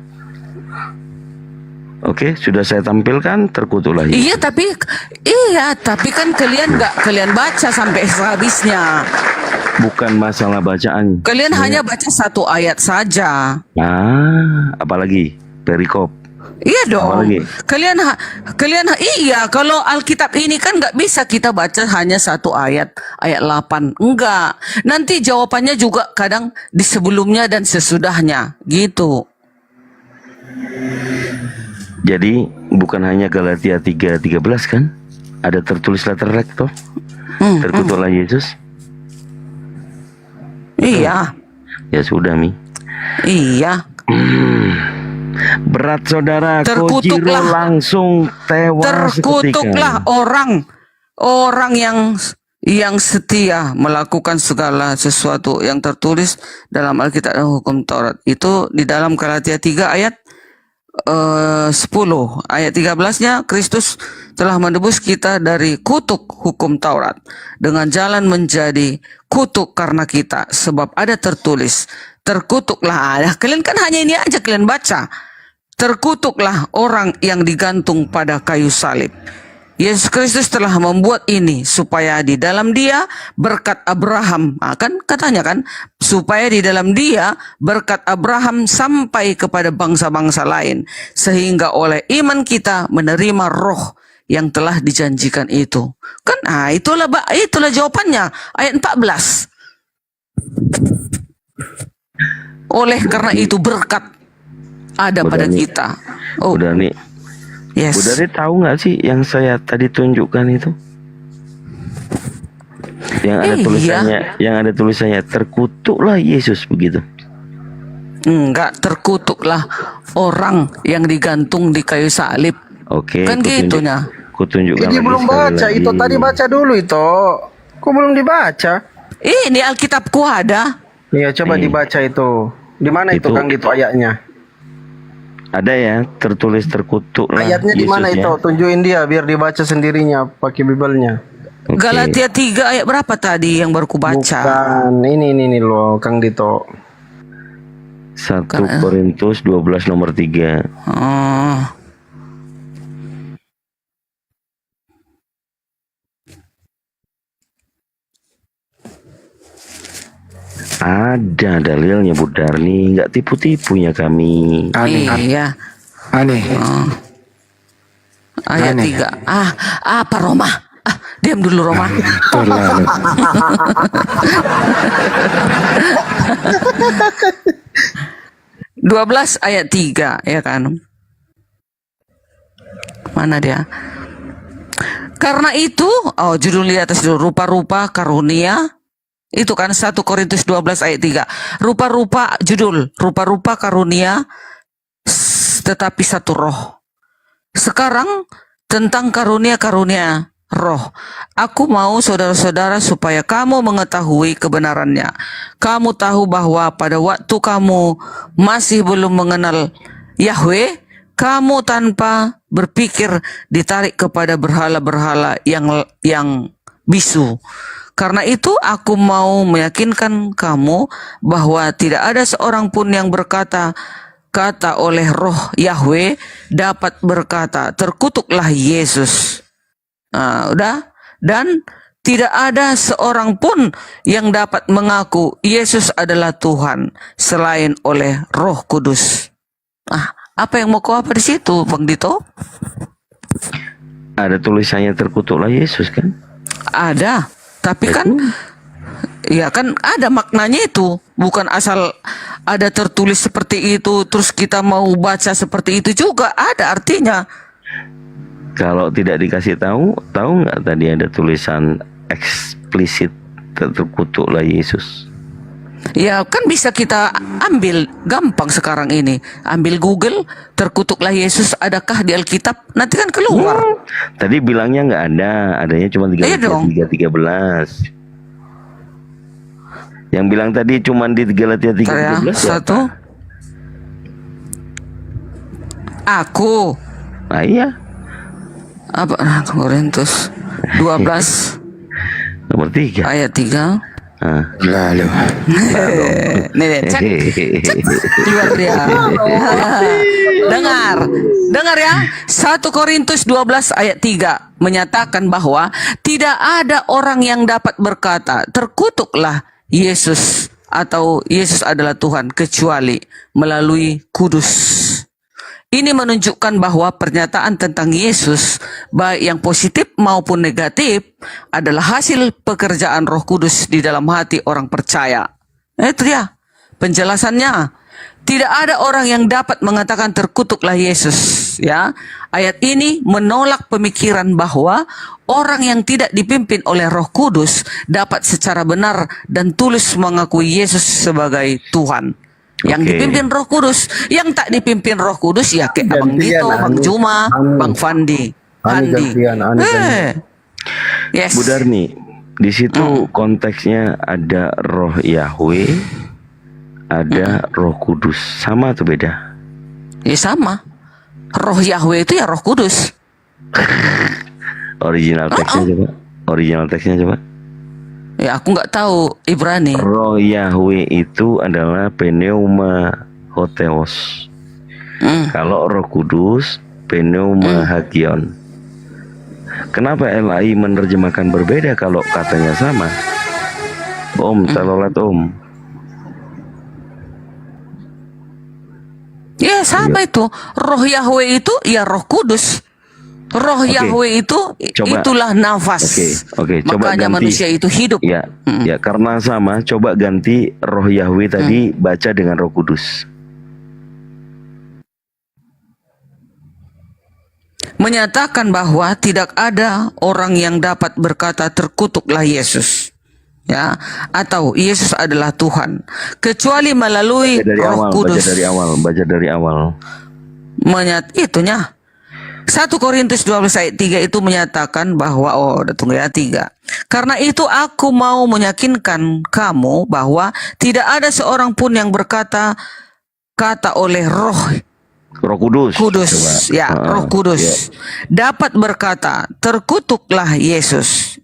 Oke, sudah saya tampilkan terkutuklah Yesus. Iya tapi kan kalian baca sampai habisnya. Bukan masalah bacaan. Kalian hanya baca satu ayat saja. Apalagi perikop. Iya dong. Apalagi? Kalian iya, kalau Alkitab ini kan nggak bisa kita baca hanya satu ayat 8. Enggak. Nanti jawabannya juga kadang di sebelumnya dan sesudahnya, gitu. Jadi bukan hanya Galatia 3:13 kan? Ada tertulis letter recto. Terkutuklah Yesus. Iya. Ya sudah Mi. Iya. Berat saudara, Kojiro Terkutuklah. langsung tewas Terkutuklah orang yang setia melakukan segala sesuatu yang tertulis dalam Alkitab dan hukum Taurat. Itu di dalam Galatia 3 ayat 10. Ayat 13-nya, Kristus telah menebus kita dari kutuk hukum Taurat dengan jalan menjadi kutuk karena kita, sebab ada tertulis, terkutuklah. Kalian kan hanya ini aja kalian baca. Terkutuklah orang yang digantung pada kayu salib. Yesus Kristus telah membuat ini supaya di dalam Dia berkat Abraham, kan katanya kan, supaya di dalam Dia berkat Abraham sampai kepada bangsa-bangsa lain, sehingga oleh iman kita menerima roh yang telah dijanjikan itu. Kan itulah jawabannya ayat 14. Oleh karena itu berkat ada pada kita. Udah nih. Yes. Bu Dari tahu nggak sih yang saya tadi tunjukkan itu? Yang ada tulisannya terkutuklah Yesus begitu. Enggak, terkutuklah orang yang digantung di kayu salib. Oke. Kan gitunya. Kutunjukkan. Jadi belum baca itu tadi, baca dulu itu. Kok belum dibaca? Ini Alkitabku ada. Iya, coba dibaca itu. Di mana itu Kang gitu ayatnya? Ada ya, tertulis terkutuklah. Ayatnya di mana itu? Tunjukin dia biar dibaca sendirinya pakai Bibelnya. Galatia 3 ayat berapa tadi yang baru ku baca? Bukan, ini loh Kang Dito. 1 Korintus 12 nomor 3. Oh. Ada dalilnya Bu Darni, nggak tipu-tipunya kami. Iya. Aneh. Ayat 3. Apa Roma? Diam dulu Roma. 12 ayat 3 ya kan. Mana dia? Karena itu, judul di atas dulu, rupa-rupa karunia. Itu kan 1 Korintus 12 ayat 3. Rupa-rupa judul, rupa-rupa karunia tetapi satu roh. Sekarang tentang karunia-karunia roh. Aku mau saudara-saudara supaya kamu mengetahui kebenarannya. Kamu tahu bahwa pada waktu kamu masih belum mengenal Yahweh, kamu tanpa berpikir ditarik kepada berhala-berhala yang bisu. Karena itu aku mau meyakinkan kamu bahwa tidak ada seorang pun yang berkata oleh roh Yahweh dapat berkata terkutuklah Yesus. Udah. Dan tidak ada seorang pun yang dapat mengaku Yesus adalah Tuhan selain oleh Roh Kudus. Apa yang mau kau apa di situ, Bang Dito? Ada tulisannya terkutuklah Yesus kan? Ada, tapi kan ya kan ada maknanya itu, bukan asal ada tertulis seperti itu terus kita mau baca seperti itu juga, ada artinya. Kalau tidak dikasih tahu nggak tadi ada tulisan eksplisit terkutuklah Yesus? Ya kan bisa kita ambil gampang sekarang ini. Ambil Google, terkutuklah Yesus adakah di Alkitab? Nanti kan keluar. Tadi bilangnya nggak ada, adanya cuma 3:13. Yang bilang tadi cuma di Galatia 3:13. Satu. Aku. Iya. Apa? Korintus 12 nomor 3 ayat 3. Lalu Nih, cek keluar dia. Dengar ya. 1 Korintus 12 ayat 3 menyatakan bahwa tidak ada orang yang dapat berkata terkutuklah Yesus atau Yesus adalah Tuhan kecuali melalui Kudus. Ini menunjukkan bahwa pernyataan tentang Yesus, baik yang positif maupun negatif, adalah hasil pekerjaan Roh Kudus di dalam hati orang percaya. Itu dia penjelasannya. Tidak ada orang yang dapat mengatakan terkutuklah Yesus. Ya, ayat ini menolak pemikiran bahwa orang yang tidak dipimpin oleh Roh Kudus dapat secara benar dan tulus mengakui Yesus sebagai Tuhan. Yang dipimpin Roh Kudus, yang tak dipimpin Roh Kudus ya kayak Abang Dito, Bang Juma, Bang Fandi, Andi. Yes. Bu Darni, di situ konteksnya ada Roh Yahweh, ada Roh Kudus, sama atau beda? Ya sama. Roh Yahweh itu ya Roh Kudus. Original teksnya coba. Original teksnya coba. Ya aku nggak tahu Ibrani. Roh Yahweh itu adalah pneuma hotheos. Kalau Roh Kudus pneuma hagion. Kenapa LAI menerjemahkan berbeda kalau katanya sama? Om, salolat Om. Ya sama itu. Roh Yahweh itu ya Roh Kudus. Roh Yahweh itu itulah nafas. Oke, coba makanya ganti. Manusia itu hidup. Ya, ya karena sama. Coba ganti Roh Yahweh tadi baca dengan Roh Kudus. Menyatakan bahwa tidak ada orang yang dapat berkata terkutuklah Yesus. Ya, atau Yesus adalah Tuhan kecuali melalui Roh Kudus. Baca dari awal. Itunya 1 Korintus 12 ayat 3 itu menyatakan bahwa tunggu ya 3. Karena itu aku mau meyakinkan kamu bahwa tidak ada seorang pun yang berkata oleh Roh Kudus. Roh Kudus dapat berkata terkutuklah Yesus.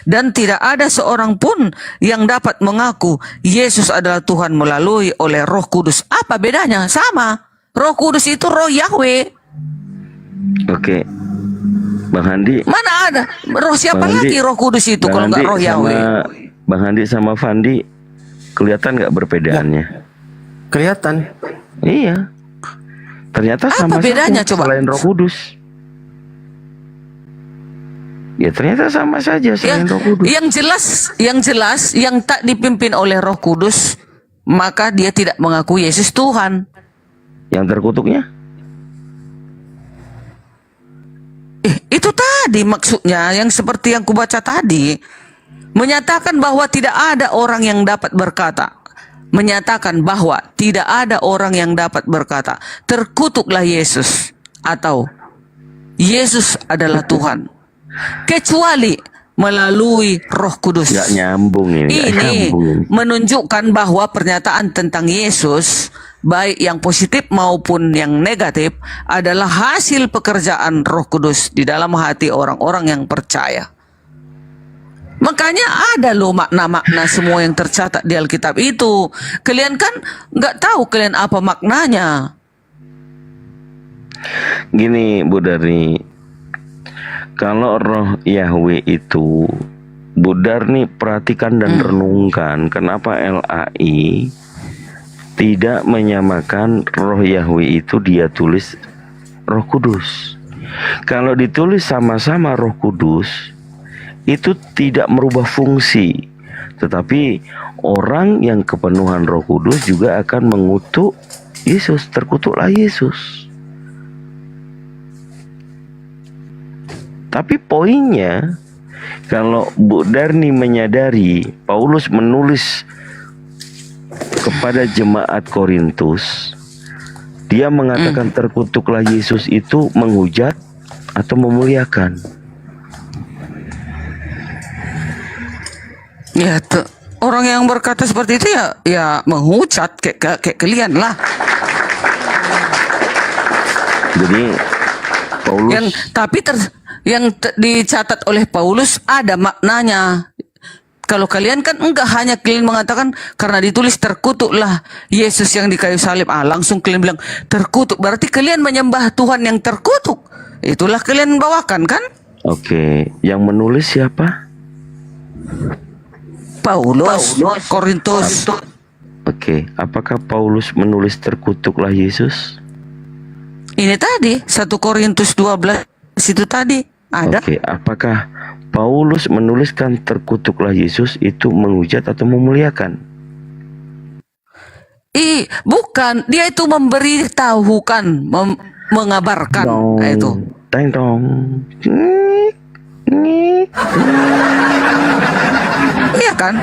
Dan tidak ada seorang pun yang dapat mengaku Yesus adalah Tuhan melalui oleh Roh Kudus. Apa bedanya? Sama. Roh Kudus itu Roh Yahweh. Oke, Bang Handi. Mana ada? Roh siapa lagi Roh Kudus itu kalau nggak Roh Yahweh? Bang Handi sama Fandi kelihatan nggak perbedaannya? Kelihatan. Iya. Ternyata sama. Apa bedanya coba? Selain Roh Kudus. Ya ternyata sama saja selain Roh Kudus. Yang jelas yang tak dipimpin oleh Roh Kudus maka dia tidak mengaku Yesus Tuhan. Yang terkutuknya? Itu tadi maksudnya yang seperti yang kubaca tadi. Menyatakan bahwa tidak ada orang yang dapat berkata. Menyatakan bahwa tidak ada orang yang dapat berkata terkutuklah Yesus atau Yesus adalah Tuhan kecuali melalui Roh Kudus. Gak nyambung ini. Menunjukkan bahwa pernyataan tentang Yesus baik yang positif maupun yang negatif adalah hasil pekerjaan Roh Kudus di dalam hati orang-orang yang percaya. Makanya ada loh makna-makna semua yang tercatat di Alkitab itu. Kalian kan nggak tahu kalian apa maknanya. Gini Bu Darni, kalau Roh Yahweh itu Bu Darni perhatikan dan renungkan kenapa LAI tidak menyamakan Roh Yahweh itu dia tulis Roh Kudus. Kalau ditulis sama-sama Roh Kudus itu tidak merubah fungsi, tetapi orang yang kepenuhan Roh Kudus juga akan mengutuk Yesus, terkutuklah Yesus. Tapi poinnya, kalau Bu Darni menyadari Paulus menulis kepada jemaat Korintus, dia mengatakan terkutuklah Yesus itu menghujat atau memuliakan? Ya, orang yang berkata seperti itu ya menghujat kayak kalian lah. Jadi Paulus yang dicatat oleh Paulus ada maknanya. Kalau kalian kan enggak, hanya kalian mengatakan karena ditulis terkutuklah Yesus yang di kayu salib. Langsung kalian bilang terkutuk. Berarti kalian menyembah Tuhan yang terkutuk. Itulah kalian bawakan kan? Oke, yang menulis siapa? Paulus. Korintus. Oke, apakah Paulus menulis terkutuklah Yesus? Ini tadi 1 Korintus 12 itu tadi ada. Oke, apakah Paulus menuliskan terkutuklah Yesus itu menghujat atau memuliakan? Bukan, dia itu memberitahukan, mengabarkan. Nah, itu. Teng dong. Iya kan?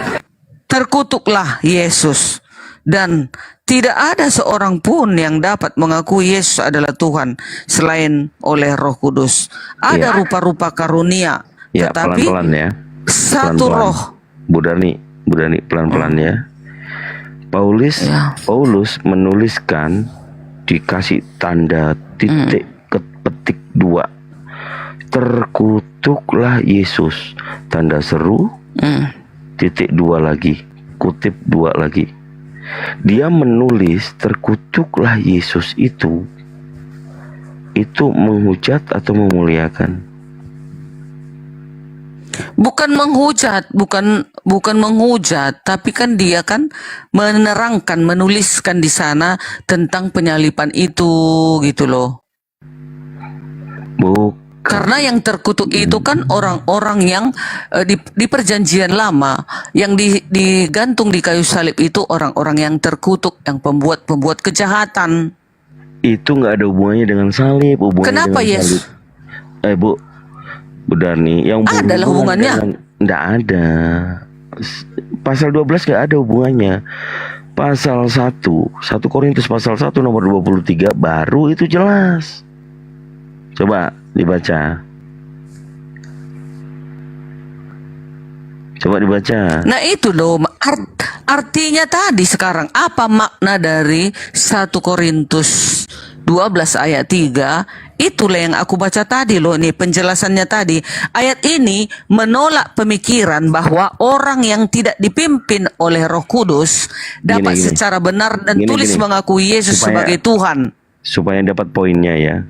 Terkutuklah Yesus. Dan tidak ada seorang pun yang dapat mengakui Yesus adalah Tuhan selain oleh Roh Kudus. Ada rupa-rupa karunia, Ya, tetapi pelan-pelan ya. satu Pelan-pelan. Roh. Bu Darni, pelan-pelan ya. Paulus menuliskan dikasih tanda titik petik 2. Terkutuklah Yesus. Tanda seru. Titik 2 lagi. Kutip 2 lagi. Dia menulis terkutuklah Yesus itu menghujat atau memuliakan? Bukan menghujat, bukan menghujat, tapi kan dia kan menerangkan, menuliskan di sana tentang penyalipan itu, gitu loh. Karena yang terkutuk itu kan orang-orang yang di perjanjian lama, yang digantung di kayu salib itu orang-orang yang terkutuk, yang pembuat kejahatan. Itu nggak ada hubungannya dengan salib. Kenapa Yesus? Bu Darni, yang adalah hubungannya? Nggak ada. Pasal 12 nggak ada hubungannya. Pasal 1 Korintus pasal 1 nomor 23 baru itu jelas. Coba dibaca. Nah itu loh, artinya tadi sekarang apa makna dari 1 Korintus 12 ayat 3? Itulah yang aku baca tadi loh, nih penjelasannya tadi. Ayat ini menolak pemikiran bahwa orang yang tidak dipimpin oleh Roh Kudus dapat secara benar dan tulis mengakui Yesus sebagai Tuhan. Supaya dapat poinnya ya.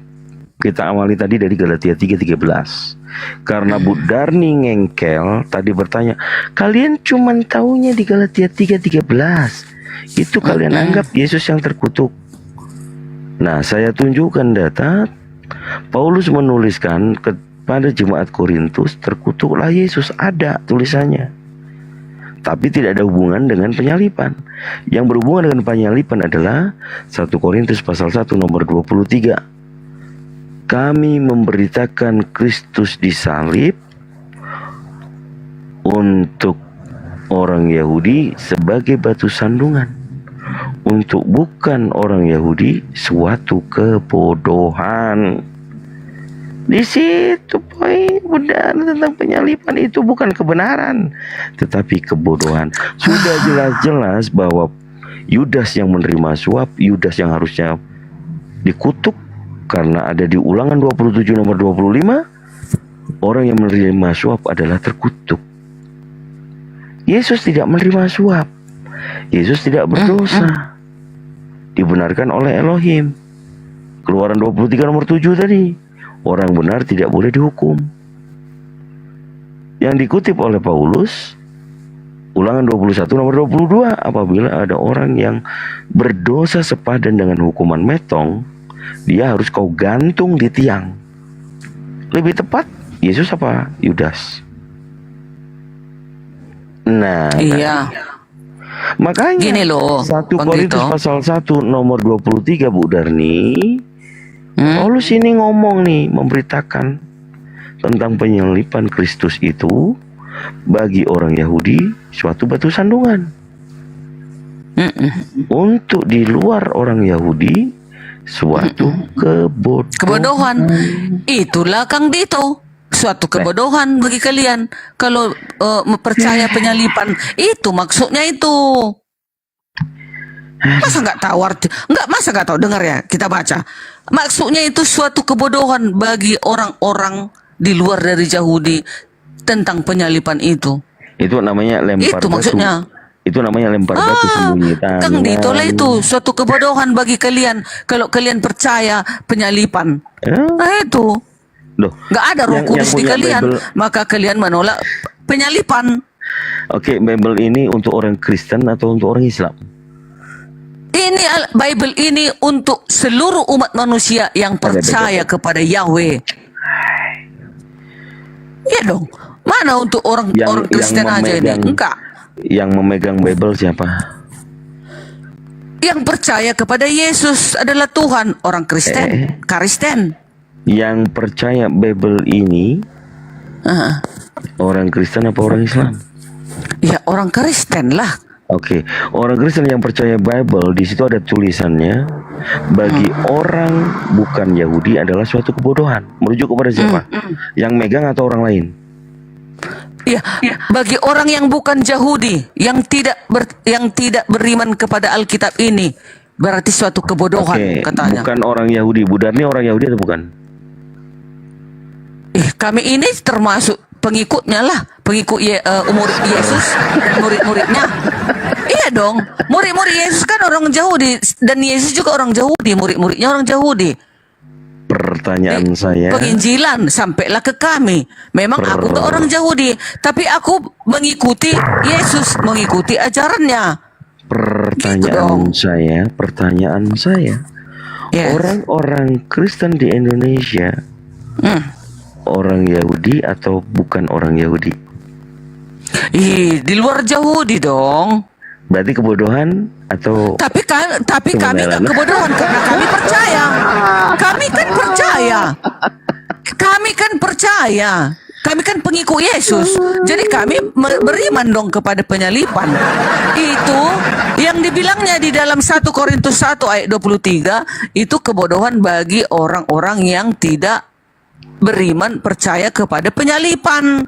Kita awali tadi dari Galatia 3:13. Karena Bu Darni ngengkel tadi bertanya, kalian cuman taunya di Galatia 3:13. Itu kalian anggap Yesus yang terkutuk. Nah, saya tunjukkan data. Paulus menuliskan kepada jemaat Korintus, terkutuklah Yesus, ada tulisannya. Tapi tidak ada hubungan dengan penyalipan. Yang berhubungan dengan penyalipan adalah 1 Korintus pasal 1 nomor 23. Kami memberitakan Kristus disalib untuk orang Yahudi sebagai batu sandungan, untuk bukan orang Yahudi suatu kebodohan. Di situ poin benar tentang penyalipan, itu bukan kebenaran tetapi kebodohan. Sudah jelas-jelas bahwa Yudas yang menerima suap, Yudas yang harusnya dikutuk, karena ada di Ulangan 27 nomor 25, orang yang menerima suap adalah terkutuk. Yesus tidak menerima suap. Yesus tidak berdosa. Dibenarkan oleh Elohim. Keluaran 23 nomor 7 tadi. Orang benar tidak boleh dihukum. Yang dikutip oleh Paulus, Ulangan 21 nomor 22, apabila ada orang yang berdosa sepadan dengan hukuman metong, dia harus kau gantung di tiang. Lebih tepat, Yesus apa Yudas? Nah, iya. Makanya gini loh, 1 Korintus pasal 1 nomor 23 Bu Darni, Paulus ini ngomong nih, memberitakan tentang penyalipan Kristus itu bagi orang Yahudi suatu batu sandungan. Untuk di luar orang Yahudi suatu kebodohan. Itulah Kang Dito, suatu kebodohan bagi kalian kalau percaya penyalipan itu, maksudnya itu. Masa nggak tahu arti? Masa nggak tahu? Dengar ya, kita baca. Maksudnya itu suatu kebodohan bagi orang-orang di luar dari Yahudi tentang penyalipan itu. Itu namanya lempar itu batu. Maksudnya. Itu namanya lempar batu sembunyi tangan. Kang Dito lah itu suatu kebodohan bagi kalian kalau kalian percaya penyalipan. Nah itu. Loh, nggak ada Roh Kudus di kalian, Bible, maka kalian menolak penyalipan. Oke, Bible ini untuk orang Kristen atau untuk orang Islam? Ini Bible ini untuk seluruh umat manusia yang percaya kepada Yahweh. Iya dong. Mana untuk orang Kristen aja ini? Enggak. Yang memegang Bible siapa? Yang percaya kepada Yesus adalah Tuhan, orang Kristen, Kristen. Yang percaya Bible ini orang Kristen apa orang Islam? Ya orang Kristen lah. Oke, orang Kristen yang percaya Bible, di situ ada tulisannya, bagi orang bukan Yahudi adalah suatu kebodohan. Merujuk kepada siapa? Yang megang atau orang lain? Ya, bagi orang yang bukan Yahudi, yang tidak beriman kepada Alkitab ini, berarti suatu kebodohan, katanya. Bukan orang Yahudi. Budar ini orang Yahudi atau bukan? Kami ini termasuk pengikutnya lah, pengikut murid Yesus dan murid-muridnya. Iya dong, murid-murid Yesus kan orang Yahudi dan Yesus juga orang Yahudi, murid-muridnya orang Yahudi. Pertanyaan saya, penginjilan sampailah ke kami. Memang aku ke orang Yahudi, tapi aku mengikuti Yesus, mengikuti ajarannya. Pertanyaan saya, orang-orang Kristen di Indonesia, orang Yahudi atau bukan orang Yahudi? Di luar Yahudi dong. Berarti kebodohan atau? Tapi kami nggak kebodohan karena kami percaya. Kami kan percaya. Kami kan pengikut Yesus. Jadi kami beriman dong kepada penyalipan. Itu yang dibilangnya di dalam 1 Korintus 1 ayat 23, itu kebodohan bagi orang-orang yang tidak beriman percaya kepada penyalipan.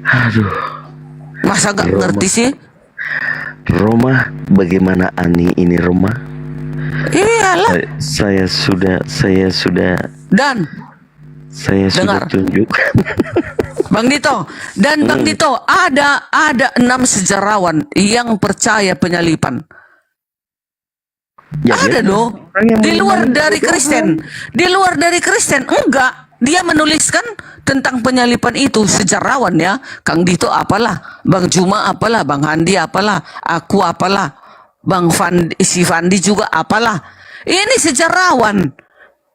Aduh. Masa gak ngerti sih? Roma, bagaimana Ani ini Roma? Iyalah. Saya sudah Dan dengar. Tunjuk. Bang Dito, dan Bang Dito, ada 6 sejarawan yang percaya penyalipan. Ada loh. Di luar dari Kristen. Di luar dari Kristen enggak. Dia menuliskan tentang penyalipan itu, sejarawan ya. Kang Dito apalah, Bang Juma apalah, Bang Handi apalah, aku apalah, Bang si Fandi juga apalah. Ini sejarawan.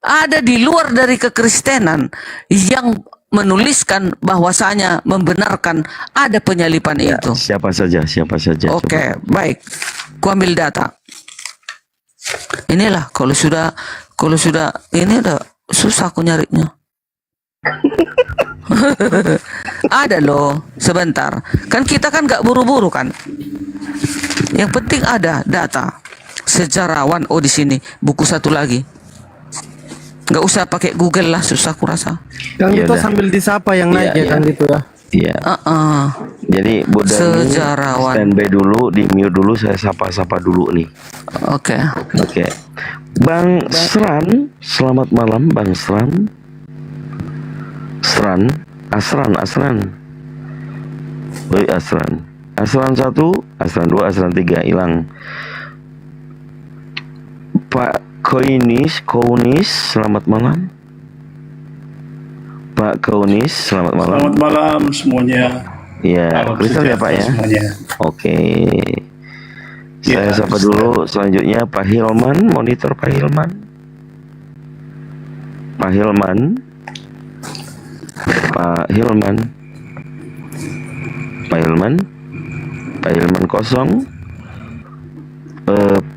Ada di luar dari kekristenan yang menuliskan bahwasanya membenarkan ada penyalipan itu. Siapa saja? Oke, baik. Ku ambil data. Inilah kalau sudah ini udah susah aku nyarinya. Ada loh, sebentar. Kan kita kan gak buru-buru kan. Yang penting ada data. Sejarawan, di sini buku satu lagi. Gak usah pakai Google lah, susah aku rasa. Kang Dito sambil disapa yang naik ya Kang Dito ya. Iya. Jadi Budani standby dulu, di mute dulu, saya sapa-sapa dulu nih. Oke. Bang Sran, selamat malam Bang Sran. Asran. Woi Asran 1, Asran 2, Asran 3 hilang. Pak Kaunis, selamat malam. Pak Kaunis, selamat malam. Selamat malam semuanya. Ya, Kristen ya Pak ya. Semuanya. Oke. Saya sapa dulu selanjutnya Pak Hilman, monitor Pak Hilman. Pak Hilman kosong.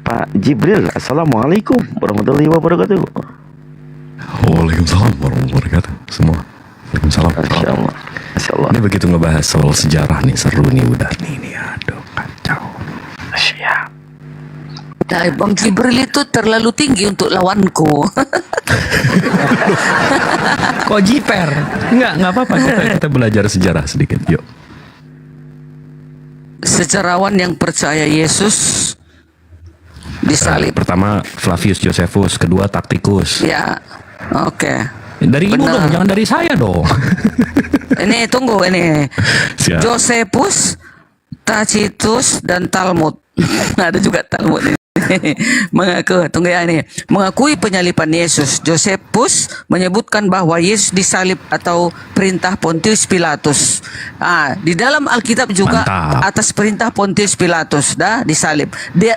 Pak Jibril, assalamualaikum warahmatullahi wabarakatuh. Waalaikumsalam warahmatullahi wabarakatuh semua. Waalaikumsalam. Masya Allah. Ini begitu ngebahas soal sejarah nih, seru nih udah nih, aduh kacau. Siap. Nah, Bang Jibril itu terlalu tinggi untuk lawanku. Kok jiper? Enggak apa-apa, kita belajar sejarah sedikit, yuk. Sejarawan yang percaya Yesus disalib. Pertama Flavius Josephus, kedua Tacitus. Ya, oke. Dari ibu dong, jangan dari saya dong. Ini tunggu ini. Siap. Josephus, Tacitus dan Talmud. Ada juga Talmud ini. Mengakui penyalipan Yesus. Josephus menyebutkan bahwa Yesus disalib atau perintah Pontius Pilatus. Di dalam Alkitab juga atas perintah Pontius Pilatus disalib.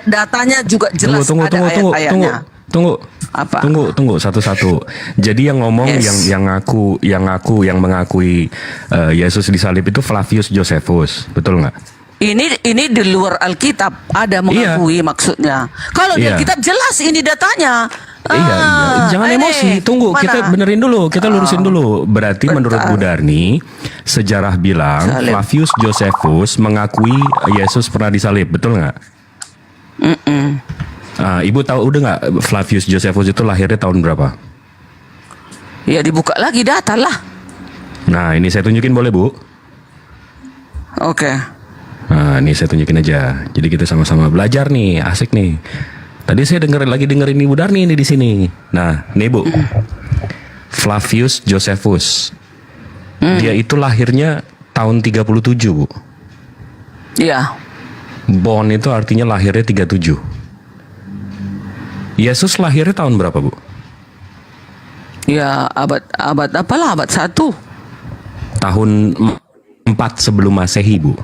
Datanya juga jelas ada ayat-ayatnya. Tunggu satu-satu. Jadi yang ngomong yang mengakui Yesus disalib itu Flavius Josephus, betul nggak? Ini di luar Alkitab ada mengakui maksudnya. Kalau di Alkitab jelas ini datanya. Jangan emosi. Tunggu, kita benerin dulu, kita lurusin dulu. Berarti menurut Bu Darni, sejarah bilang Flavius Josephus mengakui Yesus pernah disalib, betul nggak? Ibu tahu udah nggak Flavius Josephus itu lahirnya tahun berapa? Ya dibuka lagi data lah. Nah ini saya tunjukin boleh Bu? Oke. Nah ini saya tunjukin aja. Jadi kita sama-sama belajar nih, asik nih. Tadi saya dengerin Ibu Darni ini di sini. Nah nih Bu, Flavius Josephus, dia itu lahirnya tahun 37 Bu. Iya. Born itu artinya lahirnya 37. Yesus lahirnya tahun berapa Bu? Ya abad apalah, abad 1. Tahun 4 sebelum Masehi Bu.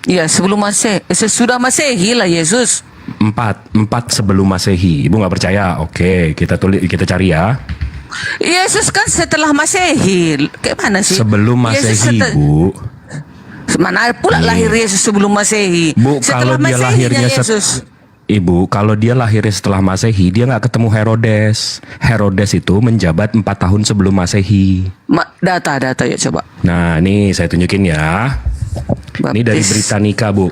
Ya sebelum sesudah Masehi lah Yesus. 4 sebelum Masehi. Ibu nggak percaya? Oke, kita cari ya. Yesus kan setelah Masehi. Kayak mana sih? Sebelum Masehi Bu. Mana pula lahir Yesus sebelum Masehi? Bu, kalau dia lahirnya Yesus. Ibu, kalau dia lahirnya setelah Masehi, dia nggak ketemu Herodes. Herodes itu menjabat 4 tahun sebelum Masehi. Data ya coba. Nah, nih saya tunjukin ya. Ini dari Britannica Bu.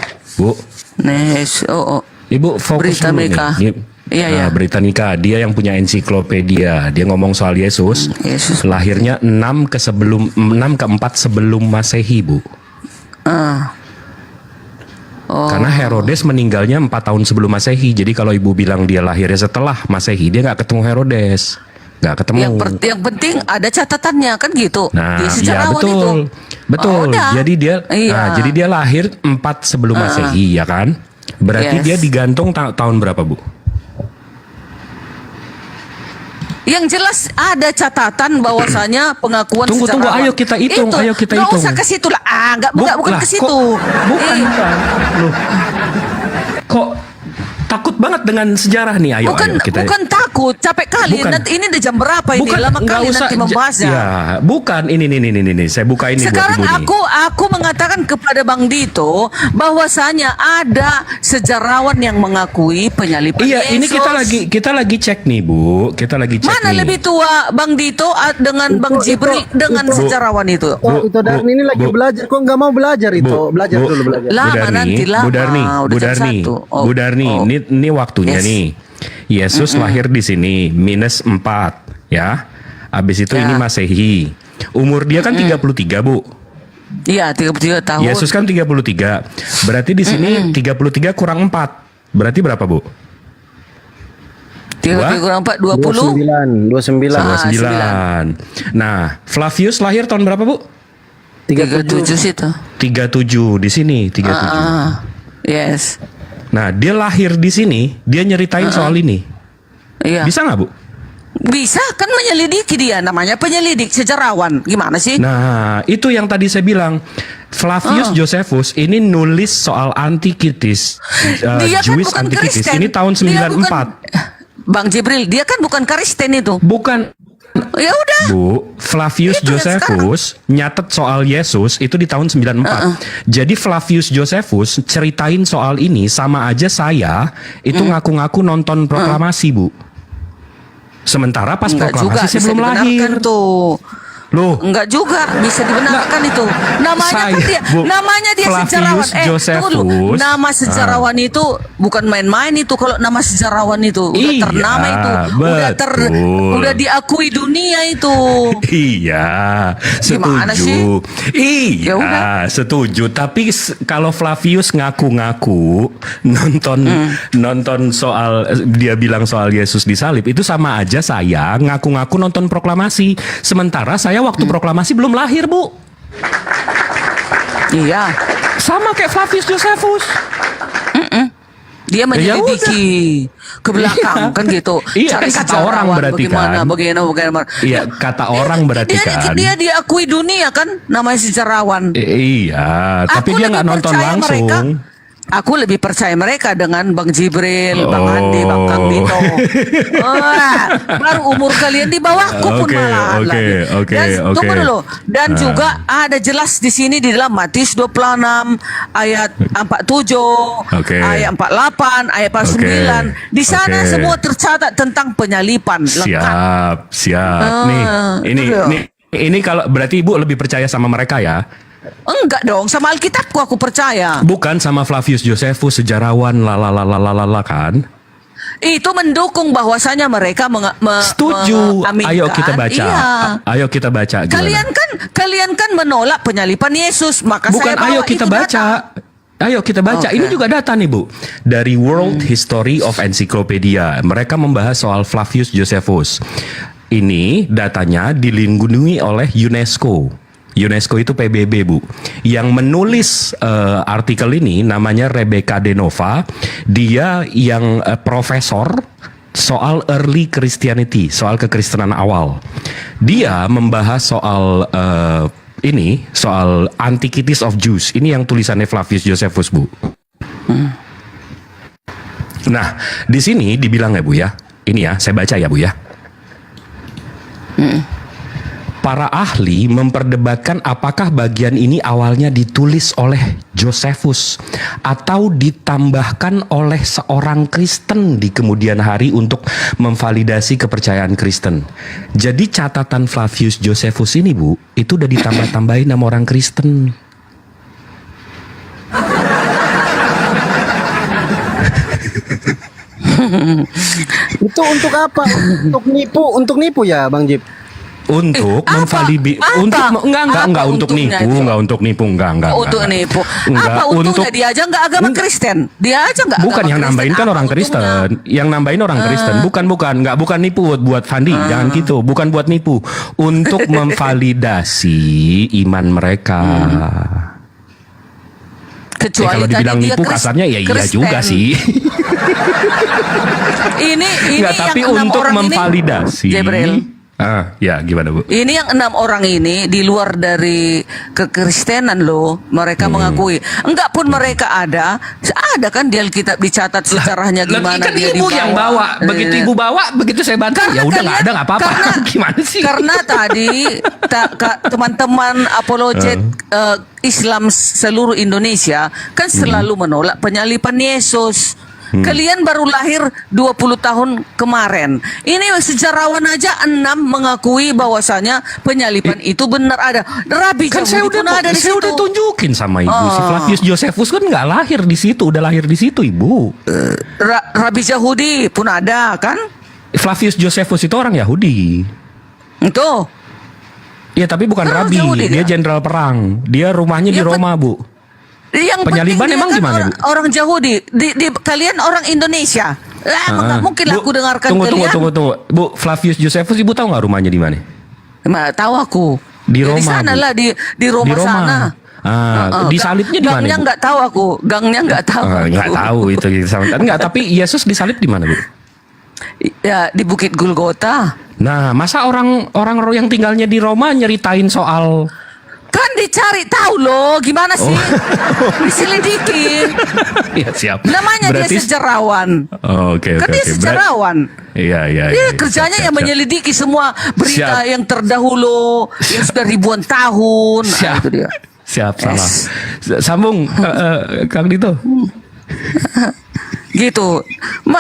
Ibu fokus dulu nih. Iya. Britannica, dia yang punya ensiklopedia. Dia ngomong soal Yesus. Lahirnya 6 ke 4 sebelum Masehi Bu. Karena Herodes meninggalnya 4 tahun sebelum Masehi. Jadi kalau ibu bilang dia lahirnya setelah Masehi, dia nggak ketemu Herodes, nggak ketemu. Yang penting ada catatannya kan gitu. Nah, dia ya betul. Jadi dia lahir 4 sebelum Masehi, ya kan? Berarti dia digantung tahun berapa Bu? Yang jelas ada catatan bahwasanya pengakuan Tunggu, ayo kita hitung. Nggak usah ke situ lah. Bukan ke situ. Bukan. Loh. Kok takut banget dengan sejarah nih? Ayo kita. Bukan takut, capek kali. Nanti ini udah jam berapa ini? Lama kali nanti membahasnya. Ya, bukan ini. Saya buka ini sekarang buat ibu aku mengatakan kepada Bang Dito bahwasanya ada sejarawan yang mengakui penyalipan Yesus. Ini kita lagi cek nih Bu. Kita lagi cek. Mana lebih tua Bang Dito dengan Bang Jibril dengan sejarawan itu? Itu Darni ini lagi belajar. Kok nggak mau belajar itu? Belajar dulu belajar. Lama nanti lama. Bu Darni, ini waktunya nih. Yesus lahir di sini -4 ya. Habis itu ini Masehi. Umur dia kan 33 Bu. Iya, 33 tahun. Yesus kan 33. Berarti di sini 33 kurang 4. Berarti berapa Bu? 33 kurang 4 20. 29. Nah, Flavius lahir tahun berapa Bu? 37 situ. 37 di sini 37. Yes. Nah, dia lahir di sini, dia nyeritain soal ini. Iya. Bisa nggak Bu? Bisa, kan menyelidiki dia, namanya penyelidik sejarawan. Gimana sih? Nah, itu yang tadi saya bilang. Flavius Josephus ini nulis soal Antikitis, dia Jewish kan bukan Antikitis. Kristen. Ini tahun 94. Bang Jibril, dia kan bukan Kristen itu. Bukan. Ya udah. Bu, Flavius Josephus nyatet soal Yesus itu di tahun 94. Jadi Flavius Josephus ceritain soal ini sama aja saya itu ngaku-ngaku nonton proklamasi, Bu. Sementara pas proklamasi saya belum lahir. Tuh. Loh, enggak juga bisa dibenarkan itu. Namanya dia sejarawan. Tunggu, nama sejarawan itu bukan main-main itu. Kalau nama sejarawan itu udah ternama itu, udah diakui dunia itu. Iya, setuju. Iya, setuju. Tapi kalau Flavius ngaku-ngaku nonton soal, dia bilang soal Yesus disalib, itu sama aja saya ngaku-ngaku nonton proklamasi. Sementara saya waktu proklamasi belum lahir, Bu. Iya. Sama kayak Flavius Josephus. Dia menyelidiki ke belakang kan gitu. Iya, Cari kan kata orang sejarawan berarti bagaimana. Iya, kata orang berarti kan. Dia diakui dunia kan namanya sejarawan. Iya, tapi dia nggak nonton langsung. Aku lebih percaya mereka dengan Bang Jibril, Bang Andi, Bang Kang Dito. Baru umur kalian di bawahku pun malah. Tunggu dulu. Dan juga ada jelas di sini di dalam Matius 26 ayat 47, ayat 48, ayat 49. Di sana semua tercatat tentang penyalipan. Siap. Ini kalau berarti Ibu lebih percaya sama mereka ya? Enggak dong, sama Alkitabku aku percaya. Bukan sama Flavius Josephus, sejarawan kan? Itu mendukung bahwasanya mereka setuju. Ayo kita baca. Iya. Ayo kita baca. Gimana? Kalian kan menolak penyalipan Yesus, maka bukan saya bawa ayo kita baca. Ayo kita baca. Ini juga data nih Bu. Dari World History of Encyclopedia. Mereka membahas soal Flavius Josephus. Ini datanya dilindungi oleh UNESCO. UNESCO itu PBB Bu. Yang menulis artikel ini namanya Rebecca Denova. Dia yang profesor soal early Christianity, soal kekristenan awal. Dia membahas soal soal Antiquities of Jews. Ini yang tulisannya Flavius Josephus Bu. Nah, di sini dibilang ya Bu ya. Ini ya, saya baca ya Bu ya. Para ahli memperdebatkan apakah bagian ini awalnya ditulis oleh Josephus atau ditambahkan oleh seorang Kristen di kemudian hari untuk memvalidasi kepercayaan Kristen. Jadi catatan Flavius Josephus ini Bu, itu udah ditambah-tambahin sama orang Kristen. Itu untuk apa? Untuk nipu ya, Bang Jip? Untuk enggak untuk nipu, enggak. Untuk nipu. Enggak, apa untungnya dia aja enggak agama Kristen? Dia aja enggak. Bukan yang Kristen. nambahin kan orang Kristen. Yang nambahin orang Kristen. Bukan nipu buat Fandi, jangan gitu. Bukan buat nipu. Untuk memvalidasi iman mereka. Kecuali kalau dibilang tadi nipu kasarnya ya iya juga sih. ini enggak, tapi yang untuk memvalidasi. Jibril. Ya gimana Bu? Ini yang 6 orang ini di luar dari kekristenan loh, mereka mengakui. Enggak pun mereka ada kan di Alkitab dicatat sejarahnya gimana kan dia ibu dibawa. yang bawa, begitu ibu bawa, begitu saya bantu ya udah nggak ada nggak apa-apa. Gimana sih? Karena tadi teman-teman apologet Islam seluruh Indonesia kan selalu menolak penyalipan Yesus. Kalian baru lahir 20 tahun kemarin. Ini sejarawan aja 6 mengakui bahwasanya penyalipan itu benar ada. Rabi kan saya udah tunjukin sama Ibu. Si Flavius Josephus kan nggak lahir di situ, udah lahir di situ Ibu. Rabi Yahudi pun ada kan? Flavius Josephus itu orang Yahudi. Itu. Ya tapi bukan rabi, dia jenderal perang. Dia rumahnya di Roma Bu. Yang penyaliban emang kan gimana? Orang Yahudi, di kalian orang Indonesia. Nggak mungkin lah aku dengarkan kalian. Tunggu. Bu, Flavius Josephus Ibu tahu nggak rumahnya di mana? Tahu aku. Di Roma. Di sana lah di Roma sana. Disalibnya di mana? Gangnya nggak tahu aku. Gangnya nggak tahu. Nggak tahu itu. Enggak, tapi Yesus disalib di mana Bu? Ya di Bukit Golgota. Nah, masa orang yang tinggalnya di Roma nyeritain soal kan dicari tahu loh gimana sih diselidiki. Ya siap. Namanya berarti dia sejarawan. Oke. Kan dia sejarawan. Iya. Dia kerjanya yang menyelidiki semua berita yang terdahulu yang sudah ribuan tahun. Siap. Itu dia. Siap salah. Sambung Kang Dito. Gitu.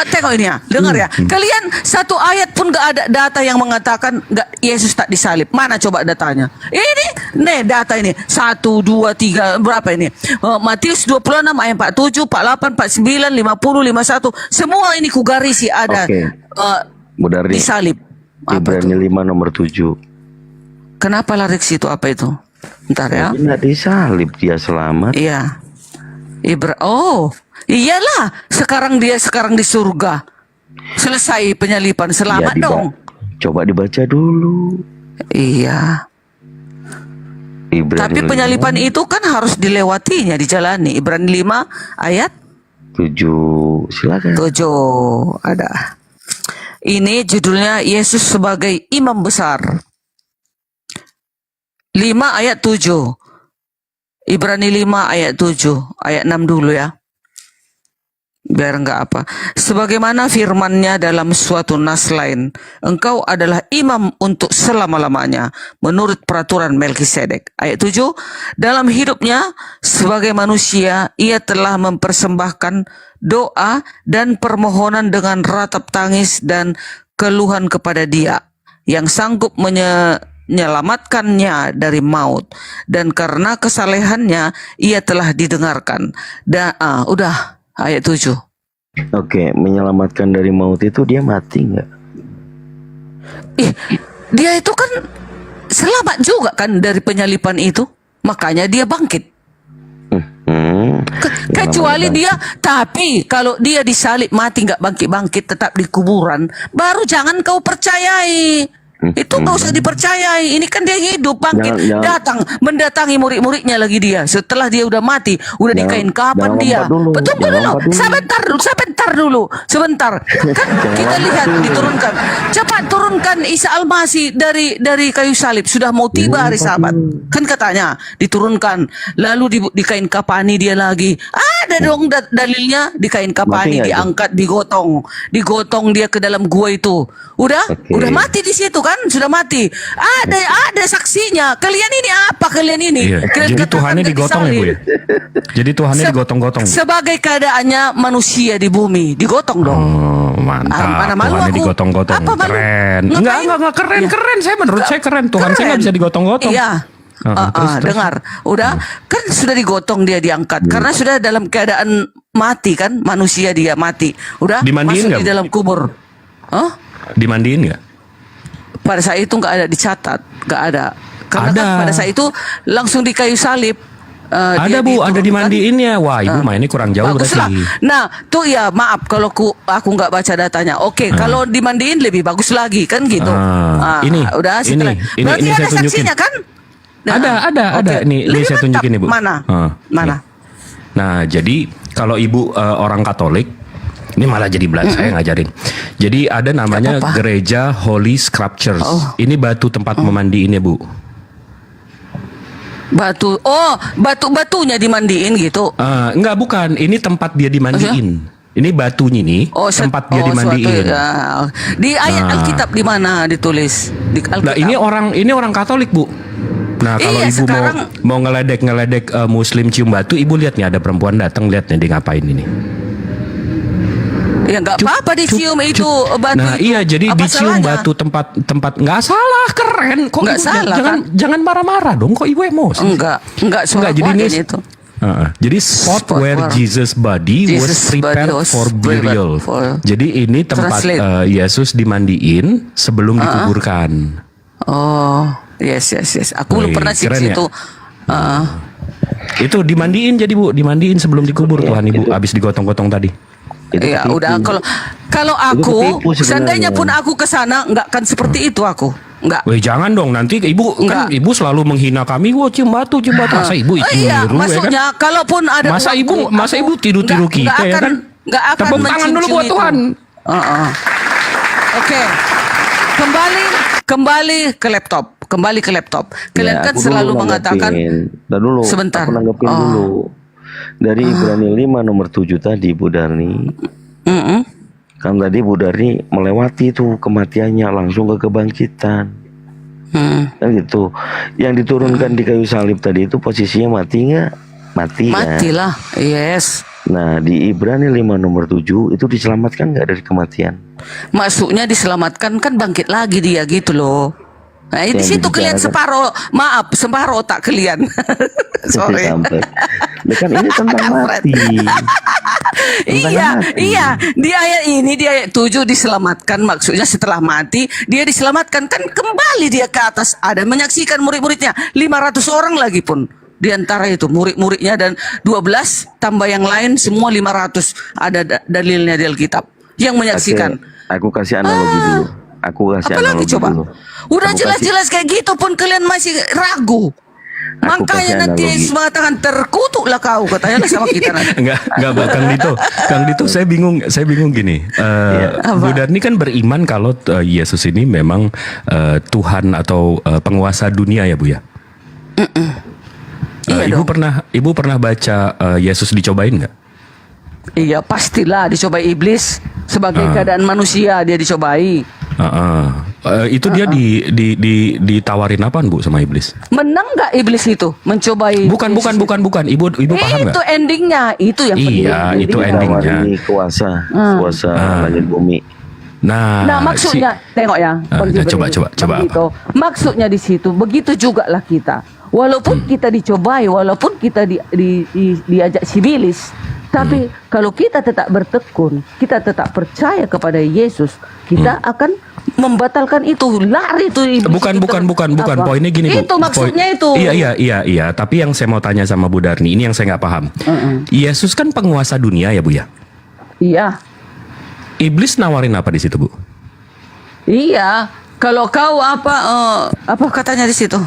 Tengok ini ya, dengar ya. Kalian satu ayat pun gak ada data yang mengatakan Yesus tak disalib. Mana coba datanya? Ini, data ini. 1, 2, 3, berapa ini? Matius 26 ayat 47, 48, 49, 50, 51. Semua ini kugarisi ada disalib. Ibrani 5 nomor 7. Kenapa lari ke situ? Apa itu? Bentar ya. Tidak disalib, dia selamat. Iya. Iyalah, sekarang dia di surga. Selesai penyalipan, selamat dong. Coba dibaca dulu. Iya. Ibrani Tapi penyalipan itu kan harus dilewatinya, dijalani. Ibrani 5 ayat 7, silakan. 7 ada. Ini judulnya Yesus sebagai imam besar. 5 ayat 7. Ibrani 5 ayat 7. Ayat 6 dulu ya. Biar enggak apa. Sebagaimana firman-Nya dalam suatu nas lain, engkau adalah imam untuk selama-lamanya menurut peraturan Melkisedek. Ayat 7, dalam hidupnya sebagai manusia ia telah mempersembahkan doa dan permohonan dengan ratap tangis dan keluhan kepada Dia yang sanggup menyelamatkannya dari maut, dan karena kesalehannya ia telah didengarkan. Dan udah ayat 7. Oke, menyelamatkan dari maut itu dia mati nggak? Dia itu kan selamat juga kan dari penyalipan itu, makanya dia bangkit. Kecuali dia, tapi kalau dia disalib mati nggak bangkit-bangkit tetap di kuburan, baru jangan kau percayai. Itu nggak usah dipercayai. Ini kan dia hidup bangkit, datang mendatangi murid-muridnya lagi dia. Setelah dia udah mati, udah dikain kapan dia. Betul dulu. Sebentar dulu. Kan kita lihat diturunkan. Cepat turunkan Isa Al-Masih dari kayu salib. Sudah mau tiba hari Sabat. Kan katanya diturunkan. Lalu dikain kapani dia lagi. Ada dong dalilnya, dikain kapani, diangkat, digotong dia ke dalam gua itu. Udah mati di situ kan, sudah mati. Ada saksinya. Kalian ini apa? Kalian ini? Iya. Jadi Tuhannya digotong ya Bu ya? Jadi Tuhannya digotong-gotong. Sebagai keadaannya manusia di bumi, digotong dong. Oh, mantap. Mana malu Tuhannya aku? digotong-gotong. Apa malu? Keren. Ngapain? Enggak keren. Menurut saya keren. Tuhan saya nggak bisa digotong-gotong. Iya. Terus. Dengar, udah kan sudah digotong, dia diangkat karena sudah dalam keadaan mati kan, manusia dia mati, udah Dimandiin masuk nggak, di Bu? dalam kubur. Dimandiin nggak? Pada saat itu nggak ada dicatat, nggak ada, karena Ada. kan pada saat itu langsung di kayu salib. Ada Bu, ada dimandiinnya. Wah, Ibu mainnya kurang jauh Bagus lah. berarti. Nah, tuh ya maaf kalau aku nggak baca datanya. Oke, kalau dimandiin lebih bagus lagi kan gitu. Ini, udah setelah. ini Berarti saya ada tunjukin. saksinya kan? Ada. Oke. Ini Lebih saya mantap. tunjukin nih Bu. Mana? Mana? Nah, jadi kalau Ibu orang Katolik, ini malah jadi saya ngajarin. Jadi ada namanya gereja Holy Scriptures. Ini batu tempat memandiinnya Bu. Batunya dimandiin gitu. Enggak, bukan. Ini tempat dia dimandiin. Ini batunya nih, tempat dia dimandiin. Di ayat Alkitab di mana ditulis? Di Alkitab. Nah, ini orang Katolik Bu. Nah, kalau Iya, Ibu sekarang mau ngeledek Muslim cium batu, Ibu lihat nih ada perempuan datang, lihat nih dia ngapain ini. Ya nggak apa-apa dicium itu batu. Nah itu. iya, jadi Apa dicium salahnya? batu tempat nggak salah, keren. Kok Nggak Ibu salah, kan? jangan marah-marah dong, kok Ibu emosi? Enggak suara jadi ini kuatnya itu. Jadi spot where Jesus' body was prepared for burial. Jadi ini tempat Yesus dimandiin sebelum dikuburkan. Oh, yes. Aku belum pernah sih keren ke ya? situ. Itu dimandiin jadi Bu, dimandiin sebelum dikubur Tuhan Ibu, habis digotong-gotong tadi. Ya udah, kalau aku seandainya pun aku ke sana nggak akan seperti itu aku. Enggak. Weh, jangan dong, nanti Ibu kan Ibu selalu menghina kami. Wah, cium batu. Masa Ibu Iya, niru, maksudnya ya kan? kalaupun ada Masa Ibu tiru-tiru kita ya kan? Nggak akan Tepuk tangan dulu buat itu. Tuhan. Oke. Kembali ke laptop. Kalian kan selalu mengatakan sebentar. Aku nanggepin dulu. Dari Ibrani 5 nomor 7 tadi Bu Darni. Kan tadi Bu Darni melewati itu kematiannya langsung ke kebangkitan. Kan gitu. Yang diturunkan di kayu salib tadi itu posisinya mati nggak? Mati kan? Matilah. Yes. Nah, di Ibrani 5 nomor 7 itu diselamatkan nggak dari kematian? Maksudnya diselamatkan kan bangkit lagi dia gitu loh. Nah, di situ kalian separuh otak kalian. Sorry. Kan ini tentang mati. Iya. Di ayat 7 diselamatkan, maksudnya setelah mati dia diselamatkan, kan kembali dia ke atas, ada menyaksikan murid-muridnya 500 orang lagi pun. Di antara itu murid-muridnya dan 12 tambah yang lain semua 500, ada dalilnya di Alkitab yang menyaksikan. Aku kasih analogi dulu. Apalagi coba? Udah jelas-jelas kayak gitu pun kalian masih ragu. Aku kasih Makanya nanti analogi. Yesus mengatakan terkutuklah kau, katanya lah sama kita nanti. Enggak, Bang, Kang Dito, saya bingung gini. Bu Darni kan beriman kalau Yesus ini memang Tuhan atau penguasa dunia ya, Bu ya. Iya Ibu pernah baca Yesus dicobain nggak? Iya, pastilah dicobai iblis sebagai keadaan manusia, dia dicobai. Itu dia ditawarin apaan, Bu, sama iblis? Menang nggak iblis itu mencobai? Bukan. Ibu paham nggak? Itu endingnya, itu yang penting. Iya, itu endingnya. Ini kuasa langit bumi. Nah, maksudnya tengok ya, Bang Jibril. coba begitu. Maksudnya di situ, begitu juga lah kita. Walaupun kita dicobai, walaupun kita diajak sibilis, tapi kalau kita tetap bertekun, kita tetap percaya kepada Yesus, kita akan membatalkan itu, lari itu iblis. Bukan. Poinnya gini, Bu. Itu maksudnya itu. Iya. Tapi yang saya mau tanya sama Bu Darni, ini yang saya nggak paham. Yesus kan penguasa dunia ya, Bu ya? Iya. Iblis nawarin apa di situ, Bu? Iya. Kalau kau apa katanya di situ?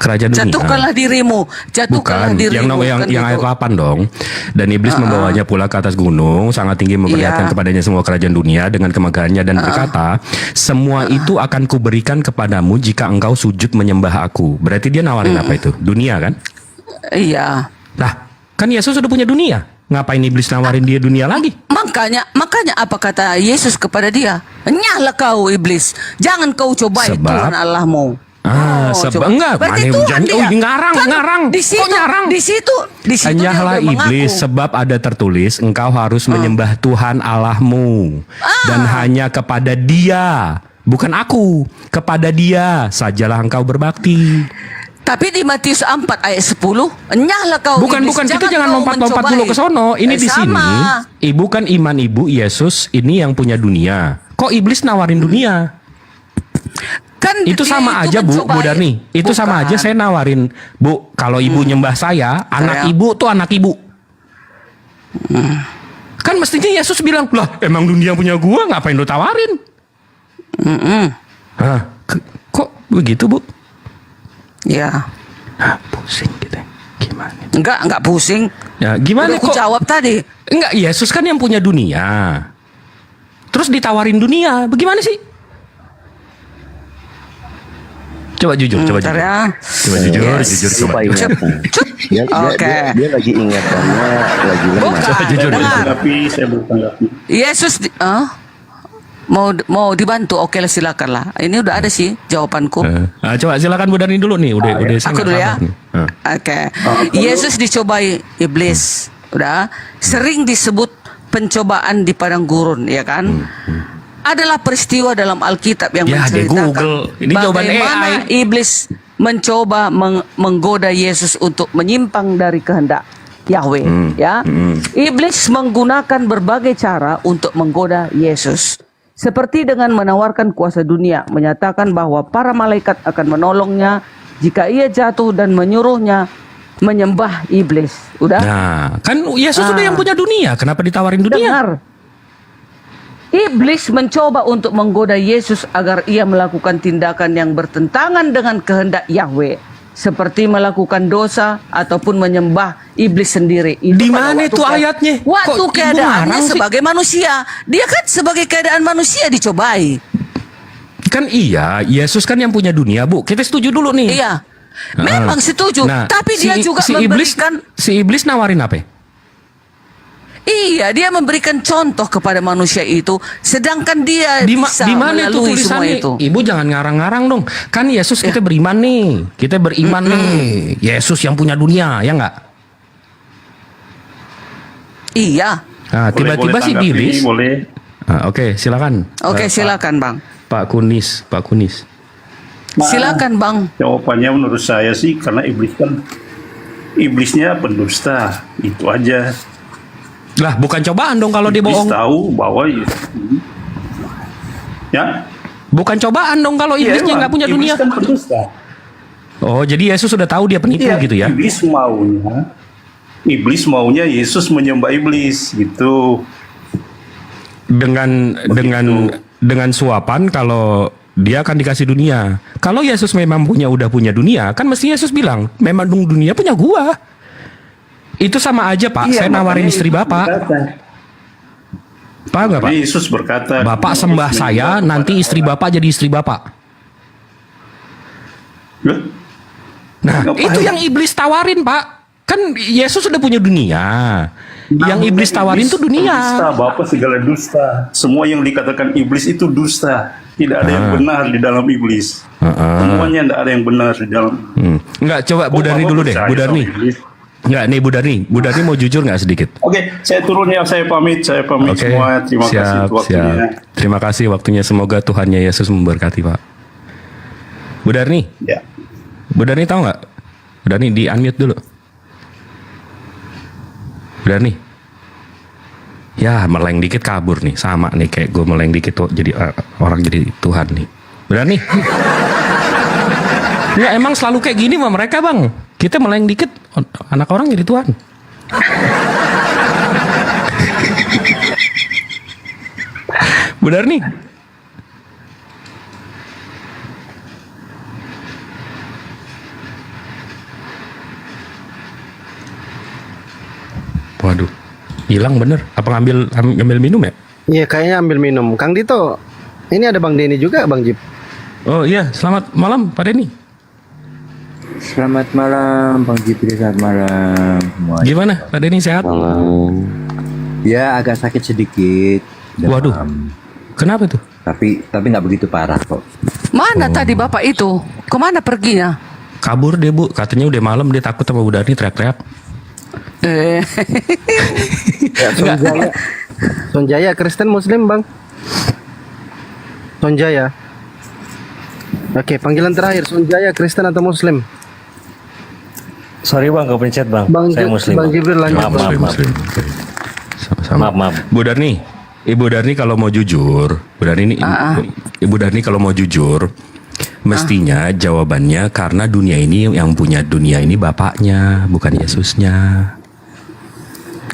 Kerajaan dunia. Jatuhkanlah dirimu, jatuhkanlah dirimu. Yang ayat 8 dong. Dan iblis membawanya pula ke atas gunung, sangat tinggi memperlihatkan kepadanya semua kerajaan dunia dengan kemegahannya dan berkata, semua itu akan kuberikan kepadamu jika engkau sujud menyembah aku. Berarti dia nawarin apa itu? Dunia kan? Iya. Nah, kan Yesus sudah punya dunia. Ngapain iblis nawarin dia dunia lagi? Makanya apa kata Yesus kepada dia? Nyahlah kau iblis, jangan kau cobai Tuhan Allahmu. Enggak, mana ngarang. Di situ Nyahlah iblis, sebab ada tertulis engkau harus menyembah Tuhan Allahmu dan hanya kepada Dia, bukan aku, kepada Dia sajalah engkau berbakti. Tapi di Matius 4 ayat 10, nyahlah kau bukan, kita jangan lompat-lompat dulu ke sono. Ini di sini, ibu kan iman ibu Yesus ini yang punya dunia. Kok iblis nawarin dunia? Kan itu sama aja, Bu Darni. Itu sama aja saya nawarin, Bu, kalau ibu nyembah saya, anak ibu tuh anak ibu. Kan mestinya Yesus bilang, lah emang dunia punya gua, ngapain lu tawarin? Kok begitu, Bu? Ya. Pusing gitu. Gimana? Enggak pusing. Ya, gimana kok? Aku jawab tadi. Enggak, Yesus kan yang punya dunia. Terus ditawarin dunia, bagaimana sih? Coba jujur. Coba jujur. Dia lagi ingatannya lagi lemah. Coba jujur. Saya bertanggapi. Yesus mau dibantu, oke lah, silakan lah. Ini udah ada sih jawabanku. Coba silakan Bu Darni dulu nih. Udah aku dulu ya. Oke. Yesus dicobai iblis. Udah sering disebut pencobaan di padang gurun, ya kan? Adalah peristiwa dalam Alkitab yang menceritakan bagaimana iblis mencoba menggoda Yesus untuk menyimpang dari kehendak Yahweh. Iblis menggunakan berbagai cara untuk menggoda Yesus. Seperti dengan menawarkan kuasa dunia, menyatakan bahwa para malaikat akan menolongnya jika ia jatuh dan menyuruhnya menyembah iblis. Udah? Nah, kan Yesus sudah yang punya dunia, kenapa ditawarin dunia? Dengar. Iblis mencoba untuk menggoda Yesus agar ia melakukan tindakan yang bertentangan dengan kehendak Yahweh, seperti melakukan dosa ataupun menyembah iblis sendiri. Di mana itu ayatnya? Waktu keadaannya sebagai manusia, dia kan sebagai keadaan manusia dicobai. Kan iya, Yesus kan yang punya dunia, Bu. Kita setuju dulu nih. Iya, memang setuju. Tapi dia juga memberikan. Si iblis nawarin apa? Iya, dia memberikan contoh kepada manusia itu, sedangkan dia bisa melalui semua itu. Ibu jangan ngarang-ngarang dong. Kan Yesus kita beriman nih. Kita beriman nih. Yesus yang punya dunia, ya enggak? Iya. Nah, tiba-tiba si iblis. Oke, silakan. Oke, silakan, Bang. Pak Kunis. Silakan, Bang. Jawabannya menurut saya sih karena iblisnya pendusta. Itu aja. Lah, bukan cobaan dong kalau dia bohong. Iblis tahu bahwa bukan cobaan dong kalau iblisnya nggak punya dunia. Kan pendusta. Oh, jadi Yesus sudah tahu dia penipu gitu ya? Iblis maunya Yesus menyembah iblis gitu. Dengan suapan kalau dia akan dikasih dunia. Kalau Yesus memang udah punya dunia, kan mesti Yesus bilang, memang dunia punya gua. Itu sama aja Pak, Iya, saya nawarin makanya istri Yesus Bapak. berkata. Paham nggak Pak? Yesus berkata, Bapak sembah saya, nanti istri Bapak jadi istri Bapak. Nah, Ngapain? itu yang iblis tawarin Pak. Kan Yesus sudah punya dunia. Yang iblis tawarin tuh dunia. Dusta, Bapak segala dusta. Semua yang dikatakan iblis itu dusta. Tidak ada yang benar di dalam iblis. Semuanya tidak ada yang benar di dalam. Enggak, coba Bu Darni dulu deh, Bu Darni. Enggak, nih Bu Darni mau jujur nggak sedikit? Oke, saya turun ya, saya pamit Oke, semua. Terima kasih siap, untuk waktunya. siap. Terima kasih waktunya. Semoga Tuhannya Yesus memberkati Pak. Bu Darni. Ya. Bu Darni tahu nggak? Bu Darni di unmute dulu. Bu Darni. Ya, meleng dikit kabur nih. Sama nih kayak gue meleng dikit tuh jadi orang jadi Tuhan nih. Bu Darni. Ya emang selalu kayak gini sama mereka Bang. Kita meleng dikit anak orang jadi Tuhan. Bu Darni. Waduh, hilang bener. Apa ngambil minum ya? Iya, kayaknya ambil minum. Kang Dito, ini ada Bang Denny juga, Bang Jip. Oh iya, selamat malam Pak Denny. Selamat malam Bang Jipri, selamat malam semua. Gimana Pak Denny, sehat? Malam. Ya agak sakit sedikit. Waduh, kenapa tuh? Tapi nggak begitu parah kok. Mana tadi Bapak itu? Kemana perginya? Kabur deh Bu, katanya udah malam dia takut sama Bu Darni teriak-teriak. Sonjaya. Sonjaya Kristen Muslim Bang. Sonjaya. Oke, panggilan terakhir Sonjaya Kristen atau Muslim? Sorry Bang, kepencet Bang. Saya Muslim. Bang Jibril lanjut. Maaf. Sama. Maaf. Bu Darni, Ibu Darni kalau mau jujur, Bu Darni ini, Ibu Darni kalau mau jujur, mestinya jawabannya karena dunia ini yang punya dunia ini bapaknya, bukan Yesusnya.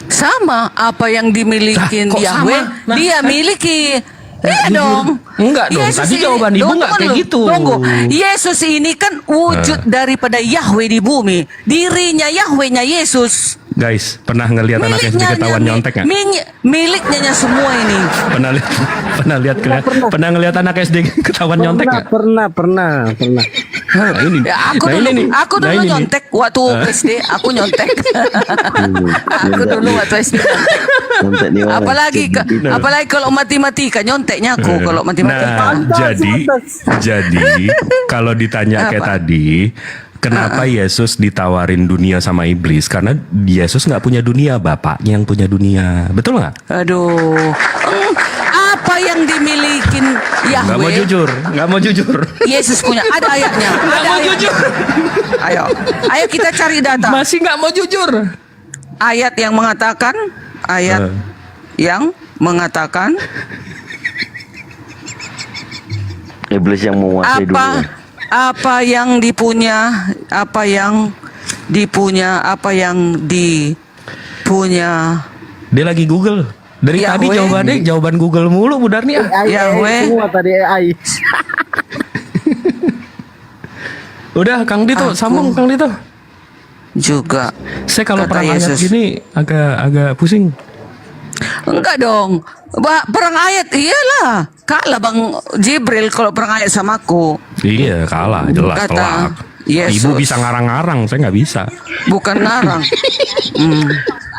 Sama apa yang dimiliki Kok Yahweh, sama? Nah, dia miliki. Iya dong. Enggak dong, tadi jawaban Ibu enggak kayak gitu. Tunggu. Yesus ini kan wujud daripada Yahweh di bumi. Dirinya Yahwehnya Yesus. Guys, pernah ngelihat anak SD ketahuan nyontek nggak? Miliknya semua ini. Pernah ngelihat anak SD ketahuan nyontek nggak? Pernah. Nah, ini. Ya, aku Nah, dulu, ini nih. aku Nah, dulu ini nih. nyontek waktu SD. Aku nyontek. Aku dulu waktu SD. Apalagi kalau matematika nyonteknya aku kalau matematika. Nah, jadi kalau ditanya kayak tadi, kenapa Yesus ditawarin dunia sama iblis? Karena Yesus nggak punya dunia, bapaknya yang punya dunia. Betul nggak? Aduh. Apa yang dimiliki Yahweh? Nggak mau jujur. Yesus punya, ada ayatnya. Nggak mau jujur. Ayo kita cari data. Masih nggak mau jujur. Ayat yang mengatakan, yang mengatakan iblis yang menguasai dunia. Apa yang dipunya, apa yang dipunya. Dia lagi Google. Dari tadi jawaban Google mulu Bu Darni. Yahweh. Semua tadi AI. Udah Kang Dito, sambung Kang Dito. Juga. Saya kalau Kata perang ayat Yesus. gini agak pusing. Enggak dong. Perang ayat iyalah. Kalah Bang Jibril kalau perang ayat sama aku. Iya kalah jelas Kata telak. Yesus. Ibu bisa ngarang-ngarang, saya nggak bisa. Bukan ngarang.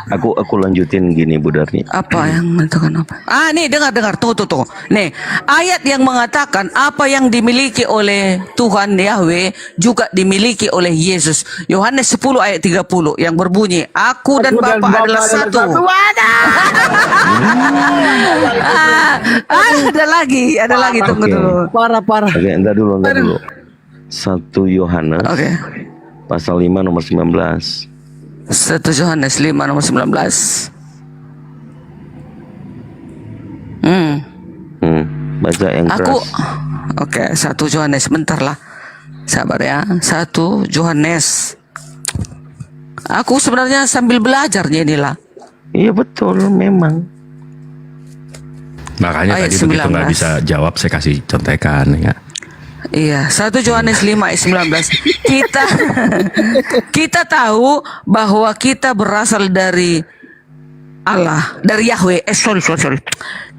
Aku lanjutin gini Bu Darni. Apa yang mengatakan apa? Nih dengar. Tuh. Nih, ayat yang mengatakan apa yang dimiliki oleh Tuhan Yahweh juga dimiliki oleh Yesus. Yohanes 10 ayat 30 yang berbunyi, Aku dan Bapa adalah satu. Ada lagi tunggu dulu. Parah. Oke, entar dulu. 1 Yohanes. Pasal 5 nomor 19. 1 Yohanes 5 nomor 19. Baca yang keras. Oke, 1 Yohanes, bentar lah. Sabar ya. 1 Yohanes. Aku sebenarnya sambil belajarnya inilah. Iya betul, memang. Makanya Ayat tadi begitu 19. nggak bisa jawab, saya kasih contekan ya. Iya, 1 Yohanes 5 ayat 19. Kita tahu bahwa kita berasal dari Allah, dari Yahweh. Sorry.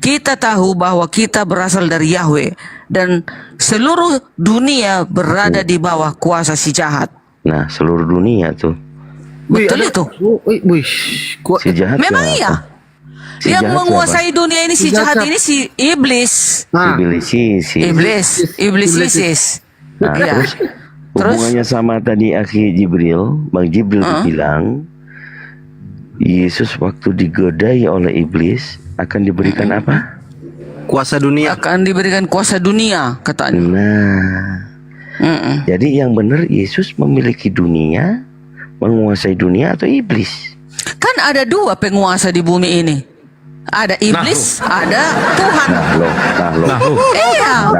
Kita tahu bahwa kita berasal dari Yahweh dan seluruh dunia berada di bawah kuasa si jahat. Nah, seluruh dunia tuh. Betul itu. Si jahat Memang siapa? iya. Si Yang jahat menguasai siapa? dunia ini, si jahat ini, si iblis. Iblis ISIS. Nah, Iya. terus hubungannya sama tadi akhi Jibril, Bang Jibril bilang Yesus waktu digodai oleh iblis akan diberikan apa? Kuasa dunia. Akan diberikan kuasa dunia, katanya. Nah, jadi yang benar Yesus memiliki dunia, menguasai dunia atau iblis? Kan ada 2 penguasa di bumi ini. Ada iblis, ada Tuhan. Iya.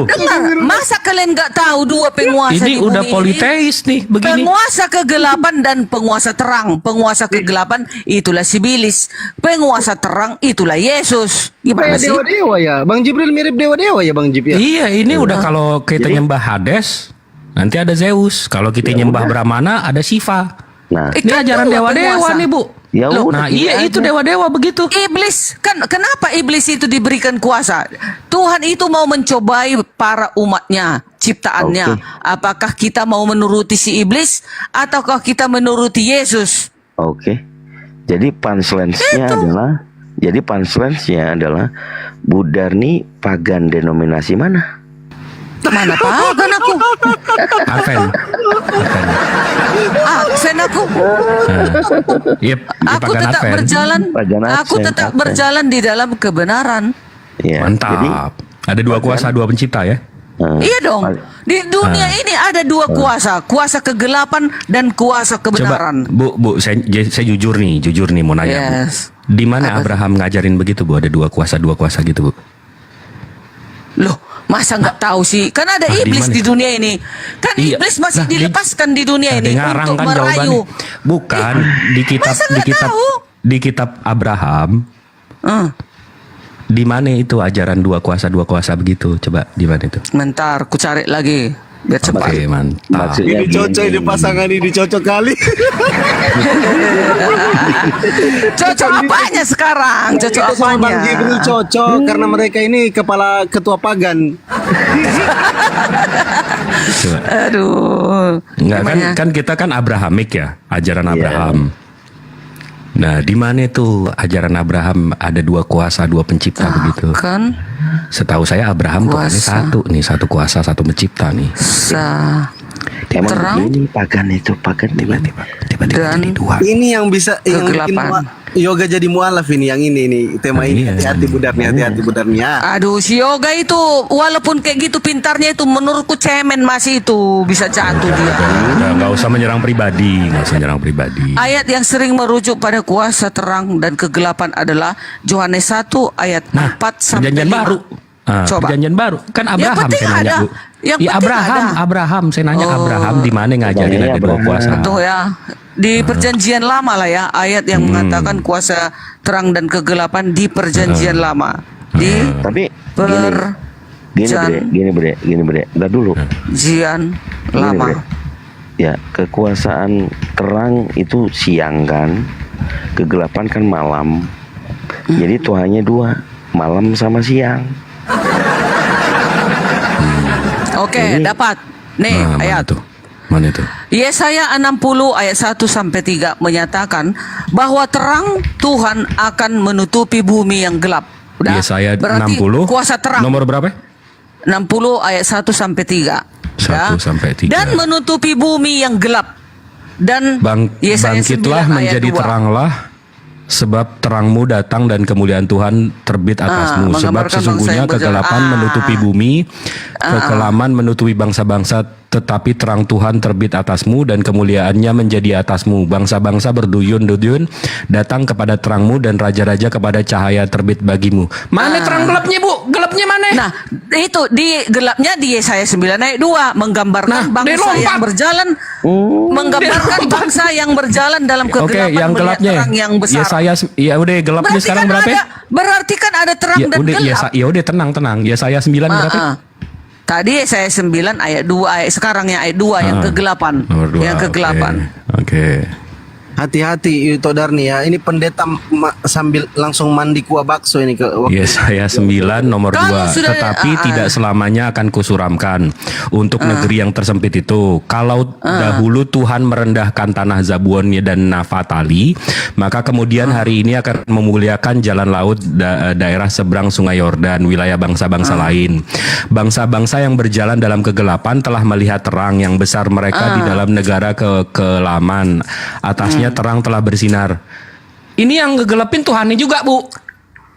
Dengar, masa kalian nggak tahu 2 penguasa Ini di bumi udah politeis nih begini. Penguasa kegelapan dan penguasa terang. Penguasa kegelapan itulah si iblis. Penguasa terang itulah Yesus. Gimana Kayak sih? dewa-dewa ya. Bang Jibril mirip dewa-dewa ya Bang Jib ya? Iya, ini udah kalau kita nyembah Hades, nanti ada Zeus. Kalau kita nyembah Brahmana, ada Shiva. Nah, ini ajaran dewa-dewa nih, Bu. Ya Loh, udah, nah iya itu dewa-dewa begitu. Iblis kan, kenapa iblis itu diberikan kuasa? Tuhan itu mau mencobai para umatnya, ciptaannya. Apakah kita mau menuruti si iblis ataukah kita menuruti Yesus? Oke. Jadi punchline-nya adalah Bu Darni pagan denominasi mana? Mana pagan aku? Advent. Advent aku. Yep, Aku tetap berjalan. Aku tetap berjalan di dalam kebenaran. Ya, mantap. Ada 2 kuasa, 2 pencipta ya. Iya dong. Di dunia ini ada 2 kuasa, kuasa kegelapan dan kuasa kebenaran. Coba, Bu, saya jujur nih mau nanya. Yes. Di mana Abraham ngajarin begitu, Bu? Ada 2 kuasa gitu, Bu. Loh, masa nggak tahu sih? Kan ada iblis di dunia ini. Kan iblis masih dilepaskan di dunia ini untuk kan merayu. Bukan di kitab Abraham. Di mana itu ajaran 2 kuasa begitu? Coba di mana itu? Bentar, ku cari lagi. Biar cepat. Oke, mantap. Ini cocok, ini pasangan ini cocok kali. Cocok apanya sekarang? Cocok Kita sama apanya? Bang Jibril cocok karena mereka ini kepala ketua pagan. Aduh. Enggak kan kita kan Abrahamik ya, ajaran Abraham. Nah, di mana itu ajaran Abraham ada 2 kuasa, 2 pencipta begitu? Kan setahu saya Abraham Tuhannya 1 nih, 1 kuasa, 1 pencipta nih. Emang terang ini pagan tiba-tiba dan Ini yang bisa yang bikin kegelapan. yoga jadi mualaf ini, yang ini nih tema ini. Hati-hati budarnya. Aduh, si Yoga itu walaupun kayak gitu pintarnya itu menurutku cemen masih itu bisa jatuh dia. Nggak usah menyerang pribadi, Ayat yang sering merujuk pada kuasa terang dan kegelapan adalah Yohanes 1 ayat 4 sampai 5. Perjanjian baru. Coba. Perjanjian baru. Kan Yang Abraham penting saya nanya, ada. Bu. Yang Ya penting Abraham saya nanya Abraham di mana ngajarin ada 2 kuasa. Tuh ya, di perjanjian lama lah ya, ayat yang mengatakan kuasa terang dan kegelapan di perjanjian lama. Tapi gini bre, entar dulu. Perjanjian lama. Ya, kekuasaan terang itu siang kan, kegelapan kan malam. Jadi Tuhannya 2, malam sama siang. Oke, dapat. Nih ayat. Mana itu? Yesaya 60 ayat 1 sampai 3 menyatakan bahwa terang Tuhan akan menutupi bumi yang gelap. Udah. Yesaya Berarti 60. kuasa terang. Nomor berapa? 60 ayat 1 sampai 3. 1 sampai 3. Dan menutupi bumi yang gelap. Dan Yesaya 9 Bangkitlah ayat menjadi 2. teranglah, sebab terangmu datang dan kemuliaan Tuhan terbit atasmu. Sebab menggambarkan sesungguhnya bangsa yang kegelapan menutupi bumi, kekelaman menutupi bangsa-bangsa, tetapi terang Tuhan terbit atasmu dan kemuliaannya menjadi atasmu. Bangsa-bangsa berduyun-duyun datang kepada terangmu dan raja-raja kepada cahaya terbit bagimu. Mana terang gelapnya, Bu? Gelapnya mana? Nah, itu di gelapnya di Yesaya 9 ayat 2 menggambarkan bangsa yang berjalan menggambarkan bangsa yang berjalan dalam kegelapan. Oke, yang melihat gelapnya terang yang besar. Yesaya, ya udah gelapnya Berarti sekarang kan berapa? Berarti kan ada terang Ya dan udah, gelap. ya udah tenang. Yesaya 9 berapa? Tadi saya 9 ayat 2, sekarang yang ayat 2 yang kegelapan. Nomor 2. Yang kegelapan. Oke. Hati-hati Yuto Darni ya. Ini pendeta sambil langsung mandi kuah bakso ini ke. Yesaya 9 nomor 2. Tetapi tidak selamanya akan kusuramkan untuk negeri yang tersempit itu. Kalau dahulu Tuhan merendahkan tanah Zabuon dan Naftali, maka kemudian hari ini akan memuliakan jalan laut daerah seberang Sungai Yordan, wilayah bangsa-bangsa lain. Bangsa-bangsa yang berjalan dalam kegelapan telah melihat terang yang besar mereka di dalam negara kekelaman. Atasnya terang telah bersinar. Ini yang ngegelapin Tuhannya juga, Bu.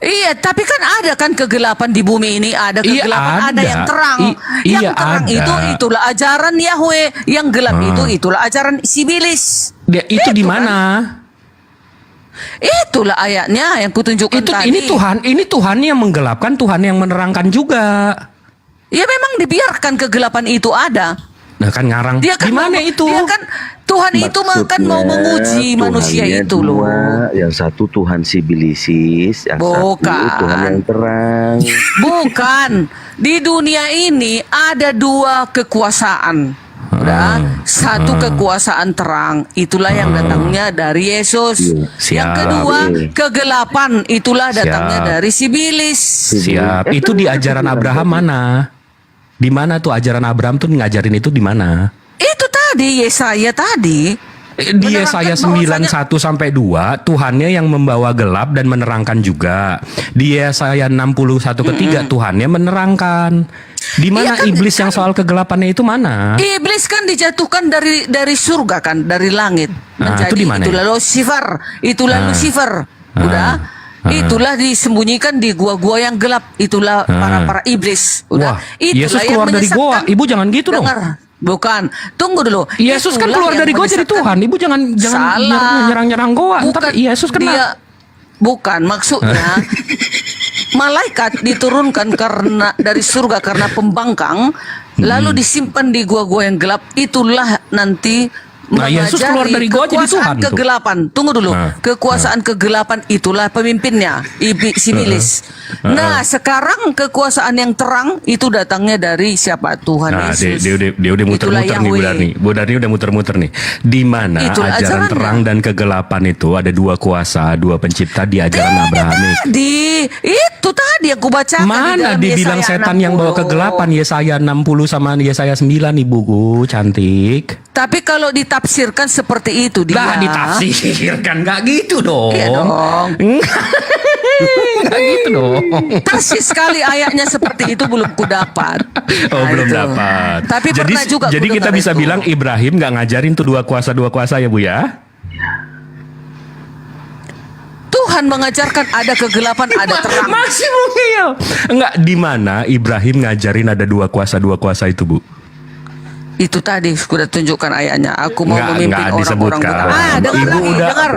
Iya, tapi kan ada kan kegelapan di bumi ini, ada kegelapan, ada yang terang. Yang terang itulah ajaran Yahweh, yang gelap itulah ajaran Sibilis. Itu di mana? Itulah ayatnya yang kutunjukkan tadi. Ini Tuhan yang menggelapkan, Tuhan yang menerangkan juga. Ya memang dibiarkan kegelapan itu ada. Nah kan ngarang. Gimana itu? Dia kan Tuhan itu kan mau menguji manusia itu loh. Yang satu Tuhan Sibilisis, yang satu Tuhan yang terang. Bukan. Di dunia ini ada 2 kekuasaan. Satu kekuasaan terang, itulah yang datangnya dari Yesus. Yang kedua, kegelapan, itulah datangnya dari Sibilis. Siap. Itu di ajaran Abraham mana? Di mana tuh ajaran Abraham tuh ngajarin itu di mana? Itu tadi Yesaya tadi. Di Yesaya 9:1 sampai 2 Tuhannya yang membawa gelap dan menerangkan juga. Di Yesaya 61:3 Tuhannya menerangkan. Di mana iblis yang soal kegelapannya itu mana? Iblis kan dijatuhkan dari surga kan, dari langit. Menjadi itulah Lucifer, Lucifer. Udah. Itulah disembunyikan di gua-gua yang gelap. Itulah para iblis. Udah. Yesus keluar dari gua. Ibu jangan gitu dong. Bukan. Tunggu dulu. Yesus kan keluar dari gua jadi Tuhan. Ibu jangan nyerang-nyerang gua. Ntar Yesus kena. Bukan, maksudnya malaikat diturunkan karena dari surga karena pembangkang, lalu disimpan di gua-gua yang gelap. Itulah nanti Yesus keluar dari gua jadi Tuhan. Kegelapan. Tunggu dulu. Kekuasaan kegelapan itulah pemimpinnya, Sibilis. Nah, sekarang kekuasaan yang terang itu datangnya dari siapa? Tuhan Yesus. Dia udah muter-muter nih, Bu Darni. Bu Darni udah muter-muter nih. Di mana ajaran terang dan kegelapan itu ada 2 kuasa, 2 pencipta di ajaran Abraham. Itu tadi aku baca. Mana dibilang setan yang bawa kegelapan? Yesaya 60 sama Yesaya 9, Ibuku cantik. Tapi kalau ditafsirkan seperti itu dia. Lah ditafsirkan nggak gitu dong. Iya dong. Nggak gitu dong. Persis sekali ayatnya seperti itu belum ku dapat. Belum dapat. Tapi pernah juga. Jadi kita bisa bilang Ibrahim nggak ngajarin tuh 2 kuasa ya Bu ya? Tuhan mengajarkan ada kegelapan, ada terang. Masih mungil. Enggak, di mana Ibrahim ngajarin ada 2 kuasa itu Bu? Itu tadi sudah tunjukkan ayatnya. Aku mau memimpin orang-orang buta.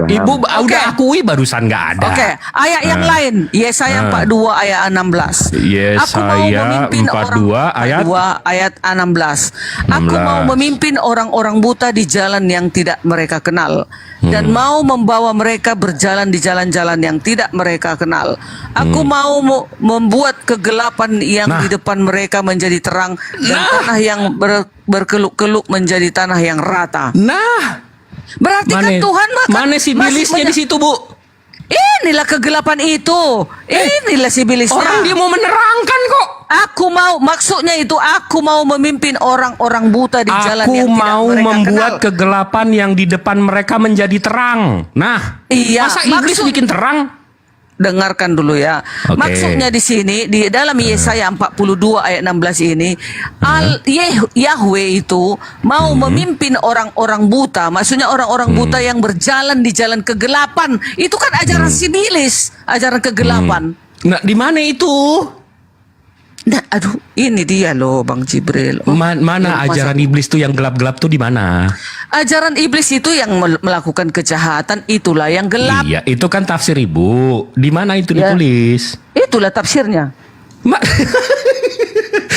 Ibu udah akui barusan nggak ada. Oke, ayat yang lain. Yesaya 42 ayat 16. Aku mau memimpin 42 ayat 16. Aku mau memimpin orang-orang buta di jalan yang tidak mereka kenal, dan mau membawa mereka berjalan di jalan-jalan yang tidak mereka kenal. Aku mau membuat kegelapan yang di depan mereka menjadi terang, dan tanah yang berkeluk-keluk menjadi tanah yang rata. Berarti kan Tuhan mana Sibilisnya di situ, Bu? Inilah kegelapan itu. Inilah Sibilisnya. Orang dia mau menerangkan kok. Aku mau, maksudnya itu aku mau memimpin orang-orang buta di jalan yang tidak mereka kenal. Aku mau membuat kegelapan yang di depan mereka menjadi terang. Nah, masa iblis bikin terang? Dengarkan dulu ya. Maksudnya di sini di dalam Yesaya 42 ayat 16 ini Yahweh itu mau memimpin orang-orang buta. Maksudnya orang-orang buta yang berjalan di jalan kegelapan. Itu kan ajaran Sibilis, ajaran kegelapan. Nah, di mana itu? Nah, aduh, ini dia loh Bang Jibril. Mana ajaran iblis tuh yang gelap-gelap tuh di mana? Ajaran iblis itu yang melakukan kejahatan, itulah yang gelap. Iya, itu kan tafsir Ibu. Di mana itu ditulis? Itulah tafsirnya.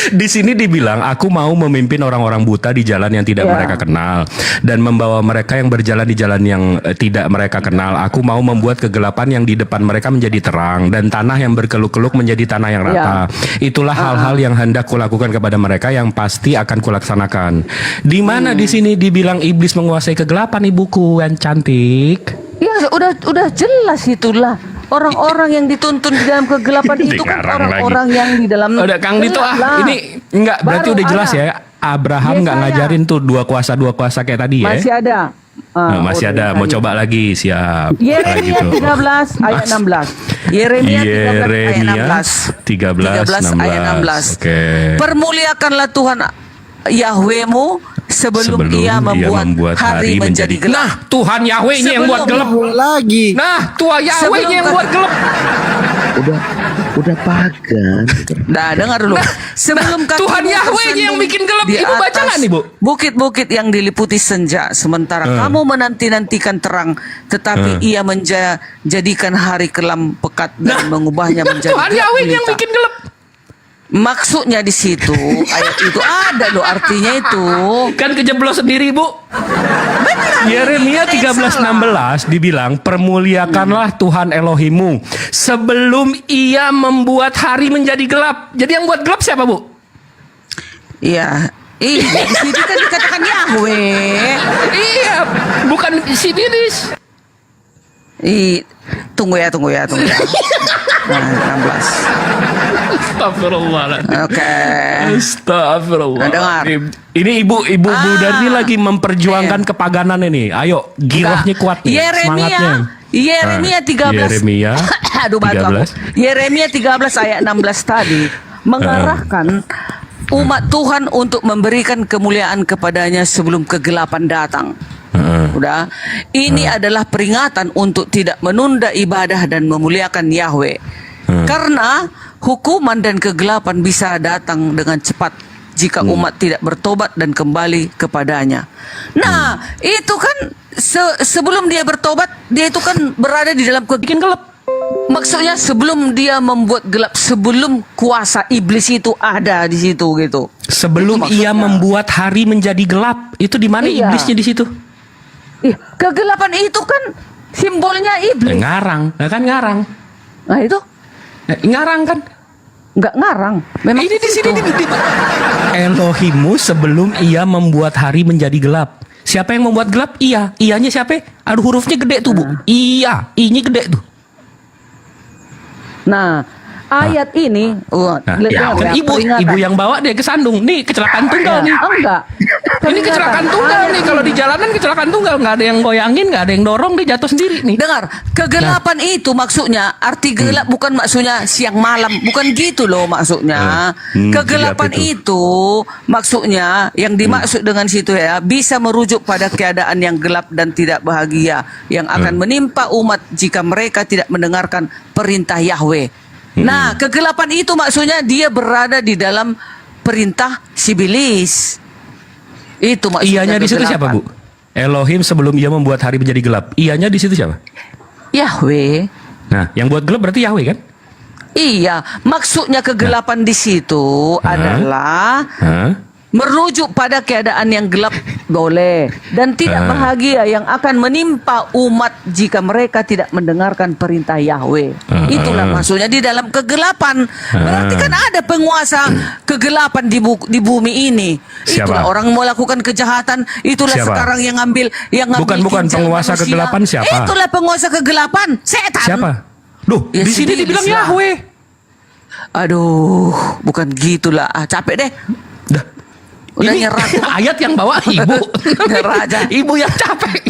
Di sini dibilang aku mau memimpin orang-orang buta di jalan yang tidak mereka kenal dan membawa mereka yang berjalan di jalan yang tidak mereka kenal. Aku mau membuat kegelapan yang di depan mereka menjadi terang dan tanah yang berkeluk-keluk menjadi tanah yang rata. Itulah hal-hal yang hendak kulakukan kepada mereka yang pasti akan kulaksanakan. Di mana di sini dibilang iblis menguasai kegelapan, ibuku yang cantik? Ya udah jelas itulah. Orang-orang yang dituntun di dalam kegelapan itu kan orang-orang yang di dalam. Udah Kang Dito ini enggak berarti udah jelas ya. Abraham nggak ngajarin tuh dua kuasa kayak tadi ya. Masih ada. Masih ada. Mau coba lagi, siap. Yeremia 13 ayat 16. Yeremia 13 ayat 16. Oke. Permuliakanlah Tuhan Yahwehmu sebelum ia membuat hari menjadi gelap. Nah, Tuhan Yahweh-nya yang buat gelap lagi. Nah, Tuhan Yahweh-nya yang buat gelap. Udah pagan. Nah, dengar dulu. Sebelum Tuhan Yahweh-nya yang bikin gelap. Ibu baca nggak nih, Bu? Bukit-bukit yang diliputi senja, sementara kamu menanti-nantikan terang, tetapi ia menjadikan hari kelam pekat dan mengubahnya menjadi Tuhan gelap Yahweh yang gulita. bikin gelap. Maksudnya di situ ayat itu ada loh, artinya itu kan kejeblos sendiri, Bu. Yeremia 13:16 dibilang permuliakanlah Tuhan Elohimmu sebelum ia membuat hari menjadi gelap. Jadi yang buat gelap siapa, Bu? Iya. Di sini kan dikatakan Yahweh. Iya, bukan si Dinis. Tunggu ya. Nah, 16. Astagfirullahaladzim. Oke. Astagfirullahaladzim. Ini ibu Budar ini lagi memperjuangkan kepaganan ini. Ayo, girohnya kuat nih, semangatnya. Yeremia 13. Aduh, bantu aku. Yeremia 13 ayat 16 tadi mengarahkan umat Tuhan untuk memberikan kemuliaan kepadanya sebelum kegelapan datang. Udah. Ini adalah peringatan untuk tidak menunda ibadah dan memuliakan Yahweh. Karena hukuman dan kegelapan bisa datang dengan cepat jika umat tidak bertobat dan kembali kepadanya. Nah, itu kan sebelum dia bertobat, dia itu kan berada di dalam bikin gelap. Maksudnya sebelum dia membuat gelap, sebelum kuasa iblis itu ada di situ gitu. Sebelum ia membuat hari menjadi gelap, itu di mana iblisnya di situ? Kegelapan itu kan simbolnya iblis. Ngarang. Nah itu ngarang kan? Nggak ngarang. Memang ini di sini Elohimmu sebelum ia membuat hari menjadi gelap. Siapa yang membuat gelap? Iya. Iyanya siapa? Aduh, hurufnya gede tuh, Bu. Iya, I-nya gede tuh. Nah, ayat ini kan ibu yang bawa dia kesandung. Nih, kecelakaan tunggal nih. Enggak. Ini kecelakaan tunggal nih. Kalau di jalanan kecelakaan tunggal, nggak ada yang goyangin, nggak ada yang dorong, dia jatuh sendiri nih. Dengar, kegelapan itu maksudnya arti gelap bukan maksudnya siang malam, bukan gitu loh maksudnya. Kegelapan itu maksudnya yang dimaksud dengan situ ya bisa merujuk pada keadaan yang gelap dan tidak bahagia yang akan menimpa umat jika mereka tidak mendengarkan perintah Yahweh. Nah, kegelapan itu maksudnya dia berada di dalam perintah si iblis. Itu maksudnya. Iyanya di situ siapa, Bu? Elohim sebelum ia membuat hari menjadi gelap. Iyanya di situ siapa? Yahweh. Nah, yang buat gelap berarti Yahweh kan? Iya, maksudnya kegelapan di situ adalah merujuk pada keadaan yang gelap boleh dan tidak bahagia yang akan menimpa umat jika mereka tidak mendengarkan perintah Yahweh. Itulah maksudnya di dalam kegelapan. Berarti kan ada penguasa kegelapan di bumi ini. Itulah orang melakukan kejahatan. Itulah sekarang yang ngambil bukan penguasa manusia. Kegelapan siapa? Itulah penguasa kegelapan, setan. Siapa? Duh, di sini dibilang Yahweh. Aduh, bukan gitulah. Capek deh. Udah ini nyerah. Ayat yang bawa ibu. Aja. Ibu yang capek.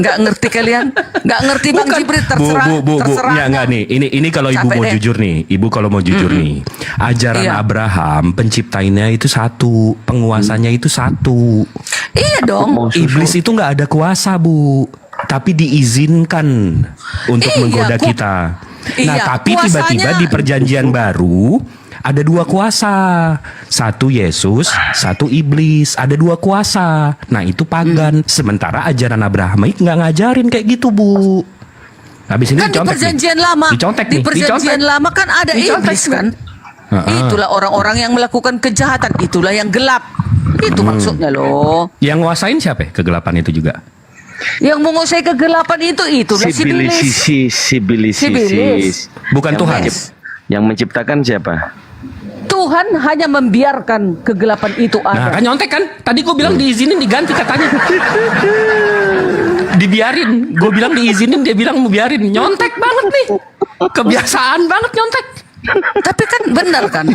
Nggak ngerti kalian? Nggak ngerti Bang Jibril, terserah. Bu. Nggak nih. Ini kalau ibu mau jujur nih. Ibu kalau mau jujur nih. Ajaran Abraham, penciptainya itu satu. Penguasanya itu satu. Iya dong. Iblis itu nggak ada kuasa, Bu. Tapi diizinkan untuk menggoda kita. Nah, tapi tiba-tiba di perjanjian baru ada dua kuasa, satu Yesus, satu iblis, ada dua kuasa. Nah itu pagan. Sementara ajaran Abrahamik nggak ngajarin kayak gitu, Bu. Habis ini Kan di dicontek nih. perjanjian lama, Dicontek di nih, perjanjian dicontek. lama kan ada Dicontek. iblis kan. Heeh. Itulah orang-orang yang melakukan kejahatan, itulah yang gelap. Itu maksudnya loh. Yang nguasain siapa? Ya? Kegelapan itu juga. Yang menguasai kegelapan itulah si iblis. Sibilisis. Bukan Yang Tuhan. Yang menciptakan siapa? Tuhan hanya membiarkan kegelapan itu Nah ada. kan nyontek kan. Tadi gue bilang diizinin diganti katanya. Dibiarin. Gue bilang diizinin, dia bilang mau biarin. Nyontek banget nih. Kebiasaan banget nyontek. Tapi kan benar kan?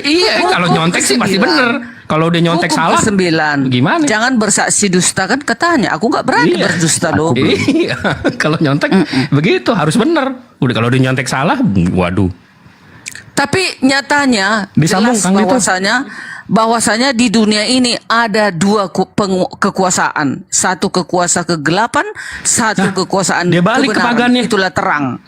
Iya, kalau nyontek sih pasti bener. Kalau udah nyontek Hukum salah, ke-9. gimana? Jangan bersaksi dusta kan katanya. Aku nggak berani Iya. berdusta loh. Iya, kalau nyontek begitu harus bener. Udah kalau udah nyontek salah, waduh. Tapi nyatanya Disambung, jelas Kang Lito. bahwasanya di dunia ini ada dua kekuasaan. Satu kekuasa kegelapan, satu kekuasaan dia balik ke kebenaran. pagannya. Itulah terang.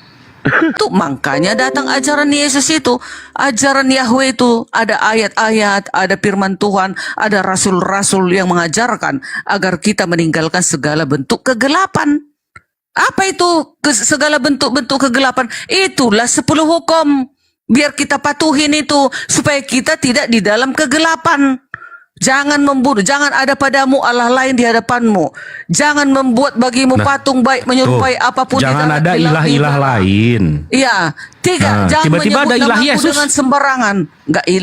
Tuh makanya datang ajaran Yesus itu, ajaran Yahweh itu ada ayat-ayat, ada firman Tuhan, ada rasul-rasul yang mengajarkan agar kita meninggalkan segala bentuk kegelapan. Apa itu segala bentuk-bentuk kegelapan? Itulah 10 hukum. Biar kita patuhin itu supaya kita tidak di dalam kegelapan. Jangan membunuh, jangan ada padamu Allah lain di hadapanmu. Jangan membuat bagimu patung baik menyerupai Tuh, apapun di jangan dalam ada ilah-ilah lain. Iya, Nah, jangan tiba-tiba menyebut ada ilah namaku Yesus. dengan sembarangan.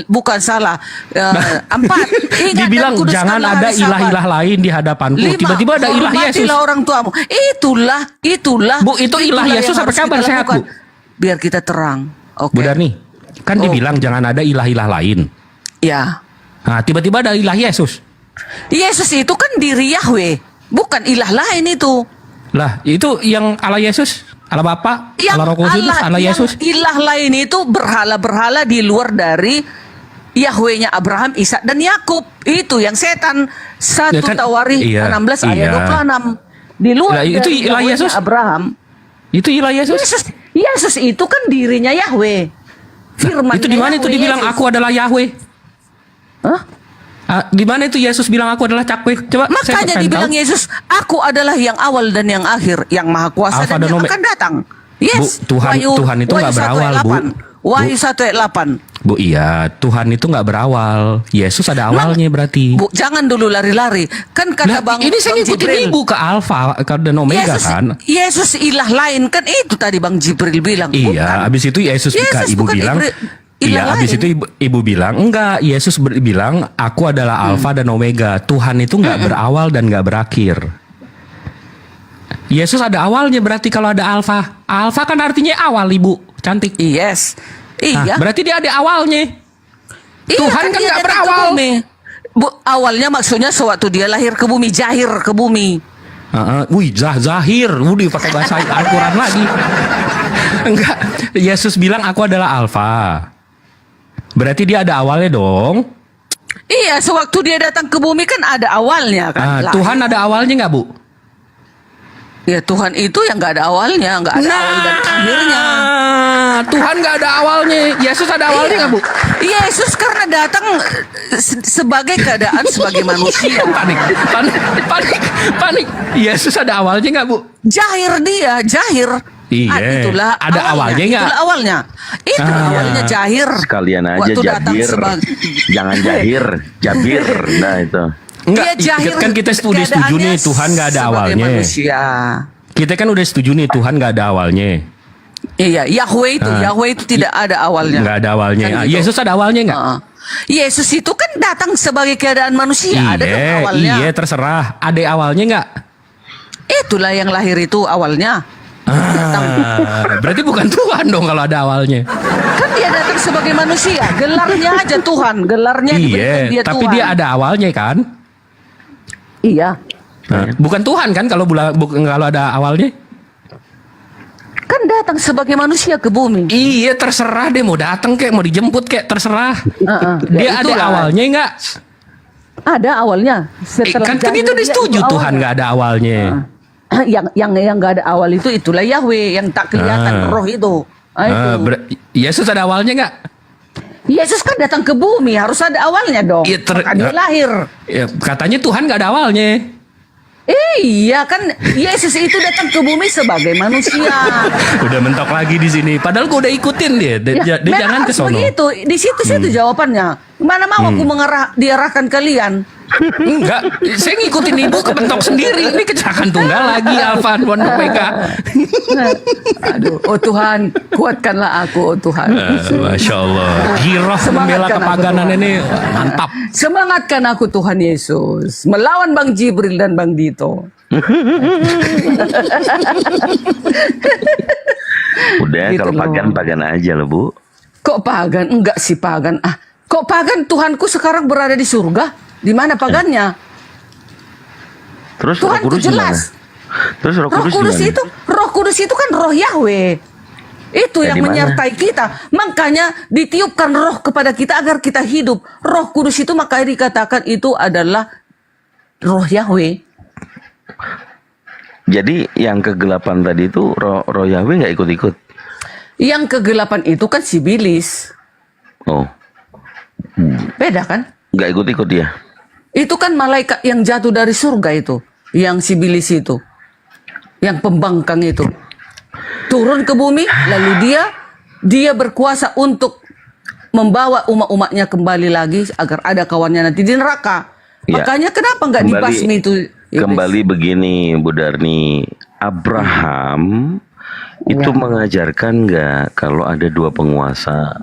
Bukan salah. 4. Ingat Dibilang dan kuduskanlah jangan ada hari Sabat. ilah-ilah lain di hadapanku. 5. Tiba-tiba ada ilah Yesus. Hormatilah orang tuamu. Itulah. Bu, itu ilah Yesus yang apa harus kabar? kita Sehat, lakukan. Bu? Biar kita terang. Oke. Bu Darni, kan dibilang jangan ada ilah-ilah lain. Ya. Nah, tiba-tiba ada ilah Yesus. Yesus itu kan diri Yahweh, bukan ilah lain itu. Lah, itu yang Allah Yesus, Allah Bapa, Yang Allah Roh Kudus, Allah yang Yesus. ilah lain itu berhala-berhala di luar dari Yahwehnya Abraham, Ishak dan Yakub. Itu yang setan. 1 Ya kan, Tawarikh iya, 16 ayat iya. 26. Di luar Lah, itu dari ilah Yahwehnya Yesus. Abraham. Itu ilah Yesus. Yesus itu kan dirinya Yahweh. Firman Itu di mana itu dibilang aku adalah Yahweh? Hah? Di mana itu Yesus bilang aku adalah Cakwe? Coba saya Makanya pengen dibilang tahu. Yesus, aku adalah yang awal dan yang akhir, yang maha kuasa Alfa dan dan yang Omega. akan datang. Yes. Bu, Tuhan itu nggak berawal, Bu. Wahyu 1 ayat 8. Bu, iya, Tuhan itu nggak berawal. Yesus ada awalnya berarti. Bu, jangan dulu lari-lari. Kan kata Lah, ini saya ngikutin Ibu ke Alfa dan Omega kan. Yesus ilah lain kan itu tadi Bang Jibril bilang. Iya, habis itu Yesus Ibu bukan bilang. ilah Iya, habis lain. itu ibu bilang enggak. Yesus bilang aku adalah Alfa dan Omega. Tuhan itu nggak berawal dan nggak berakhir. Yesus ada awalnya berarti kalau ada Alfa. Alfa kan artinya awal, Ibu. Cantik. Yes. Iya. Berarti dia ada awalnya. Iya, Tuhan kan dia nggak datang ke berawal. bumi. Bu, awalnya maksudnya sewaktu dia lahir ke bumi, jahir ke bumi. Wih, zahir. Udah pakai bahasa Al-Quran lagi. Enggak. Yesus bilang aku adalah Alfa. Berarti dia ada awalnya dong. Iya, sewaktu dia datang ke bumi kan ada awalnya kan. Lahir. Tuhan ada awalnya nggak, Bu? Ya Tuhan itu yang nggak ada awalnya, nggak ada awal dan akhirnya. Tuhan nggak ada awalnya. Yesus ada awalnya nggak, Bu? Yesus karena datang sebagai keadaan sebagai manusia. Panik. Yesus ada awalnya nggak, Bu? Jahir dia, jahir. Iya. Itulah Ada awalnya nggak? Itulah awalnya. Itu awalnya jahir. Sekalian aja Waktu datang jabir. Jangan jahir, jabir. Nah itu. Enggak, Dia jahir kan kita udah setuju nih Tuhan nggak ada sebagai awalnya. manusia. Kita kan udah setuju nih Tuhan nggak ada awalnya. Iya, Yahweh itu tidak ada awalnya. Nggak ada awalnya. Kan gitu. Yesus ada awalnya nggak? Yesus itu kan datang sebagai keadaan manusia. Ada dong awalnya. Iya, terserah. Ada awalnya nggak? Itulah yang lahir itu awalnya. Berarti bukan Tuhan dong kalau ada awalnya. Kan dia datang sebagai manusia. Gelarnya aja Tuhan. Gelarnya diberikan dia tapi Tuhan. dia ada awalnya kan? Iya. Bukan Tuhan kan kalau kalau ada awalnya? Kan datang sebagai manusia ke bumi. Iya, terserah deh mau datang kek, mau dijemput kek, terserah. Dia ada awalnya nggak? Ada awalnya. Setelah Kan itu dia disetuju itu Tuhan awalnya. nggak ada awalnya. yang nggak ada awal itu itulah Yahweh yang tak kelihatan roh itu. Itu. Yesus ada awalnya nggak? Yesus kan datang ke bumi harus ada awalnya dong. Iya, Maka dia lahir. Ya, katanya Tuhan nggak ada awalnya. Iya kan, Yesus itu datang ke bumi sebagai manusia. Udah mentok lagi di sini. Padahal gue udah ikutin dia. Dia memang jangan ke harus sono. begitu. Di situ jawabannya. Mana mau aku diarahkan kalian? Enggak, saya ngikutin ibu kebentok sendiri. Ini kecelakaan tunggal lagi Alvan One PK. Aduh, oh Tuhan, kuatkanlah aku, oh Tuhan. Masya Allah. Giroh membela kepaganan ini mantap. Semangatkan aku Tuhan Yesus melawan Bang Jibril dan Bang Dito. Udah Gitu kalau loh. pagan aja loh Bu. Kok pagan? Enggak sih pagan. Kok pagan? Tuhanku sekarang berada di surga. Di mana pagannya? Terus Tuhan Roh Kudus jelas. gimana? Terus Roh Kudus gimana? Roh Kudus itu kan roh Yahweh. Itu Ya, yang di mana? menyertai kita. Makanya ditiupkan roh kepada kita agar kita hidup. Roh Kudus itu makanya dikatakan itu adalah roh Yahweh. Jadi yang kegelapan tadi itu roh Yahweh nggak ikut-ikut. Yang kegelapan itu kan Sibilis. Oh, Beda kan? nggak ikut-ikut dia. Itu kan malaikat yang jatuh dari surga itu. Yang Sibilis itu. Yang pembangkang itu. Turun ke bumi, lalu dia berkuasa untuk membawa umat-umatnya kembali lagi agar ada kawannya nanti di neraka. Ya. Makanya kenapa nggak dibasmi itu? Kembali begini Bu Darni, Abraham itu mengajarkan nggak kalau ada dua penguasa?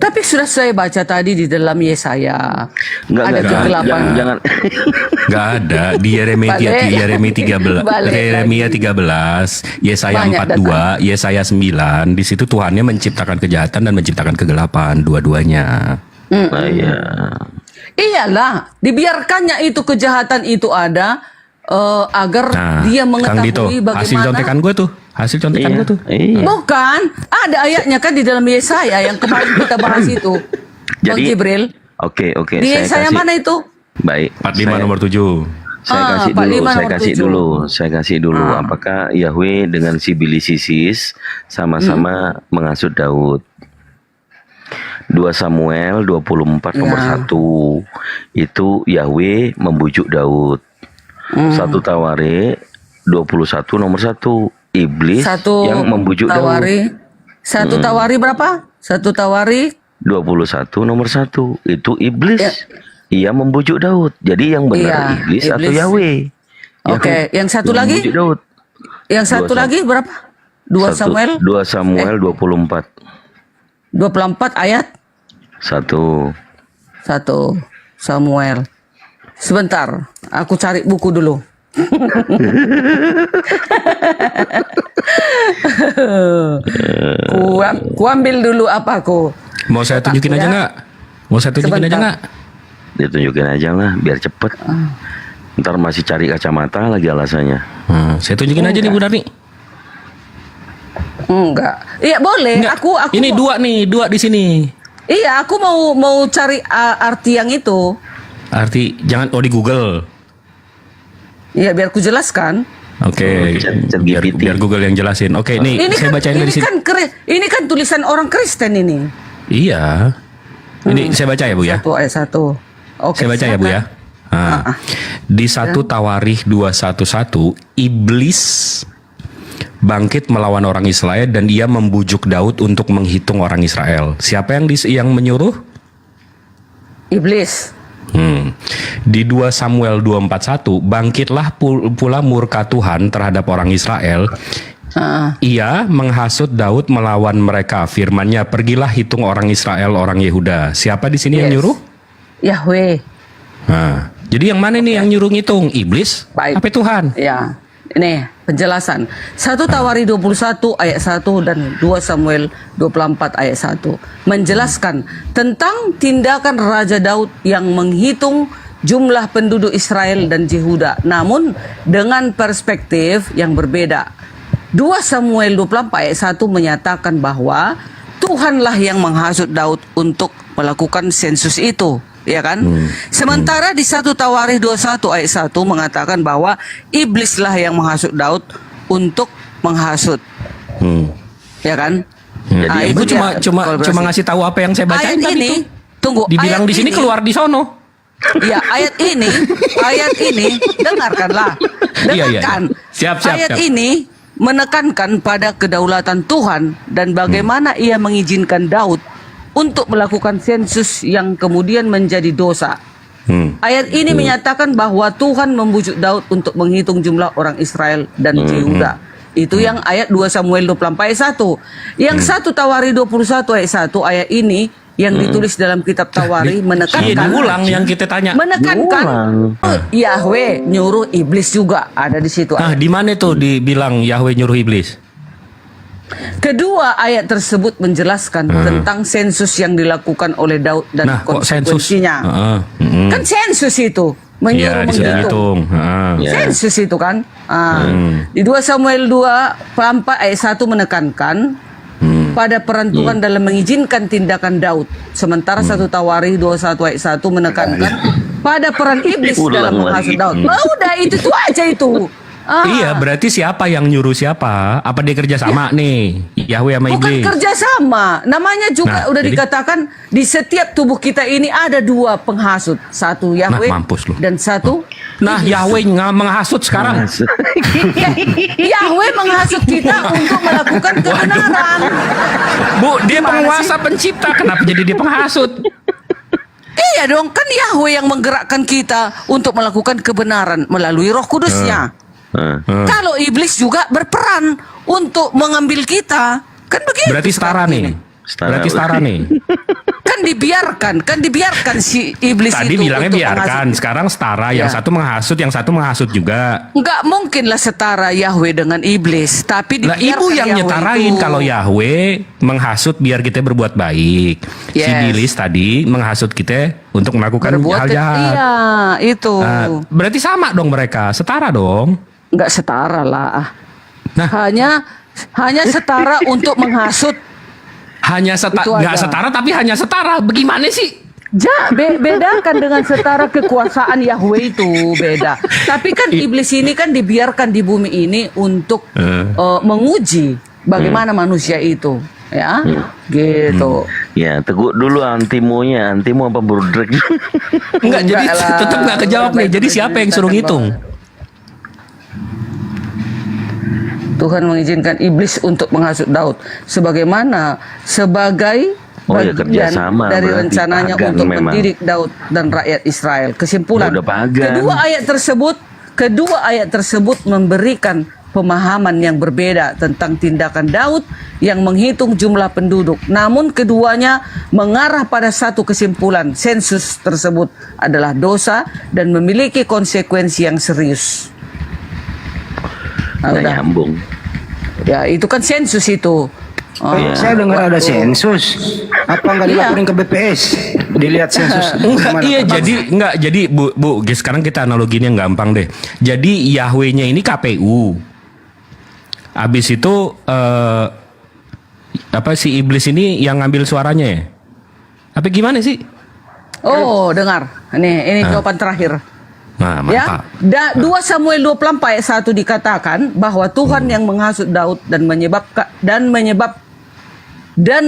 Tapi sudah saya baca tadi di dalam Yesaya. Nggak, ada kegelapan. Jangan. Nggak ada di Yeremia 13, Yesaya Banyak 42, Yesaya 9. Di situ Tuhannya menciptakan kejahatan dan menciptakan kegelapan dua-duanya. Nah, iya. Iyalah, dibiarkannya itu kejahatan itu ada agar Nah, dia Kang Dito, mengetahui hasil bagaimana. contekan gue tuh, hasil contekan gue tuh. Bukan, ada ayatnya kan di dalam Yesaya yang kemarin kita bahas itu. Bang Jadi, Jibril. Oke. Di Yesaya mana itu? Baik. 45 nomor 7. Saya kasih 45 dulu, saya nomor kasih 7. dulu, saya kasih dulu. Apakah Yahweh dengan Sibilisis sama-sama menghasut Daud? 2 Samuel 24 nomor 1 itu Yahweh membujuk Daud. 1 Tawari 21 nomor 1 iblis yang membujuk Daud. Satu Tawari berapa? 1 Tawari 21 nomor 1 itu iblis. Ia membujuk Daud. Jadi yang benar iblis atau Yahweh? Oke, yang satu lagi? Membujuk Daud. Yang satu lagi berapa? 2 Samuel 2 Samuel 24 ayat 1 Samuel. Sebentar, aku cari buku dulu. ku ambil dulu apa aku. Mau saya tunjukin aja nggak? Mau saya tunjukin aja nggak? Ditunjukin aja lah biar cepet. Ntar masih cari kacamata lagi alasannya. Saya tunjukin aja nih Bu Darni. Enggak. Iya boleh. Enggak. Aku ini dua di sini. Iya, aku mau cari arti yang itu. Arti jangan di Google. Iya, biar ku jelaskan. Oke, biar Google yang jelasin. Oke, nih Ini saya kan, bacain dari sini. Ini kan tulisan orang Kristen ini. Iya. Ini saya baca ya Bu ya. 1 ayat 1. Oke. Saya baca ya Bu ya. Nah, di 1 Tawarikh 2:11 iblis bangkit melawan orang Israel dan dia membujuk Daud untuk menghitung orang Israel. Siapa yang menyuruh? Iblis. Di 2 Samuel 2:41 bangkitlah pula murka Tuhan terhadap orang Israel. Ia menghasut Daud melawan mereka. Firman-Nya, pergilah hitung orang Israel, orang Yehuda. Siapa di sini yang nyuruh? Yahweh. Nah, jadi yang mana nih yang nyuruh ngitung? Iblis? Baik. Apa Tuhan? Ya. Ini penjelasan. 1 Tawari 21 ayat 1 dan 2 Samuel 24 ayat 1 menjelaskan tentang tindakan Raja Daud yang menghitung jumlah penduduk Israel dan Yehuda, namun dengan perspektif yang berbeda. 2 Samuel 24 ayat 1 menyatakan bahwa Tuhanlah yang menghasut Daud untuk melakukan sensus itu. Ya kan? Sementara di 1 Tawarikh 21 ayat 1 mengatakan bahwa iblislah yang menghasut Daud untuk menghasut. Ya kan? Jadi Ibu cuma ngasih tahu apa yang saya bacain ayat tadi ini, tuh. Tunggu. Dibilang ayat di sini ini, keluar di sono. Ya, ayat ini dengarkanlah. Iya. Dengarkan. Siap. Ayat ini menekankan pada kedaulatan Tuhan dan bagaimana ia mengizinkan Daud untuk melakukan sensus yang kemudian menjadi dosa. Ayat ini menyatakan bahwa Tuhan membujuk Daud untuk menghitung jumlah orang Israel dan Yehuda. Itu yang ayat 2 Samuel 24 ayat 1. Yang 1 Tawari 21 ayat 1, ayat ini yang ditulis dalam kitab Tawari menekankan diulang yang kita tanya. Menekankan Yahweh nyuruh iblis juga ada di situ. Nah, di mana tuh dibilang Yahweh nyuruh iblis? Kedua ayat tersebut menjelaskan tentang sensus yang dilakukan oleh Daud dan konsekuensinya. Kan sensus itu menyuruh menghitung. Sensus itu kan. Di 2 Samuel 24 ayat 1 menekankan pada peran Tuhan dalam mengizinkan tindakan Daud. Sementara 1 Tawari 21 ayat 1 menekankan pada peran iblis dalam menghasut Daud. Udah itu aja itu. Iya, berarti siapa yang nyuruh siapa? Apa dia kerja sama nih? Yahweh sama iblis. Bukan kerjasama. Namanya juga udah dikatakan di setiap tubuh kita ini ada dua penghasut. Satu Yahweh dan satu Yahweh menghasut sekarang. Yahweh menghasut kita untuk melakukan kebenaran. Bu, dia penguasa pencipta. Kenapa jadi dia penghasut? Iya dong, kan Yahweh yang menggerakkan kita untuk melakukan kebenaran melalui Roh Kudusnya. Kalau iblis juga berperan untuk mengambil kita, kan begitu. Berarti setara nih. Setara nih. Kan dibiarkan si iblis Tadi itu. bilangnya biarkan, sekarang setara. Yang satu menghasut, yang satu menghasut juga. Enggak mungkinlah setara Yahweh dengan iblis, tapi Lah ibu yang Yahweh nyetarain itu. kalau Yahweh menghasut biar kita berbuat baik. Si iblis tadi menghasut kita untuk melakukan hal jahat. Iya, itu. Berarti sama dong mereka, setara dong. Enggak setara lah. Hanya setara untuk menghasut. Nggak setara tapi hanya setara. Bagaimana sih? Bedakan dengan setara kekuasaan Yahweh itu beda. Tapi kan iblis ini kan dibiarkan di bumi ini untuk menguji bagaimana manusia itu, ya, gitu. Ya, Teguh dulu Antimo apa Burdrek? Enggak, jadi tetap nggak kejawab nih. Jadi siapa yang suruh ngitung? Tuhan mengizinkan iblis untuk menghasut Daud sebagaimana sebagai bagian dari rencananya untuk mendidik Daud dan rakyat Israel. Kesimpulan, kedua ayat tersebut memberikan pemahaman yang berbeda tentang tindakan Daud yang menghitung jumlah penduduk. Namun keduanya mengarah pada satu kesimpulan, sensus tersebut adalah dosa dan memiliki konsekuensi yang serius. Nyambung. Ya, itu kan sensus itu. Saya dengar ada sensus. Apa nggak dilaporin ke BPS? Dilihat sensus. Jadi Bu, sekarang kita analoginya yang gampang deh. Jadi Yahweh-nya ini KPU. Habis itu si iblis ini yang ngambil suaranya ya? Apa gimana sih? Oh, dengar. Ini jawaban terakhir. Nah, mantap. 2 Samuel 24 ayat 1 dikatakan bahwa Tuhan yang menghasut Daud dan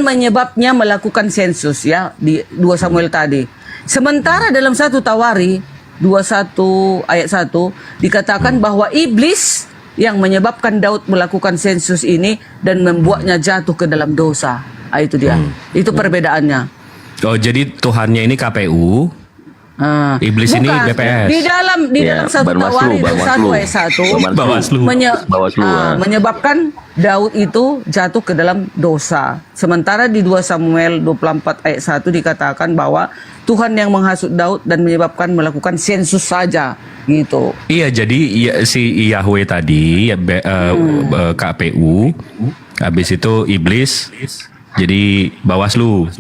menyebabnya melakukan sensus, ya, di 2 Samuel tadi. Sementara dalam 1 Tawari 21 ayat 1 dikatakan bahwa iblis yang menyebabkan Daud melakukan sensus ini dan membuatnya jatuh ke dalam dosa. Itu dia. Itu perbedaannya. Oh, jadi Tuhannya ini KPU. Iblis ini BPS. Di dalam 1 Tawari 21 ayat 1 menyebabkan Daud itu jatuh ke dalam dosa. Sementara di 2 Samuel 24 ayat 1 dikatakan bahwa Tuhan yang menghasut Daud dan menyebabkan melakukan sensus saja, gitu. Iya, jadi si Yahweh tadi KPU, habis itu iblis jadi Bawaslu.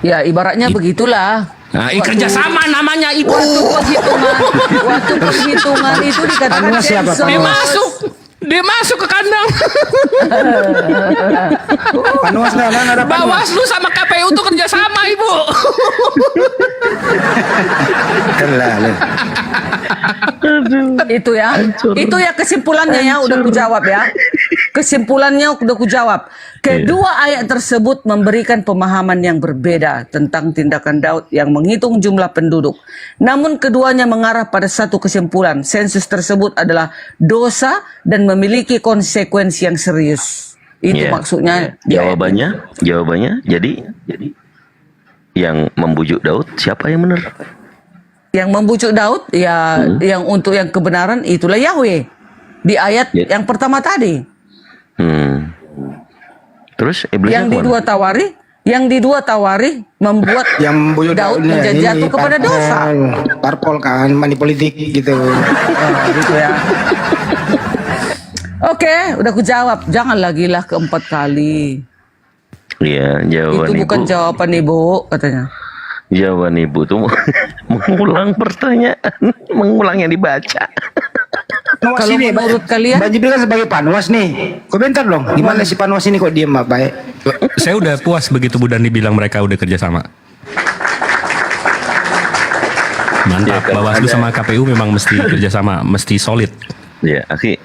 Ya, ibaratnya begitulah. Nah, kerjasama namanya Ibu. Waktu penghitungan itu dikatakan sensus. Dia masuk ke kandang. Bawaslu sama KPU tuh kerjasama, Ibu. Itu ya. Itu ya kesimpulannya ya, udah kujawab ya. Kesimpulannya udah kujawab. Kedua ayat tersebut memberikan pemahaman yang berbeda tentang tindakan Daud yang menghitung jumlah penduduk. Namun keduanya mengarah pada satu kesimpulan. Sensus tersebut adalah dosa dan memiliki konsekuensi yang serius. Itu maksudnya. Jawabannya jadi yang membujuk Daud siapa yang benar? Yang membujuk Daud ya yang untuk yang kebenaran itulah Yahweh di ayat yang pertama tadi. Terus iblis yang di dua tawari membuat yang Daud menjadi jatuh kepada dosa. Parpol kan, money politik gitu. Gitu ya. Oke, udah kujawab. Jangan lagi lah keempat kali. Iya, jawaban Itu bukan ibu. jawaban ibu katanya. Jawaban ibu tuh mengulang pertanyaan, mengulang yang dibaca. Panwas Kalau ini, menurut kalian, Bang Jibril kan sebagai panwas nih. Komentar dong, gimana si panwas ini kok diem baik? Saya udah puas begitu Bu Dani bilang mereka udah kerja sama. Mantap, Bawaslu sama KPU memang mesti kerjasama, mesti solid. Ya, Aki,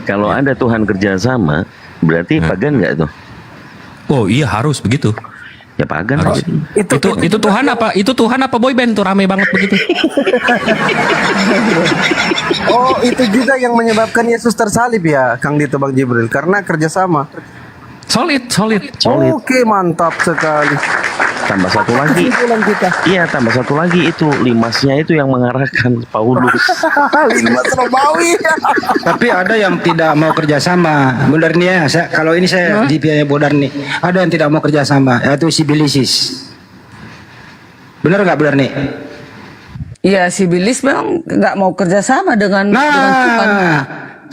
kalau ada Tuhan kerjasama, berarti pagan nggak tuh? Oh iya harus begitu. Ya pagan harus. Itu Tuhan apa? Itu Tuhan apa boyband tuh rame banget begitu? Oh, itu juga yang menyebabkan Yesus tersalib ya, Kang Dito, Bang Jibril, karena kerjasama. Solid. Oke, mantap sekali. Tambah satu lagi. Iya, tambah satu lagi itu limasnya itu yang mengarahkan Paulus. Limas Romawi. Tapi ada yang tidak mau kerjasama. Benar nih ya, kalau ini saya di pihaknya Bodar nih. Ada yang tidak mau kerjasama, yaitu si Bilisis. Benar nggak benar nih? Iya, si Bilis memang nggak mau kerjasama dengan Tuhan.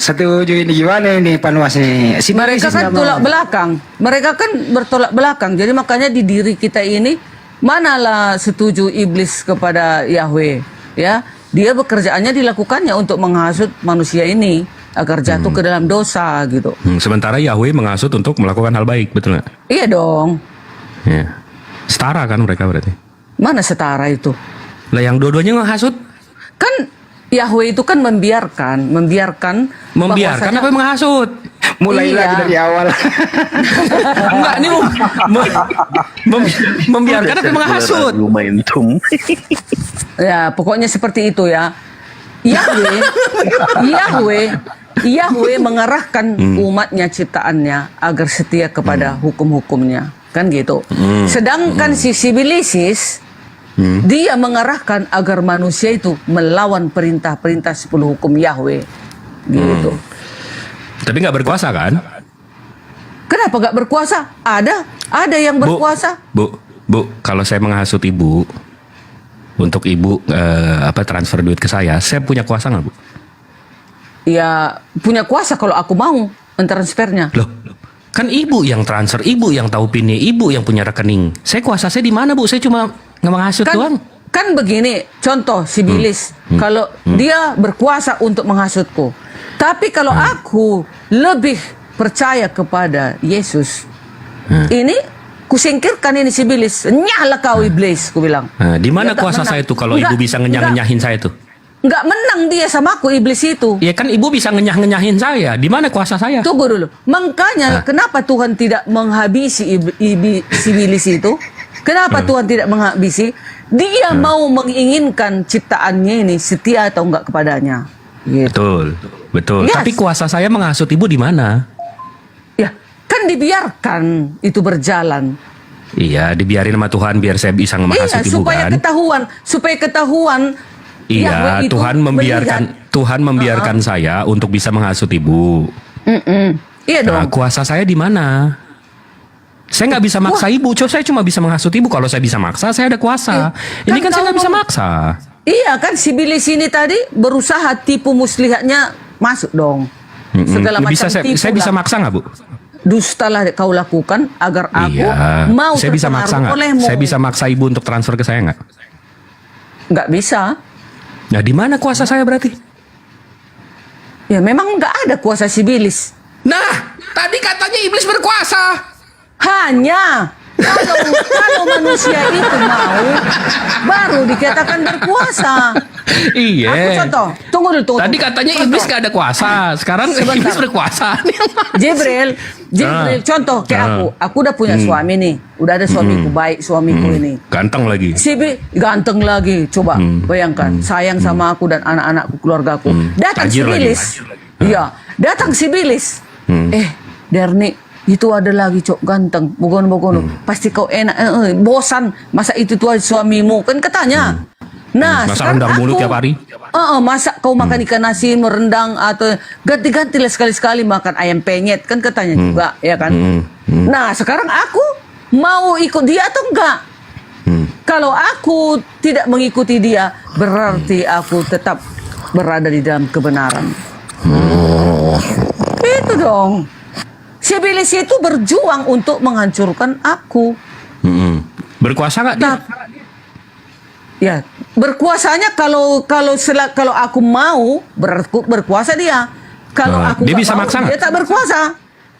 Setuju ini gimana ini panwas nih? Si Mereka kan tolak belakang. Mereka kan bertolak belakang. Jadi makanya di diri kita ini manalah setuju iblis kepada Yahweh, ya. Dia bekerjaannya dilakukannya untuk menghasut manusia ini agar jatuh ke dalam dosa gitu. Sementara Yahweh menghasut untuk melakukan hal baik, betul nggak? Iya dong. Ya. Setara kan mereka berarti? Mana setara itu? Lah yang dua-duanya menghasut? Kan Yahweh itu kan membiarkan apa menghasut? Mulai lagi dari awal. Enggak, ini membiarkan apa menghasut? Ya, pokoknya seperti itu ya. Yahweh mengarahkan umatnya, ciptaannya agar setia kepada hukum-hukumnya, kan gitu. Sedangkan si Bilisis dia mengarahkan agar manusia itu melawan perintah-perintah 10 hukum Yahweh, gitu. Tapi nggak berkuasa kan? Kenapa nggak berkuasa? Ada yang berkuasa. Bu, kalau saya menghasut ibu untuk ibu transfer duit ke saya punya kuasa nggak Bu? Ya punya kuasa kalau aku mau mentransfernya. Loh, kan ibu yang transfer, ibu yang tahu pinnya, ibu yang punya rekening. Kuasa saya di mana Bu? Saya cuma nggak menghasut doang. Kan begini, contoh si Bilis, kalau dia berkuasa untuk menghasutku, tapi kalau aku lebih percaya kepada Yesus, ini kusingkirkan ini si Bilis, nyala kau iblis, ku bilang. Di mana kuasa saya tuh kalau ibu bisa ngenyah-ngenyahin saya tuh? Nggak menang dia sama aku iblis itu. Ya kan ibu bisa ngenyah-ngenyahin saya. Di mana kuasa saya? Tunggu dulu. Makanya kenapa Tuhan tidak menghabisi si Bilis itu? Kenapa Tuhan tidak menghabisi? Dia mau menginginkan ciptaannya ini setia atau enggak kepadanya. Gitu. Betul. Yes. Tapi kuasa saya menghasut ibu di mana? Ya, kan dibiarkan itu berjalan. Iya, dibiarin sama Tuhan biar saya bisa menghasut ibu supaya kan. supaya ketahuan. Iya, Tuhan membiarkan saya untuk bisa menghasut ibu. Iya dong. Nah, kuasa saya di mana? Saya nggak bisa maksa ibu, saya cuma bisa menghasut ibu. Kalau saya bisa maksa, saya ada kuasa. Ini kan saya nggak bisa maksa. Iya kan, si Bilis ini tadi berusaha tipu muslihatnya masuk dong. Segala macam tipu. Saya bisa maksa nggak Bu? Dustalah kau lakukan agar aku mau saya bisa maksa nggak? olehmu. Saya bisa maksa ibu untuk transfer ke saya nggak? Nggak bisa. Nah, di mana kuasa saya berarti? Ya memang nggak ada kuasa si Bilis. Nah, tadi katanya iblis berkuasa. Hanya kalau manusia itu mau, baru dikatakan berkuasa. Iya. Aku contoh, tunggu dulu. Tadi katanya iblis gak ada kuasa, sekarang iblis berkuasa. Jibril, contoh kayak aku udah punya suami nih, udah ada suamiku baik, suamiku ini. Ganteng lagi. Ganteng lagi, coba bayangkan, sayang sama aku dan anak-anakku, keluargaku. Datang si Bilis, iya, datang si Bilis. Derni, itu ada lagi cok ganteng, bogono, pasti kau enak, bosan, masa itu tuh suamimu kan katanya. Nah, masa sekarang rendang mulu tiap hari? Masa kau makan ikan asin, merendang atau ganti-ganti lah sekali-sekali makan ayam penyet kan katanya juga, ya kan? Nah, sekarang aku mau ikut dia atau enggak? Kalau aku tidak mengikuti dia, berarti aku tetap berada di dalam kebenaran. Itu dong. Si Bilis itu berjuang untuk menghancurkan aku. Berkuasa nggak dia? Ya, berkuasanya kalau aku mau berkuasa dia. Kalau aku dia nggak bisa mau, maksa dia nggak? tak berkuasa.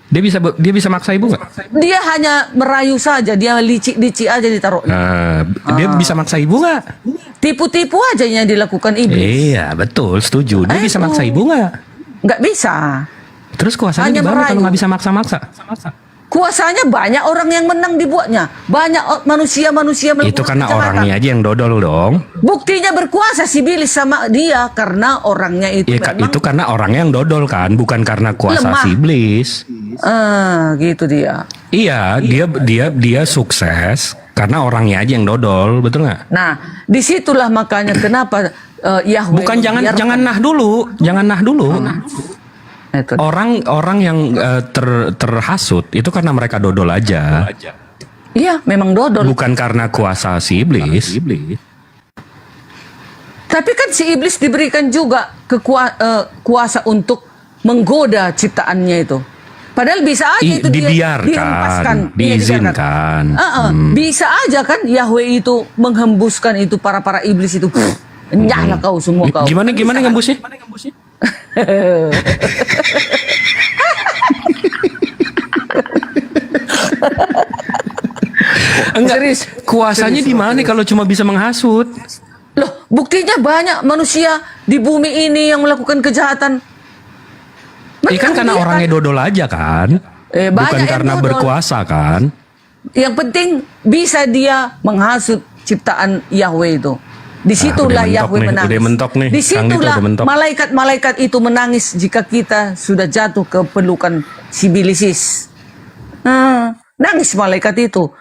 Dia bisa maksa ibu nggak? Dia hanya merayu saja, dia licik-licik aja ditaruh. Dia bisa maksa ibu nggak? Tipu-tipu aja yang dilakukan iblis. Iya betul, setuju. Dia bisa maksa ibu nggak? Nggak bisa. Terus kuasanya Hanya gimana kalau merayu. nggak bisa maksa-maksa? Kuasanya banyak orang yang menang dibuatnya. Banyak manusia-manusia melakukan Itu karena kejahatan. orangnya aja yang dodol dong. Buktinya berkuasa si Bilis sama dia karena orangnya itu memang Itu karena orangnya yang dodol kan, bukan karena kuasa lemah. si iblis. Gitu dia. Iya, dia sukses karena orangnya aja yang dodol, betul nggak? Nah, disitulah makanya kenapa Yahweh Bukan jangan nah dulu. Orang yang terhasut itu karena mereka dodol aja. Iya, memang dodol. Bukan karena kuasa si iblis. Tapi kan si iblis diberikan juga kuasa untuk menggoda ciptaannya itu. Padahal bisa aja itu dibiarkan, dihempaskan, diizinkan. Bisa aja kan Yahweh itu menghembuskan itu para iblis itu. Nyala kau semua kau. Gimana ngembusnya? Enggak, kuasanya di mana kalau cuma bisa menghasut? Loh, buktinya banyak manusia di bumi ini yang melakukan kejahatan. Kan karena orangnya dodol aja kan? Bukan banyak yang karena dodol. berkuasa kan? Yang penting bisa dia menghasut ciptaan Yahweh itu. Disitulah udah mentok Yahweh nih, menangis. udah mentok nih. Kang Dito Disitulah udah mentok. malaikat-malaikat itu menangis jika kita sudah jatuh ke pelukan si Bilisis. Nangis malaikat itu.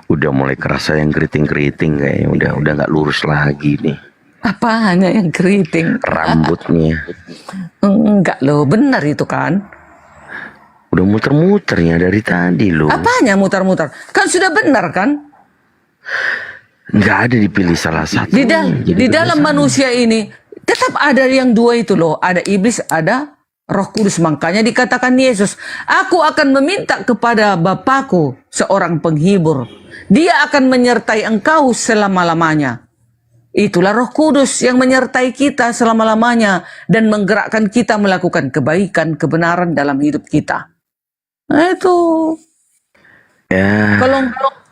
Udah mulai kerasa yang keriting-keriting kayaknya udah nggak lurus lagi nih Apanya yang keriting? rambutnya. Enggak loh, benar itu kan. Udah muter-muternya dari tadi loh. Apanya mutar-mutar? Kan sudah benar kan? Nggak ada dipilih salah satu. Di dalam manusia ini tetap ada yang dua itu loh. Ada iblis, ada Roh Kudus. Makanya dikatakan Yesus, aku akan meminta kepada Bapakku seorang penghibur. Dia akan menyertai engkau selama-lamanya. Itulah Roh Kudus yang menyertai kita selama-lamanya dan menggerakkan kita melakukan kebaikan, kebenaran dalam hidup kita. Nah itu. Ya.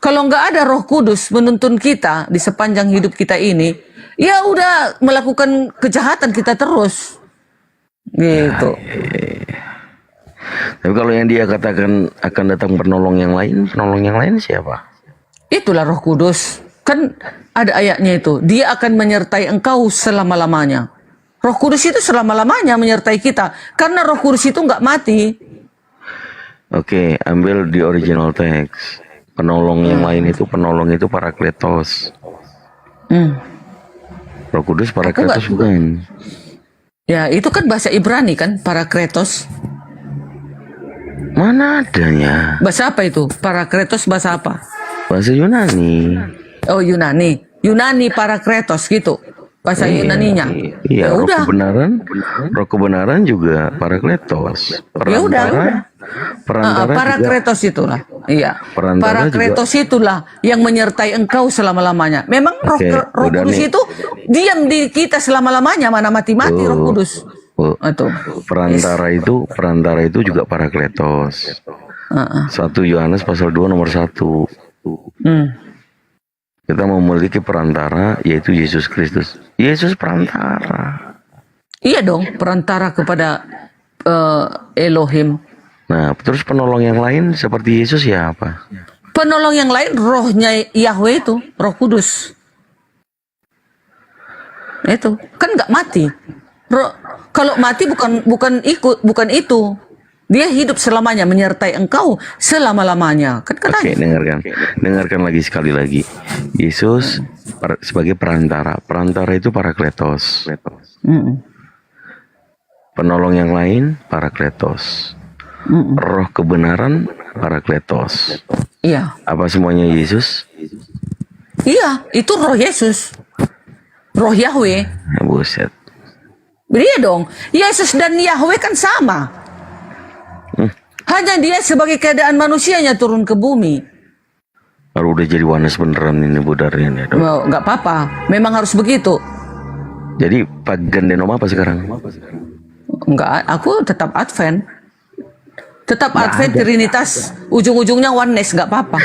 Kalau nggak ada Roh Kudus menuntun kita di sepanjang hidup kita ini, ya udah melakukan kejahatan kita terus. Gitu. Tapi kalau yang dia katakan akan datang penolong yang lain siapa? Itulah Roh Kudus. Kan ada ayatnya itu. Dia akan menyertai engkau selama-lamanya. Roh Kudus itu selama-lamanya menyertai kita. Karena Roh Kudus itu nggak mati. Oke, ambil di original text. Penolong yang lain itu Parakletos. Roh Kudus Parakletos bukan? Ya itu kan bahasa Ibrani kan, Parakletos. Mana adanya? Bahasa apa itu? Parakletos bahasa apa? Bahasa Yunani. Oh Yunani. Yunani Parakletos gitu. Bahasa Yunaninya. Iya, Ya roh udah. kebenaran juga Parakletos. Ya udah. Perantara Parakletos itulah. Iya. Perantara Parakletos itulah yang menyertai engkau selama-lamanya. Memang Roh udah Kudus nih. itu diam di kita selama-lamanya, mana mati-mati Roh Kudus. Itu. Perantara itu juga Parakletos. 1 Yohanes pasal 2 nomor 1. Kita memiliki perantara, yaitu Yesus Kristus. Yesus perantara. Iya dong, perantara kepada Elohim. Nah, terus penolong yang lain seperti Yesus ya apa? Penolong yang lain rohnya Yahweh itu, Roh Kudus. Itu kan nggak mati. Kalau mati bukan itu. Dia hidup selamanya menyertai engkau selama-lamanya. Kan katanya. Oke, dengarkan lagi sekali lagi. Yesus sebagai perantara. Perantara itu Parakletos. Penolong yang lain Parakletos. Roh kebenaran Parakletos. Iya. Apa semuanya Yesus? Iya, itu roh Yesus. Roh Yahweh. Buset. Iya dong. Yesus dan Yahweh kan sama. Hanya dia sebagai keadaan manusianya turun ke bumi. Baru udah jadi Wanes beneran ini budarnya nih. Nggak apa-apa. Memang harus begitu. Jadi pagan denom apa sekarang? Enggak, aku tetap Advent. Tetap Advent Trinitas. Ujung-ujungnya oneness, nggak apa-apa.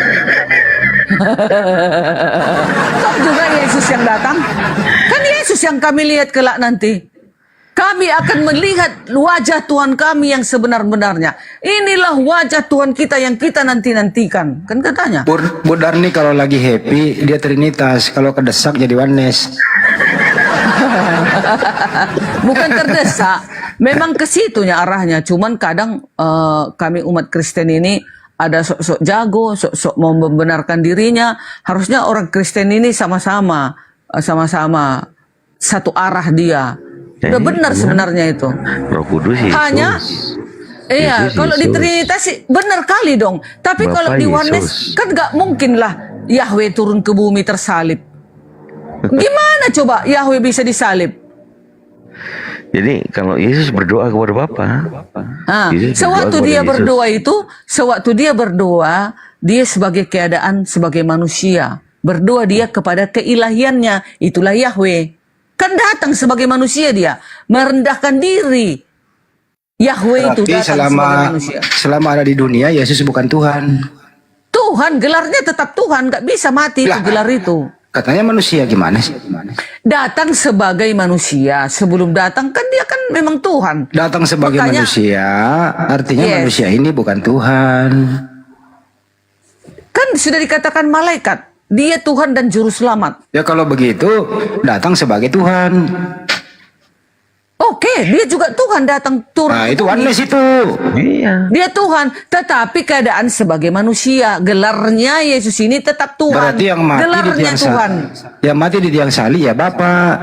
Kan juga Yesus yang datang. Kan Yesus yang kami lihat kelak nanti. Kami akan melihat wajah Tuhan kami yang sebenar-benarnya. Inilah wajah Tuhan kita yang kita nanti-nantikan. Kan katanya. Bu Darni kalau lagi happy dia Trinitas, kalau kedesak jadi oneness. Bukan terdesak, memang ke situnya arahnya. Cuman kadang kami umat Kristen ini ada sok-sok jago, sok-sok mau membenarkan dirinya. Harusnya orang Kristen ini sama-sama satu arah dia. Udah benar sebenarnya itu. Roh Kudus Yesus. Hanya iya, Yesus, kalau di Yesus. Trinitas sih benar kali dong. Tapi Bapak kalau di Yesus. Oneness kan nggak mungkin lah Yahweh turun ke bumi tersalib. Gimana coba Yahweh bisa disalib? Jadi kalau Yesus berdoa kepada Bapa, Sewaktu dia berdoa, dia sebagai keadaan sebagai manusia. Berdoa dia kepada keilahiannya, itulah Yahweh. Kan datang sebagai manusia dia, merendahkan diri. Yahweh itu datang sebagai manusia. Selama ada di dunia, Yesus bukan Tuhan. Tuhan, gelarnya tetap Tuhan, nggak bisa mati itu gelar itu. Katanya manusia gimana sih? Datang sebagai manusia, sebelum datang kan dia kan memang Tuhan. Datang sebagai manusia, artinya manusia ini bukan Tuhan. Kan sudah dikatakan malaikat. Dia Tuhan dan Juru Selamat. Ya kalau begitu, datang sebagai Tuhan. Oke, dia juga Tuhan datang turun. Nah, itu oneness itu. Iya. Dia Tuhan, tetapi keadaan sebagai manusia. Gelarnya Yesus ini tetap Tuhan. Berarti yang mati gelarnya di tiang Tuhan. Yang mati di tiang salib ya Bapak.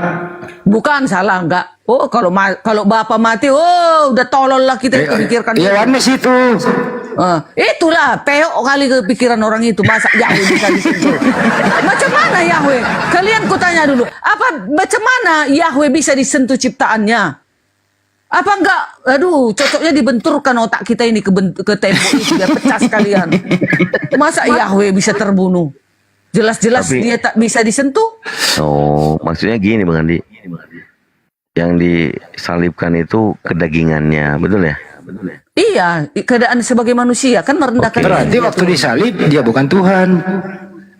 Bukan salah, enggak. Oh, kalau Bapak mati, udah tolol lah kita pikirkan. Iya, oneness itu. Itulah peok kali kepikiran orang itu, masa Yahweh bisa disentuh. Macam mana Yahweh? Kalian kutanya dulu, macam mana Yahweh bisa disentuh ciptaannya? Apa enggak? Aduh, cocoknya dibenturkan otak kita ini ke tembok itu biar pecah sekalian. Masa Yahweh bisa terbunuh? Jelas-jelas dia tak bisa disentuh. Oh, maksudnya gini Bang Andi. Yang disalibkan itu kedagingannya, betul ya? Iya, keadaan sebagai manusia kan merendahkan. Berarti waktu disalib dia bukan Tuhan.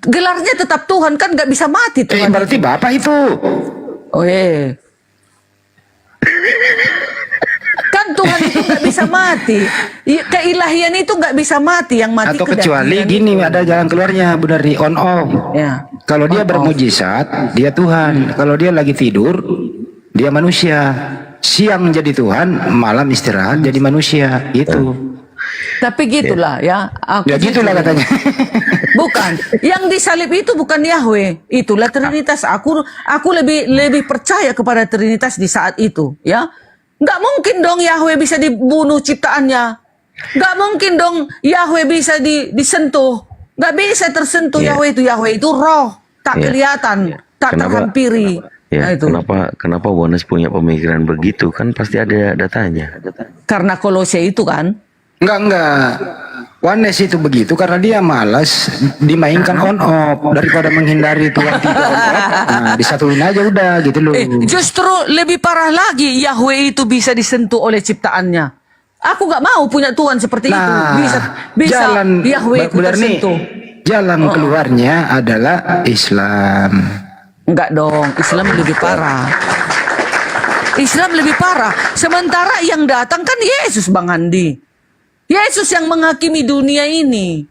Gelarnya tetap Tuhan, kan nggak bisa mati Tuhan. Berarti Bapak itu. Oh kan Tuhan itu nggak bisa mati. Keilahian itu nggak bisa mati, yang mati. Atau kecuali gini, ada jalan keluarnya benar di on off. Ya. Kalau dia bermujizat, dia Tuhan. Kalau dia lagi tidur, dia manusia. Siang jadi Tuhan, malam istirahat jadi manusia. Itu. Tapi gitulah ya. Ya gitulah katanya. Bukan. Yang disalib itu bukan Yahweh. Itulah Trinitas. Aku lebih percaya kepada Trinitas di saat itu, ya. Nggak mungkin dong Yahweh bisa dibunuh ciptaannya. Nggak mungkin dong Yahweh bisa disentuh. Nggak bisa tersentuh Yahweh itu. Yahweh itu roh, tak kelihatan, tak terhampiri. Ya, kenapa Wones punya pemikiran begitu? Kan pasti ada datanya. Karena Kolose itu kan. Enggak. Wones itu begitu karena dia malas dimainkan on off daripada menghindari Tuhan tidak on off. Nah, disatuin aja udah gitu loh. Justru lebih parah lagi, Yahweh itu bisa disentuh oleh ciptaannya. Aku nggak mau punya Tuhan seperti itu. Bisa Yahweh itu tersentuh. Jalan keluarnya adalah Islam. Enggak dong, Islam lebih parah. Islam lebih parah. Sementara yang datang kan Yesus, Bang Andi. Yesus yang menghakimi dunia ini.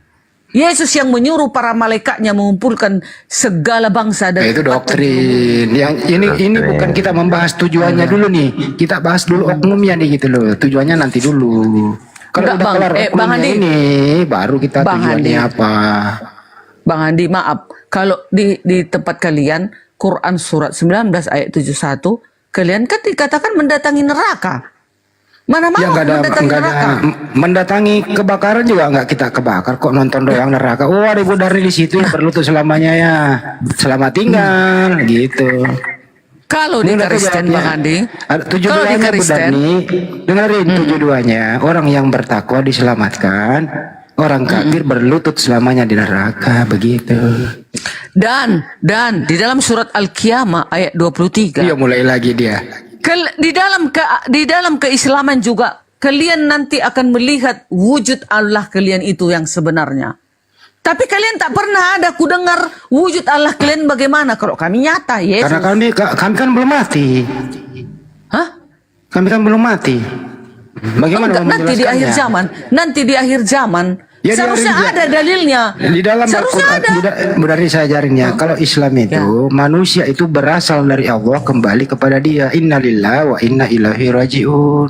Yesus yang menyuruh para malaikatnya mengumpulkan segala bangsa dan Itu doktrin. Yang ini bukan kita membahas tujuannya dulu nih. Kita bahas dulu oknumnya nih gitu loh. Tujuannya nanti dulu. Kalau Enggak, udah Bang. kelar Bang oknumnya Andi. ini, baru kita Bang tujuannya Andi. apa. Bang Andi, maaf. Kalau di tempat kalian, Quran surat 19 ayat 71, kalian kan dikatakan mendatangi neraka. Mana mau Ya mendatangi nggak neraka? ada mendatangi kebakaran juga nggak kita kebakar kok, nonton doang neraka. Oh, ada ibu dari di situ yang berlutut selamanya ya. Selamat tinggal gitu. Kalau di Ini Kristen, Bang Andi. Tujuh Kalau di duanya Bu Kristen, Dani, dengerin tujuh duanya. Orang yang bertakwa diselamatkan, orang kafir berlutut selamanya di neraka, begitu. dan di dalam surat Al-Qiyamah ayat 23. Iya, mulai lagi dia. Di dalam keislaman juga kalian nanti akan melihat wujud Allah kalian itu yang sebenarnya. Tapi kalian tak pernah ada ku dengar wujud Allah kalian bagaimana. Kalau kami nyata, Yesus. Karena kami kan belum mati. Hah? Kami kan belum mati. Bagaimana Enggak, mau nanti di akhir menjelaskannya? zaman. Nanti di akhir zaman. Ya, di Seharusnya akhir ada dalilnya. Di dalam Seharusnya Al-Quran, ada. dari saya ajarinnya, kalau Islam itu manusia itu berasal dari Allah kembali kepada Dia. Innalillahi wa inna ilaihi rajiun.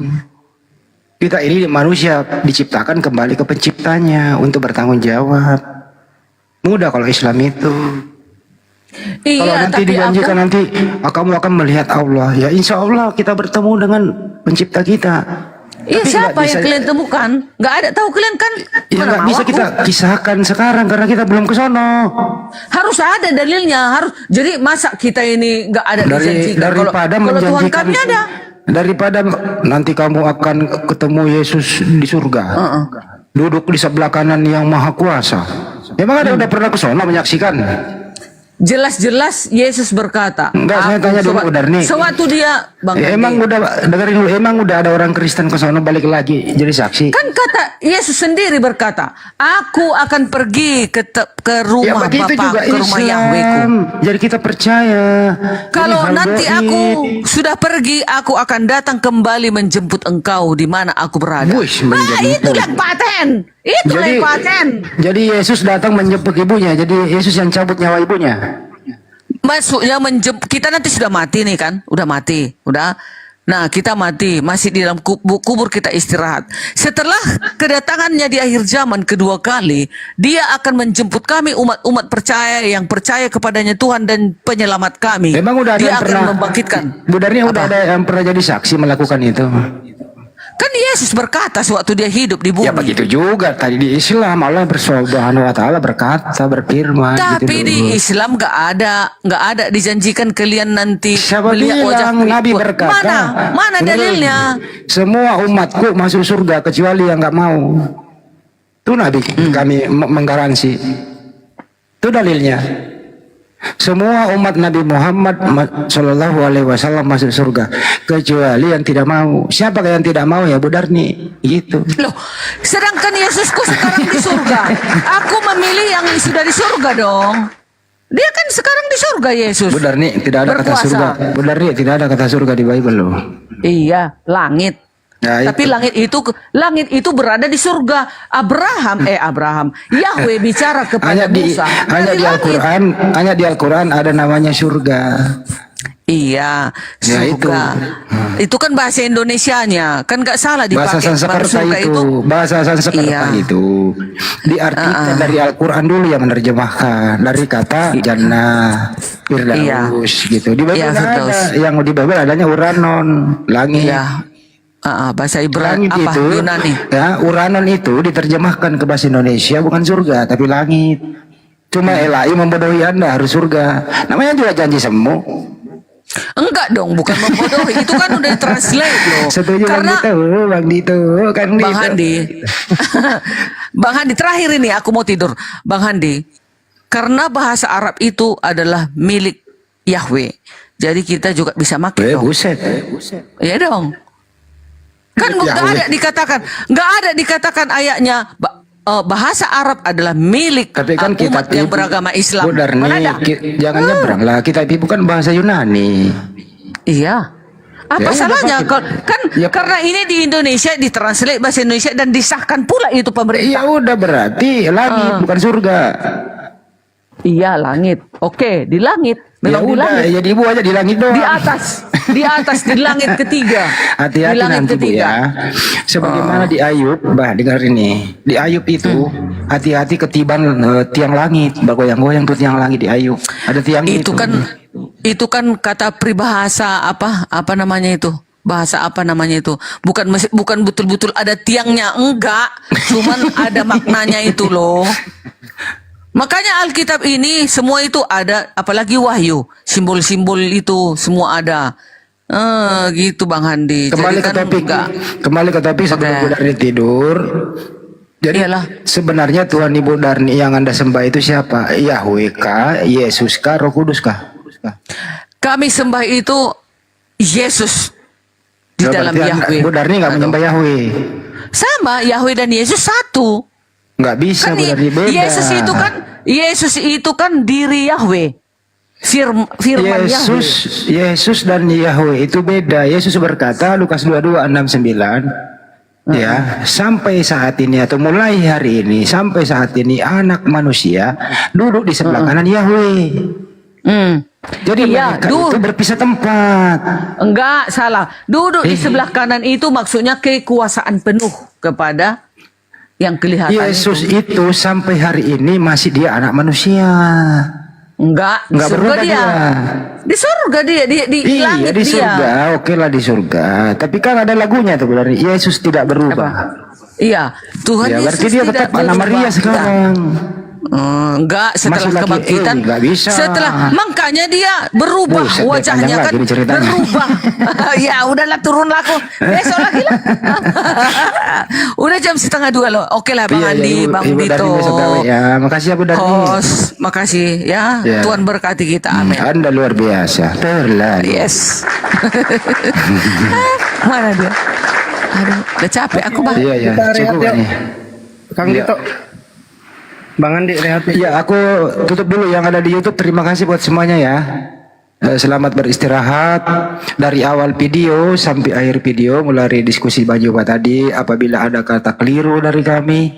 Kita ini manusia diciptakan kembali ke penciptanya untuk bertanggung jawab. Mudah kalau Islam itu. Iya, Kalau nanti tapi dijanjikan nanti kamu akan melihat Allah, ya insya Allah kita bertemu dengan pencipta kita. Iya, Tapi siapa nggak yang bisa- kalian temukan? Nggak ada, tahu kalian kan? Ya Mana nggak mau bisa aku? kita kisahkan sekarang karena kita belum ke sono. Harus ada dalilnya, harus. Jadi masa kita ini nggak ada dijanjikan? Daripada Kalau Tuhan menjanjikan kami ada. daripada nanti kamu akan ketemu Yesus di surga, duduk di sebelah kanan yang maha kuasa. Emang ada udah pernah ke sono menyaksikan? Jelas-jelas Yesus berkata. Enggak, saya tanya dulu, Udarni. Sewaktu dia, Bang Emang Andi. udah dengerin dulu, emang udah ada orang Kristen ke sono balik lagi jadi saksi? Kan kata Yesus sendiri berkata, aku akan pergi ke Ya rumah begitu juga Bapa, ke rumah Yahweku. Islam. Jadi kita percaya. Kalau Ini hal nanti gaib. aku sudah pergi, aku akan datang kembali menjemput engkau di mana aku berada. Wush, Nah, menjemput. itu yang paten. Itu yang paten. Jadi Yesus datang menjemput ibunya. Jadi Yesus yang cabut nyawa ibunya. Maksudnya kita nanti sudah mati nih kan, udah mati, udah. Nah, kita mati, masih di dalam kubur kita istirahat. Setelah kedatangannya di akhir zaman kedua kali, dia akan menjemput kami umat-umat percaya yang percaya kepadanya Tuhan dan penyelamat kami. Memang udah ada dia yang akan pernah membangkitkan. Bu Darni udah ada yang pernah jadi saksi melakukan itu. Kan Yesus berkata sewaktu dia hidup di bumi. Ya begitu juga tadi di Islam Allah Subhanahu wa taala berkata, berfirman Tapi gitu di dulu. Islam nggak ada dijanjikan kalian nanti Siapa melihat wajah bilang Nabi berkata? Mana dalilnya? Semua umatku masuk surga kecuali yang nggak mau. Itu Nabi kami menggaransi. Itu dalilnya. Semua umat Nabi Muhammad Sallallahu Alaihi Wasallam masuk surga kecuali yang tidak mau. Siapa yang tidak mau ya Bu Darni? Gitu. Loh, sedangkan Yesusku sekarang di surga. Aku memilih yang sudah di surga dong. Dia kan sekarang di surga Yesus. Bu Darni tidak ada kata Berkuasa. surga. Bu Darni tidak ada kata surga di Bible loh. Iya, langit. Ya, Tapi langit itu berada di surga. Abraham, Yahweh bicara kepada Musa. Hanya dari di langit. Al-Quran, hanya di Al-Quran ada namanya surga. Iya, Ya, surga. Itu kan bahasa Indonesianya, kan nggak salah Bahasa dipakai. Sanskerta Surga itu, bahasa Sanskerta Iya. itu diartikan dari Al-Quran dulu yang menerjemahkan dari kata jannah, firdaus gitu. Di Bible Iya, nggak ada, firdaus. yang di Bible adanya uranon, langit. Iya. Bahasa Ibrani Langit apa itu, Yunani. ya uranon itu diterjemahkan ke bahasa Indonesia bukan surga tapi langit. Cuma LAI membodohi Anda harus surga. Namanya juga janji semu. Enggak dong, bukan membodohi. Itu kan udah ditranslate loh. Setuju Karena Bang Dito, kan Bang gitu. Handi, Bang Handi terakhir ini aku mau tidur. Bang Handi, karena bahasa Arab itu adalah milik Yahweh, jadi kita juga bisa pakai dong. Buset. Iya dong. Kan nggak ada dikatakan ayatnya bahasa Arab adalah milik Tapi kan umat yang beragama Islam. Bu Darni, Mana ada? jangan nyebrang lah. Kitab itu bukan bahasa Yunani. Iya. Apa Ya, salahnya? udah, Kan karena ini di Indonesia ditranslate bahasa Indonesia dan disahkan pula itu pemerintah. Ya udah berarti langit bukan surga. Iya, langit. Oke, di langit. Ya Memang di udah, langit. jadi ibu aja di langit doang. Di atas di langit ketiga. Hati-hati di langit nanti Bu ketiga. ya. Sebagaimana di Ayub, dengar ini. Di Ayub itu hati-hati ketiban tiang langit, bergoyang-goyang tuh tiang langit di Ayub. Ada tiang Itu kan kata peribahasa apa namanya itu? Bahasa apa namanya itu? Bukan betul-betul ada tiangnya, enggak. Cuman ada maknanya itu loh. Makanya Alkitab ini semua itu ada, apalagi Wahyu, simbol-simbol itu semua ada. Gitu Bang Handi. Kembali ke topik sebelum Bu Darni tidur. Jadi sebenarnya Tuhan Ibu Darni yang Anda sembah itu siapa? Yahweh kah, Yesus kah, Roh Kudus kah? Kami sembah itu Yesus di dalam Yahweh. Bu Darni nggak menyembah Yahweh. Sama, Yahweh dan Yesus satu. Nggak bisa, Bu Darni, beda. Yesus itu kan diri Yahweh. Firman Yahweh. Yesus dan Yahweh itu beda. Yesus berkata Lukas 22:6-9. Ya, sampai saat ini atau mulai hari ini sampai saat ini anak manusia duduk di sebelah kanan Yahweh. Jadi mereka itu berpisah tempat. Enggak, salah. Duduk di sebelah kanan itu maksudnya kekuasaan penuh kepada yang kelihatan Yesus itu sampai hari ini masih dia anak manusia. Enggak di surga dia. Di surga dia, di langit di dia. surga, oke lah di surga. Tapi kan ada lagunya tuh berarti Yesus tidak berubah. Iya, Tuhan Ya, Yesus berarti dia tetap anak Maria sekarang. Enggak, setelah Masih kebangkitan, nggak bisa. setelah makanya dia berubah Buset, wajahnya panjang kan lagi nih ceritanya. berubah. Ya udahlah, turun lah aku besok lagi lah. Udah jam 1:30 loh. Oke lah Bang Andi, Bang Ibu Dito. Darni besok gawe ya. Makasih ya Bu Darni. Host, makasih ya. Ya. Tuhan berkati kita. Amin. Anda luar biasa. Terlalu. Yes. Mana dia? Aduh, udah capek aku Bang. Iya, iya. Cukup nih. Kang Dito. Bang Andi rehat. Iya, aku tutup dulu yang ada di YouTube. Terima kasih buat semuanya ya. Selamat beristirahat dari awal video sampai akhir video, mulai diskusi Bang tadi. Apabila ada kata keliru dari kami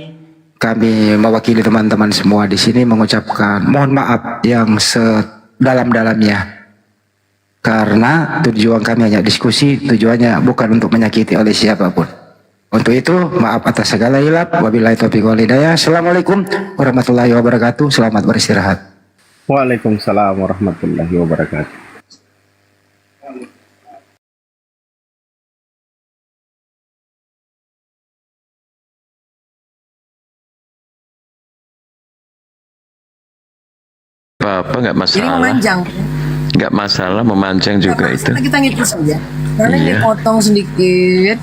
mewakili teman-teman semua di sini mengucapkan mohon maaf yang sedalam-dalamnya. Karena tujuan kami hanya diskusi, tujuannya bukan untuk menyakiti oleh siapapun. Untuk itu, maaf atas segala hilap. Wabillahi taufiq wal hidayah. Assalamualaikum warahmatullahi wabarakatuh. Selamat beristirahat. Waalaikumsalam warahmatullahi wabarakatuh. Apa nggak Jadi masalah. memanjang. Nggak masalah memanjang juga itu. Kita ngikut saja. Karena Iya. dipotong sedikit.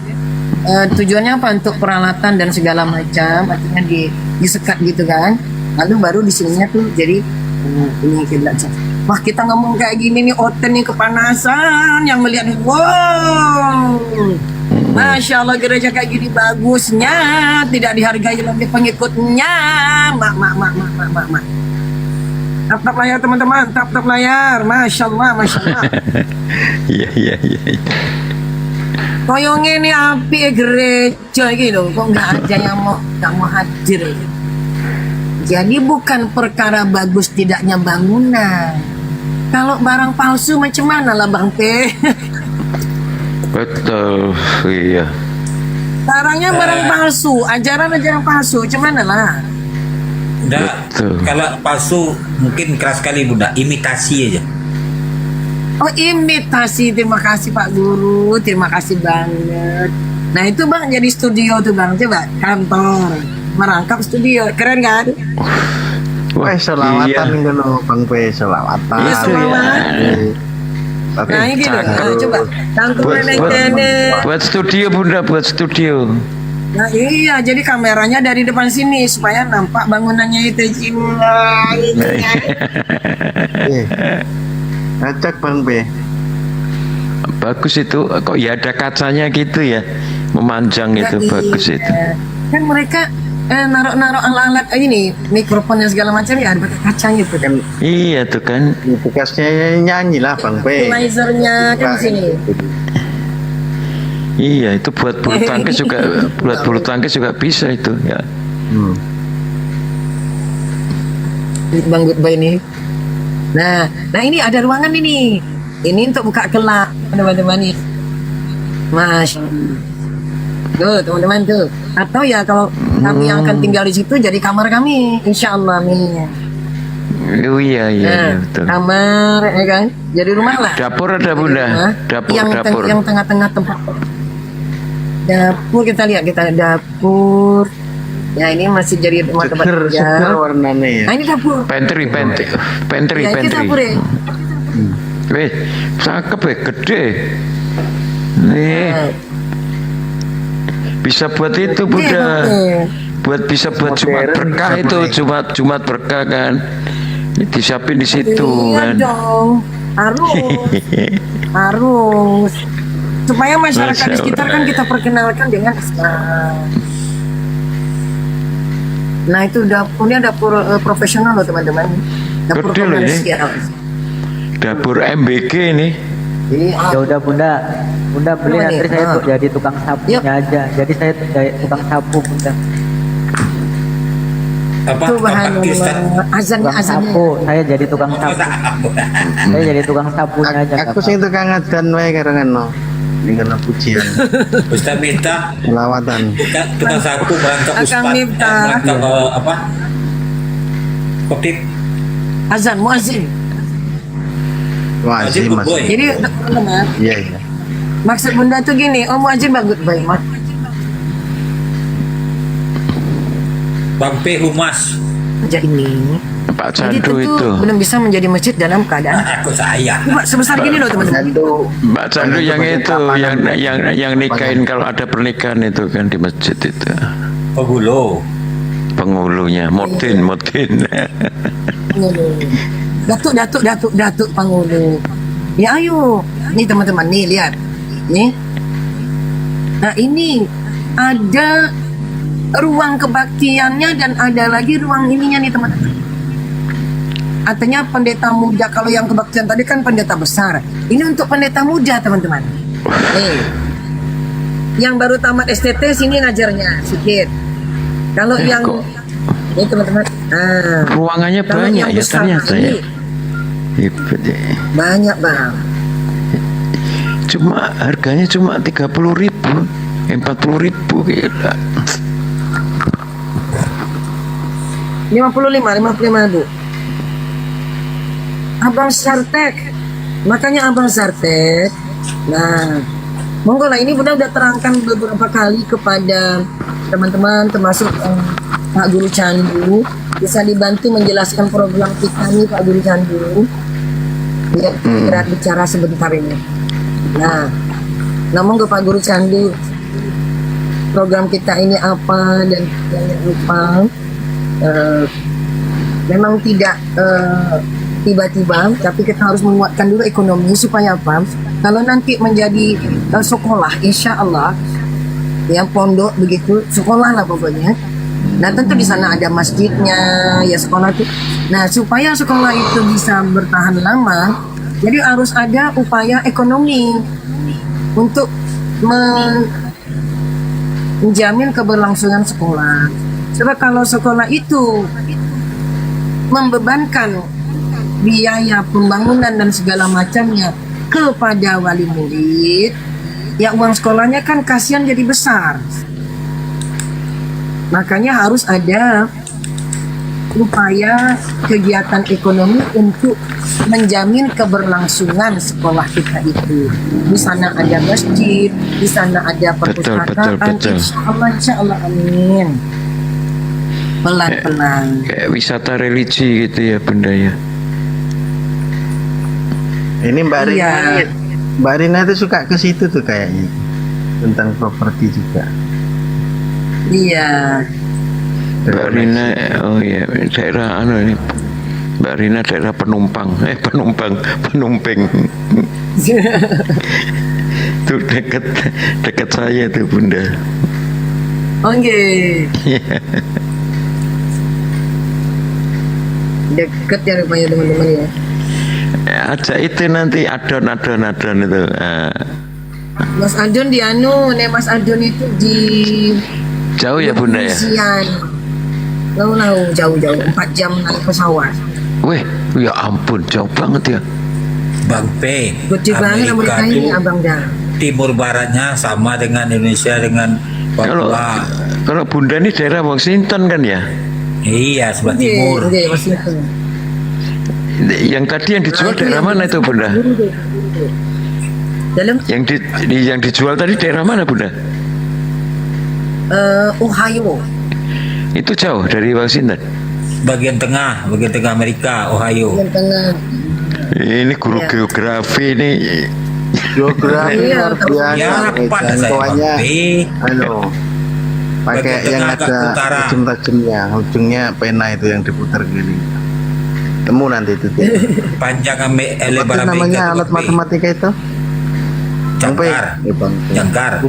Tujuannya apa? Untuk peralatan dan segala macam. Artinya disekat gitu kan. Lalu baru di sininya tuh jadi ini kiblat. Wah, kita ngomong kayak gini nih, Oten nih kepanasan yang melihat. Wow, Masya Allah, gereja kayak gini bagusnya, tidak dihargai oleh pengikutnya. Mak. Tap layar teman-teman, tap layar. Masya Allah. Iya. Koyongnya ini api gereja gitu, kok nggak ada yang mau hadir. Jadi bukan perkara bagus tidaknya bangunan. Kalau barang palsu macam mana lah Bang P? Betul, iya. Barangnya barang palsu, ajaran palsu, macam mana lah? Kalau palsu mungkin keras sekali Bunda, imitasi aja. Oh, imitasi. Terima kasih Pak Guru, terima kasih banget. Nah itu Bang jadi studio tuh Bang, coba kantor merangkap studio, keren kan? Wah, selawatan dulu Bang P, selawatan. Iya, selawat. Nah ini loh, coba kantor nenek-nenek. Buat studio Bunda, buat studio. Nah iya, jadi kameranya dari depan sini supaya nampak bangunannya itu. Acak Bang P. Bagus itu, kok ya ada kacanya gitu ya, memanjang itu, bagus itu. Kan mereka naruh alat-alat ini, mikrofon dan segala macam ya, ada pakai kacang gitu kan. Iya tuh kan. Bekasnya nyanyi lah Bang P. Lasernya kan di sini. Iya itu buat bulu tangkis juga, buat bulu tangkis juga bisa itu ya. Bang Goodbye ini. Nah ini ada ruangan ini. Ini untuk buka kelak teman-teman nih. Mas. Tuh teman-teman tuh. Atau ya kalau kami yang akan tinggal di situ jadi kamar kami, insya Allah nih. Oh iya betul. Kamar ya kan. Jadi rumah lah. Dapur ada Bunda. Dapur. Yang tengah-tengah tempat. Dapur kita lihat dapur. Ya ini masih jadi rumah tempat kerja. Seger warnanya ya. Nah ini dapur. Pantry. Ya itu dapur ya. Weh, cakep ya, gede. Nih. Bisa buat itu Bunda. Bisa buat Jumat berkah itu, Jumat berkah kan. Disiapin di situ kan. Dong. Harus. Supaya masyarakat di sekitar kan kita perkenalkan dengan Islam. Nah itu dapurnya dapur profesional loh teman-teman. Dapur komersial. Dapur MBG ini. Ya udah Bunda beli nanti saya jadi tukang sapunya aja. Jadi saya tukang sapu Bunda. Azan sapu. Saya jadi tukang sapu. Saya jadi tukang sapunya aja. Aku sing tukang adzan wae karengan no. Dengan pujian. Ustaz minta lawatan. Tukang sapu berangkat Ustaz. Berangkat apa? Khotib. Azan muazin. Muazin Mas. Jadi teman-teman. Iya. Maksud Bunda tuh gini, muazin bagus baik Mas. Bang P Humas. Aja ini. Pak Candu itu belum bisa menjadi masjid dalam keadaan aku saya. Sebesar gini loh teman-teman. Mbak Candu yang itu yang nikahin kalau ada pernikahan itu kan di masjid itu. Penghulunya, Motin. Datuk penghulu. Ya ayo, nih teman-teman nih lihat, nih. Nah ini ada ruang kebaktiannya dan ada lagi ruang ininya nih teman-teman. Artinya pendeta muda, kalau yang kebaktian tadi kan pendeta besar. Ini untuk pendeta muda teman-teman. Nih, yang baru tamat STT sini ngajarnya sedikit. Kalau yang ini teman-teman, ruangannya banyak ya ternyata ya. Banyak Bang. Cuma harganya cuma 30.000, 40.000 gila. 55.000. Abang Sartek, makanya Abang Sartek. Nah, monggo lah, ini udah terangkan beberapa kali kepada teman-teman, termasuk Pak Guru Candu, bisa dibantu menjelaskan program kita nih Pak Guru Candu. Ya, kita bicara sebentar ini. Nah, monggo Pak Guru Candu, program kita ini apa dan jangan lupa. Memang tidak tiba-tiba, tapi kita harus menguatkan dulu ekonomi supaya apa? Kalau nanti menjadi sekolah, insya Allah, yang pondok begitu, sekolah lah pokoknya. Nah tentu di sana ada masjidnya, ya sekolah itu. Nah supaya sekolah itu bisa bertahan lama, jadi harus ada upaya ekonomi untuk menjamin keberlangsungan sekolah. Sebab kalau sekolah itu membebankan biaya pembangunan dan segala macamnya kepada wali murid, ya uang sekolahnya kan kasihan jadi besar. Makanya harus ada upaya kegiatan ekonomi untuk menjamin keberlangsungan sekolah kita itu. Di sana ada masjid, di sana ada perpustakaan. Betul. Insya Allah, amin. Pelan-pelan. Kayak wisata religi gitu ya Bunda ya. Ini Mbak Rina, Mbak Rina itu suka ke situ tuh kayaknya, tentang properti juga. Iya. Mbak Rina, oh iya, daerah ini. Mbak Rina daerah penumpang. Itu dekat saya tuh Bunda. Oke. Deket ya rupanya teman-teman ya. Aja itu nanti adon itu. Mas Adon di Mas Adon itu di Jauh ya Bunda ya? Lalu jauh 4 jam naik pesawat. Weh, ya ampun jauh banget ya. Bang P, Gede banget Amerika ini Abang dah. Timur baratnya sama dengan Indonesia dengan Papua. Kalau Bunda ini daerah Washington kan ya? Iya, sebelah timur. Yang tadi yang dijual daerah mana itu Bunda? Yang dijual tadi daerah mana Bunda? Ohio. Itu jauh dari Washington. Bagian tengah Amerika, Ohio. Bagian tengah. Ini guru geografi ini. Geografi luar biasa. Pokoknya pakai yang ada tajam-tajamnya, ujungnya pena itu yang diputar gini. Temu nanti itu. Panjang lebar Apa namanya alat matematika itu? Jangkar.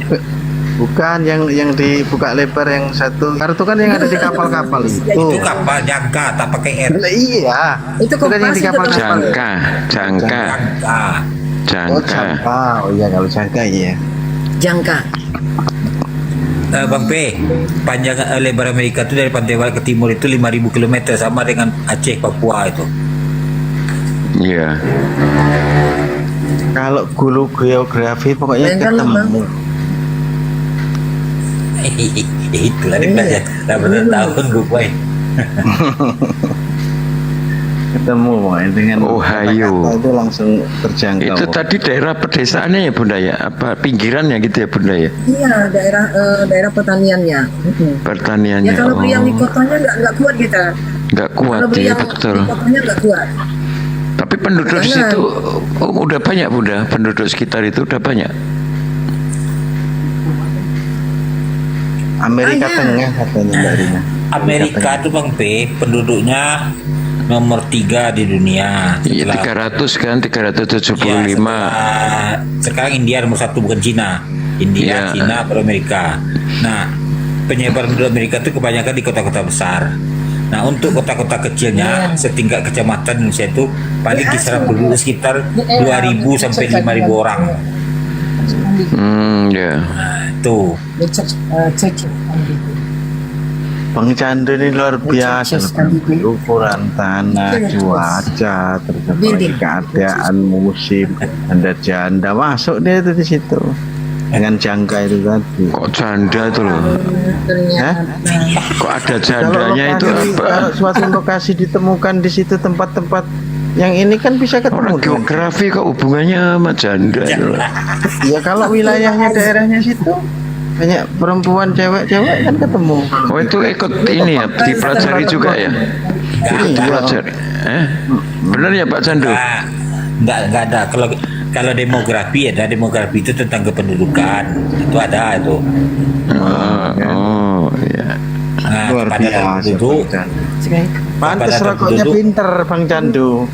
Bukan yang dibuka lebar yang satu. Kartu kan yang ada di kapal-kapal itu. Itu kapal jangka, tak pakai R. Iya. Itu kan yang di kapal-kapal. Jangka. Oh iya kalau jangka iya. Jangka. Bang P, panjang lebar Amerika itu dari pantai barat ke timur itu 5.000 km sama dengan Aceh Papua itu. Iya. Kalau guru geografi pokoknya ketemu. Itulah dia belajar tahun gue. Ketemu dengan Ohio. Itu langsung terjangkau. Itu tadi daerah pedesaannya ya Bunda ya? Apa pinggirannya gitu ya Bunda ya? Iya, daerah pertaniannya. Pertaniannya. Ya kalau yang di kotanya nggak kuat kita. Nggak kuat ya betul. Di kotanya nggak kuat. Tapi penduduk di situ udah banyak Bunda, penduduk sekitar itu udah banyak. Amerika Tengah katanya dari Amerika itu Bang P, penduduknya nomor 3 di dunia. Iya 300 kan, 375. Sekarang India nomor 1 bukan Cina. India, Cina, baru Amerika. Nah, penyebaran penduduk Amerika itu kebanyakan di kota-kota besar. Nah, untuk kota-kota kecilnya setingkat kecamatan Indonesia itu paling kisaran penduduk sekitar 2.000 sampai 5.000 orang. Tuh. Bang Chandra ini luar biasa. Ukuran tanah, cuaca, terus keadaan musim, ada janda masuk dia itu di situ dengan jangka itu tadi. Kok janda itu loh? Kok ada jandanya itu apa? Kalau suatu lokasi ditemukan di situ tempat-tempat yang ini kan bisa ketemu. Orang geografi kok hubungannya sama janda itu loh. Ya kalau wilayahnya daerahnya situ banyak perempuan cewek-cewek kan ketemu. Oh itu ikut ini ya dipelajari juga ya? Dipelajari. Benar ya Pak Candu? Enggak ada. Kalau demografi ada demografi itu tentang kependudukan itu ada itu. Oh iya. Nah, luar biasa. Pantes rokoknya pinter Bang Candu.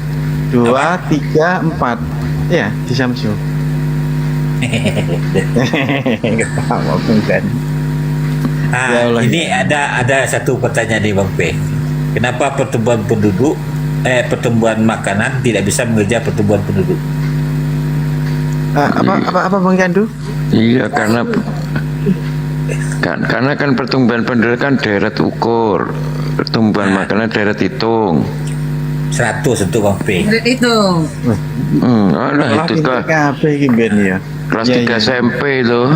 2, 3, 4 ya di Samsu. Ketawa kan. Ini ada satu pertanyaan nih Bang P. Kenapa pertumbuhan makanan tidak bisa mengejar pertumbuhan penduduk? Apa Bang Candu? Iya karena kan pertumbuhan penduduk kan deret ukur, pertumbuhan makanan deret hitung. 100 untuk Bang P. Itu. Itu kan kelas 3 SMP itu.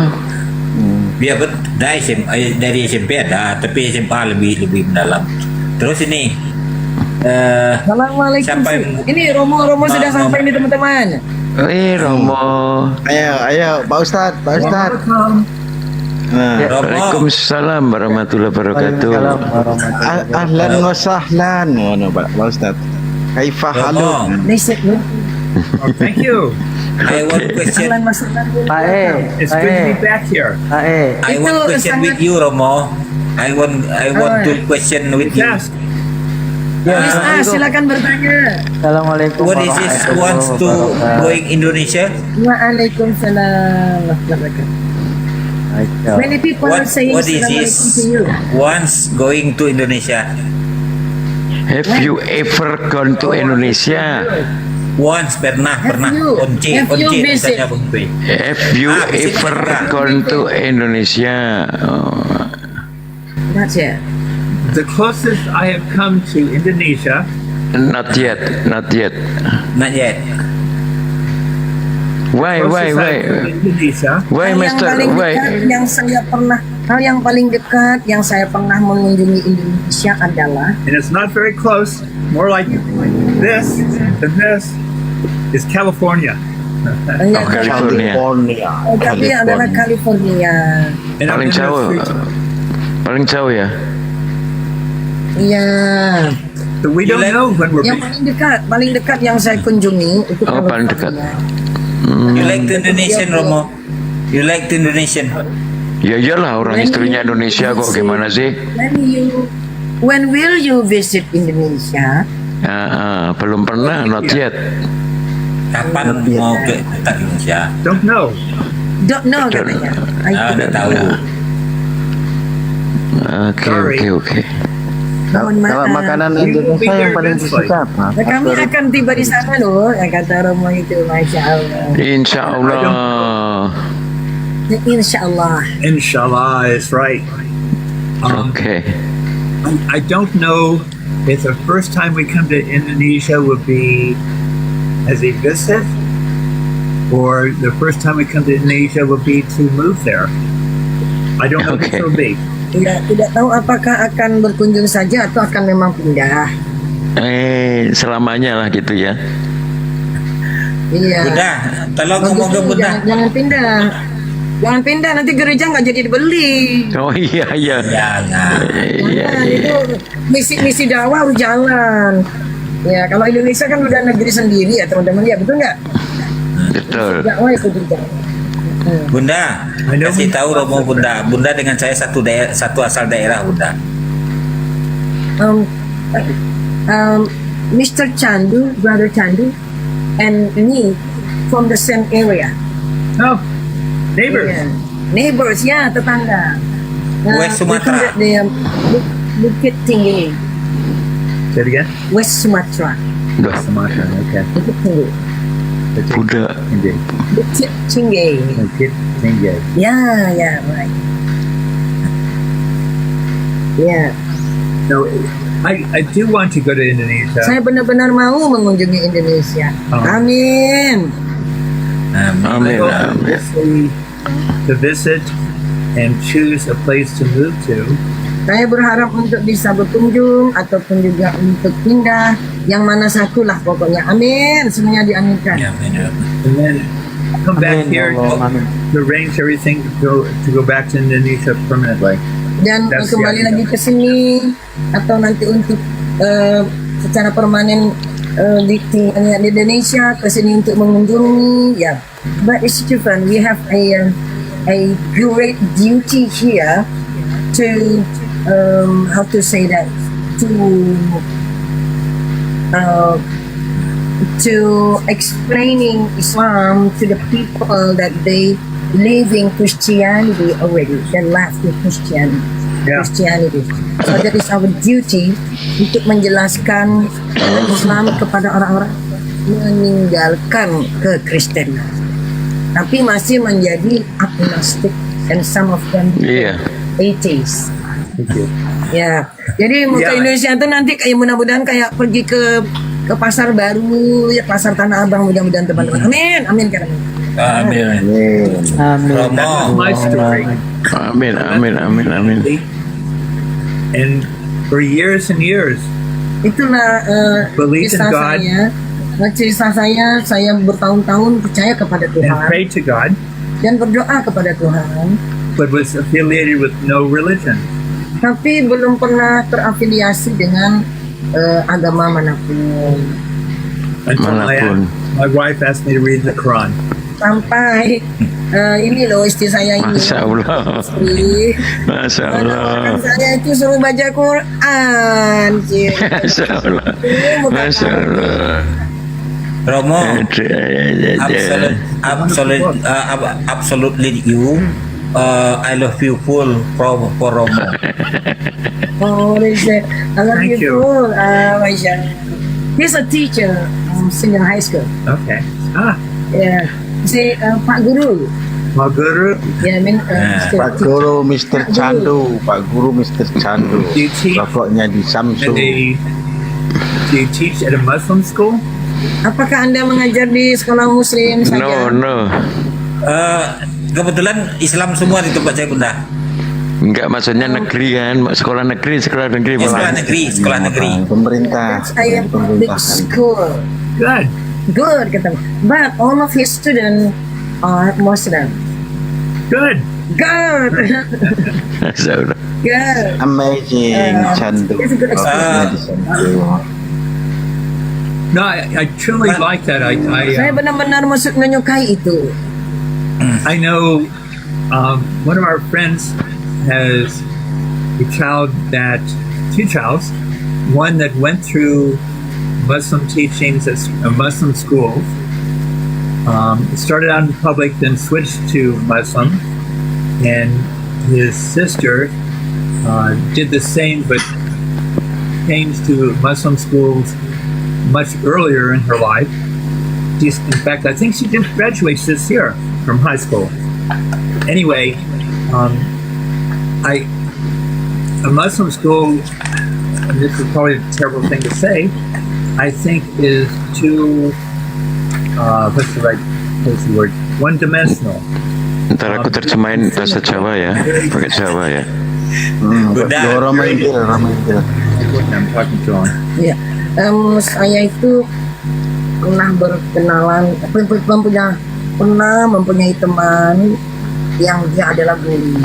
Biar dari SMP ada, tapi SMA lebih mendalam. Terus ini Assalamualaikum. Ini Romo sudah sampai nih teman-teman. Romo. Ayo Pak Ustadz. Waalaikumsalam warahmatullahi wabarakatuh. Ahlan wa sahlan. Pak Ustadz. Kaifa halum? Thank you. I want question. It's good to be back here. I want question with you, Romo. I want to question with you. Silakan bertanya. Assalamualaikum. What is this wants to going Indonesia? Waalaikumsalam. Many people are saying what is this? Assalamualaikum to you. Once going to Indonesia. Have you ever gone to Indonesia? Once pernah you- once have you visit- misalnya Bung Pei. Have you visit ever pernah. gone to Indonesia? Not yet. The closest I have come to Indonesia. Not yet, not yet. Not yet. Why? Indonesia. Why, Hal yang Mister? paling Why? dekat yang saya pernah hal yang paling dekat yang saya pernah mengunjungi Indonesia adalah And it's not very close. More like this than this is California. Oh, California. tapi adalah California. And I've Paling been jauh, there 3 times. paling jauh ya. Iya. So we don't know when we're Yang paling dekat yang saya kunjungi itu Oh, paling dekat. You like to Indonesian, Romo? You like to Indonesian? Ya iyalah, orang istrinya Indonesia kok, gimana sih? When will you visit Indonesia? Belum pernah, not yet. Kapan mau ke Indonesia? Don't know. Don't know katanya. Udah tahu. Oke. Mohon maaf. Kalau makanan Indonesia yang paling disuka apa? Nah, kami akan tiba di sana loh, yang kata Romo itu, Masya Allah. Insya Allah. Insya Allah. Inshallah is right. Okay. I don't know if the first time we come to Indonesia would be as a visit, or the first time we come to Indonesia would be to move there. I don't know which it will be. Tidak tahu apakah akan berkunjung saja atau akan memang pindah. Selamanya lah gitu ya. Iya. Bunda, tolong ngomong ke Bunda. Jangan pindah. Jangan pindah, nanti gereja nggak jadi dibeli. Oh iya. Nah, itu misi dakwah harus jalan. Ya, kalau Indonesia kan udah negeri sendiri ya teman-teman ya, betul nggak? Betul. Dakwah itu juga. Bunda, kasih tahu Romo Bunda. Bunda dengan saya satu asal daerah Bunda. Mr. Chandu, Brother Chandu, and me from the same area. Oh, neighbors. Yeah. Neighbors, ya tetangga. West Sumatra. Bukit Tinggi. Say it again. West Sumatra. West Sumatra. Okay. Bukit Tinggi. Buddha. Bukit Tinggi. Bukit Tinggi. Yeah, right. Yeah. No, I do want to go to Indonesia. Saya benar-benar mau mengunjungi Indonesia. Amin. I hope to visit and choose a place to move to. Saya berharap untuk bisa berkunjung ataupun juga untuk pindah, yang mana satu lah pokoknya. Amin. Semuanya diaminkan. And then come back here to arrange everything to go back to Indonesia permanently. Dan That's kembali the lagi ke sini atau nanti untuk secara permanen tinggalnya di Indonesia, ke sini untuk mengunjungi ya. But it's different. We have a great duty here to how to say that, to explaining Islam to the people that they live in Christianity already, they left in Christianity. So that is our duty untuk menjelaskan Islam kepada orang-orang meninggalkan kekristenan, tapi masih menjadi agnostic, and some of them atheists. Ya, jadi mau ke Indonesia itu nanti kayak mudah-mudahan kayak pergi ke pasar baru ya, pasar Tanah Abang, mudah-mudahan teman-teman. Amin, amin kan. Amin. That's my story. Amin. And for years and years, itulah believe in God, cerita saya bertahun-tahun percaya kepada and Tuhan pray to God, dan berdoa kepada Tuhan, but was affiliated with no religion. tapi belum pernah terafiliasi dengan agama manapun. Until my wife asked me to read the Quran. Sampai ini loh istri saya ini. Masya Allah. Masya Allah. Saya itu suruh baca Quran. Masya Allah. Masya Allah. Romo, absolutely you I love you full from Romo. Oh, they say, I love Thank you. you. Full. Masya Allah. He's a teacher, senior high school. Okay. Yeah. Si Pak Guru. Pak Guru. Yeah, I mean, Pak Guru Mr. Chandu, Pak Guru Mr. Chandu. Do you teach Rokoknya di at Samsung. do you teach at a Muslim school? Apakah Anda mengajar di sekolah Muslim saja? No. Kebetulan Islam semua di tempat saya, Bunda. Enggak, maksudnya negeri kan, sekolah negeri. Sekolah malah. negeri. Pemerintah. Saya public school. Good. Good, kata. But all of his students are Muslim. Good. Good. Masya Allah. Good. Amazing, Chandu. It's a good Rokoknya di Samsung. No, I truly like that. Saya benar-benar menyukai itu. I know one of our friends has two childs, one that went through Muslim teachings at Muslim schools. Started out in public, then switched to Muslim, and his sister did the same, but changed to Muslim schools much earlier in her life. In fact, I think she just graduates this year from high school. Anyway, a Muslim school, and this is probably a terrible thing to say, I think is too, what's the word? One-dimensional. Ntar aku terjemahin bahasa Jawa ya, pakai Jawa ya. I'm talking to him. Ya, saya itu pernah berkenalan, pernah mempunyai teman yang dia adalah guru.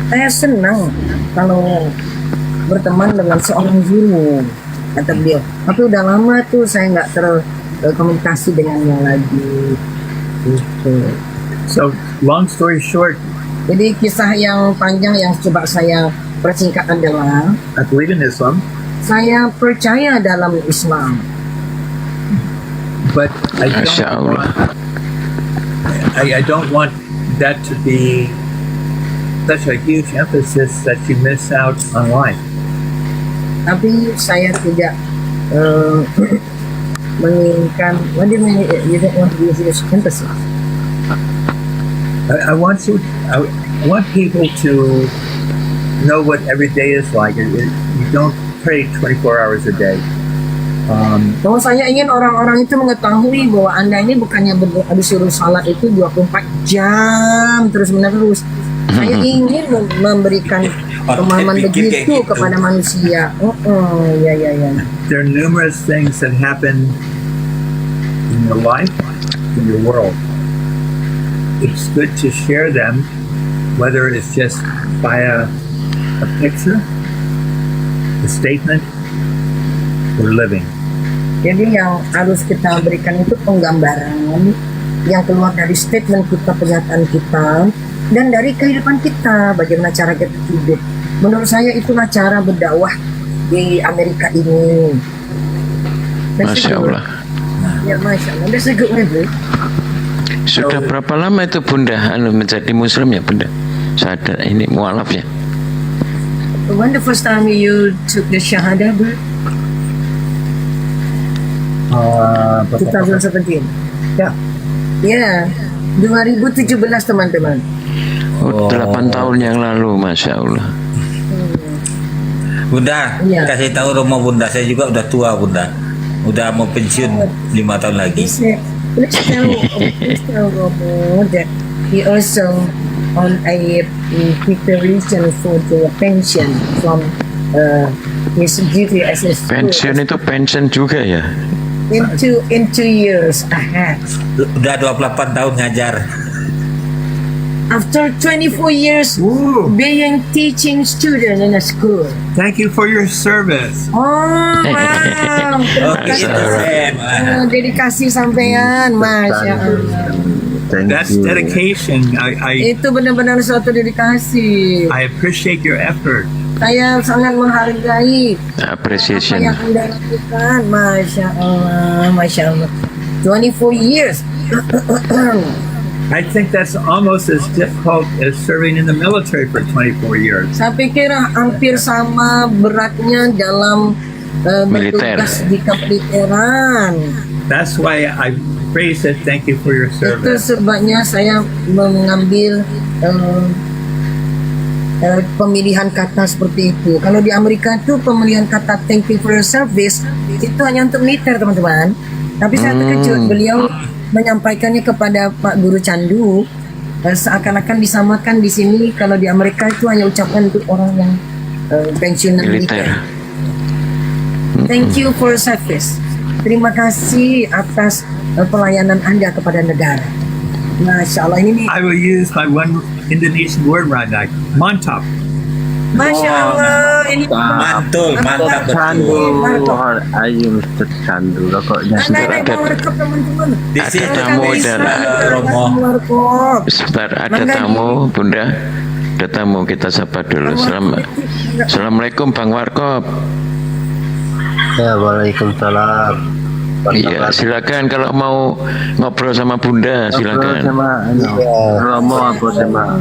Saya senang kalau berteman dengan seorang guru, kata beliau. Tapi udah lama tuh saya nggak terkomunikasi dengannya lagi. Gitu. So, long story short, jadi kisah yang panjang yang coba saya persingkat adalah I believe in Islam, saya percaya dalam Islam. but I don't want that to be such a huge emphasis that you miss out on life. Tapi saya tidak menginginkan. What do you mean you don't want to be huge emphasis? I want people to know what every day is like. You don't pray 24 hours a day. Bahwa saya ingin orang-orang itu mengetahui bahwa Anda ini bukannya disuruh salat itu 24 jam terus-menerus. Saya ingin memberikan pemahaman begitu kepada manusia. Ya. There are numerous things that happen in your life, in your world. It's good to share them, whether it's just via a picture, a statement, or living. Jadi yang harus kita berikan itu penggambaran yang keluar dari statement kita, pernyataan kita, dan dari kehidupan kita, bagaimana cara kita hidup. Menurut saya itulah cara berdakwah di Amerika ini. Masya Allah. Ya, Masya Allah. That's a good way, bro. Sudah berapa lama itu Bunda menjadi Muslim ya Bunda? Sadar ini mualaf ya. When the first time you took the Shahada, bro? 2017. Ya. Ya, 2017 teman-teman. Oh, 8 tahun yang lalu, Masya Allah. Bunda, kasih tahu rumah Bunda, saya juga udah tua Bunda. Udah mau pensiun 5 tahun lagi. Let's tell Romo that he also on a preparation for the pension from his duty as a student. Pensiun itu pensiun juga ya? In 2 years ahead. Udah 28 tahun ngajar. After 24 years being teaching student in a school. Thank you for your service. Oh, wow. Dedikasi sampean, Masya Allah. That's dedication. Itu benar-benar suatu dedikasi. I appreciate your effort. Saya sangat menghargai appreciation apa yang Anda lakukan. Masya Allah, Masya Allah. 24 years. I think that's almost as difficult as serving in the military for 24 years. Saya pikir hampir sama beratnya dalam Militer. bertugas di kemiliteran. That's why I praise it. Thank you for your Itu service. sebabnya saya mengambil pemilihan kata seperti itu. Kalau di Amerika itu pemilihan kata thank you for your service itu hanya untuk militer, teman-teman. Tapi saya terkejut beliau menyampaikannya kepada Pak Guru Candu, seakan-akan disamakan di sini. Kalau di Amerika itu hanya ucapan untuk orang yang pensiunan militer. Thank you for your service. Terima kasih atas pelayanan Anda kepada negara. Masya Allah, ini nih. I will use my one Indonesian word right now, mantap. Masya Allah, ini Mantul, mantap Candu, betul. ayo Mr. Candu, pokoknya teman-teman. This is tamu dan Romo. sebentar, ada tamu, Bunda. Ada tamu, kita sapa dulu. Assalamualaikum Bang Warkop. Ya, waalaikumsalam. Iya, silakan kalau mau ngobrol sama Bunda, silakan. Romo, aku sama.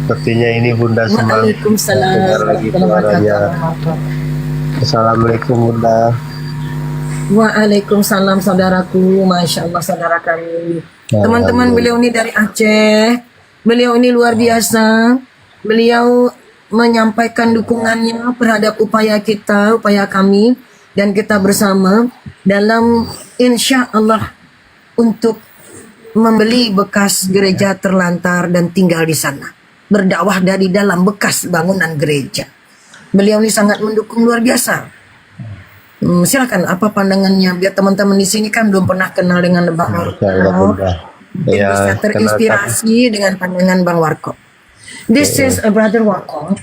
Sepertinya ini Bunda semua. Waalaikumsalam. Dengar lagi suaranya. Assalamualaikum Bunda. Waalaikumsalam saudaraku, Masya Allah saudara kami. Teman-teman, beliau ini dari Aceh. Beliau ini luar biasa. Beliau menyampaikan dukungannya terhadap upaya kita, upaya kami, dan kita bersama dalam insya Allah untuk membeli bekas gereja terlantar dan tinggal di sana. Berdakwah dari dalam bekas bangunan gereja. Beliau ini sangat mendukung luar biasa. Silakan apa pandangannya, biar teman-teman di sini kan belum pernah kenal dengan Bang Warkop. Bisa terinspirasi dengan pandangan Bang Warkop. This is a brother Warkop.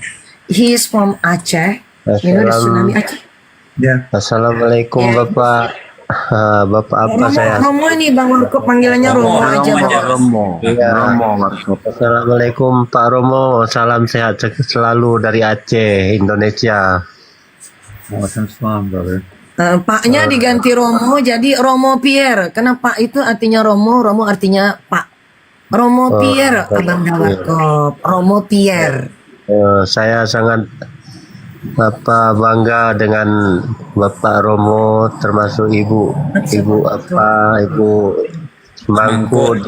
He is from Aceh. You know the tsunami Aceh? Yeah. Assalamualaikum Bapak. Bapak apa saya? Romo ini Bang Warkop panggilannya Romo aja Bapak. Romo Warkop. Assalamualaikum Pak Romo. Salam sehat selalu dari Aceh, Indonesia. Waalaikumsalam, brother. Paknya diganti Romo jadi Romo Pierre. Karena Pak itu artinya Romo, Romo artinya Pak. Romo Pierre, Abang Warkop. Romo Pierre. Saya sangat bangga dengan Bapak Romo, termasuk Ibu Mangku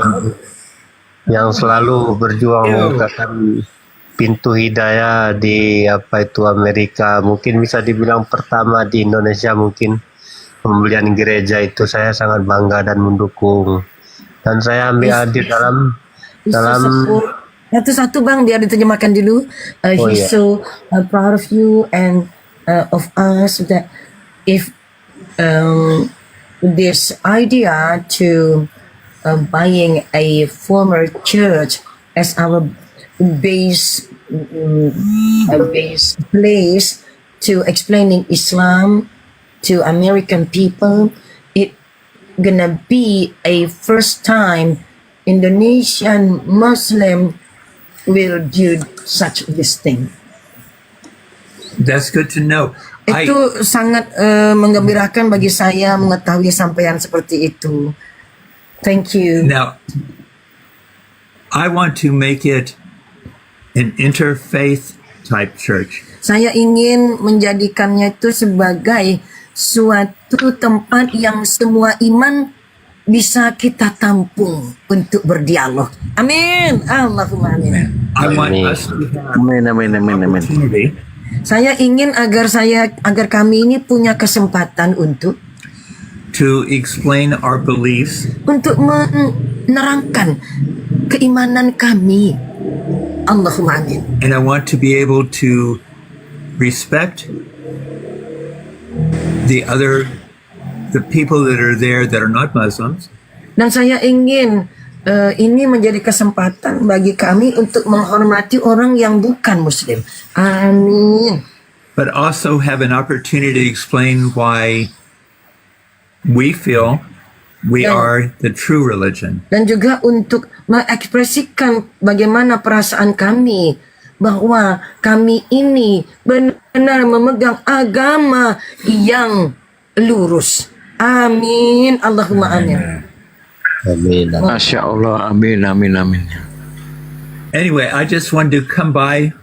yang selalu berjuang membukakan pintu hidayah di Amerika. Mungkin bisa dibilang pertama di Indonesia, mungkin pembelian gereja itu saya sangat bangga dan mendukung. Dan saya ambil hadir dalam satu-satu Bang, biar diterjemahkan dulu. He's so proud of you and of us that if this idea to buying a former church as our base place to explaining Islam to American people, it gonna be a first time Indonesian Muslim will do such this thing. That's good to know. Itu sangat menggembirakan bagi saya mengetahui sampaian seperti itu. Thank you. Now, I want to make it an interfaith type church. Saya ingin menjadikannya itu sebagai suatu tempat yang semua iman bisa kita tampung untuk berdialog. Amin. Allahumma amin. I want us to have Amin. Saya ingin agar kami ini punya kesempatan untuk to explain our beliefs, untuk menerangkan keimanan kami. Allahumma amin. and I want to be able to respect the people that are there that are not Muslims. Dan saya ingin ini menjadi kesempatan bagi kami untuk menghormati orang yang bukan Muslim. Amin. But also have an opportunity to explain why we feel we are the true religion. Dan juga untuk mengekspresikan bagaimana perasaan kami bahwa kami ini benar-benar memegang agama yang lurus. Amin. Allahumma amin. Amin. Masya Allah, amin, amin, amin. Anyway, I just wanted to come by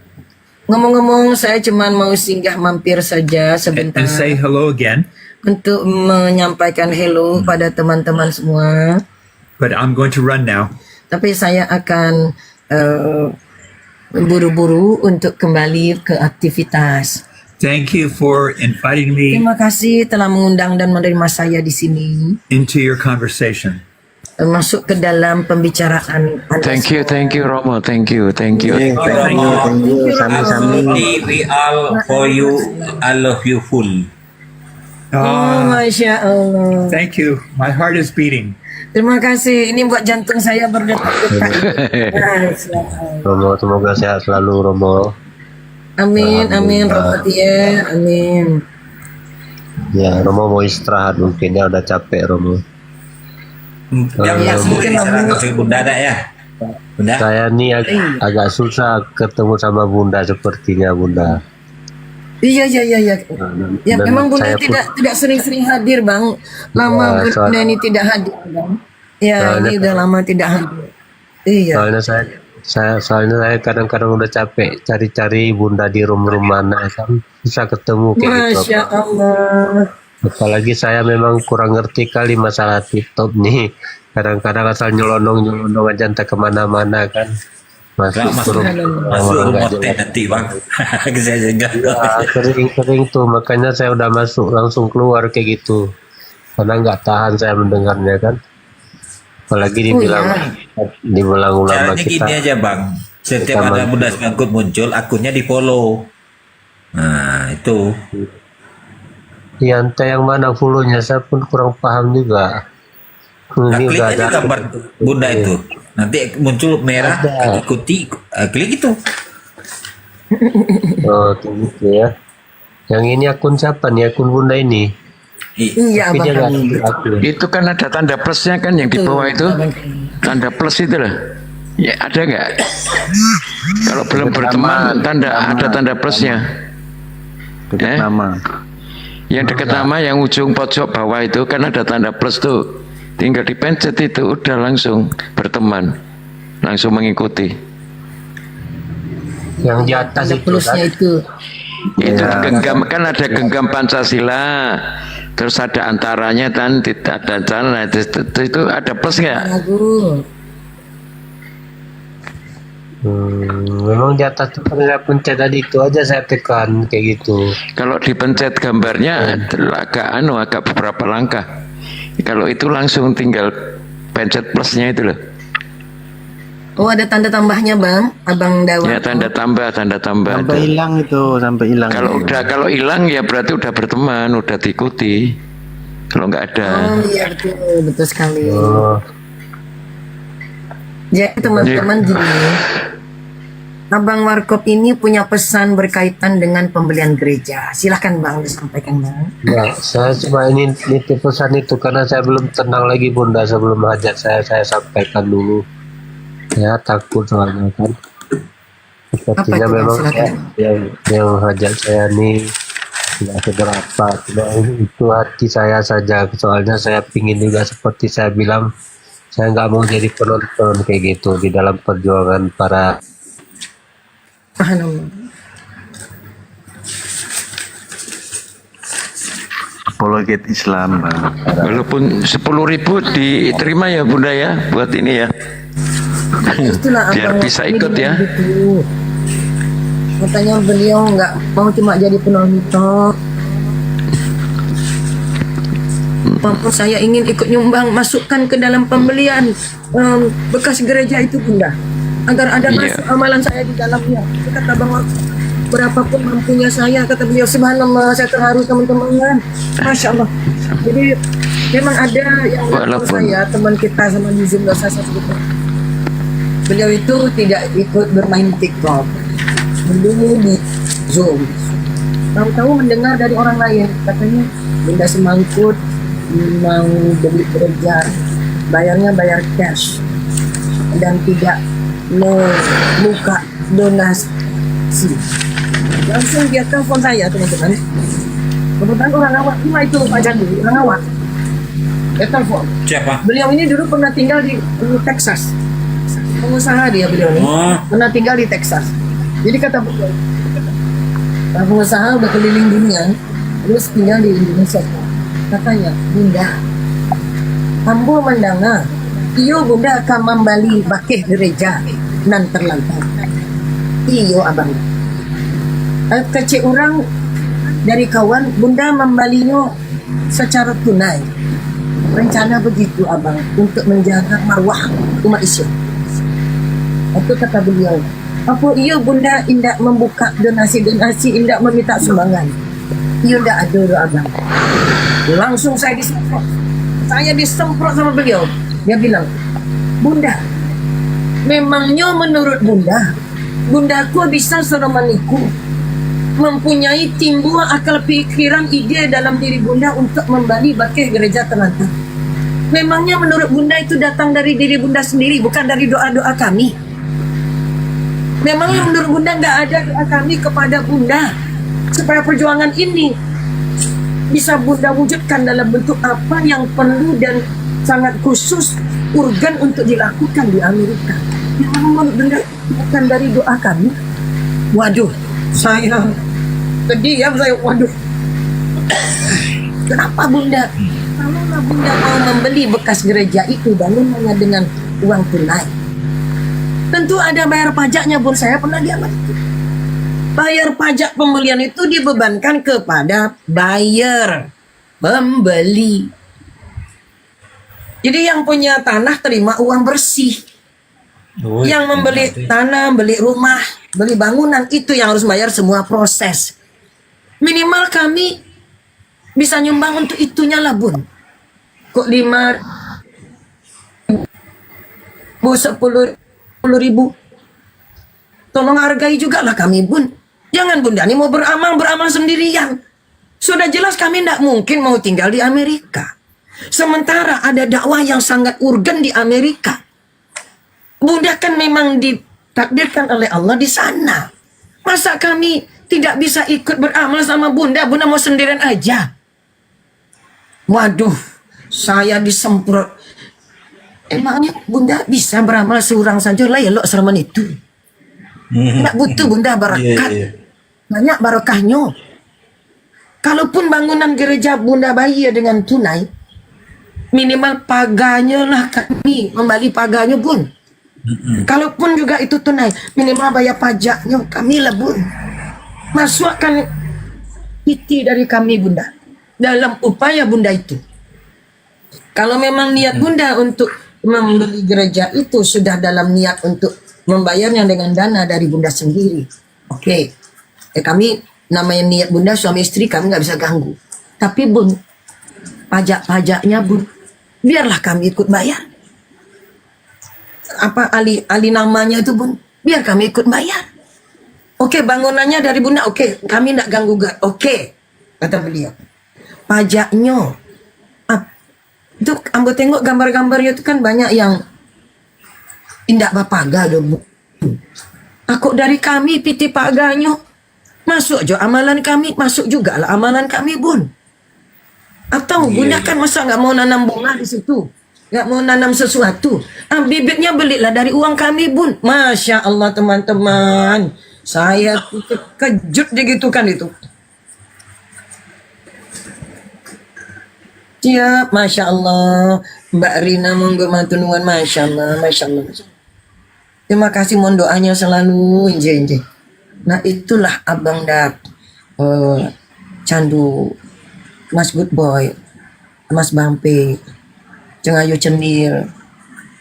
Ngomong-ngomong, saya cuma mau singgah mampir saja sebentar and say hello again, untuk menyampaikan hello pada teman-teman semua. but I'm going to run now. Tapi saya akan buru-buru untuk kembali ke aktivitas. Thank you for inviting me Terima kasih telah mengundang dan menerima saya di sini, into your conversation. masuk ke dalam pembicaraan Anda. Thank you, Romo, thank you. Sami-sami. We all for you, I love you full. Oh, Masya Allah. Thank you. My heart is beating. Terima kasih. Ini buat jantung saya berdetak-detak. Romo, semoga sehat selalu Romo. Amin, amin, Romotia, amin. Ya, Romo mau istirahat mungkin dia udah capek Romo. Bunda ada ya. Bunda. Saya nih agak susah ketemu sama Bunda sepertinya Bunda. Iya. Ya, Dan memang Bunda saya tidak sering-sering hadir, Bang. Lama Ya, Bunda ini tidak hadir, Bang. Ya, Soalnya- ini udah lama tidak hadir. Iya. Soalnya saya kadang-kadang udah capek cari-cari Bunda di room mana kan bisa ketemu kayak gitu. Masya Allah. Apalagi saya memang kurang ngerti kali masalah TikTok nih. Kadang-kadang asal nyelonong aja entah kemana-mana kan. Masuk motel nanti bang. Sering tuh makanya saya udah masuk langsung keluar kayak gitu. Karena nggak tahan saya mendengarnya kan. Apalagi dibilang ulama Caranya kita. gini aja bang. Setiap ada Bunda Semangkut muncul, akunnya di follow. Nah itu. Ya entah yang mana follow-nya saya pun kurang paham juga. Nah, Ini klik udah aja ada gambar Bunda itu. Nanti muncul merah, ikuti, klik itu. Oh gitu ya. Yang ini akun siapa nih? Akun Bunda ini. Iya, Tapi dia Bang. nggak akun. Itu kan ada tanda plusnya kan yang di bawah itu, tanda plus itu lah. Ya ada nggak? Kalau belum berteman, ada tanda plusnya. Nama. Yang dekat nama, yang ujung pojok bawah itu kan ada tanda plus tuh. Tinggal dipencet itu udah langsung berteman, langsung mengikuti. Yang di atas itu Plusnya itu. Itu genggam kan ada genggam Pancasila, terus ada antaranya dan tidak ada jalan itu ada plus nggak? Agung. Memang di atas tuh kan saya pencet tadi itu aja saya tekan kayak gitu. Kalau dipencet gambarnya agak beberapa langkah. Kalau itu langsung tinggal pencet plusnya itu loh. Oh, ada tanda tambahnya, Bang. Abang Dawan. Ya tanda tambah. Sampai hilang itu, sampai hilang. Kalau hilang ya berarti udah berteman, udah diikuti. Kalau nggak ada. Oh iya betul sekali. Jadi teman-teman gini, Abang Warkop ini punya pesan berkaitan dengan pembelian gereja. Silahkan Bang disampaikan Bang. Ya, saya cuma ini nitip pesan itu karena saya belum tenang lagi Bunda sebelum hajat saya sampaikan dulu. Ya takut soalnya kan. Sepertinya itu, memang silakan. yang hajat saya nih tidak seberapa. Cuma itu hati saya saja. Soalnya saya pingin juga seperti saya bilang, saya nggak mau jadi penonton kayak gitu di dalam perjuangan para apologet Islam. Walaupun 10.000 diterima ya Bunda ya buat ini ya. Itulah Biar Abang bisa Warkop ini ikut ya. begitu. Katanya beliau nggak mau cuma jadi penonton. Walaupun saya ingin ikut nyumbang, masukkan ke dalam pembelian bekas gereja itu Bunda, agar ada masuk amalan saya di dalamnya. Kata Bang Warkop, berapapun mampunya saya, kata beliau, subhanallah, saya terharu teman-teman. Masya Allah. Jadi memang ada yang menurut saya, teman kita sama di Zoom, saya sebutkan. Beliau itu tidak ikut bermain TikTok, dulu di Zoom. Tahu-tahu mendengar dari orang lain, katanya Bunda Semangkut mau beli gereja, bayarnya bayar cash dan tidak mau buka donasi. Langsung dia telepon saya teman-teman. Kebetulan orang awak, cuma itu Pak Jandi, orang awak. telepon. Siapa? Beliau ini dulu pernah tinggal di Texas. Pengusaha beliau ini. Pernah tinggal di Texas. Jadi kata beliau, pengusaha udah keliling dunia, terus tinggal di Indonesia. Katanya, Bunda, ambo mandanga, iyo Bunda akan membali bakeh gereja nan terlantar. Iyo abang. Kecil orang dari kawan, Bunda membalinya secara tunai. Rencana begitu abang untuk menjaga marwah umat Islam. Itu kata beliau. Apa iya Bunda indak membuka donasi-donasi, indak meminta sumbangan? Iya ndak ada abang. Langsung saya disemprot. Saya disemprot sama beliau. Dia bilang, Bunda, memangnya menurut Bunda, Bundaku bisa seremaniku mempunyai timbul akal pikiran ide dalam diri Bunda untuk membali bakeh gereja terlantar. Memangnya menurut Bunda itu datang dari diri Bunda sendiri, bukan dari doa-doa kami. Memangnya menurut Bunda nggak ada doa kami kepada Bunda supaya perjuangan ini bisa Bunda wujudkan dalam bentuk apa yang perlu dan sangat khusus, urgen untuk dilakukan di Amerika. Memang menurut Bunda bukan dari doa kami. Waduh, saya kediam, saya waduh. Kenapa Bunda? Kalau Bunda mau membeli bekas gereja itu bangunannya dengan uang tunai, tentu ada bayar pajaknya, Bun. Saya pernah diamat. Bayar pajak pembelian itu dibebankan kepada buyer, pembeli. Jadi yang punya tanah terima uang bersih. Yang membeli tanah, beli rumah, beli bangunan, itu yang harus bayar semua proses. Minimal kami bisa nyumbang untuk itunya lah, Bun. Kok 10.000, tolong hargai juga lah kami, Bun. Jangan Bunda ini mau beramal sendirian. Sudah jelas kami tidak mungkin mau tinggal di Amerika. Sementara ada dakwah yang sangat urgen di Amerika. Bunda kan memang ditakdirkan oleh Allah di sana. Masa kami tidak bisa ikut beramal sama Bunda? Bunda mau sendirian aja. Waduh, saya disemprot. Emangnya Bunda bisa beramal seorang saja lah ya lo serman itu. Tidak butuh Bunda barakat. Banyak barakahnya. Kalaupun bangunan gereja Bunda bayar dengan tunai, minimal paganya lah kami membali paganya, Bun. Kalaupun juga itu tunai, minimal bayar pajaknya kami lah, Bun. Masukkan iti dari kami, Bunda, dalam upaya Bunda itu. Kalau memang niat Bunda untuk membeli gereja itu sudah dalam niat untuk membayarnya dengan dana dari Bunda sendiri, oke. Kami namanya niat Bunda suami istri kami nggak bisa ganggu. Tapi Bun, pajak-pajaknya Bun, biarlah kami ikut bayar. Apa ali namanya itu Bun, biar kami ikut bayar. Oke, bangunannya dari Bunda, oke, kami nggak ganggu, oke, kata beliau. Pajaknya, itu ambo tengok gambar-gambarnya itu kan banyak yang indak bapaga do, Bu. Aku dari kami piti paganya masuk jo amalan kami, masuk juga lah amalan kami, Bun. Atau Bunda kan masa nggak mau nanam bunga di situ, nggak mau nanam sesuatu, bibitnya belilah dari uang kami, Bun. Masya Allah teman-teman, saya kejut digitukan itu. Ya, Masya Allah, Mbak Rina monggo matur nuwun, Masya Allah, Masya Allah. Terima kasih, mohon doanya selalu, inje. Nah itulah Abang Dak, Candu, Mas Good Boy, Mas Bampe, Cengayu Cenil,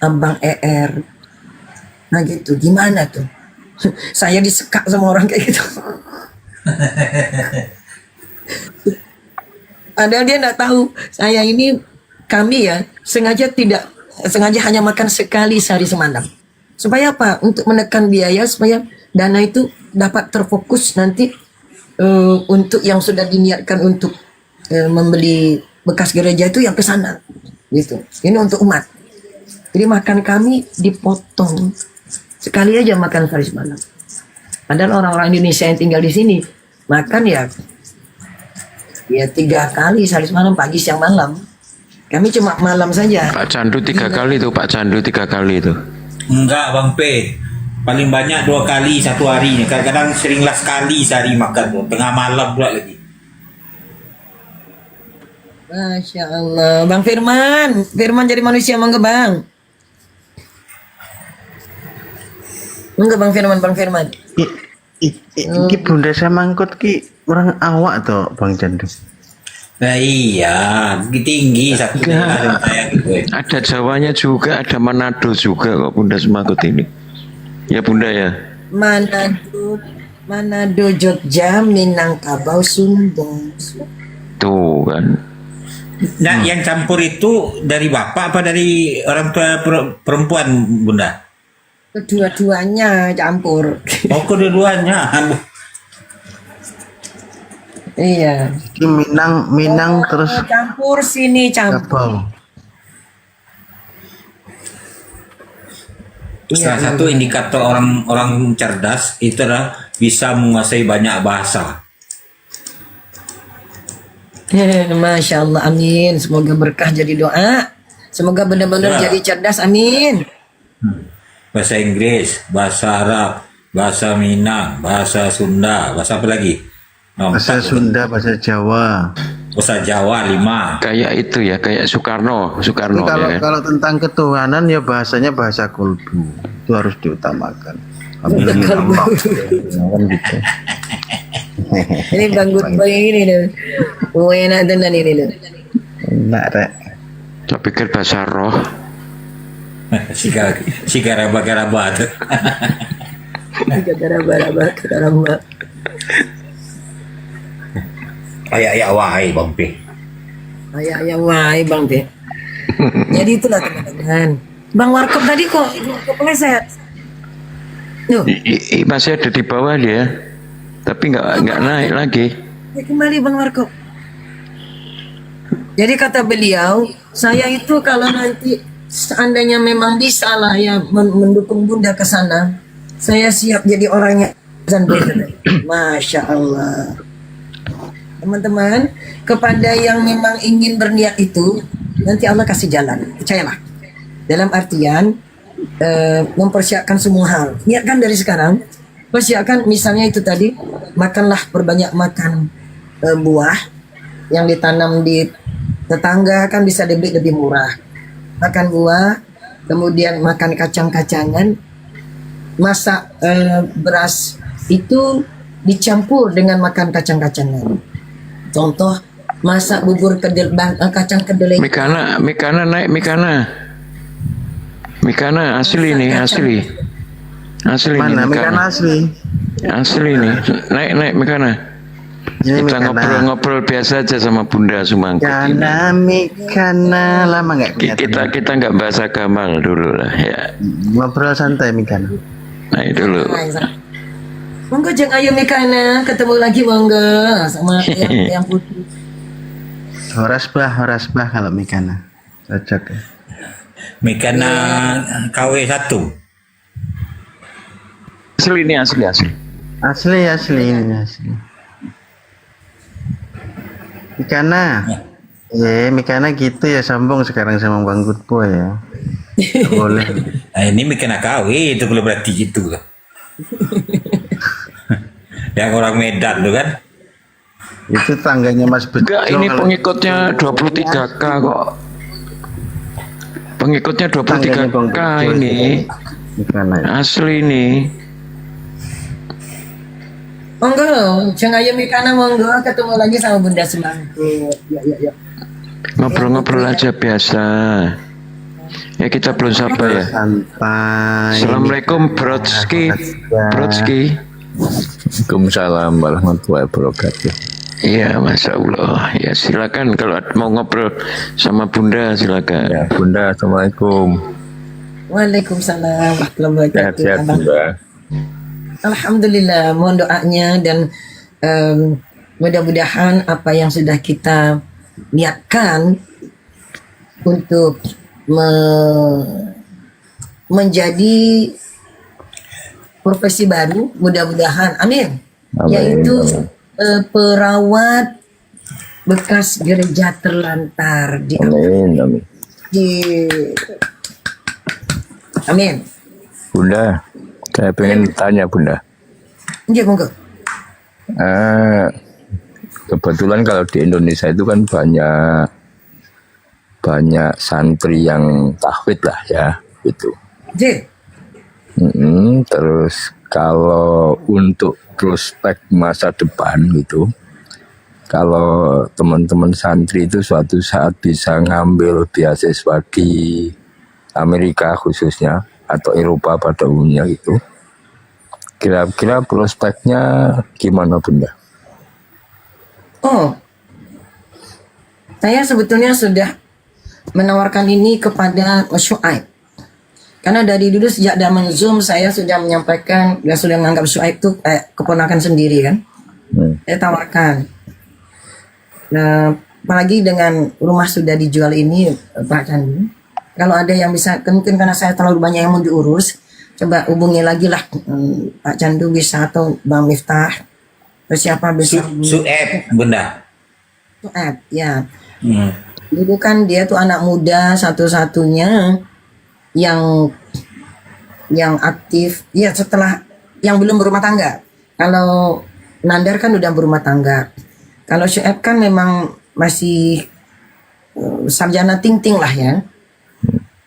Abang ER. Nah gitu, gimana tuh? Saya disekak sama orang kayak gitu. Padahal dia tidak tahu saya ini, kami ya sengaja hanya makan sekali sehari semalam. Supaya apa? Untuk menekan biaya supaya dana itu dapat terfokus nanti untuk yang sudah diniatkan untuk membeli bekas gereja itu yang ke sana. Gitu. Ini untuk umat. Jadi makan kami dipotong. Sekali aja makan sehari semalam. Padahal orang-orang Indonesia yang tinggal di sini makan ya 3 kali sehari semalam, pagi siang malam. Kami cuma malam saja. Pak Candu 3 kali tuh, Pak Candu 3 kali itu. Enggak Bang P, paling banyak 2 kali satu hari. Kadang-kadang seringlah sekali sehari makan tuh, tengah malam pula lagi. Masya Allah. Bang Firman jadi manusia monggo Bang. Monggo Bang Firman. Ki Bunda Samangkut ki orang awak toh Bang Candu. Nah iya, tinggi satu saya gitu. Ada Jawanya juga, ada Manado juga kok Bunda Semangkut ini. Ya Bunda ya. Manado, Jogja, Minangkabau, Sunda. Tuh kan. Nah, yang campur itu dari bapak apa dari orang tua perempuan, Bunda? Kedua-duanya campur. Oh, kedua-duanya. Iya. Ki Minang terus Campur sini campur. Salah satu indikator orang cerdas itu adalah bisa menguasai banyak bahasa. Masya Allah, amin. Semoga berkah jadi doa. Semoga benar-benar jadi cerdas, amin. Bahasa Inggris, bahasa Arab, bahasa Minang, bahasa Sunda, bahasa apa lagi? bahasa Sunda, bahasa Jawa. Bahasa Jawa 5. Kayak itu ya, kayak Soekarno ya. Kalau tentang ketuhanan ya bahasanya bahasa kolbu. Itu harus diutamakan. Gitu. Ini Bang Good Boy ini loh. Enak tenan ini loh. Enak rek. Tak pikir bahasa roh. Sigaraba-garaba tuh. Sigaraba-garaba. Ayah wahai Bang P. Ayah wahai Bang P. Jadi itulah teman-teman. Bang Warkop tadi kok kepleset. Masih ada di bawah dia, tapi nggak naik lagi. Kembali Bang Warkop. Jadi kata beliau, saya itu kalau nanti seandainya memang bisa lah ya mendukung Bunda ke sana, saya siap jadi orangnya. Masya Allah. Teman-teman, kepada yang memang ingin berniat itu, nanti Allah kasih jalan, percayalah. Dalam artian mempersiapkan semua hal. Niatkan dari sekarang, persiapkan misalnya itu tadi, makanlah perbanyak makan buah yang ditanam di tetangga kan bisa dibeli lebih murah. Makan buah, kemudian makan kacang-kacangan, masak beras itu dicampur dengan makan kacang-kacangan. Contoh masak bubur kacang kedelai. Mikana naik Mikana asli nih, asli. Mana Mikana asli? Asli nih, naik Mikana. Kita ngobrol biasa aja sama Bunda Semangkut. Karena Mikana lama nggak kita nggak bahas agama dulu lah ya. Ngobrol santai Mikana. Naik dulu. Monggo Jeng Ayu Mikana, ketemu lagi monggo sama yang putih. Horas bah kalau Mikana. Cocok ya. Mikana KW1. Asli ini asli. Mikana. Mikana gitu ya, sambung sekarang sama Bang Good Boy ya. Boleh. Nah, ini Mikana KW itu kalau berarti gitu lah. Yang orang Medan tuh kan. Itu tangganya Mas Bejo. Enggak, ini pengikutnya 23K kok. Pengikutnya 23K ini. Asli ini. Monggo, Jeng Ayu Mikana monggo ketemu lagi sama Bunda Semangkut. Ya. Ngobrol aja biasa. Ya kita belum sabar ya. Santai. Assalamualaikum Brodski. Waalaikumsalam warahmatullahi wabarakatuh. Iya, Masya Allah. Ya silakan kalau mau ngobrol sama Bunda silakan. Ya Bunda, Assalamualaikum. Waalaikumsalam warahmatullahi wabarakatuh. Sehat Bunda. Alhamdulillah, mohon doanya dan mudah-mudahan apa yang sudah kita niatkan untuk menjadi profesi baru, mudah-mudahan, amin. Yaitu perawat bekas gereja terlantar di Amin, amin. Amin. Bunda, saya pengen tanya Bunda. Iya, monggo. Kebetulan kalau di Indonesia itu kan banyak santri yang tahfidz lah ya, gitu. Terus kalau untuk prospek masa depan gitu, kalau teman-teman santri itu suatu saat bisa ngambil beasiswa di Amerika khususnya atau Eropa pada umumnya gitu, kira-kira prospeknya gimana Bunda? Oh, saya sebetulnya sudah menawarkan ini kepada Syuaib. Karena dari dulu sejak zaman Zoom saya sudah menyampaikan, dan sudah menganggap Syuaib itu keponakan sendiri kan. Saya tawarkan. Nah, apalagi dengan rumah sudah dijual ini Pak Candi. Kalau ada yang bisa, mungkin karena saya terlalu banyak yang mau diurus, coba hubungi lagi lah Pak Candu bisa atau Bang Miftah. Terus siapa bisa? Sueb, Bunda. Sueb, ya. Dulu kan dia tuh anak muda satu-satunya yang aktif. Ya setelah yang belum berumah tangga. Kalau Nandar kan udah berumah tangga. Kalau Sueb kan memang masih sarjana ting-ting lah ya.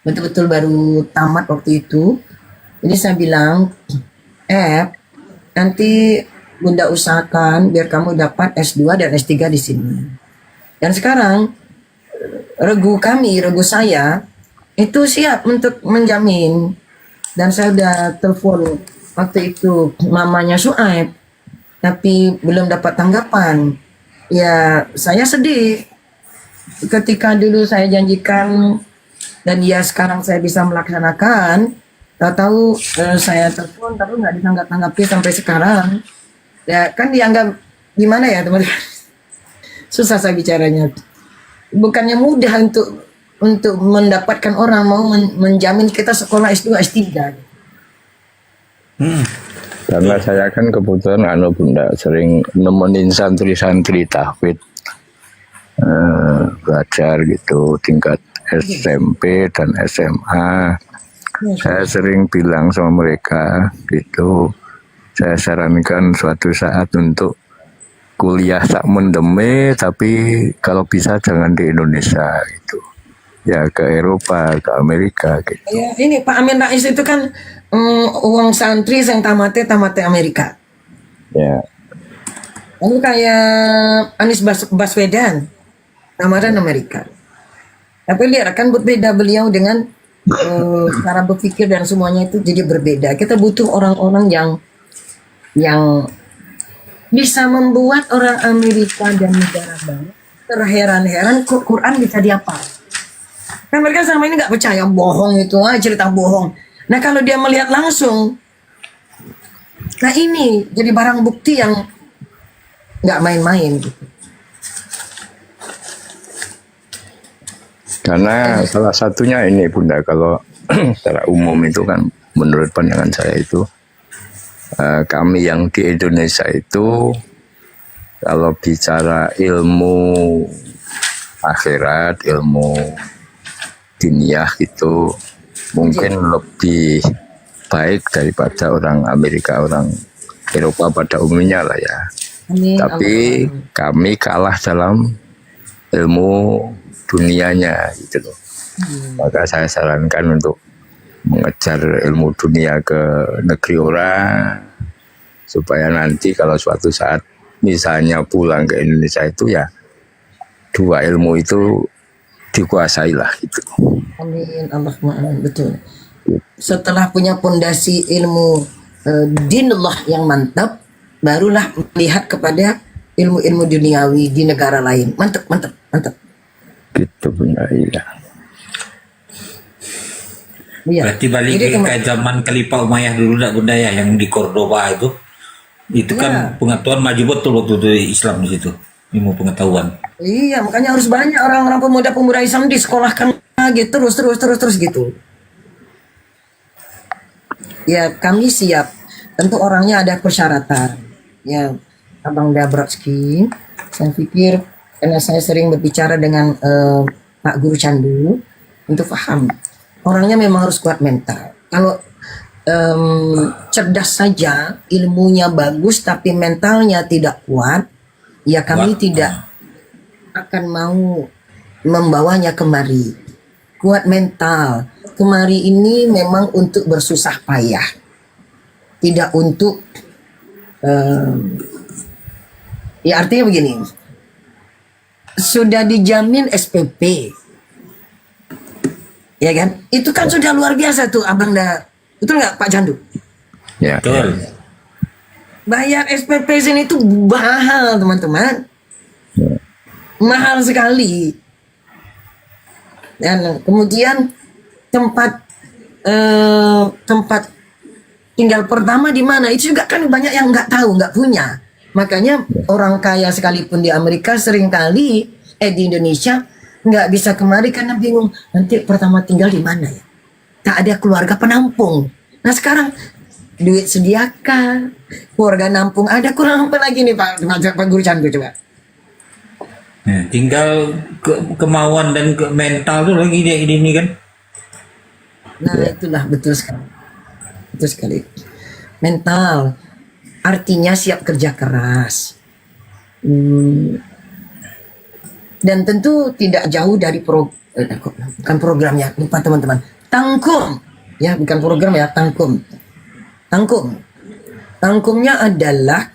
Betul-betul baru tamat waktu itu. Jadi saya bilang, nanti Bunda usahakan biar kamu dapat S2 dan S3 di sini. Dan sekarang regu saya itu siap untuk menjamin. Dan saya udah telepon waktu itu mamanya Suaib, tapi belum dapat tanggapan. Ya saya sedih ketika dulu saya janjikan dan ya sekarang saya bisa melaksanakan. Tahu saya telepon tapi nggak ditanggap-tanggapi sampai sekarang. Ya kan dianggap gimana ya teman-teman? Susah saya bicaranya. Bukannya mudah untuk mendapatkan orang mau menjamin kita sekolah S2 S3. Karena saya kan kebetulan Bunda sering nemenin santri-santri tahfidz belajar gitu tingkat SMP dan SMA. Saya sering bilang sama mereka gitu, saya sarankan suatu saat untuk kuliah sak mendeme, tapi kalau bisa jangan di Indonesia gitu, ya ke Eropa, ke Amerika gitu. Ya, ini Pak Amin Rais itu kan uang santri yang tamatnya Amerika. Ya. Lalu kayak Anies Baswedan, tamatnya Amerika. Tapi lihat kan berbeda beliau dengan cara berpikir dan semuanya itu jadi berbeda. Kita butuh orang-orang yang bisa membuat orang Amerika dan negara barat terheran-heran kok Quran bisa dihafal. Kan mereka selama ini nggak percaya, bohong itu, cerita bohong. Nah kalau dia melihat langsung, nah ini jadi barang bukti yang nggak main-main gitu. Karena salah satunya ini Bunda, kalau secara umum itu kan menurut pandangan saya itu kami yang di Indonesia itu kalau bicara ilmu akhirat, ilmu diniyah itu mungkin lebih baik daripada orang Amerika, orang Eropa pada umumnya lah ya. Amin, tapi Allah. Kami kalah dalam ilmu dunianya gitu loh. Maka saya sarankan untuk mengejar ilmu dunia ke negeri orang supaya nanti kalau suatu saat misalnya pulang ke Indonesia itu ya dua ilmu itu dikuasai lah gitu. Amin, Allahumma amin, betul. Setelah punya pondasi ilmu dinullah yang mantap, barulah melihat kepada ilmu-ilmu duniawi di negara lain. Mantap. Gitu Bunda, iya. Berarti balik Jadi ke zaman Khalifah Umayyah dulu enggak Bunda ya, yang di Cordoba itu kan pengetahuan maju betul waktu itu Islam di situ, ilmu pengetahuan. Iya, makanya harus banyak orang-orang pemuda-pemuda Islam disekolahkan lagi terus gitu. Ya, kami siap. Tentu orangnya ada persyaratan. Ya, Abang Dabrowski, saya pikir karena saya sering berbicara dengan Pak Guru Candu untuk paham. Orangnya memang harus kuat mental. Kalau cerdas saja, ilmunya bagus tapi mentalnya tidak kuat, ya kami tidak akan mau membawanya kemari. Kuat mental. Kemari ini memang untuk bersusah payah. Tidak untuk ya artinya begini. Sudah dijamin SPP. Ya kan? Itu kan sudah luar biasa tuh Abang dah. Betul nggak Pak Candu? Ya. Betul. Bayar SPP sini itu mahal teman-teman. Mahal sekali. Dan kemudian tempat tinggal pertama di mana? Itu juga kan banyak yang nggak tahu, nggak punya. Makanya orang kaya sekalipun di Amerika seringkali di Indonesia nggak bisa kemari karena bingung nanti pertama tinggal di mana ya. Tak ada keluarga penampung. Nah sekarang duit sediakan, keluarga nampung ada, kurang apa lagi nih Pak Guru Candu coba. Tinggal kemauan dan mental tuh lagi dia ini kan. Nah itulah betul sekali. Betul sekali. Mental artinya siap kerja keras. Dan tentu tidak jauh dari bukan programnya, lupa teman-teman. Tangkum, ya bukan program ya, tangkum. Tangkumnya adalah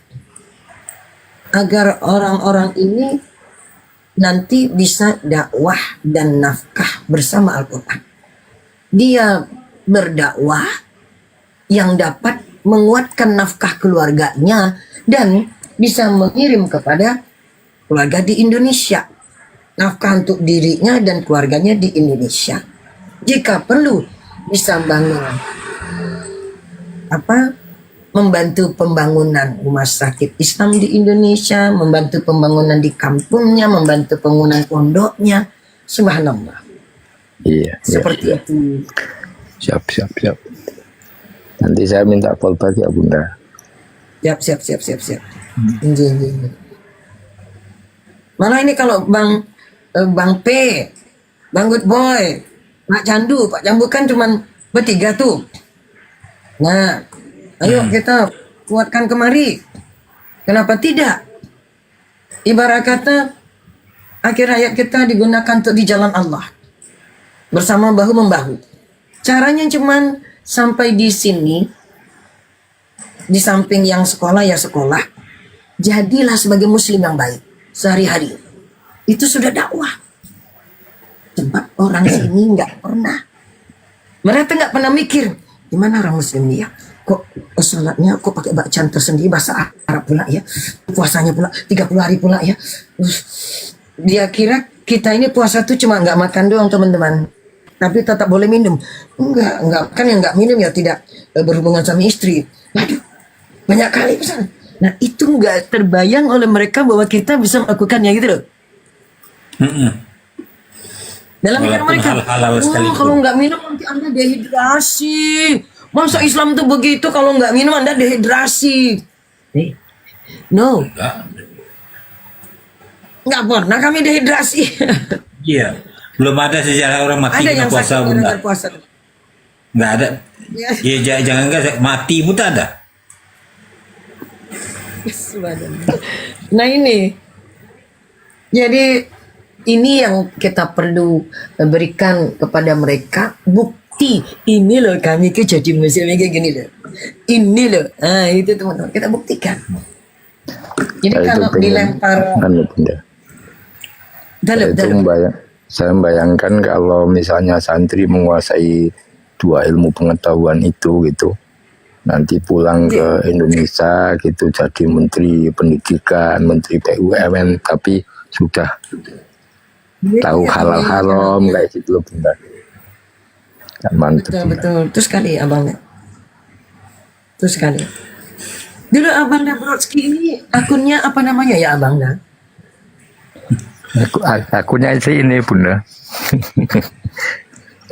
agar orang-orang ini nanti bisa dakwah dan nafkah bersama Al-Quran. Dia berdakwah yang dapat menguatkan nafkah keluarganya dan bisa mengirim kepada keluarga di Indonesia. Nafkah untuk dirinya dan keluarganya di Indonesia. Jika perlu bisa membantu pembangunan rumah sakit Islam di Indonesia, membantu pembangunan di kampungnya, membantu pembangunan pondoknya. Subhanallah. Iya. Seperti itu. Siap. Nanti saya minta fallback ya Bunda. Siap. Malah ini kalau Bang P, Bang Good Boy, Pak Candu kan cuman bertiga tuh. Nah, ayo kita kuatkan kemari. Kenapa tidak? Ibarat kata akhir hayat kita digunakan untuk di jalan Allah. Bersama bahu-membahu. Caranya cuman sampai di sini. Di samping yang sekolah ya sekolah. Jadilah sebagai muslim yang baik sehari-hari. Itu sudah dakwah. Sebab orang sini nggak pernah. Mereka nggak pernah mikir gimana orang muslim ini ya. Kok sholatnya kok pakai bacaan tersendiri bahasa Arab pula ya. Puasanya pula 30 hari pula ya. Dia kira kita ini puasa tuh cuma nggak makan doang teman-teman. Tapi tetap boleh minum. Enggak kan yang nggak minum ya tidak berhubungan sama istri. Waduh, banyak kali pesan. Nah itu nggak terbayang oleh mereka bahwa kita bisa melakukannya gitu loh. Dalam pikiran mereka, kalau nggak minum nanti Anda dehidrasi. Masa Islam tuh begitu, kalau nggak minum Anda dehidrasi. No. Nggak pernah kami dehidrasi. Iya. Belum ada sejarah orang mati Ada yang puasa sakit Bunda. gara-gara puasa. Nggak ada. Ya jangan mati pun tak ada. Nah ini, jadi ini yang kita perlu berikan kepada mereka bukti. Ini loh kami ke jadi muslim kayak gini loh. Ini loh, itu teman-teman kita buktikan. Jadi kalau dilempar, saya membayangkan kalau misalnya santri menguasai dua ilmu pengetahuan itu gitu. Nanti pulang ke Indonesia gitu jadi menteri pendidikan, menteri BUMN tapi sudah tahu halal haram kayak gitu loh Bunda. Mantap. Betul. Terus sekali abangnya. Terus sekali. Dulu abangnya Brodsky ini akunnya apa namanya ya abangnya? Akunnya sih ini Bunda.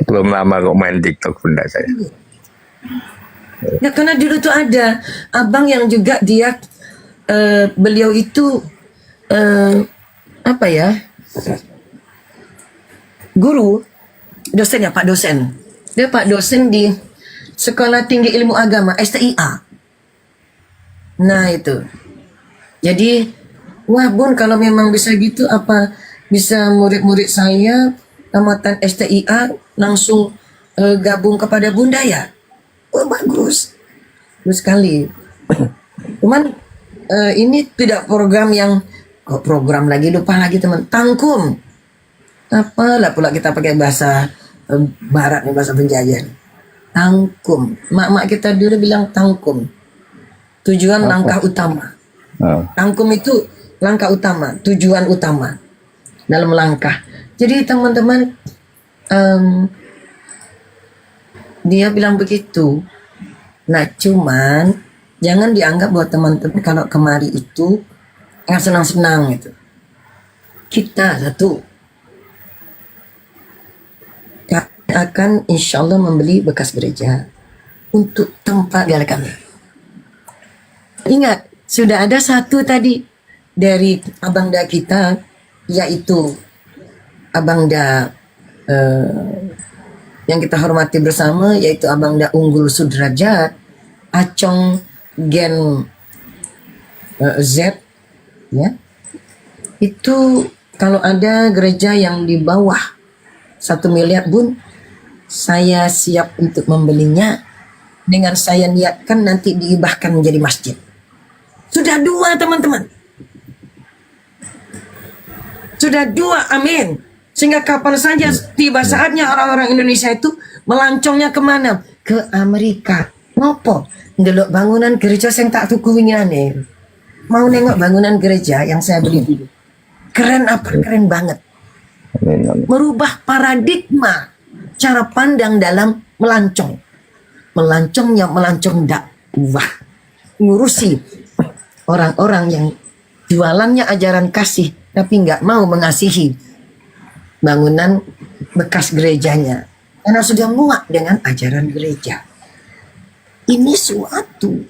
Belum lama kok main TikTok Bunda saya. Ya karena dulu tuh ada abang yang juga dia beliau itu apa ya, guru, dosen ya, Pak dosen. Dia Pak dosen di Sekolah Tinggi Ilmu Agama, STIA. Nah itu. Jadi, wah Bun, kalau memang bisa gitu, apa bisa murid-murid saya tamatan STIA langsung gabung kepada Bunda ya? Oh bagus. Bagus sekali. Cuman ini tidak program yang, program lagi, lupa lagi teman. Tangkum. Apalah pula kita pakai bahasa barat nih, bahasa penjajah. Tangkum. Mak-mak kita dulu bilang tangkum. Tujuan langkah utama. Tangkum itu langkah utama, tujuan utama dalam langkah. Jadi teman-teman, dia bilang begitu. Nah cuman jangan dianggap bahwa teman-teman kalau kemari itu senang-senang gitu. Kita satu akan insya Allah membeli bekas gereja untuk tempat gala kami. Ingat, sudah ada satu tadi dari abangda kita, yaitu abangda yang kita hormati bersama, yaitu abangda Unggul Sudrajat, Acong Gen Z, ya. Itu kalau ada gereja yang di bawah 1 miliar Bun, saya siap untuk membelinya dengan saya niatkan nanti diibahkan menjadi masjid. Sudah 2 teman-teman. Sudah 2, amin. Sehingga kapan saja tiba saatnya orang-orang Indonesia itu melancongnya kemana? Ke Amerika. Ngopo? Ndelok bangunan gereja yang tak tuku wingiane. Mau nengok bangunan gereja yang saya beli dulu. Keren apa? Keren banget. Merubah paradigma cara pandang dalam melancong. Melancongnya melancong dakwah. Ngurusi orang-orang yang jualannya ajaran kasih tapi nggak mau mengasihi bangunan bekas gerejanya karena sudah muak dengan ajaran gereja. Ini suatu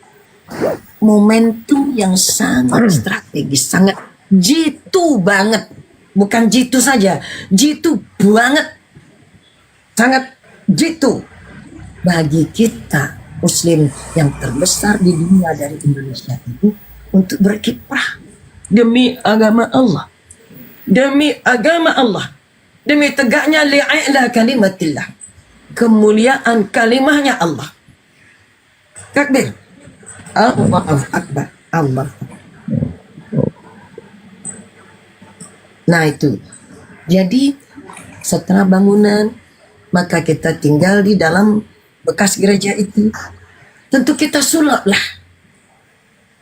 momentum yang sangat strategis, sangat jitu banget, bukan jitu saja, jitu banget, sangat jitu bagi kita Muslim yang terbesar di dunia dari Indonesia itu untuk berkiprah demi agama Allah, demi agama Allah, demi tegaknya li'a'la kalimatillah, kemuliaan kalimahnya Allah. Takbir, Allahu Akbar, Allah. Nah itu, jadi setelah bangunan maka kita tinggal di dalam bekas gereja itu. Tentu kita sulap lah.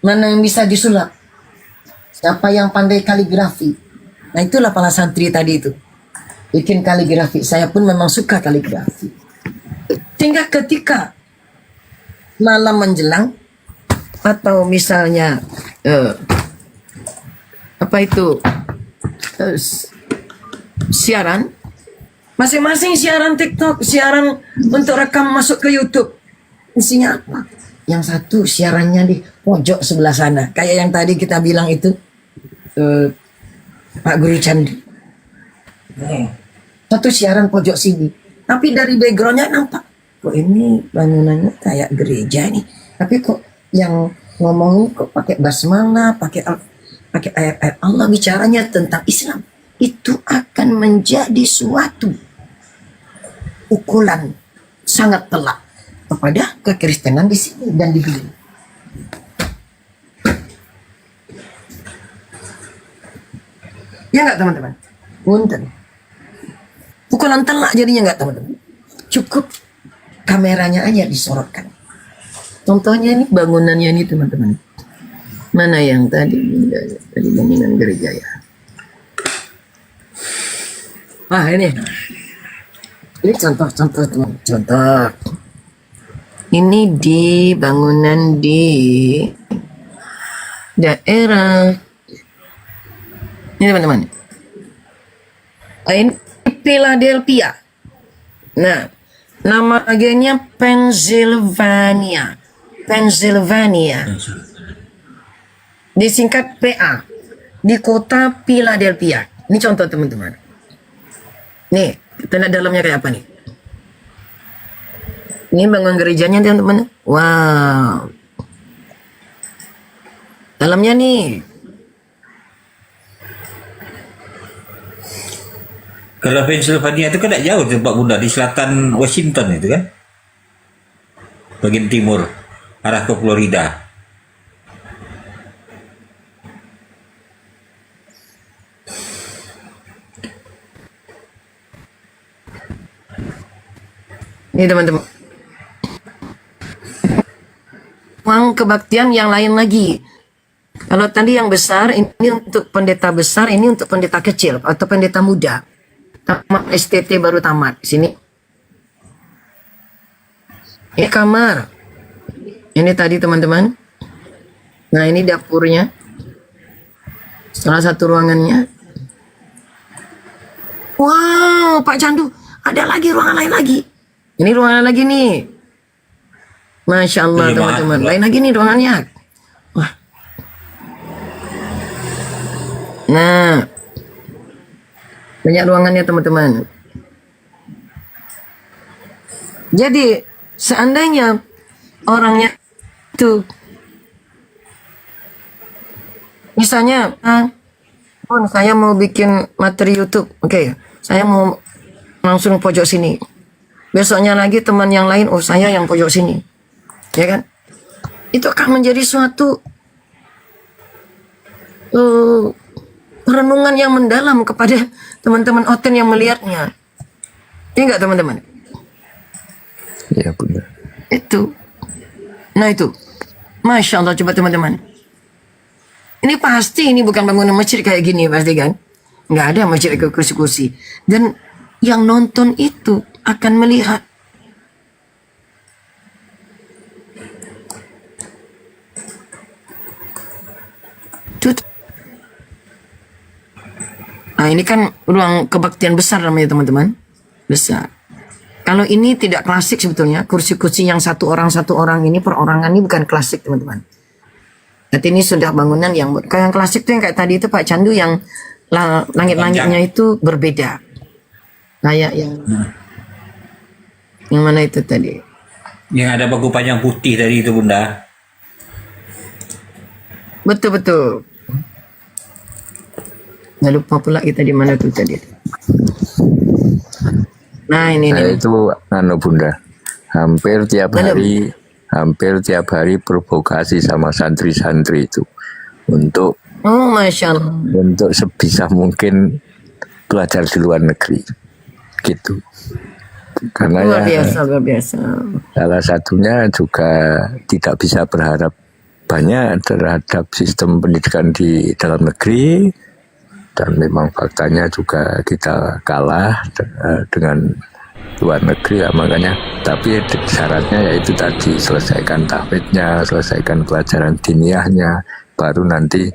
Mana yang bisa disulap? Siapa yang pandai kaligrafi? Nah itulah para santri tadi itu. Bikin kaligrafi. Saya pun memang suka kaligrafi. Sehingga ketika malam menjelang atau misalnya siaran, masing-masing siaran TikTok, siaran untuk rekam masuk ke YouTube. Isinya apa? Yang satu siarannya di pojok sebelah sana. Kayak yang tadi kita bilang itu, Pak Guru Candi. Satu siaran pojok sini. Tapi dari backgroundnya nampak, kok ini bangunannya kayak gereja nih. Tapi kok yang ngomong kok pakai basmalah, pakai ayat-ayat Allah, bicaranya tentang Islam. Itu akan menjadi suatu pukulan sangat telak kepada kekristenan di sini dan di dunia. Ya nggak teman-teman? Punten. Pukulan telak jadinya nggak teman-teman? Cukup kameranya aja disorotkan. Contohnya ini bangunannya ini teman-teman. Mana yang tadi bangunan gereja ya? Ah ini contoh teman. Contoh. Ini di bangunan di daerah ini teman-teman. Ini Philadelphia. Nah, nama agennya Pennsylvania. Disingkat PA. di kota Philadelphia. Ini contoh teman-teman. Nih, kita lihat dalamnya kayak apa nih. Ini bangunan gerejanya teman-teman. Wow. Dalamnya nih. Kalau Pennsylvania itu kan tidak jauh tempat Bunda, di selatan Washington itu kan, bagian timur arah ke Florida. Ini teman-teman. Uang kebaktian yang lain lagi. Kalau tadi yang besar, ini untuk pendeta besar, ini untuk pendeta kecil atau pendeta muda. Tamat STT baru tamat. Sini. Ini kamar. Ini tadi teman-teman. Nah ini dapurnya. Salah satu ruangannya. Wow, Pak Candu. Ada lagi ruangan lain lagi. Ini ruangan lagi nih. Masya Allah teman-teman. Lain lagi nih ruangannya. Wah. Nah. Banyak ruangannya teman-teman. Jadi seandainya orangnya itu misalnya pun saya mau bikin materi YouTube. Oke, saya mau langsung pojok sini. Besoknya lagi teman yang lain, oh saya yang pojok sini. Ya kan? Itu akan menjadi suatu perenungan yang mendalam kepada teman-teman Oten yang melihatnya. Ini enggak teman-teman? Iya benar. Itu. Nah itu. Masya Allah, coba teman-teman. Ini pasti ini bukan bangunan masjid kayak gini pasti kan? Nggak ada masjid ke kursi-kursi. Dan yang nonton itu akan melihat nah ini kan ruang kebaktian besar namanya teman-teman. Besar. Kalau ini tidak klasik sebetulnya. Kursi-kursi yang satu orang ini perorangan ini bukan klasik teman-teman. Nanti ini sudah bangunan yang kalau yang klasik tuh yang kayak tadi itu Pak Candu yang langit-langitnya itu berbeda. Kayak yang mana itu tadi? Yang ada bangku panjang putih tadi itu Bunda. Betul-betul. Nggak lupa pula kita di mana tuh tadi. Nah ini saya itu Bunda, hampir tiap hari provokasi sama santri-santri itu untuk Masya Allah, untuk sebisa mungkin belajar di luar negeri gitu. Karena luar biasa. Salah satunya juga tidak bisa berharap banyak terhadap sistem pendidikan di dalam negeri, dan memang faktanya juga kita kalah dengan luar negeri ya, makanya tapi syaratnya yaitu tadi selesaikan tahfidnya, selesaikan pelajaran diniyahnya, baru nanti